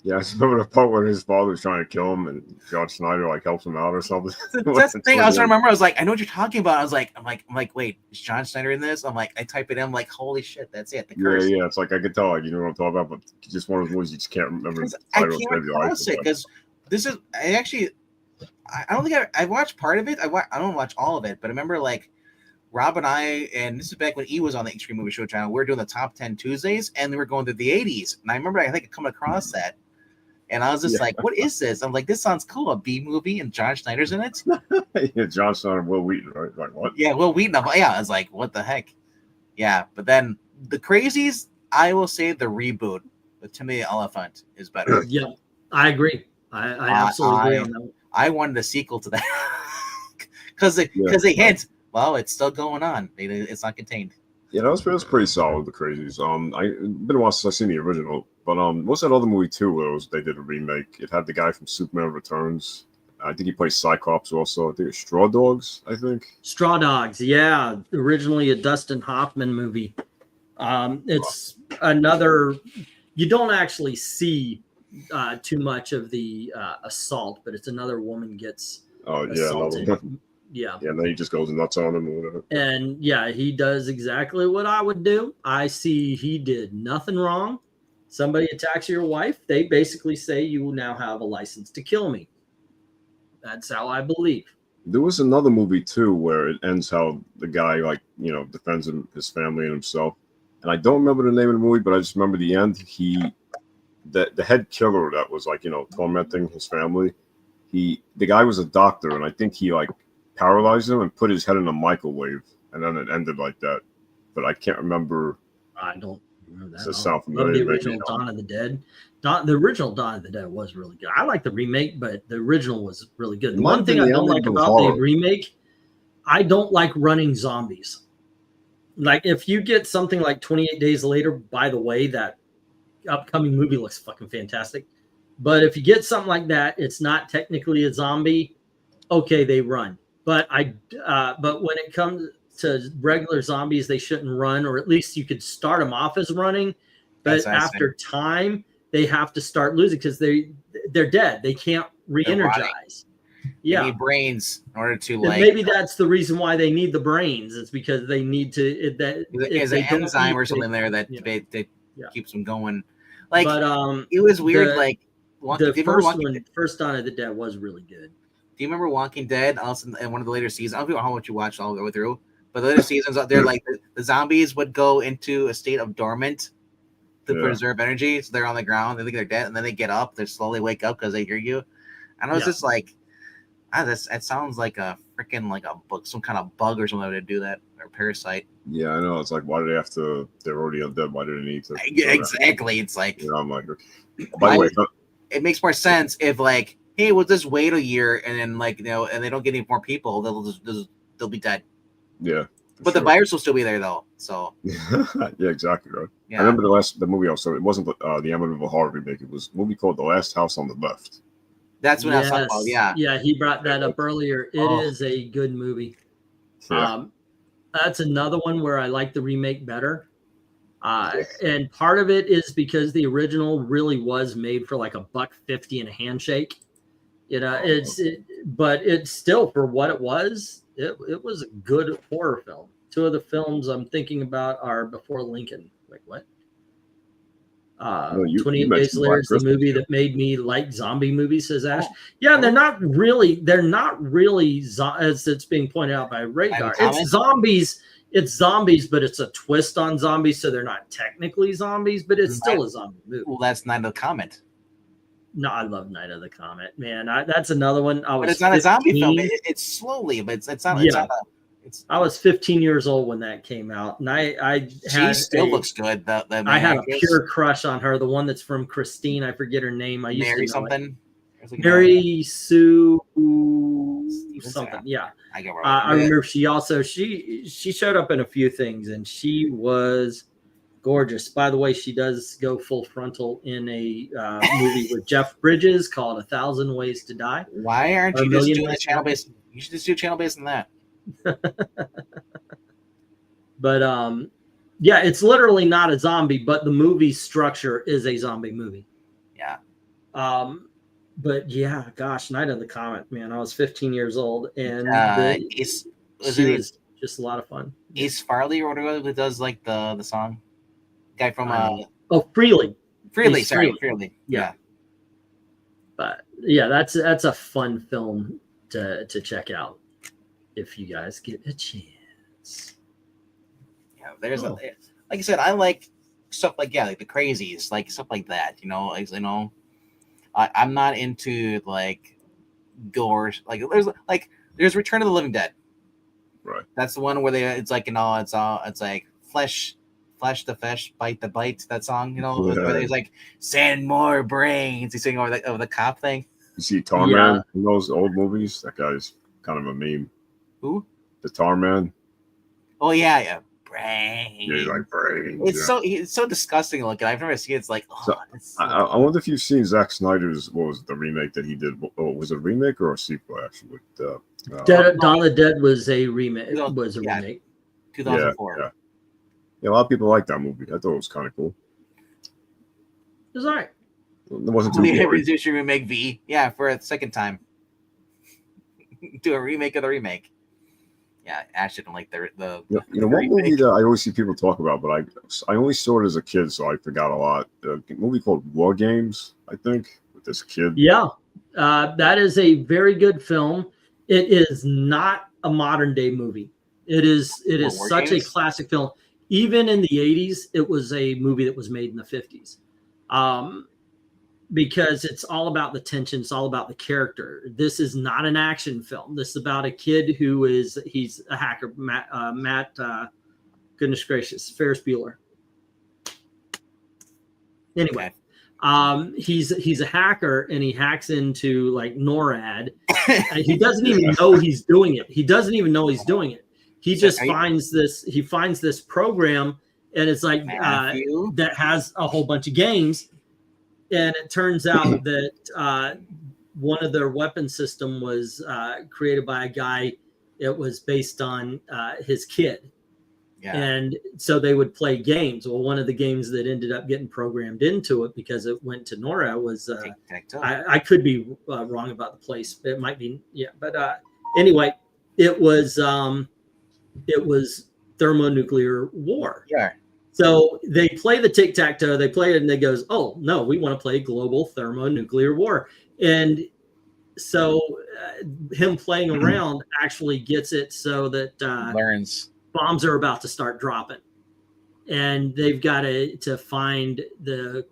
S4: Yeah, I remember the part where his father was trying to kill him, and John Schneider like helps him out or something.
S2: That's the thing. I was trying to remember. I was like, I know what you're talking about. I'm like, wait, is John Schneider in this? I'm like, I type it in. I'm like, holy shit, that's it. The curse.
S4: Yeah. It's like I could tell, like, you know what I'm talking about, but just one of those movies you just can't remember.
S2: I can't pronounce it because this is. I don't think I watched part of it. I don't watch all of it, but I remember like Rob and I, and this is back when E was on the Extreme Movie Show channel. We were doing the top 10 Tuesdays, and we were going through the 80s. And I remember I think I come across that. And I was just like, what is this? I'm like, this sounds cool. A B movie and John Schneider's in it?
S4: Yeah, John Schneider and Will Wheaton, right? Like, what?
S2: Yeah, Will Wheaton. Yeah, I was like, what the heck? Yeah, but then the Crazies, I will say the reboot with Timothy Oliphant is better.
S5: Yeah, I agree. I absolutely agree on that.
S2: I wanted a sequel to that. Because they hint, well, it's still going on. It's not contained.
S4: Yeah, that was pretty solid, the Crazies. I been a while since I've seen the original. But what's that other movie too where they did a remake? It had the guy from Superman Returns. I think he plays Cyclops also. I think it's Straw Dogs, I think.
S5: Straw Dogs, yeah. Originally a Dustin Hoffman movie. It's another, you don't actually see too much of the assault, but it's another woman gets assaulted. Yeah.
S4: Yeah, and then he just goes nuts on him or whatever.
S5: And yeah, he does exactly what I would do. I see he did nothing wrong. Somebody attacks your wife, they basically say you will now have a license to kill me. That's how I believe.
S4: There was another movie too where it ends how the guy, like, you know, defends his family and himself. And I don't remember the name of the movie, but I just remember the end. The head killer that was, like, you know, tormenting his family. The guy was a doctor, and I think he like paralyzed him and put his head in a microwave, and then it ended like that. But I can't remember.
S5: I don't remember that.
S4: Sound familiar?
S5: The original Dawn of the Dead. The original Dawn of the Dead was really good. I like the remake, but the original was really good. The one thing I don't like about the remake, I don't like running zombies. Like, if you get something like 28 Days Later, by the way, that upcoming movie looks fucking fantastic. But if you get something like that, it's not technically a zombie. Okay, they run. But when it comes to regular zombies, they shouldn't run, or at least you could start them off as running. But after time, they have to start losing because they're dead. They can't re-energize. Yeah,
S2: they need brains in order to
S5: and maybe that's the reason why they need the brains. It's because they need to
S2: there's an enzyme or something there that keeps them going. Like, but it was weird. The
S5: first Dawn of the Dead was really good.
S2: Do you remember Walking Dead? Also, in one of the later seasons, I don't know how much you watched all the way through, but the later seasons out there, like the zombies would go into a state of dormant to preserve energy. So they're on the ground, they think they're dead, and then they get up. They slowly wake up because they hear you. And I was just like, that sounds like a freaking like a book, some kind of bug or something to do that, or parasite.
S4: Yeah, I know. It's like, why do they have to? They're already undead. Why do they need to?
S2: Yeah, exactly. It's like,
S4: you know, I'm like, okay. By the way,
S2: it makes more sense if like, hey, we'll just wait a year and then like, you know, and they don't get any more people, they'll be dead.
S4: Yeah.
S2: But the virus will still be there though. So
S4: yeah, exactly right.
S2: Yeah.
S4: I remember the movie also. It wasn't the Amityville Horror remake. It was a movie called The Last House on the Left.
S2: That's what I was talking about. Yeah.
S5: Yeah, he brought that up earlier. It is a good movie.
S4: Yeah.
S5: That's another one where I like the remake better. And part of it is because the original really was made for like $1.50 and a handshake. You know, but it's still, for what it was, it was a good horror film. Two of the films I'm thinking about are Before Lincoln. Like what? 28 Days Later is the movie that made me like zombie movies, says Ash. Yeah, and they're not really, as it's being pointed out by Radar. It's zombies, but it's a twist on zombies, so they're not technically zombies, but it's still a zombie movie.
S2: Well, that's Night of the Comet.
S5: No, I love Night of the Comet, man. That's another one.
S2: But it's not 15. A zombie film. It's slowly, but it's not.
S5: Yeah. I was 15 years old when that came out, and
S2: she still looks good.
S5: I had a pure crush on her. The one that's from Christine, I forget her name. I used
S2: Mary
S5: to know
S2: something.
S5: Mary Sue something. Yeah, I remember she showed up in a few things, and she was gorgeous. By the way, she does go full frontal in a movie with Jeff Bridges called 1,000 Ways to Die.
S2: Why aren't you just doing a channel based? You should just do a channel based on that.
S5: But yeah, it's literally not a zombie, but the movie structure is a zombie movie.
S2: Yeah.
S5: But yeah, gosh, Night of the Comet, man. I was 15 years old, and she was just a lot of fun.
S2: Ace Farley or whatever that does like the song. Guy from
S5: Freely.
S2: Freely. Yeah.
S5: But yeah, that's a fun film to check out if you guys get a chance.
S2: Yeah, there's like I said, I like stuff like like the crazies, like stuff like that. I'm not into like gore. Like there's Return of the Living Dead.
S4: Right.
S2: That's the one where it's like it's like flesh to flesh, bite the bite. That song, where there's like send more brains. He's singing over the cop thing.
S4: You see Tar Man in those old movies? That guy's kind of a meme.
S2: Who?
S4: The Tar Man.
S2: Oh yeah. Brains.
S4: Yeah, he's like brains.
S2: It's so disgusting looking. I've never seen it. It's like,
S4: I wonder if you've seen Zack Snyder's, what was the remake that he did? Was it a remake or a sequel actually? With
S5: Dawn of the Dead was a remake. It was a remake.
S2: 2004.
S4: Yeah, a lot of people like that movie. I thought it was kind of cool.
S5: It was all right.
S4: It wasn't too gory.
S2: We should remake V. Yeah, for a second time. Do a remake of the remake. Yeah, Ash didn't like the
S4: one movie that I always see people talk about, but I only saw it as a kid, so I forgot a lot. A movie called War Games, I think, with this kid.
S5: Yeah, that is a very good film. It is not a modern day movie. It is such a classic film. Even in the 80s, it was a movie that was made in the 50s. Because it's all about the tension. It's all about the character. This is not an action film. This is about a kid he's a hacker. Matt goodness gracious, Ferris Bueller. Anyway, he's a hacker, and he hacks into like NORAD. And he doesn't even know he's doing it. He just finds this program, and it's like that has a whole bunch of games. And it turns out that one of their weapon system was created by a guy. It was based on his kid. Yeah. And so they would play games. Well, one of the games that ended up getting programmed into it because it went to NORA was I could be wrong about the place. It might be, yeah. But anyway, it was thermonuclear war.
S2: Yeah.
S5: So they play the tic-tac-toe, they play it, and they goes, oh, no, we want to play global thermonuclear war. And so him playing around actually gets it so that
S2: learns
S5: bombs are about to start dropping. And they've got to find the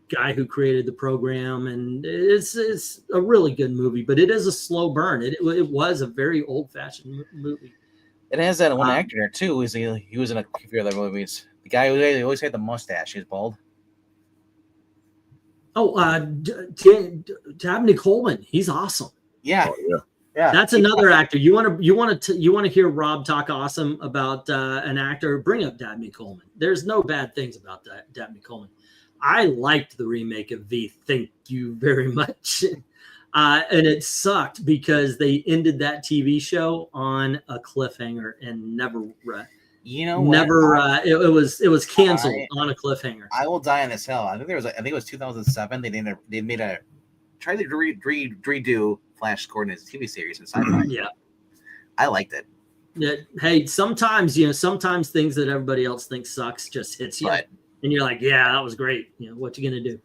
S5: guy who created the program. And it's a really good movie, but it is a slow burn. It was a very old-fashioned movie.
S2: It has that one actor there, too. He was in a few other movies. The guy who always had the mustache. He's bald.
S5: Oh, Dabney Coleman. He's awesome.
S2: Yeah.
S4: Oh,
S2: yeah.
S5: That's another actor. You want to hear Rob talk awesome about an actor? Bring up Dabney Coleman. There's no bad things about Dabney Coleman. I liked the remake of V. Thank you very much. And it sucked because they ended that TV show on a cliffhanger and never,
S2: You know,
S5: it was canceled on a cliffhanger.
S2: I will die on this hill. I think it was 2007. They made a try to redo Flash Gordon's TV series in sci-fi.
S5: Yeah,
S2: I liked it.
S5: Yeah. Hey, sometimes things that everybody else thinks sucks just hits you, and you're like, yeah, that was great. What you gonna do?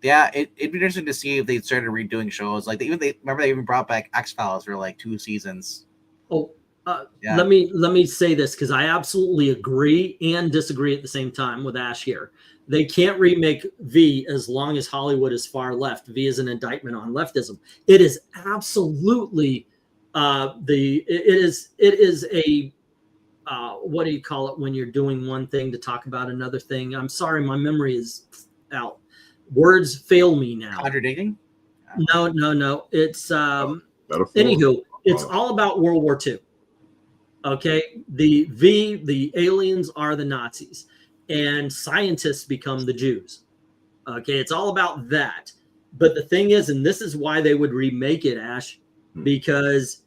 S2: Yeah, it'd be interesting to see if they started redoing shows. Like they even brought back X-Files for like 2 seasons.
S5: Oh, let me say this because I absolutely agree and disagree at the same time with Ash here. They can't remake V as long as Hollywood is far left. V is an indictment on leftism. It is absolutely it is a what do you call it when you're doing one thing to talk about another thing? I'm sorry, my memory is out. Words fail me now.
S2: Contradicting?
S5: No. It's anywho, it's all about World War II. Okay, the aliens are the Nazis, and scientists become the Jews. Okay, it's all about that. But the thing is, and this is why they would remake it, Ash, because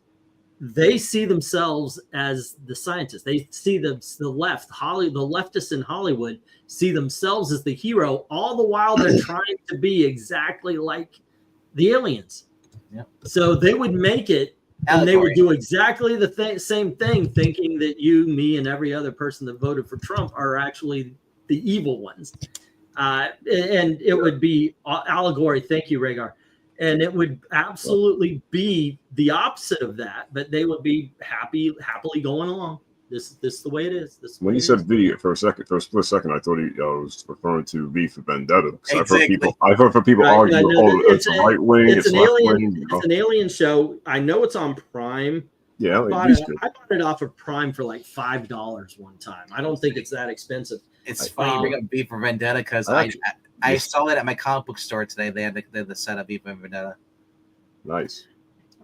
S5: they see themselves as the scientists. They see the leftists in Hollywood see themselves as the hero, all the while they're trying to be exactly like the aliens.
S2: Yep.
S5: So they would make it, and they would do exactly the same thing, thinking that you, me, and every other person that voted for Trump are actually the evil ones. And it would be allegory. Thank you, Rhaegar. And it would absolutely be the opposite of that, but they would be happily going along. This is the way it is.
S4: When you said V for a split second, I thought he was referring to V for Vendetta.
S2: Exactly.
S4: I've heard people argue, it's a right wing, it's
S5: an
S4: left
S5: alien,
S4: wing.
S5: It's an alien show. I know it's on Prime.
S4: Yeah,
S5: I bought it off of Prime for like $5 one time. I don't think it's that expensive.
S2: It's funny you bring up V for Vendetta because I saw it at my comic book store today. They had the set of V for Vendetta.
S4: Nice.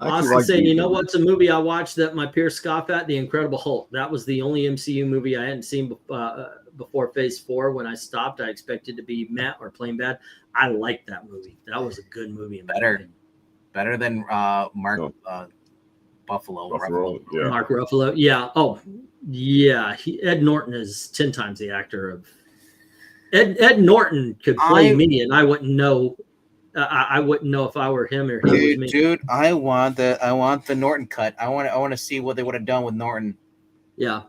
S5: Austin saying, you know what's a movie I watched that my peers scoff at? The Incredible Hulk. That was the only MCU movie I hadn't seen before Phase 4. When I stopped, I expected to be Matt or plain bad. I liked that movie. That was a good movie.
S2: Better than Mark Buffalo.
S4: Yeah.
S5: Mark Ruffalo. Yeah. Oh, yeah. Ed Norton is 10 times the actor of. Ed Norton could play me, and I wouldn't know. I wouldn't know if I were him or he was me.
S2: Dude, I want the Norton cut. I want to see what they would have done with Norton.
S5: Yeah,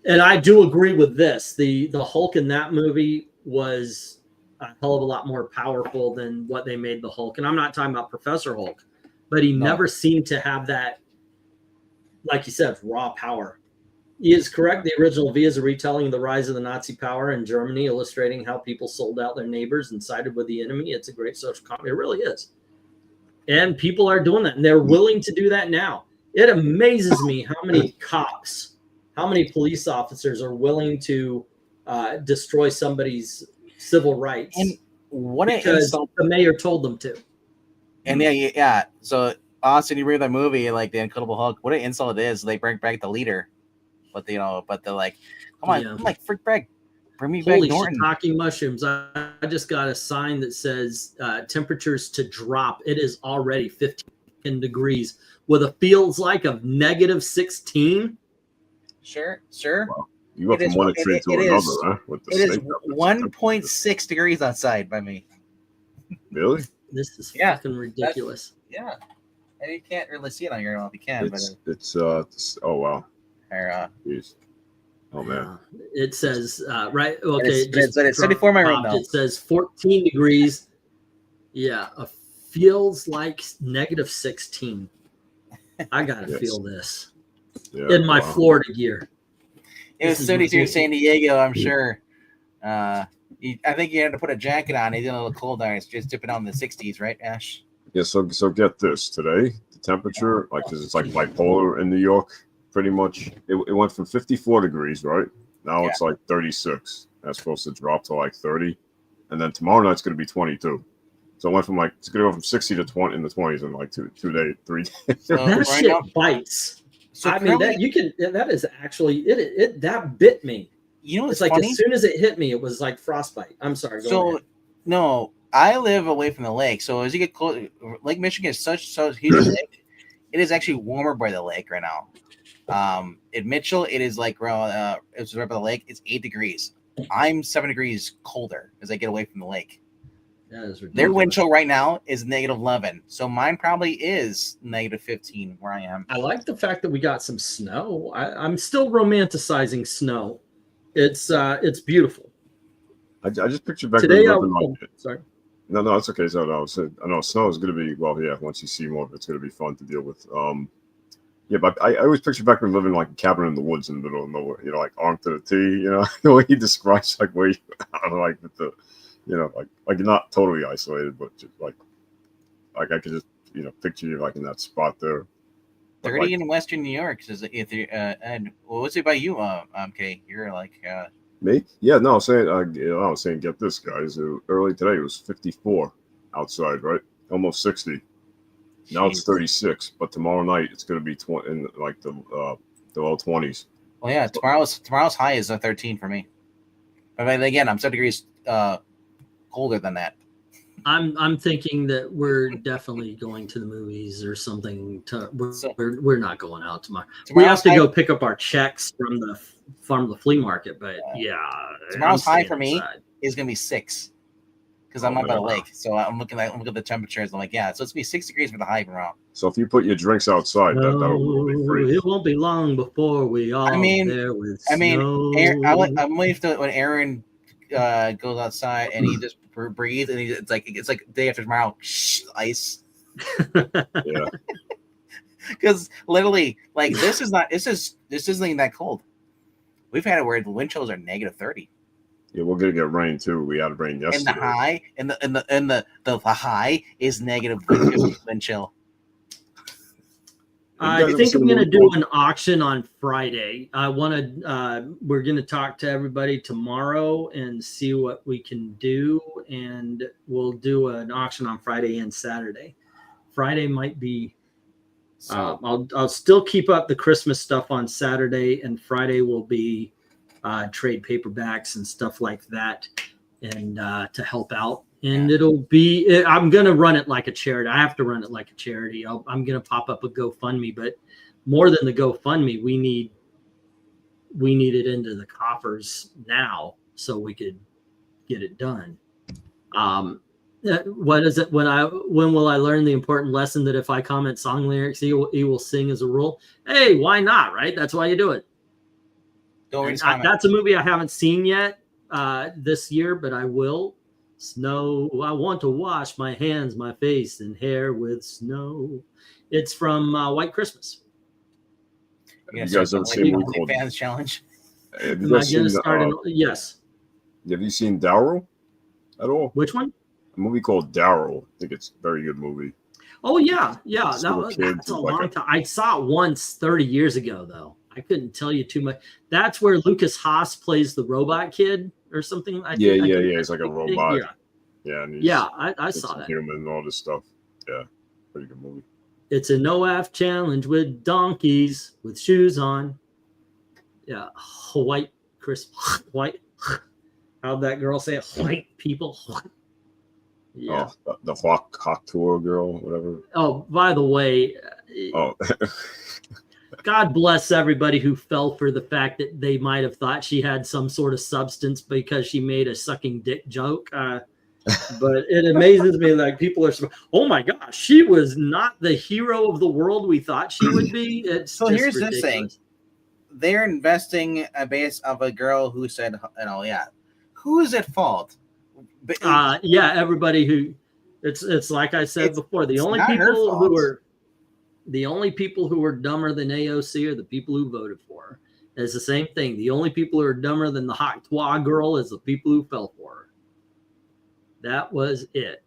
S5: and I do agree with this. The Hulk in that movie was a hell of a lot more powerful than what they made the Hulk. And I'm not talking about Professor Hulk, but he never seemed to have that, like you said, raw power. He is correct. The original V is a retelling of the rise of the Nazi power in Germany, illustrating how people sold out their neighbors and sided with the enemy. It's a great social comedy. It really is. And people are doing that, and they're willing to do that now. It amazes me how many cops, how many police officers are willing to destroy somebody's civil rights
S2: and what
S5: because the mayor told them to.
S2: And yeah. So Austin, you read that movie like the Incredible Hulk. What an insult it is! They bring back the leader. But they're like, come on, I'm like, frick back, bring me back Norton.
S5: Shiitake mushrooms. I just got a sign that says temperatures to drop. It is already 15 degrees with a feels like of -16.
S2: Sure.
S4: Wow. You go from one extreme to another, huh? With the
S2: it is 1.6 degrees outside by me.
S4: Really?
S5: This is fucking ridiculous.
S2: Yeah. And you can't really see it on your own if you can.
S4: It's oh wow.
S2: Jeez.
S4: Oh man.
S5: It says right. Okay.
S2: It's 74 my room now.
S5: It says 14 degrees. Yeah. Feels like -16. I gotta feel this in my Florida gear.
S2: It was 72 in San Diego, I'm sure. I think you had to put a jacket on. It's a little cold there. It's just dipping on the 60s, right, Ash?
S4: Yeah. So get this. Today, the temperature, because it's like bipolar in New York. Pretty much, it went from 54 degrees, right? Now it's like 36. That's supposed to drop to like 30, and then tomorrow night's going to be 22. So it went from it's going to go from 60 to 20 in the 20s in like 3 days.
S5: So that shit bites. So I mean, that is actually it. That bit me.
S2: You know,
S5: it's like funny? As soon as it hit me, it was like frostbite. I'm sorry.
S2: So no, I live away from the lake, so as you get close, Lake Michigan is such huge lake. It is actually warmer by the lake right now. In Mitchell, it is like it's right by the lake. It's 8 degrees. I'm 7 degrees colder as I get away from the lake.
S5: That is ridiculous.
S2: Their wind chill right now is -11, so mine probably is -15 where I am.
S5: I like the fact that we got some snow. I'm still romanticizing snow. It's beautiful.
S4: I just pictured back
S5: Today.
S4: Sorry. No, it's okay. So I know snow is going to be once you see more of it, it's going to be fun to deal with. Yeah, but I always picture back when living like a cabin in the woods in the middle of nowhere, like armed to the T, the way he describes like where you, like with the, like you're not totally isolated, but just like I could just picture you like in that spot there.
S2: 30 in Western New York. And what's it by you, Kay? You're like
S4: me? Yeah, no, I was saying, get this, guys. Early today it was 54 outside, right? Almost 60. Now it's 36, but tomorrow night it's going to be in like the low 20s.
S2: Well, yeah, tomorrow's high is 13 for me. But again, I'm 7 degrees colder than that.
S5: I'm thinking that we're definitely going to the movies or something. We're not going out tomorrow. We have to go pick up our checks from the flea market, but yeah.
S2: Tomorrow's high for me is going to be 6. Because I'm not by the lake, so I'm looking at the temperatures. I'm like, yeah, so it's gonna be 6 degrees for the high tomorrow.
S4: So if you put your drinks outside, that'll be free.
S5: It won't be long before we all there with snow.
S2: I'm waiting for when Aaron goes outside and he just breathes, and it's like day after tomorrow, ice.
S4: Yeah.
S2: Because literally, like this isn't even that cold. We've had it where the wind chills are -30.
S4: Yeah, we're gonna get rain too. We had rain yesterday.
S2: And the high is -50 wind chill.
S5: I think I'm gonna do an auction on Friday. We're gonna talk to everybody tomorrow and see what we can do, and we'll do an auction on Friday and Saturday. Friday might be. I'll still keep up the Christmas stuff on Saturday, and Friday will be. Trade paperbacks and stuff like that, and to help out. And it'll be, I'm going to run it like a charity. I have to run it like a charity. I'm going to pop up a GoFundMe, but more than the GoFundMe, we need it into the coffers now so we could get it done. What is it? When will I learn the important lesson that if I comment song lyrics, he will sing as a rule? Hey, why not? Right? That's why you do it. That's a movie I haven't seen yet this year, but I will. Snow. I want to wash my hands, my face, and hair with snow. It's from White Christmas.
S4: You guys ever seen one called
S2: Fans Challenge?
S5: Yes.
S4: Have you seen Darryl at all?
S5: Which one?
S4: A movie called Darryl. I think it's a very good movie.
S5: Oh yeah. That's a long time. I saw it once 30 years ago though. I couldn't tell you too much. That's where Lucas Haas plays the robot kid or something.
S4: Yeah. He's like a robot.
S5: Yeah. I saw that.
S4: Human and all this stuff. Yeah, pretty good movie.
S5: It's a NOAF challenge with donkeys with shoes on. Yeah, white Christmas. White. How'd that girl say it? White people. Yeah.
S4: Oh, the Hawk Tour girl, whatever.
S5: Oh, by the way.
S4: Oh.
S5: God bless everybody who fell for the fact that they might have thought she had some sort of substance because she made a sucking dick joke. But it amazes me, like people are, oh my gosh, she was not the hero of the world we thought she would be.
S2: So here's the thing. They're investing a base of a girl who said, who is at fault?
S5: Everybody who, it's like I said before, the only people who are dumber than AOC are the people who voted for her. It's the same thing. The only people who are dumber than the hot twa girl is the people who fell for her. That was it.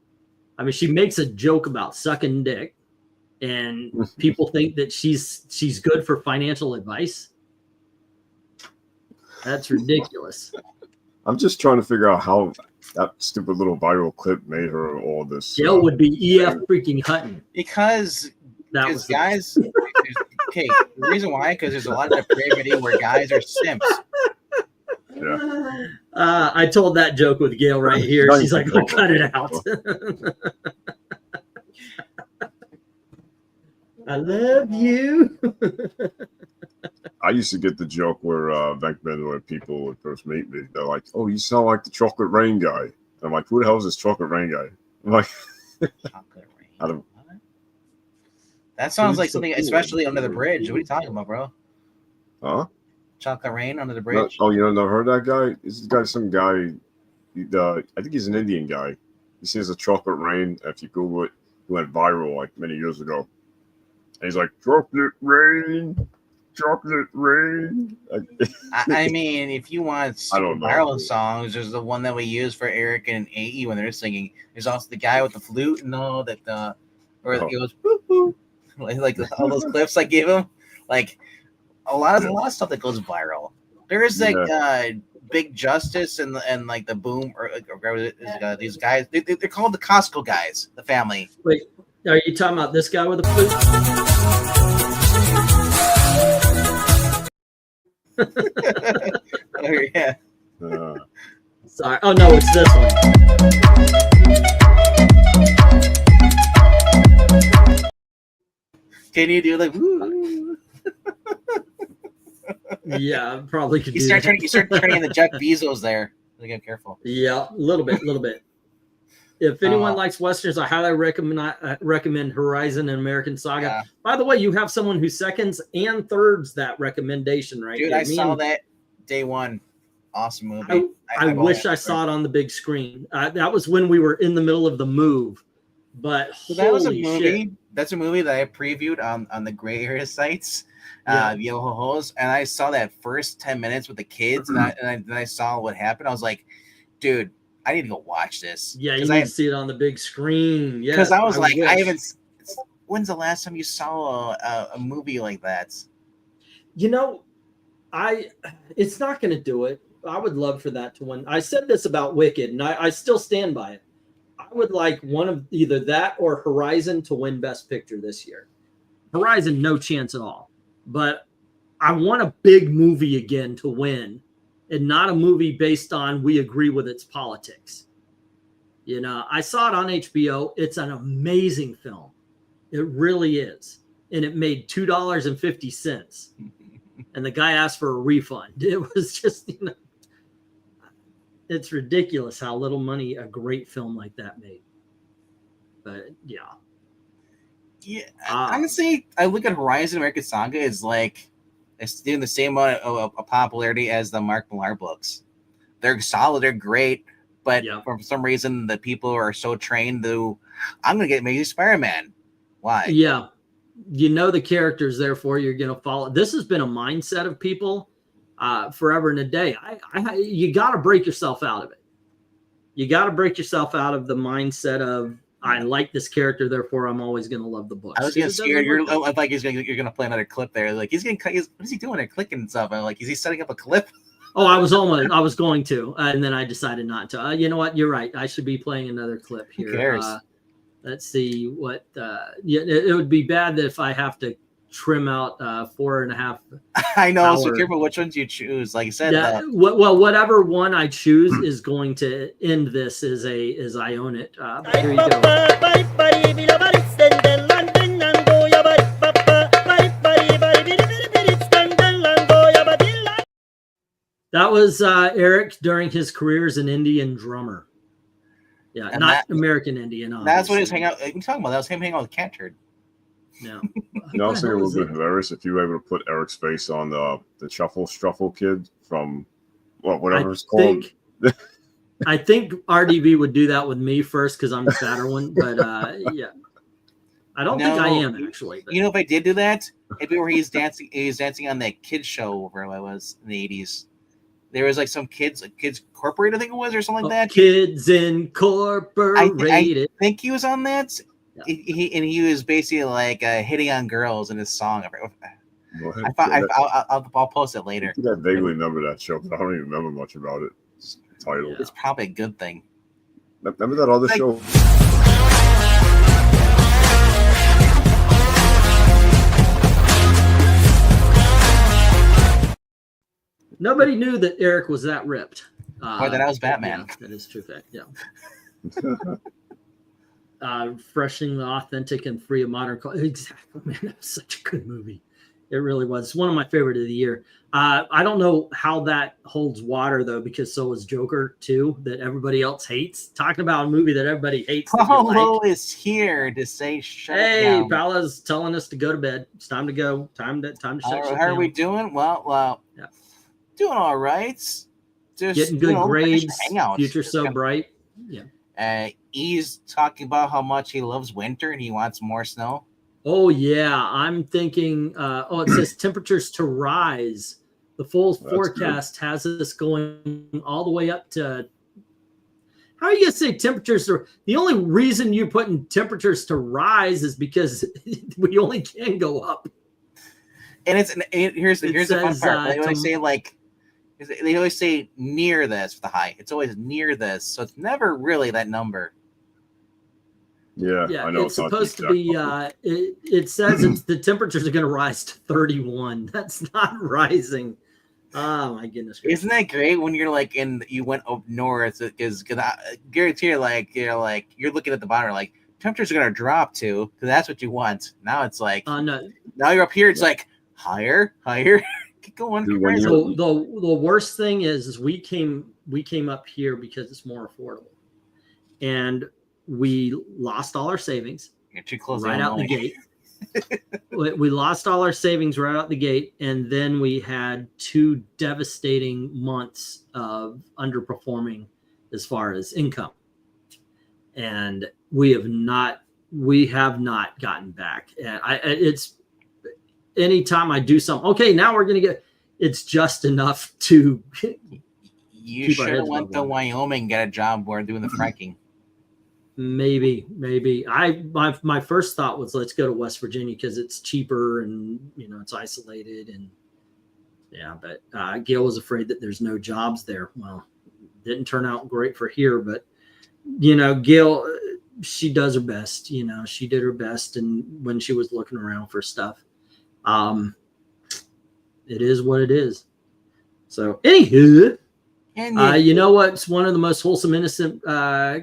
S5: I mean, she makes a joke about sucking dick, and people think that she's good for financial advice. That's ridiculous.
S4: I'm just trying to figure out how that stupid little viral clip made her all this.
S5: Jill would be EF freaking Hutton.
S2: Because guys, okay, the reason why, because there's a lot of depravity where guys are simps.
S4: Yeah.
S5: I told that joke with Gail right here. She's like, "I'll cut it out." I love you.
S4: I used to get the joke where VENKMAN, when people would first meet me, they're like, "Oh, you sound like the Chocolate Rain guy." I'm like, "Who the hell is this Chocolate Rain guy?" I'm like,
S2: Chocolate Rain.
S4: I don't.
S2: What? That sounds like something, especially Under the Bridge. What are you talking about, bro?
S4: Huh?
S2: Chocolate Rain, Under the
S4: No,
S2: Bridge.
S4: oh, you never heard that guy? This guy, some guy. I think he's an Indian guy. He says a Chocolate Rain. If you Google it, he went viral like many years ago. And he's like, "Chocolate Rain, Chocolate Rain."
S2: I mean, if you want
S4: I don't know.
S2: viral songs, there's the one that we use for Eric and AE when they're singing. There's also the guy with the flute, and all that, or it goes whoop, whoop, like all those clips I gave him. Like a lot of stuff that goes viral. There is like Big Justice and like the Boom or these guys. They're called the Costco guys, the family.
S5: Wait, are you talking about this guy with the flute?
S2: Oh yeah.
S5: Sorry. Oh no, it's this one.
S2: Can you do like? Woo?
S5: Yeah, I probably could.
S2: You start turning the Jeff Bezos there. Like, I'm careful.
S5: Yeah, a little bit. If anyone likes westerns, I highly recommend Horizon and American Saga.
S2: Yeah.
S5: By the way, you have someone who seconds and thirds that recommendation, right?
S2: Dude, I saw that day one. Awesome movie.
S5: I wish I saw it on the big screen. That was when we were in the middle of the move. But
S2: so that was a
S5: holy
S2: movie.
S5: shit.
S2: That's a movie that I previewed on the gray area sites,
S5: Yeah.
S2: the Yellow Holes, and I saw that first 10 minutes with the kids, and I saw what happened. I was like, dude, I need to go watch this.
S5: Yeah, you need to see it on the big screen. Yeah,
S2: because I was like,
S5: wish.
S2: I haven't. When's the last time you saw a movie like that?
S5: You know, it's not going to do it. I would love for that to win. I said this about Wicked, and I still stand by it. I would like one of either that or Horizon to win Best Picture this year. Horizon, no chance at all. But I want a big movie again to win, and not a movie based on we agree with its politics. You know, I saw it on HBO. It's an amazing film. It really is. And it made $2.50. And the guy asked for a refund. It was just, you know, it's ridiculous how little money a great film like that made. But yeah.
S2: Yeah, honestly, I look at Horizon American Saga as like it's doing the same amount of popularity as the Mark Millar books. They're solid, they're great, but for some reason the people are so trained to, I'm gonna get maybe Spider-Man. Why?
S5: Yeah, you know the characters, therefore you're gonna follow. This has been a mindset of people forever and a day. You got to break yourself out of it. You got to break yourself out of the mindset of I like this character, therefore I'm always going to love the book.
S2: I was getting scared. You're like you're gonna play another clip there. Like he's getting what is he doing? There clicking and stuff. I'm like, is he setting up a clip?
S5: Oh, I was going to, and then I decided not to. You know what? You're right. I should be playing another clip here.
S2: Who cares?
S5: Let's see what. It would be bad if I have to trim out 4.5.
S2: I know. So careful which ones you choose. Like I said,
S5: well, whatever one I choose is going to end this as I own it. Here you go. That was Eric during his career as an Indian drummer. Yeah, and not American Indian. Obviously.
S2: That's what he was hanging out. You're talking about that was him hanging out with Cat Turd.
S5: No.
S4: You know, I was thinking it would be hilarious if you were able to put Eric's face on the Shuffle Struffle kid from whatever it's called.
S5: I think RDB would do that with me first because I'm the fatter one, but yeah. I don't think I am actually. But.
S2: You know, if I did do that, it'd be where he's dancing on that kids show where I was in the 80s. There was like some kids Incorporated, I think it was, or something like that.
S5: Kids Incorporated.
S2: I think he was on that. Yeah. He was basically like hitting on girls in his song. I'll post it later.
S4: I think I vaguely remember that show, but I don't even remember much about it. It's title.
S2: It's probably a good thing.
S4: Remember that other show?
S5: Nobody knew that Eric was that ripped.
S2: Boy, that was Batman.
S5: Yeah, that is true fact. Yeah. Freshening the authentic and free of modern culture. Exactly, man. That was such a good movie. It really was. It's one of my favorite of the year. I don't know how that holds water though, because so is Joker 2, that everybody else hates. Talking about a movie that everybody hates.
S2: Paulo is here to say shut
S5: hey,
S2: down.
S5: Paolo's telling us to go to bed. It's time to go. Time to shut
S2: How
S5: shit
S2: are
S5: down.
S2: we doing? Well,
S5: Yeah.
S2: Doing all right. Just
S5: Getting good grades.
S2: Hangout.
S5: Future so bright. Yeah.
S2: He's talking about how much he loves winter and he wants more snow.
S5: Oh yeah, I'm thinking. It says temperatures to rise. The full forecast has us going all the way up to. How are you gonna say temperatures? The only reason you're putting temperatures to rise is because we only can go up.
S2: And here's the fun part. They always say they always say near this for the high. It's always near this, so it's never really that number.
S4: Yeah, I know.
S5: It's supposed to be. It says the temperatures are going to rise to 31. That's not rising. Oh my goodness!
S2: Isn't that great when you're like you went up north? Because I guarantee you're looking at the bottom like temperatures are going to drop too, because that's what you want. Now it's like
S5: no.
S2: Now you're up here. It's like higher. Keep going.
S5: So the worst thing is we came up here because it's more affordable, and we lost all our savings.
S2: You're too close
S5: right out the gate. We lost all our savings right out the gate, and then we had 2 devastating months of underperforming as far as income, and we have not gotten back. And it's anytime I do something, okay, now we're gonna get. It's just enough to.
S2: You should have went to Wyoming and get a job where doing the fracking.
S5: Maybe. My first thought was let's go to West Virginia because it's cheaper and it's isolated and but Gail was afraid that there's no jobs there. Well, didn't turn out great for here, but Gail, she does her best. She did her best, and when she was looking around for stuff, it is what it is. So anywho. You know what's one of the most wholesome, innocent,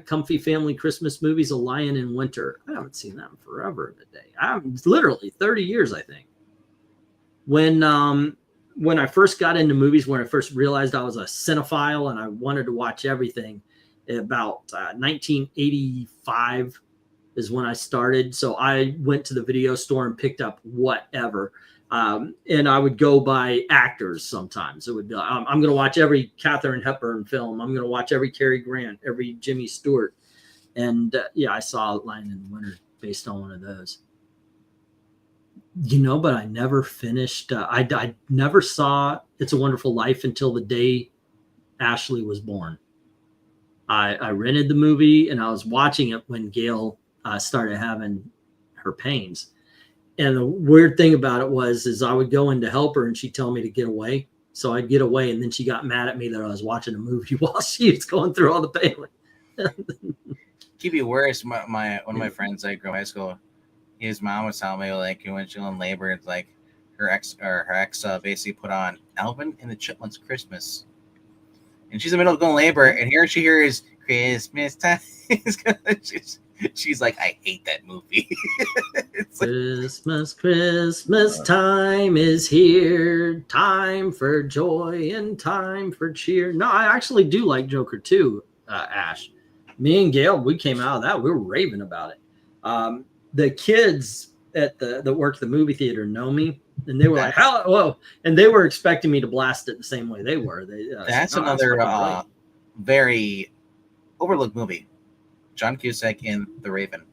S5: comfy family Christmas movies? A Lion in Winter. I haven't seen that in forever in a day. I'm literally 30 years, I think. When I first got into movies, when I first realized I was a cinephile and I wanted to watch everything, about 1985 is when I started. So I went to the video store and picked up whatever. And I would go by actors sometimes. It would be, I'm going to watch every Katharine Hepburn film. I'm going to watch every Cary Grant, every Jimmy Stewart. And I saw Lion in the Winter based on one of those. But I never finished. I never saw It's a Wonderful Life until the day Ashley was born. I rented the movie and I was watching it when Gail started having her pains. And the weird thing about it is I would go in to help her and she'd tell me to get away. So I'd get away, and then she got mad at me that I was watching a movie while she was going through all the pain.
S2: Keep be worse. One of my friends I grew up in high school, his mom was telling me when she was in labor, it's like her ex basically put on Alvin and the Chipmunks Christmas, and she's in the middle of going labor, and here she hears Christmas time. She's like, I hate that movie. It's like,
S5: Christmas time is here. Time for joy and time for cheer. No, I actually do like Joker 2, Ash. Me and Gail, we came out of that. We were raving about it. The kids that work at the movie theater know me, and they were like, "How?" Whoa! And they were expecting me to blast it the same way they were.
S2: That's another very overlooked movie. John Cusack in The Raven.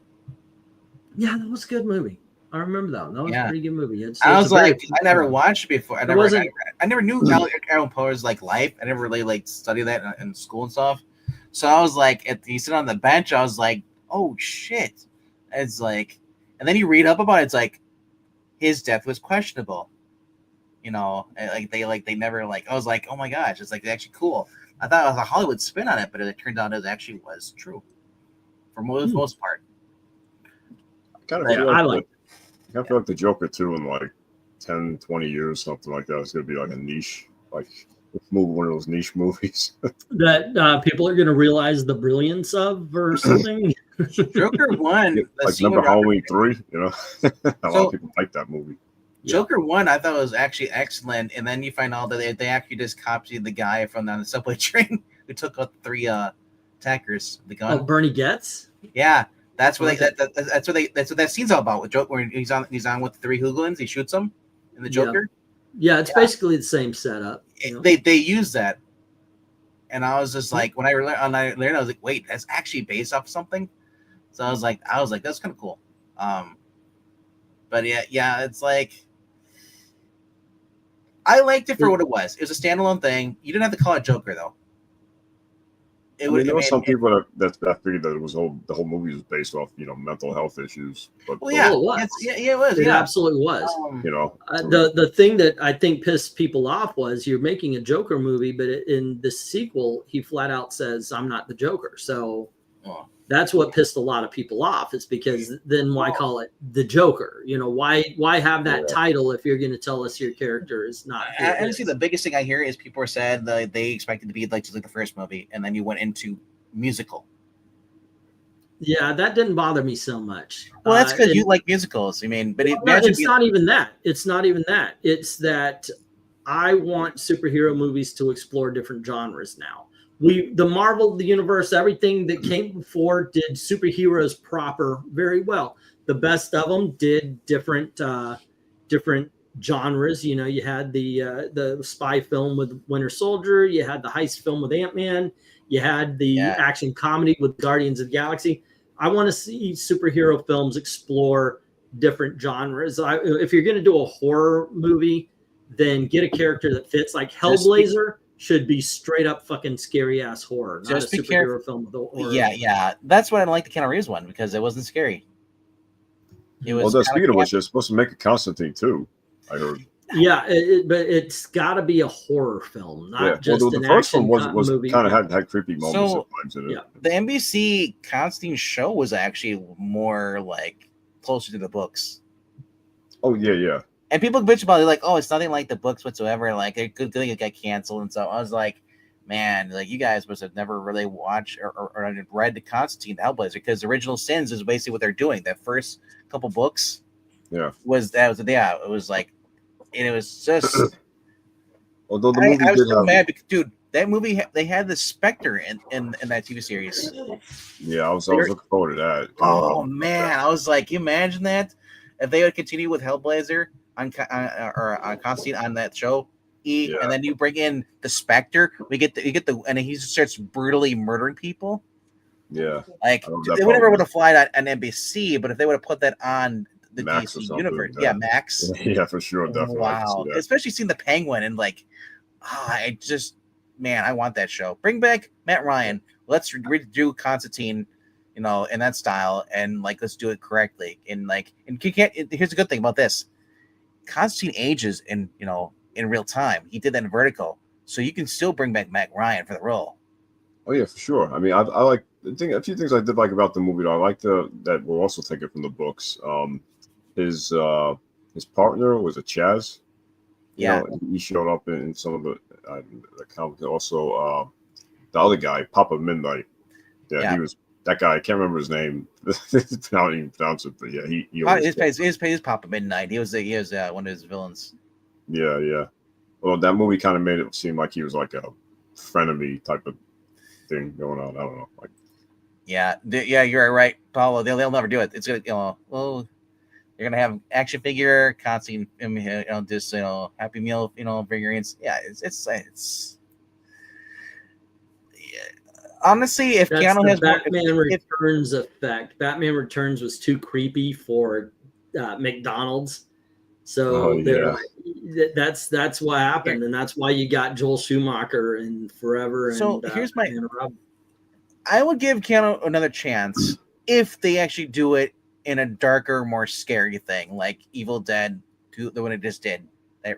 S5: Yeah, that was a good movie. I remember that one. That was a pretty good movie.
S2: I was like, I never watched it before. I never knew Allan Poe's life. I never really studied that in school and stuff. So I was like, he sit on the bench. I was like, oh shit. It's like, and then you read up about it. It's like his death was questionable. They never I was like, oh my gosh, it's actually cool. I thought it was a Hollywood spin on it, but it turned out it actually was true. For most part.
S4: I kind of feel like the Joker 2 in 10, 20 years, something like that, is going to be a niche. movie, one of those niche movies.
S5: that people are going to realize the brilliance of or something.
S2: Joker 1.
S4: Like remember Halloween 3? You know, a lot of people like that movie.
S2: Joker 1, I thought was actually excellent, and then you find out that they actually just copied the guy from the subway train who took out the 3 attackers. The gun.
S5: Oh, Bernie Getz.
S2: Yeah, that's what that's what that scene's all about with Joker. Where he's on with the 3 hooligans. He shoots them in the Joker.
S5: Yeah, it's basically the same setup. You know?
S2: They use that, and I was just like, when I learned, I was like, wait, that's actually based off something. So I was like, that's kind of cool. But yeah, it's like I liked it for what it was. It was a standalone thing. You didn't have to call it Joker though. There were
S4: some people that figured that the whole movie was based off mental health issues. But
S5: it was.
S2: It was.
S5: It absolutely was. The thing that I think pissed people off was you're making a Joker movie, but in the sequel, he flat out says, "I'm not the Joker." So that's what pissed a lot of people off. Is because then why call it the Joker? Why have that title if you're going to tell us your character is not?
S2: Honestly, the biggest thing I hear is people are said that they expected to be just like the first movie, and then you went into musical.
S5: Yeah, that didn't bother me so much.
S2: Well, that's because you like musicals. I mean, but
S5: it's not even that. It's not even that. It's that I want superhero movies to explore different genres now. The Marvel universe, everything that came before did superheroes proper very well. The best of them did different genres. You had the spy film with Winter Soldier. You had the heist film with Ant-Man. You had the action comedy with Guardians of the Galaxy. I want to see superhero films explore different genres. If you're going to do a horror movie, then get a character that fits. Like Hellblazer should be straight up fucking scary ass horror, not a superhero film with horror.
S2: Yeah. That's why I like the Keanu Reeves one, because it wasn't scary. It was.
S4: Well, speaking of which, they're supposed to make a Constantine too, I heard.
S5: Yeah, but it's got to be a horror film, not just an
S4: the first
S5: action
S4: one was
S5: movie.
S4: Kind of had creepy moments at times in it.
S2: The NBC Constantine show was actually more like closer to the books.
S4: Oh yeah.
S2: And people bitch about it, like, oh, it's nothing like the books whatsoever. Like, they're good thing it got canceled and so. I was like, man, like you guys must have never really watched or read the Constantine Hellblazer, because Original Sins is basically what they're doing. That first couple books, it was like, and it was just.
S4: Although the movie
S2: I was
S4: did
S2: so
S4: have,
S2: mad because, dude, that movie they had the Spectre in that TV series.
S4: Yeah, I was looking forward to that.
S2: Oh man, I was like, you imagine that if they would continue with Hellblazer on Constantine on that show, and then you bring in the Spectre, you get the and he just starts brutally murdering people.
S4: Yeah,
S2: like they would never would have flied on NBC, but if they would have put that on the
S4: Max
S2: DC universe, Max,
S4: for sure, definitely.
S2: Wow, especially seeing the Penguin and like, I just, man, I want that show. Bring back Matt Ryan. Let's redo Constantine, in that style, and like let's do it correctly. And you can't. Here's the good thing about this. Constantine ages in real time. He did that in Vertigo, so you can still bring back Matt Ryan for the role.
S4: Oh yeah, for sure. I mean, I like a few things I did like about the movie. Though I like that we'll also take it from the books. His partner was a Chaz. He showed up in some of the comics. Also, the other guy, Papa Midnight. Yeah, he was that guy. I can't remember his name. I don't even pronounce it, but yeah, he
S2: his Papa Midnight. He was one of his villains.
S4: Yeah. Well, that movie kind of made it seem like he was like a frenemy type of thing going on. I don't know. Like,
S2: you're right, Paulo. They'll never do it. It's gonna, you're gonna have action figure, Constantine, just Happy Meal, figurines. Yeah, it's. Honestly, if
S5: That's
S2: Keanu has
S5: Batman Returns effect, Batman Returns was too creepy for McDonald's, so that's what happened, and that's why you got Joel Schumacher and Forever.
S2: So here's I would give Keanu another chance if they actually do it in a darker, more scary thing, like Evil Dead 2, the one it just did.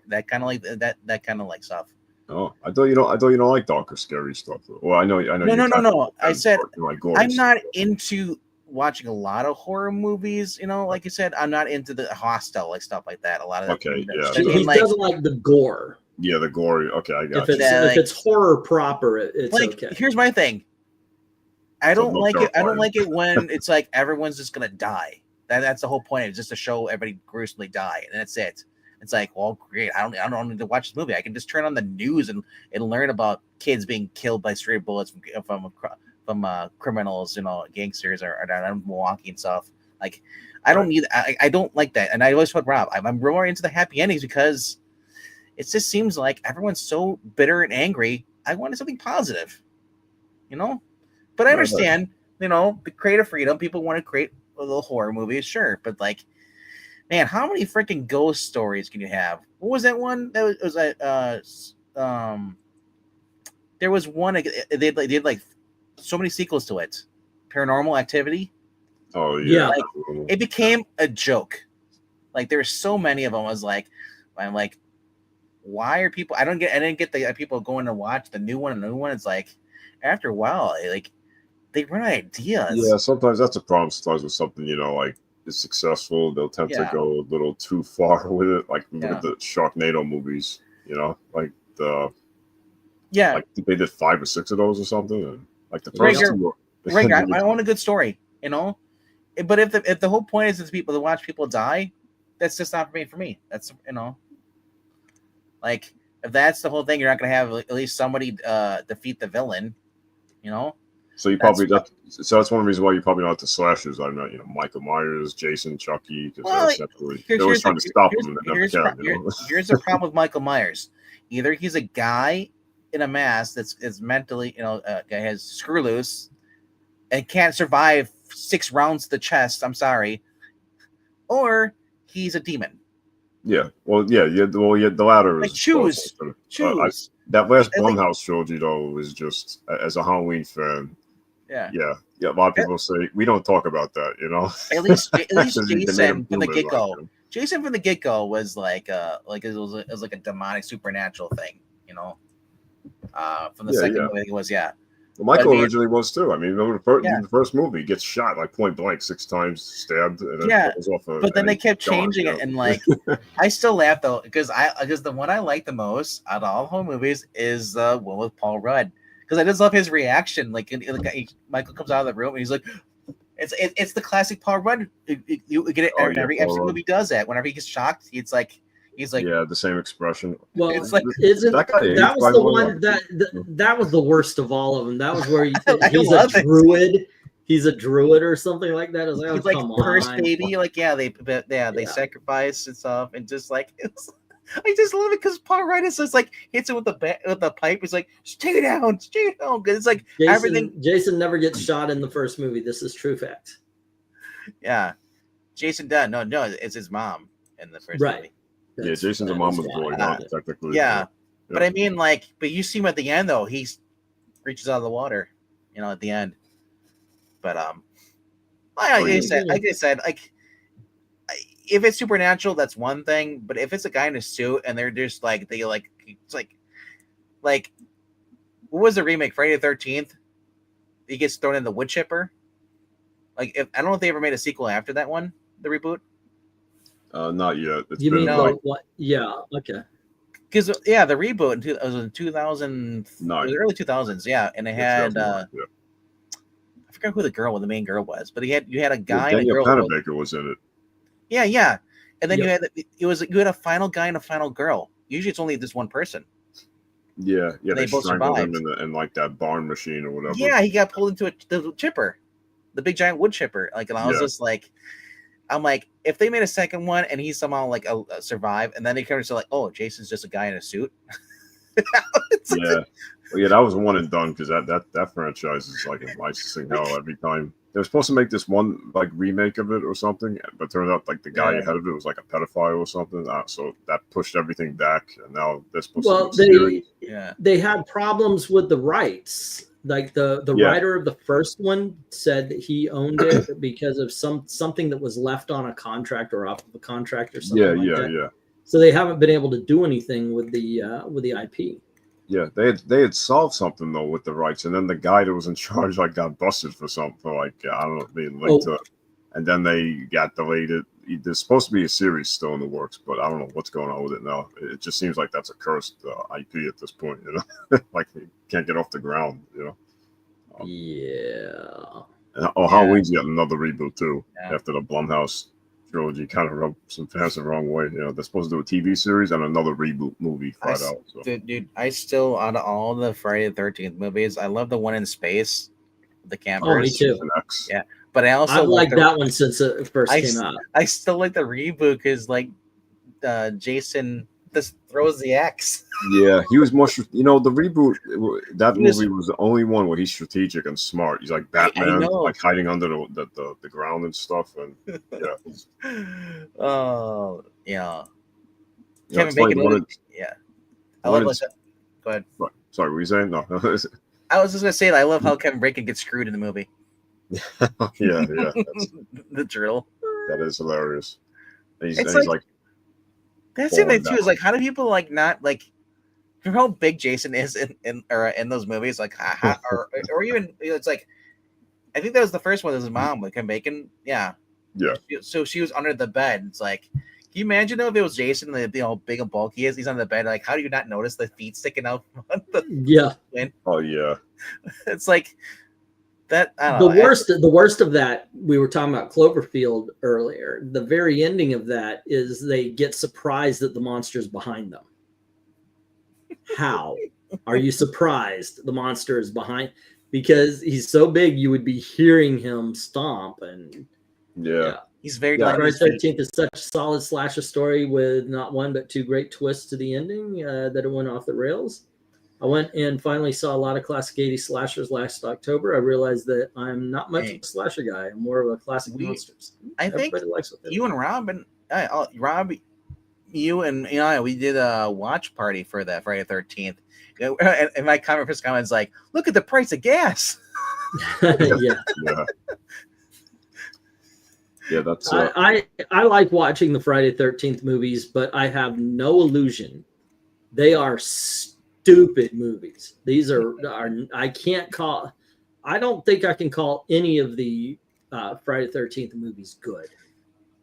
S2: That kind of like that kind of like stuff.
S4: Oh, I thought you don't like darker, scary stuff. Well, I know.
S2: No. I said I'm not
S4: stuff.
S2: into watching a lot of horror movies. Like you said, I'm not into the Hostel, like stuff like that. A lot of
S4: he
S5: doesn't like the gore.
S4: Yeah, the gory. Okay, I got
S5: If
S4: you.
S5: it's
S2: Yeah,
S5: if it's horror proper, it's
S2: like,
S5: okay.
S2: here's my thing. I
S4: So
S2: don't
S4: no
S2: like it. I don't
S4: terrifying.
S2: like it when it's like everyone's just gonna die. That's the whole point. It's just to show everybody gruesomely die, and that's it. It's like, well, great. I don't need to watch this movie. I can just turn on the news and learn about kids being killed by stray bullets from criminals, gangsters or down in Milwaukee and stuff. Like, I don't need. I don't like that. And I always told Rob, I'm more into the happy endings because it just seems like everyone's so bitter and angry. I wanted something positive, But I understand, the creative freedom. People want to create little horror movies, sure, but like, man, how many freaking ghost stories can you have? What was that one? That was there was one they did like so many sequels to it. Paranormal Activity.
S4: Oh yeah.
S2: Like, it became a joke. Like there's so many of them. I'm like, why are people? I didn't get the people going to watch the new one. It's like after a while, like they run out of ideas.
S4: Yeah, sometimes that's a problem. Sometimes with something, like is successful, they'll tend to go a little too far with it. Like look at the Sharknado movies, like like they did 5 or 6 of those or something. And like the first two.
S2: Right, I want a good story, But if the whole point is to people to watch people die, that's just not for me. That's like if that's the whole thing, you're not gonna have at least somebody defeat the villain,
S4: So you probably so that's one reason why you probably not the slashers. I'm not, Michael Myers, Jason, Chucky, because they're always trying to stop them.
S2: Here's the problem with Michael Myers. Either he's a guy in a mask that's mentally, has screw loose and can't survive 6 rounds to the chest. I'm sorry, or he's a demon.
S4: Yeah, well, the latter
S2: like
S4: is
S2: choose.
S4: That last Blumhouse trilogy though was just as a Halloween fan. Yeah. A lot of people say we don't talk about that,
S2: At least Jason from the get-go. Jason from the get-go was like it was like a demonic supernatural thing, from the second movie, I think it was,
S4: Well, Michael originally was too. I mean, the first movie he gets shot like point blank 6 times, stabbed, and then falls off
S2: but then they kept changing it, and like I still laugh though because the one I like the most out of all the whole movies is the one with Paul Rudd, because I just love his reaction. Like Michael comes out of the room and he's like, it's the classic Paul Rudd. You get it every episode movie does that. Whenever he gets shocked, he's like the same expression.
S5: Well,
S2: it's like
S5: that was the one that was the worst of all of them. That was where he's a druid. He's a druid or something like that.
S2: He's like first baby. Like they sacrifice and stuff, and just like I just love it because Paul Rudd is just like hits it with the pipe. He's like, stay down. Because it's like everything.
S5: Jason never gets shot in the first movie. This is true fact.
S2: Yeah, Jason does. No, it's his mom in the first movie.
S4: Yeah, Jason's a mama's boy, not technically.
S2: Yeah, but I mean, but you see him at the end though. He reaches out of the water, at the end. But like I said, if it's supernatural, that's one thing. But if it's a guy in a suit and they're just like it's like what was the remake? Friday the 13th. He gets thrown in the wood chipper. Like I don't know if they ever made a sequel after that one, the reboot.
S4: Not yet.
S5: You mean what? Yeah. Okay.
S2: Because the reboot was in 2000, early 2000s. And it had I forgot who the main girl was, but you had a guy and a girl.
S4: Daniel Panabaker was in it.
S2: Yeah. And then you had a final guy and a final girl. Usually it's only this one person.
S4: Yeah.
S2: They both survived
S4: him in like that barn machine or whatever.
S2: Yeah, he got pulled into the chipper, the big giant wood chipper. Like, and I was just like, I'm like, if they made a second one and he somehow like survived, and then they come to like, oh, Jason's just a guy in a suit.
S4: That was one and done because that franchise is like a licensing hell every time. They were supposed to make this one like remake of it or something, but turned out like the guy ahead of it was like a pedophile or something. So that pushed everything back, and now they're supposed to.
S5: They had problems with the rights. Like the writer of the first one said that he owned it because of something that was left on a contract or off of a contract or something. Yeah. So they haven't been able to do anything with the IP.
S4: Yeah, they had solved something though with the rights, and then the guy that was in charge got busted for something like I don't know, being linked to it, and then they got deleted. there's supposed to be a series still in the works, but I don't know what's going on with it now. It just seems like that's a cursed IP at this point, you know, like it can't get off the ground, you know.
S5: Yeah.
S4: Halloween's getting another reboot too after the Blumhouse trilogy kind of rubbed some fans the wrong way. You know, they're supposed to do a TV series and another reboot movie flat out. So.
S2: Dude, I still, out of all the Friday the 13th movies, I love the one in space, the campers.
S5: Oh, me too.
S2: Yeah, but I also
S5: I've liked that one since it first came out.
S2: I still like the reboot because like Jason just throws the axe.
S4: Yeah, he was more. You know, the reboot. That movie was the only one where he's strategic and smart. He's like Batman, like hiding under the ground and stuff. And yeah.
S2: Oh yeah.
S4: Yeah,
S2: Kevin Bacon. Yeah. I love that. Go ahead.
S4: What? Sorry, what were you saying? No.
S2: I was just gonna say that I love how Kevin Bacon gets screwed in the movie.
S4: yeah.
S2: The turtle.
S4: That is hilarious. And he's like
S2: that's the thing too. Is like, how do people like not like? Remember how big Jason is in those movies? Like, or even it's like, I think that was the first one. It was his mom with Kevin Bacon. Yeah. So she was under the bed. It's like, can you imagine if it was Jason, the how big and bulky he is? He's on the bed. Like, how do you not notice the feet sticking out?
S5: Yeah.
S4: Oh yeah.
S2: It's like that. I don't know.
S5: The worst of that, we were talking about Cloverfield earlier. The very ending of that is they get surprised that the monster's behind them. How are you surprised the monster is behind? Because he's so big, you would be hearing him stomp. And
S4: yeah.
S2: He's very
S5: Friday the 13th is such a solid slasher story with not one but two great twists to the ending that it went off the rails. I went and finally saw a lot of classic 80s slashers last October. I realized that I'm not much of a slasher guy. I'm more of a classic monsters.
S2: I think you and Robin, Rob, you and I, we did a watch party for that Friday the 13th. And my first comment is like, look at the price of gas.
S5: Yeah.
S4: Yeah, that's.
S5: I like watching the Friday the 13th movies, but I have no illusion. They are stupid movies. These are I can't call. I don't think I can call any of the Friday the 13th movies good.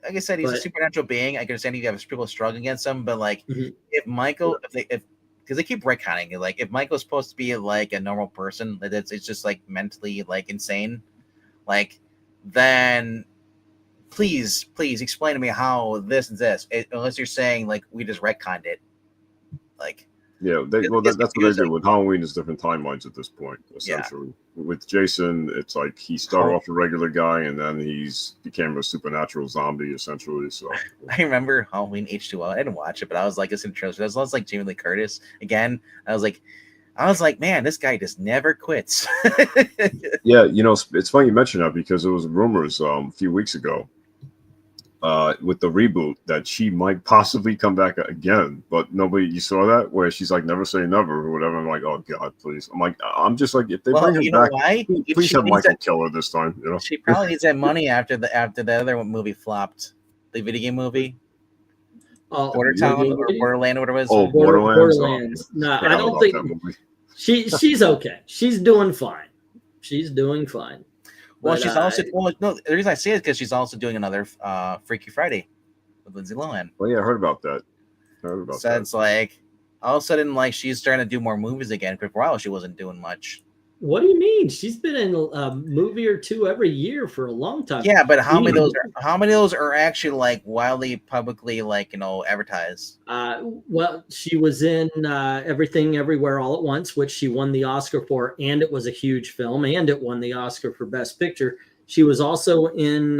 S2: Like I said, he's a supernatural being. I can understand you have people struggling against him, but like if Michael, because they keep retconning it, like if Michael's supposed to be like a normal person, that it's just like mentally like insane, like then please explain to me how this and this, unless you're saying like we just retconned it, like.
S4: Yeah, that's what they do with Halloween. Is different timelines at this point. Essentially, with Jason, it's like he started off a regular guy, and then he's became a supernatural zombie, essentially. So
S2: I remember Halloween H2O. I didn't watch it, but I was like, listening to trailers. That was like Jamie Lee Curtis again. I was like, man, this guy just never quits.
S4: Yeah, you know, it's funny you mention that because there was rumors a few weeks ago. With the reboot that she might possibly come back again, but nobody, you saw that where she's like never say never or whatever. I'm like, oh god, please. I'm just like, if they bring her back,
S2: why?
S4: Please have Michael kill her this time. You know,
S2: she probably needs that money after the other movie flopped, the video game movie. Bordertown or Borderland or whatever it was.
S4: Oh,
S5: Borderlands. No, I don't think she's okay. She's doing fine.
S2: Well, she's also the reason I say it is because she's also doing another Freaky Friday with Lindsay Lohan.
S4: Well, yeah, I heard about that.
S2: So it's like all of a sudden, like she's starting to do more movies again. For a while, she wasn't doing much.
S5: What do you mean? She's been in a movie or two every year for a long time.
S2: Yeah, but how many of those are actually like wildly publicly like advertised?
S5: Well, she was in Everything Everywhere All at Once, which she won the Oscar for, and it was a huge film, and it won the Oscar for Best Picture. She was also in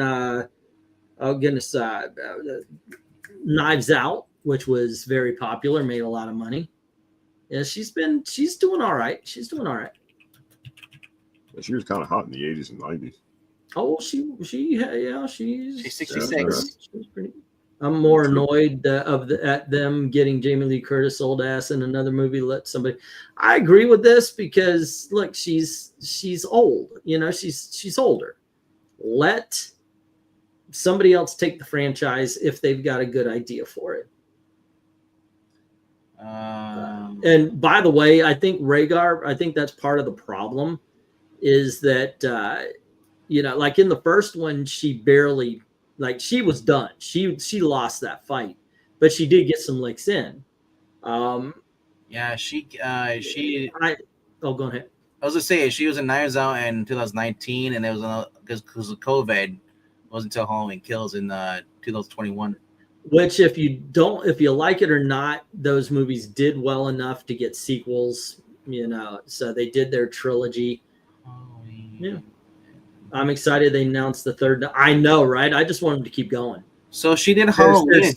S5: Knives Out, which was very popular, made a lot of money. Yeah, she's doing all right. She's
S4: was kind of hot in the 80s and 90s.
S5: Oh, she's
S2: 66.
S5: She's pretty. I'm more annoyed at them getting Jamie Lee Curtis old ass in another movie. I agree with this because look, she's old. You know, she's older. Let somebody else take the franchise if they've got a good idea for it. And by the way, I think Rhaegar, I think that's part of the problem is that, like in the first one, she barely Like she was done. She lost that fight, but she did get some licks in.
S2: Yeah,
S5: Oh, go ahead.
S2: I was gonna say she was in Knives Out in 2019, and it was because of COVID. It wasn't until Halloween Kills in 2021.
S5: Which, if you like it or not, those movies did well enough to get sequels. You know, so they did their trilogy. Yeah, I'm excited they announced the third. I know, right? I just want them to keep going.
S2: So she did Halloween.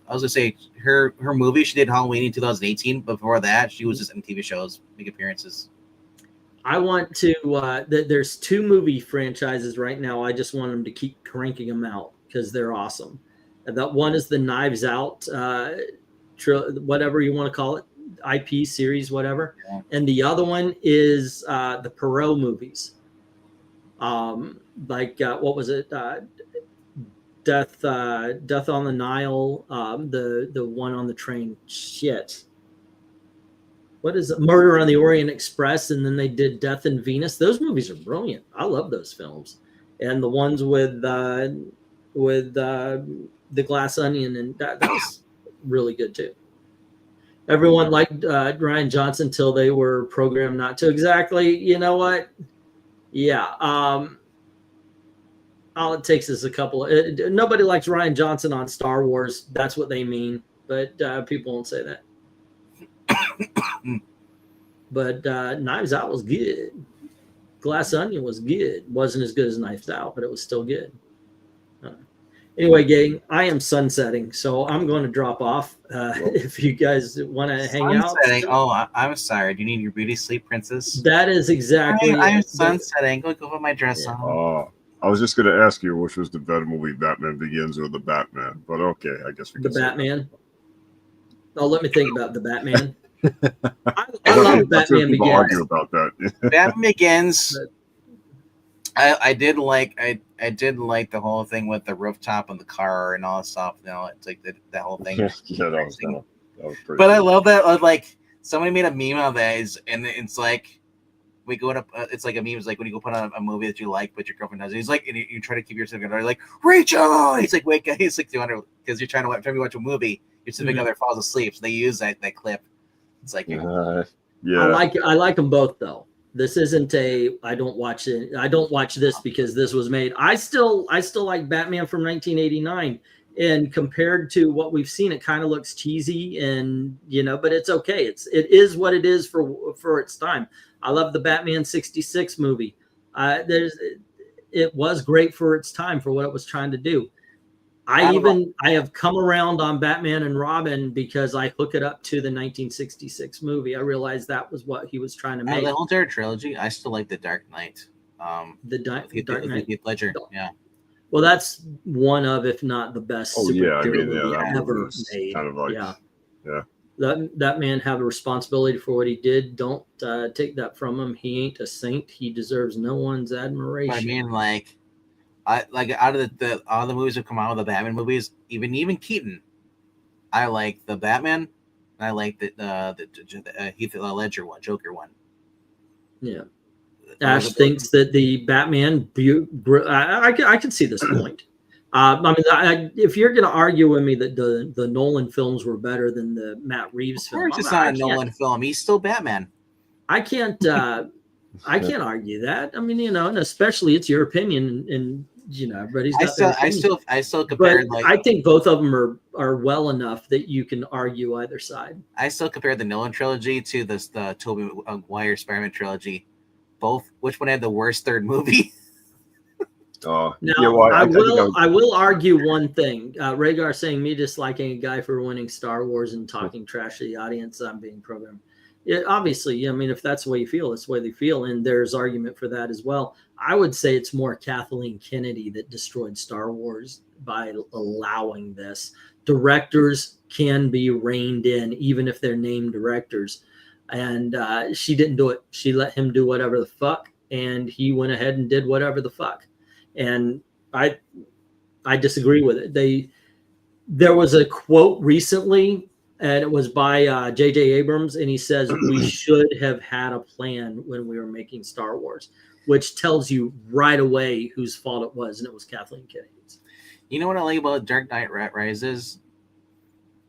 S2: I was gonna say her movie. She did Halloween in 2018. Before that, she was just in TV shows, big appearances.
S5: I want to. There's 2 movie franchises right now. I just want them to keep cranking them out because they're awesome. That one is the Knives Out, whatever you want to call it, IP series, whatever. Yeah. And the other one is the Perot movies. What was it? Death on the Nile. The one on the train. Shit. What is it? Murder on the Orient Express, and then they did Death in Venus. Those movies are brilliant. I love those films, and the ones with the Glass Onion, and that was really good too. Everyone liked Ryan Johnson till they were programmed not to. Exactly. You know what? Yeah. All it takes is a couple. Nobody likes Ryan Johnson on Star Wars. That's what they mean, but people won't say that. But Knives Out was good. Glass Onion was good. Wasn't as good as Knives Out, but it was still good. Anyway, gang, I am sunsetting, so I'm going to drop off. If you guys want to hang out.
S2: Oh, I'm sorry. Do you need your beauty sleep, princess?
S5: That is exactly.
S2: I'm sunsetting. Go put my dress on.
S4: I was just going to ask you which was the better movie, Batman Begins or the Batman, but okay, I guess we can
S5: the Batman. Oh, let me think about the Batman. I love Batman Begins.
S4: Argue about that.
S2: Batman Begins. I did like the whole thing with the rooftop and the car and all that stuff. You know, it's like that whole thing.
S4: Yeah, that was pretty.
S2: But cool. I love that. Like somebody made a meme of that, and it's like we go to. It's like a meme. It's like when you go put on a movie that you like, but your girlfriend doesn't. He's like, and you try to keep yourself together. Like Rachel. He's like, wake up. He's like 200 because you're trying to watch a movie. Your significant other falls asleep, so they use that clip. It's like,
S4: yeah.
S5: I like them both though. This isn't I don't watch it. I don't watch this because this was made. I still like Batman from 1989, and compared to what we've seen, it kind of looks cheesy, and but it's okay. It is what it is for its time. I love the Batman '66 movie. It was great for its time for what it was trying to do. I have come around on Batman and Robin because I hook it up to the 1966 movie. I realized that was what he was trying to make.
S2: The whole entire trilogy. I still like the Dark Knight.
S5: The Dark Knight.
S2: Heath Ledger. Yeah.
S5: Well, that's one of, if not the best.
S4: That
S5: ever made.
S4: Kind of like,
S5: yeah. That man have a responsibility for what he did. Don't take that from him. He ain't a saint. He deserves no one's admiration.
S2: I mean, out of all the movies that come out of the Batman movies, even Keaton, I like the Batman. I like the Heath Ledger one, Joker one.
S5: Yeah, Ash thinks that the Batman. I can see this point. I mean, if you're going to argue with me that the Nolan films were better than the Matt Reeves film,
S2: it's not a Nolan film. He's still Batman.
S5: I can't argue that. I mean, and especially it's your opinion, and everybody's got
S2: I still compare.
S5: But I think both of them are well enough that you can argue either side.
S2: I still compare the Nolan trilogy to the Tobey Maguire Spider-Man trilogy. Both, which one had the worst third movie?
S5: Now, I will argue one thing. Rhaegar saying me disliking a guy for winning Star Wars and talking trash to the audience. I'm being programmed. Yeah, obviously, I mean, if that's the way you feel, that's the way they feel, and there's argument for that as well. I would say it's more Kathleen Kennedy that destroyed Star Wars by allowing this. Directors can be reined in, even if they're named directors, and she didn't do it. She let him do whatever the fuck, and he went ahead and did whatever the fuck. And I disagree with it. There was a quote recently, and it was by J.J. Abrams, and he says, we should have had a plan when we were making Star Wars, which tells you right away whose fault it was, and it was Kathleen Kennedy's.
S2: You know what I like about Dark Knight Rises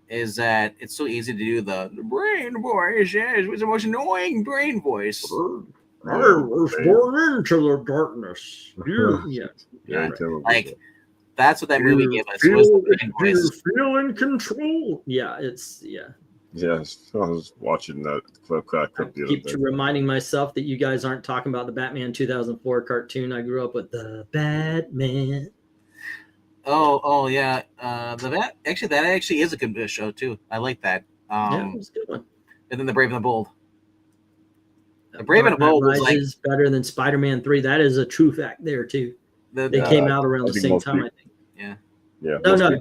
S2: is that it's so easy to do the brain voice. Yes, it was the most annoying brain voice.
S5: I was born into the darkness. Yeah.
S4: Yeah,
S2: Like that's what that movie gave us. Was the brain
S5: Do you
S2: voice.
S5: feel in control? Yeah,
S4: Yes, I was watching that clip the
S5: I
S4: other
S5: keep
S4: day.
S5: reminding myself that you guys aren't talking about the Batman 2004 cartoon. I grew up with the Batman.
S2: Oh yeah. That actually is a good show too. I like that.
S5: Yeah, it was a good one.
S2: And then The Brave and the Bold. The Brave and the Bold was like
S5: better than Spider-Man 3. That is a true fact there too. They came out around the same time, I think.
S2: Yeah.
S5: No.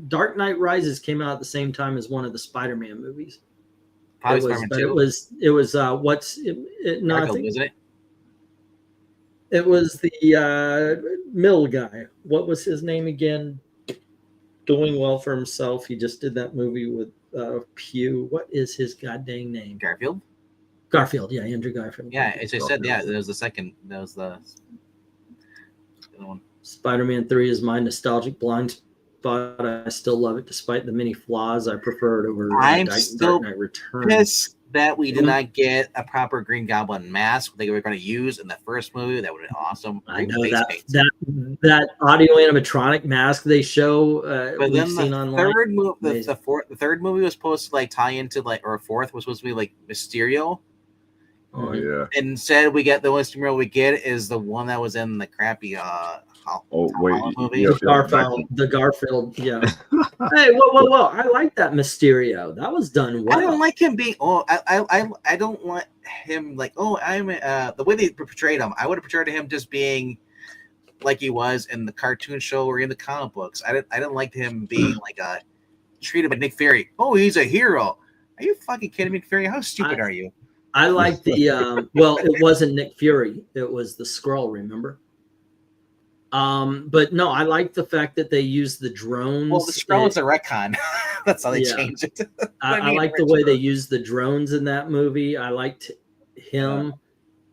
S5: Dark Knight Rises came out at the same time as one of the Spider-Man movies.
S2: Probably
S5: It was,
S2: Spider-Man
S5: but
S2: 2.
S5: it was no, I
S2: Garfield,
S5: think
S2: wasn't it?
S5: it was the Mill guy. What was his name again? Doing well for himself. He just did that movie with Pew. What is his goddamn name?
S2: Garfield.
S5: Garfield. Yeah, Andrew Garfield.
S2: Yeah, as I said, yeah, that was the second. That was the other one.
S5: Spider-Man 3 is my nostalgic blind spot. I still love it despite the many flaws. I prefer it over
S2: I'm
S5: Dark
S2: still
S5: Knight Returns.
S2: pissed that we did not get a proper Green Goblin mask they were going to use in the first movie. That would have been awesome.
S5: I know
S2: Face
S5: that
S2: paint.
S5: that audio animatronic mask they show
S2: But
S5: we've
S2: then
S5: seen
S2: the
S5: online.
S2: third movie, the third movie was supposed to like tie into like, or fourth was supposed to be like Mysterio.
S4: Oh yeah.
S2: And instead, we get the only Mysterio we get is the one that was in the crappy movie.
S5: The Garfield, yeah. Hey, whoa! I like that Mysterio. That was done well.
S2: I don't like him being. I don't want him like. Oh, I'm the way they portrayed him. I would have portrayed him just being like he was in the cartoon show or in the comic books. I didn't like him being like treated by Nick Fury. Oh, he's a hero. Are you fucking kidding me, Nick Fury? How stupid are you?
S5: I like the well, it wasn't Nick Fury. It was the Skrull. Remember? But no, I like the fact that they used the drones.
S2: Well, the Skrull is a retcon. That's how they changed it.
S5: I like the way they used the drones in that movie. I liked him.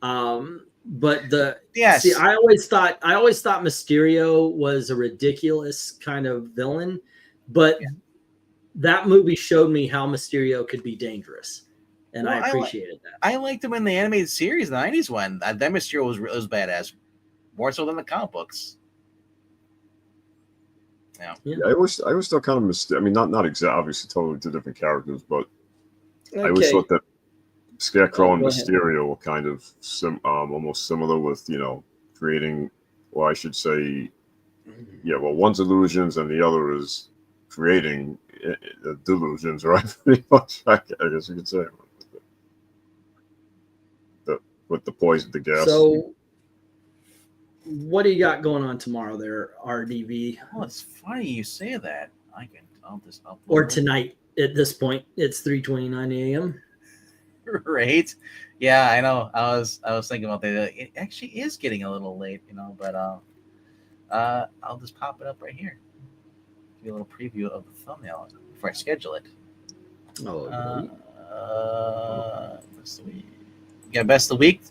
S5: But see, I always thought Mysterio was a ridiculous kind of villain, but that movie showed me how Mysterio could be dangerous, and I appreciated that.
S2: I liked him in the animated series, the '90s one. That Mysterio was badass. More so than the comic books.
S4: Yeah, I always thought kind of I mean, not exactly, obviously, totally two different characters, but I always thought that Scarecrow and Mysterio were kind of almost similar with creating, well, I should say, well, one's illusions and the other is creating delusions, right? Pretty much, I guess you could say. With the poison, the gas.
S5: So, what do you got going on tomorrow there, RDV?
S2: Oh, it's funny you say that. I'll just upload
S5: or tonight at this point. It's 3:29 a.m.
S2: Right? Yeah, I know. I was thinking about that. It actually is getting a little late, but I'll just pop it up right here. Give you a little preview of the thumbnail before I schedule it. Let's see. Yeah, best of the week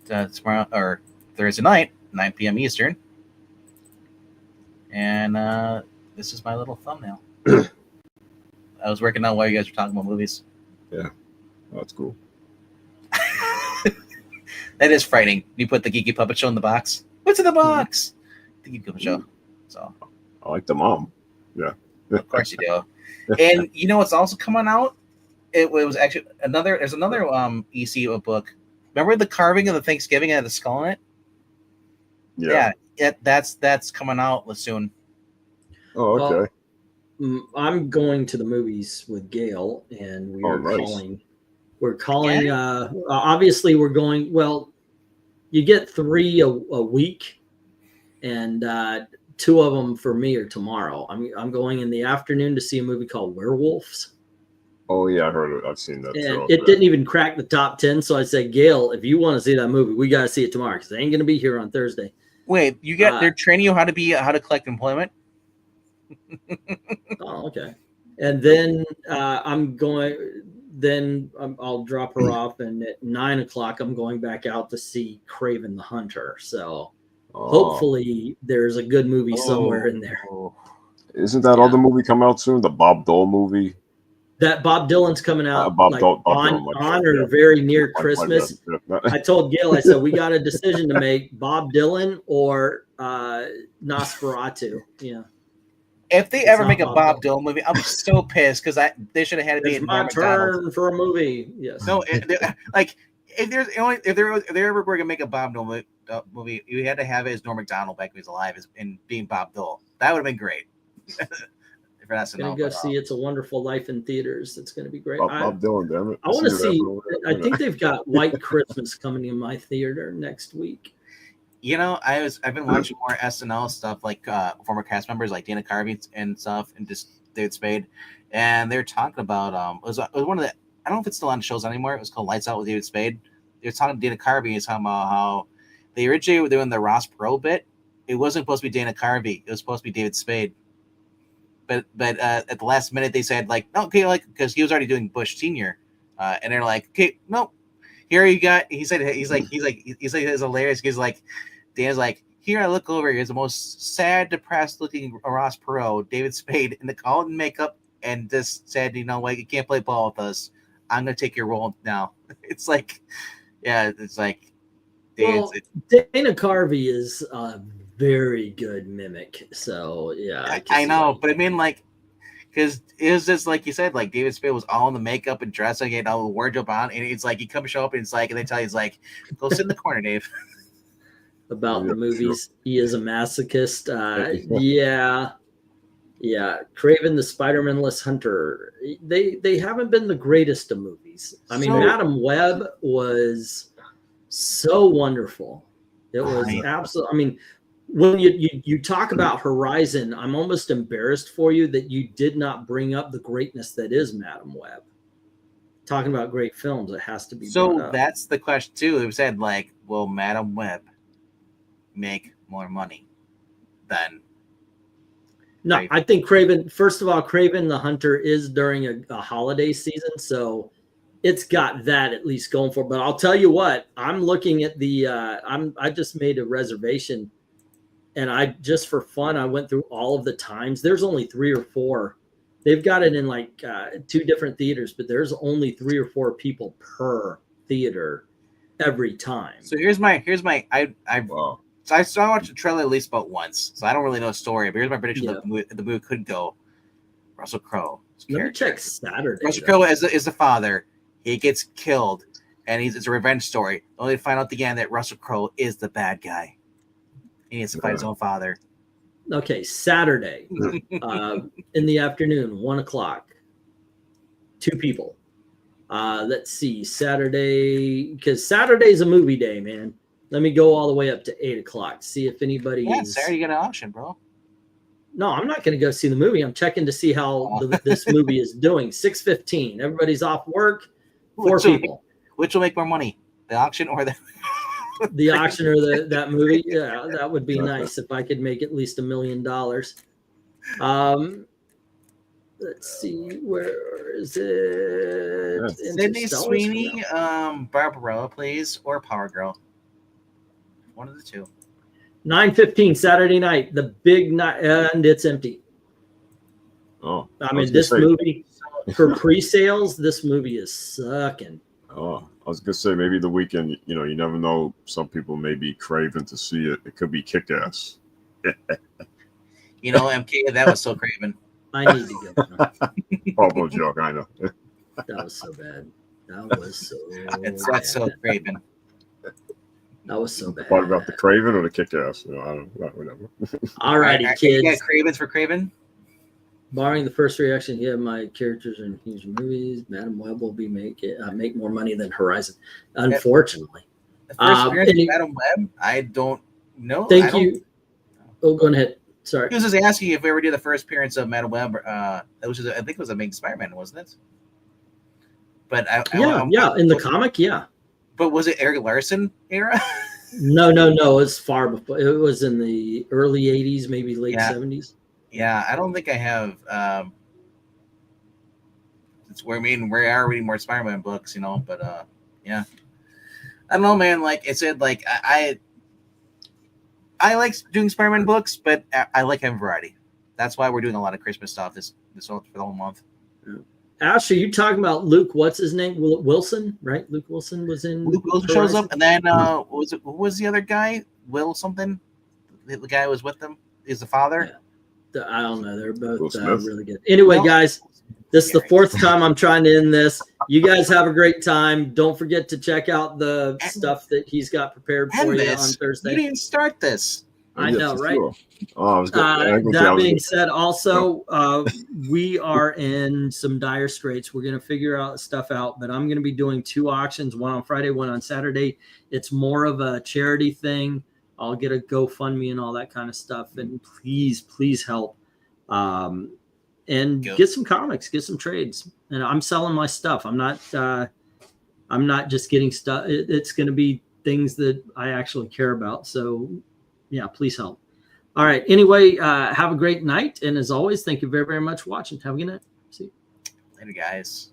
S2: tomorrow or Thursday night, 9 p.m. Eastern. And this is my little thumbnail. I was working out while you guys were talking about movies.
S4: Yeah, that's cool.
S2: That is frightening. You put the Geeky Puppet Show in the box. What's in the box? The Geeky Puppet Show. So
S4: I like the mom. Yeah,
S2: of course you do. And you know what's also coming out? It was actually there's another EC book. Remember the carving of the Thanksgiving had the skull in it? Yeah, that's coming out soon.
S4: Oh, okay.
S5: Well, I'm going to the movies with Gail, and we are calling. We're calling. Obviously, we're going. Well, you get 3 a week, and 2 of them for me are tomorrow. I'm going in the afternoon to see a movie called Werewolves.
S4: Oh yeah, I heard it. I've seen that.
S5: And it didn't even crack the top 10. So I said, Gail, if you want to see that movie, we got to see it tomorrow because I ain't gonna be here on Thursday.
S2: Wait, they're training you how to collect employment?
S5: Oh, okay. And then I'm going. Then I'll drop her off, and at 9 o'clock I'm going back out to see Craven the Hunter. So Hopefully, there's a good movie somewhere in there.
S4: Isn't that other movie come out soon? The Bob Dole movie?
S5: That Bob Dylan's coming out
S4: Bob
S5: like
S4: Dylan,
S5: on or very near
S4: Like
S5: Christmas.
S4: that.
S5: I told Gail, I said, we got a decision to make: Bob Dylan or Nosferatu. Yeah.
S2: If they
S5: It's
S2: ever
S5: not
S2: make a
S5: Bob
S2: Bob Dylan movie, I'm so pissed because they should have had it be
S5: It's
S2: at
S5: my
S2: Norm Macdonald.
S5: turn for a movie. Yes.
S2: No, like if they ever were gonna make a Bob Dylan movie, you had to have it as Norm Macdonald back when he was alive, and being Bob Dole. That would have been great. If you're not
S5: Gonna go see It's a Wonderful Life in theaters. It's gonna be great.
S4: Bob Dylan, damn it!
S5: I want to see. I think they've got White Christmas coming in my theater next week.
S2: You know, I've been watching more SNL stuff, like former cast members like Dana Carvey and stuff, and just David Spade, and they're talking about it was one of the, I don't know if it's still on shows anymore. It was called Lights Out with David Spade. They were talking to Dana Carvey and talking about how they originally were doing the Ross Perot bit. It wasn't supposed to be Dana Carvey. It was supposed to be David Spade. But at the last minute they said like, no, okay, like, because he was already doing Bush Senior, and they're like, okay, no, here you got. He's like it's hilarious. He's like, Dan's like, here I look over. Here's the most sad, depressed looking Ross Perot, David Spade, in the all in makeup, and just said, you know what, you can't play ball with us. I'm gonna take your role now. It's like, yeah, it's like,
S5: Dana Carvey is a very good mimic. So yeah,
S2: I know, but I mean, like, because it was just like you said, like David Spade was all in the makeup and dressing and all the wardrobe on, and it's like you come show up and it's like, and they tell you, it's like, go sit in the corner, Dave.
S5: About the movies, he is a masochist. Yeah. Craven the Spider-Man-less Hunter. They haven't been the greatest of movies. I mean, Madam Web was so wonderful. It was absolutely. I mean, when you talk about Horizon, I'm almost embarrassed for you that you did not bring up the greatness that is Madam Web. Talking about great films, it has to be.
S2: So that's the question too. It said like, will Madam Web make more money than?
S5: No,
S2: Craven?
S5: I think Craven. First of all, Craven the Hunter is during a holiday season, so it's got that at least going for it. But I'll tell you what, I'm looking at the. I just made a reservation, and I just for fun I went through all of the times. There's only 3 or 4. They've got it in like 2 different theaters, but there's only 3 or 4 people per theater every time.
S2: So here's my wow. So I watched the trailer at least about once, so I don't really know the story. But here's my prediction: that the movie could go Russell Crowe.
S5: Let me check Saturday.
S2: Russell Crowe is the father. He gets killed, and it's a revenge story. Only to find out at the end that Russell Crowe is the bad guy. He needs to fight his own father.
S5: Okay, Saturday in the afternoon, 1 o'clock. 2 people. Let's see, Saturday, because Saturday's a movie day, man. Let me go all the way up to 8 o'clock. See if anybody is.
S2: Saturday you got an auction, bro.
S5: No, I'm not going to go see the movie. I'm checking to see how this movie is doing. 6:15. Everybody's off work. 4 people.
S2: Which will make more money, the auction or
S5: the auction or that movie? Yeah, that would be nice if I could make at least $1 million. Let's see, where is it?
S2: Sydney Sweeney, Barbara, please, or Power Girl. One of the two.
S5: 9:15 Saturday night, the big night, and it's empty.
S4: Oh,
S5: I mean, this movie for pre-sales, this movie is sucking.
S4: Oh, I was gonna say maybe the weekend. You know, you never know. Some people may be craving to see it. It could be kick-ass.
S2: You know, MK, that was so craven.
S5: I need to go.
S4: Horrible joke, I know.
S5: That was so bad. That was so.
S2: That's so craven.
S5: That was so bad.
S4: What about the Craven or the Kick-Ass? You know, I don't know, whatever.
S5: All righty, kids.
S2: You got Cravens for Craven?
S5: Barring the first reaction, yeah, my characters in huge movies. Madam Web will be make more money than Horizon, unfortunately.
S2: The first appearance of Madam Web? I don't know.
S5: Thank you. Oh, go ahead. Sorry.
S2: He was just asking if we ever did the first appearance of Madam Web. I think it was a main Spider-Man, wasn't it? But
S5: in the comic, yeah.
S2: But was it Eric Larson era?
S5: No. It was far before. It was in the early 80s, maybe late 70s.
S2: Yeah, I don't think I have. It's where we are reading more Spider-Man books, you know. But yeah, I don't know, man. Like I said, like I I like doing Spider-Man books, but I like having variety. That's why we're doing a lot of Christmas stuff this for the whole month.
S5: Ashley, you talking about Luke? What's his name? Wilson, right? Luke Wilson was in.
S2: Luke Wilson shows up, and then who was the other guy? Will something? The guy who was with them is the father.
S5: Yeah. I don't know. They're both
S4: Will Smith.
S5: really good. Anyway, guys, this is the 4th time I'm trying to end this. You guys have a great time. Don't forget to check out the stuff that he's got prepared for you on Thursday.
S2: You didn't start this.
S5: I know, right?
S4: Sure. Oh, I was good.
S5: That being said, also, we are in some dire straits. We're going to figure out stuff out, but I'm going to be doing 2 auctions, one on Friday, one on Saturday. It's more of a charity thing. I'll get a GoFundMe and all that kind of stuff. And please help. And get some comics, get some trades. And I'm selling my stuff. I'm not just getting stuff. It's going to be things that I actually care about. So yeah, please help. All right. Anyway, have a great night. And as always, thank you very, very much for watching. Have a good night. See you.
S2: Later, guys.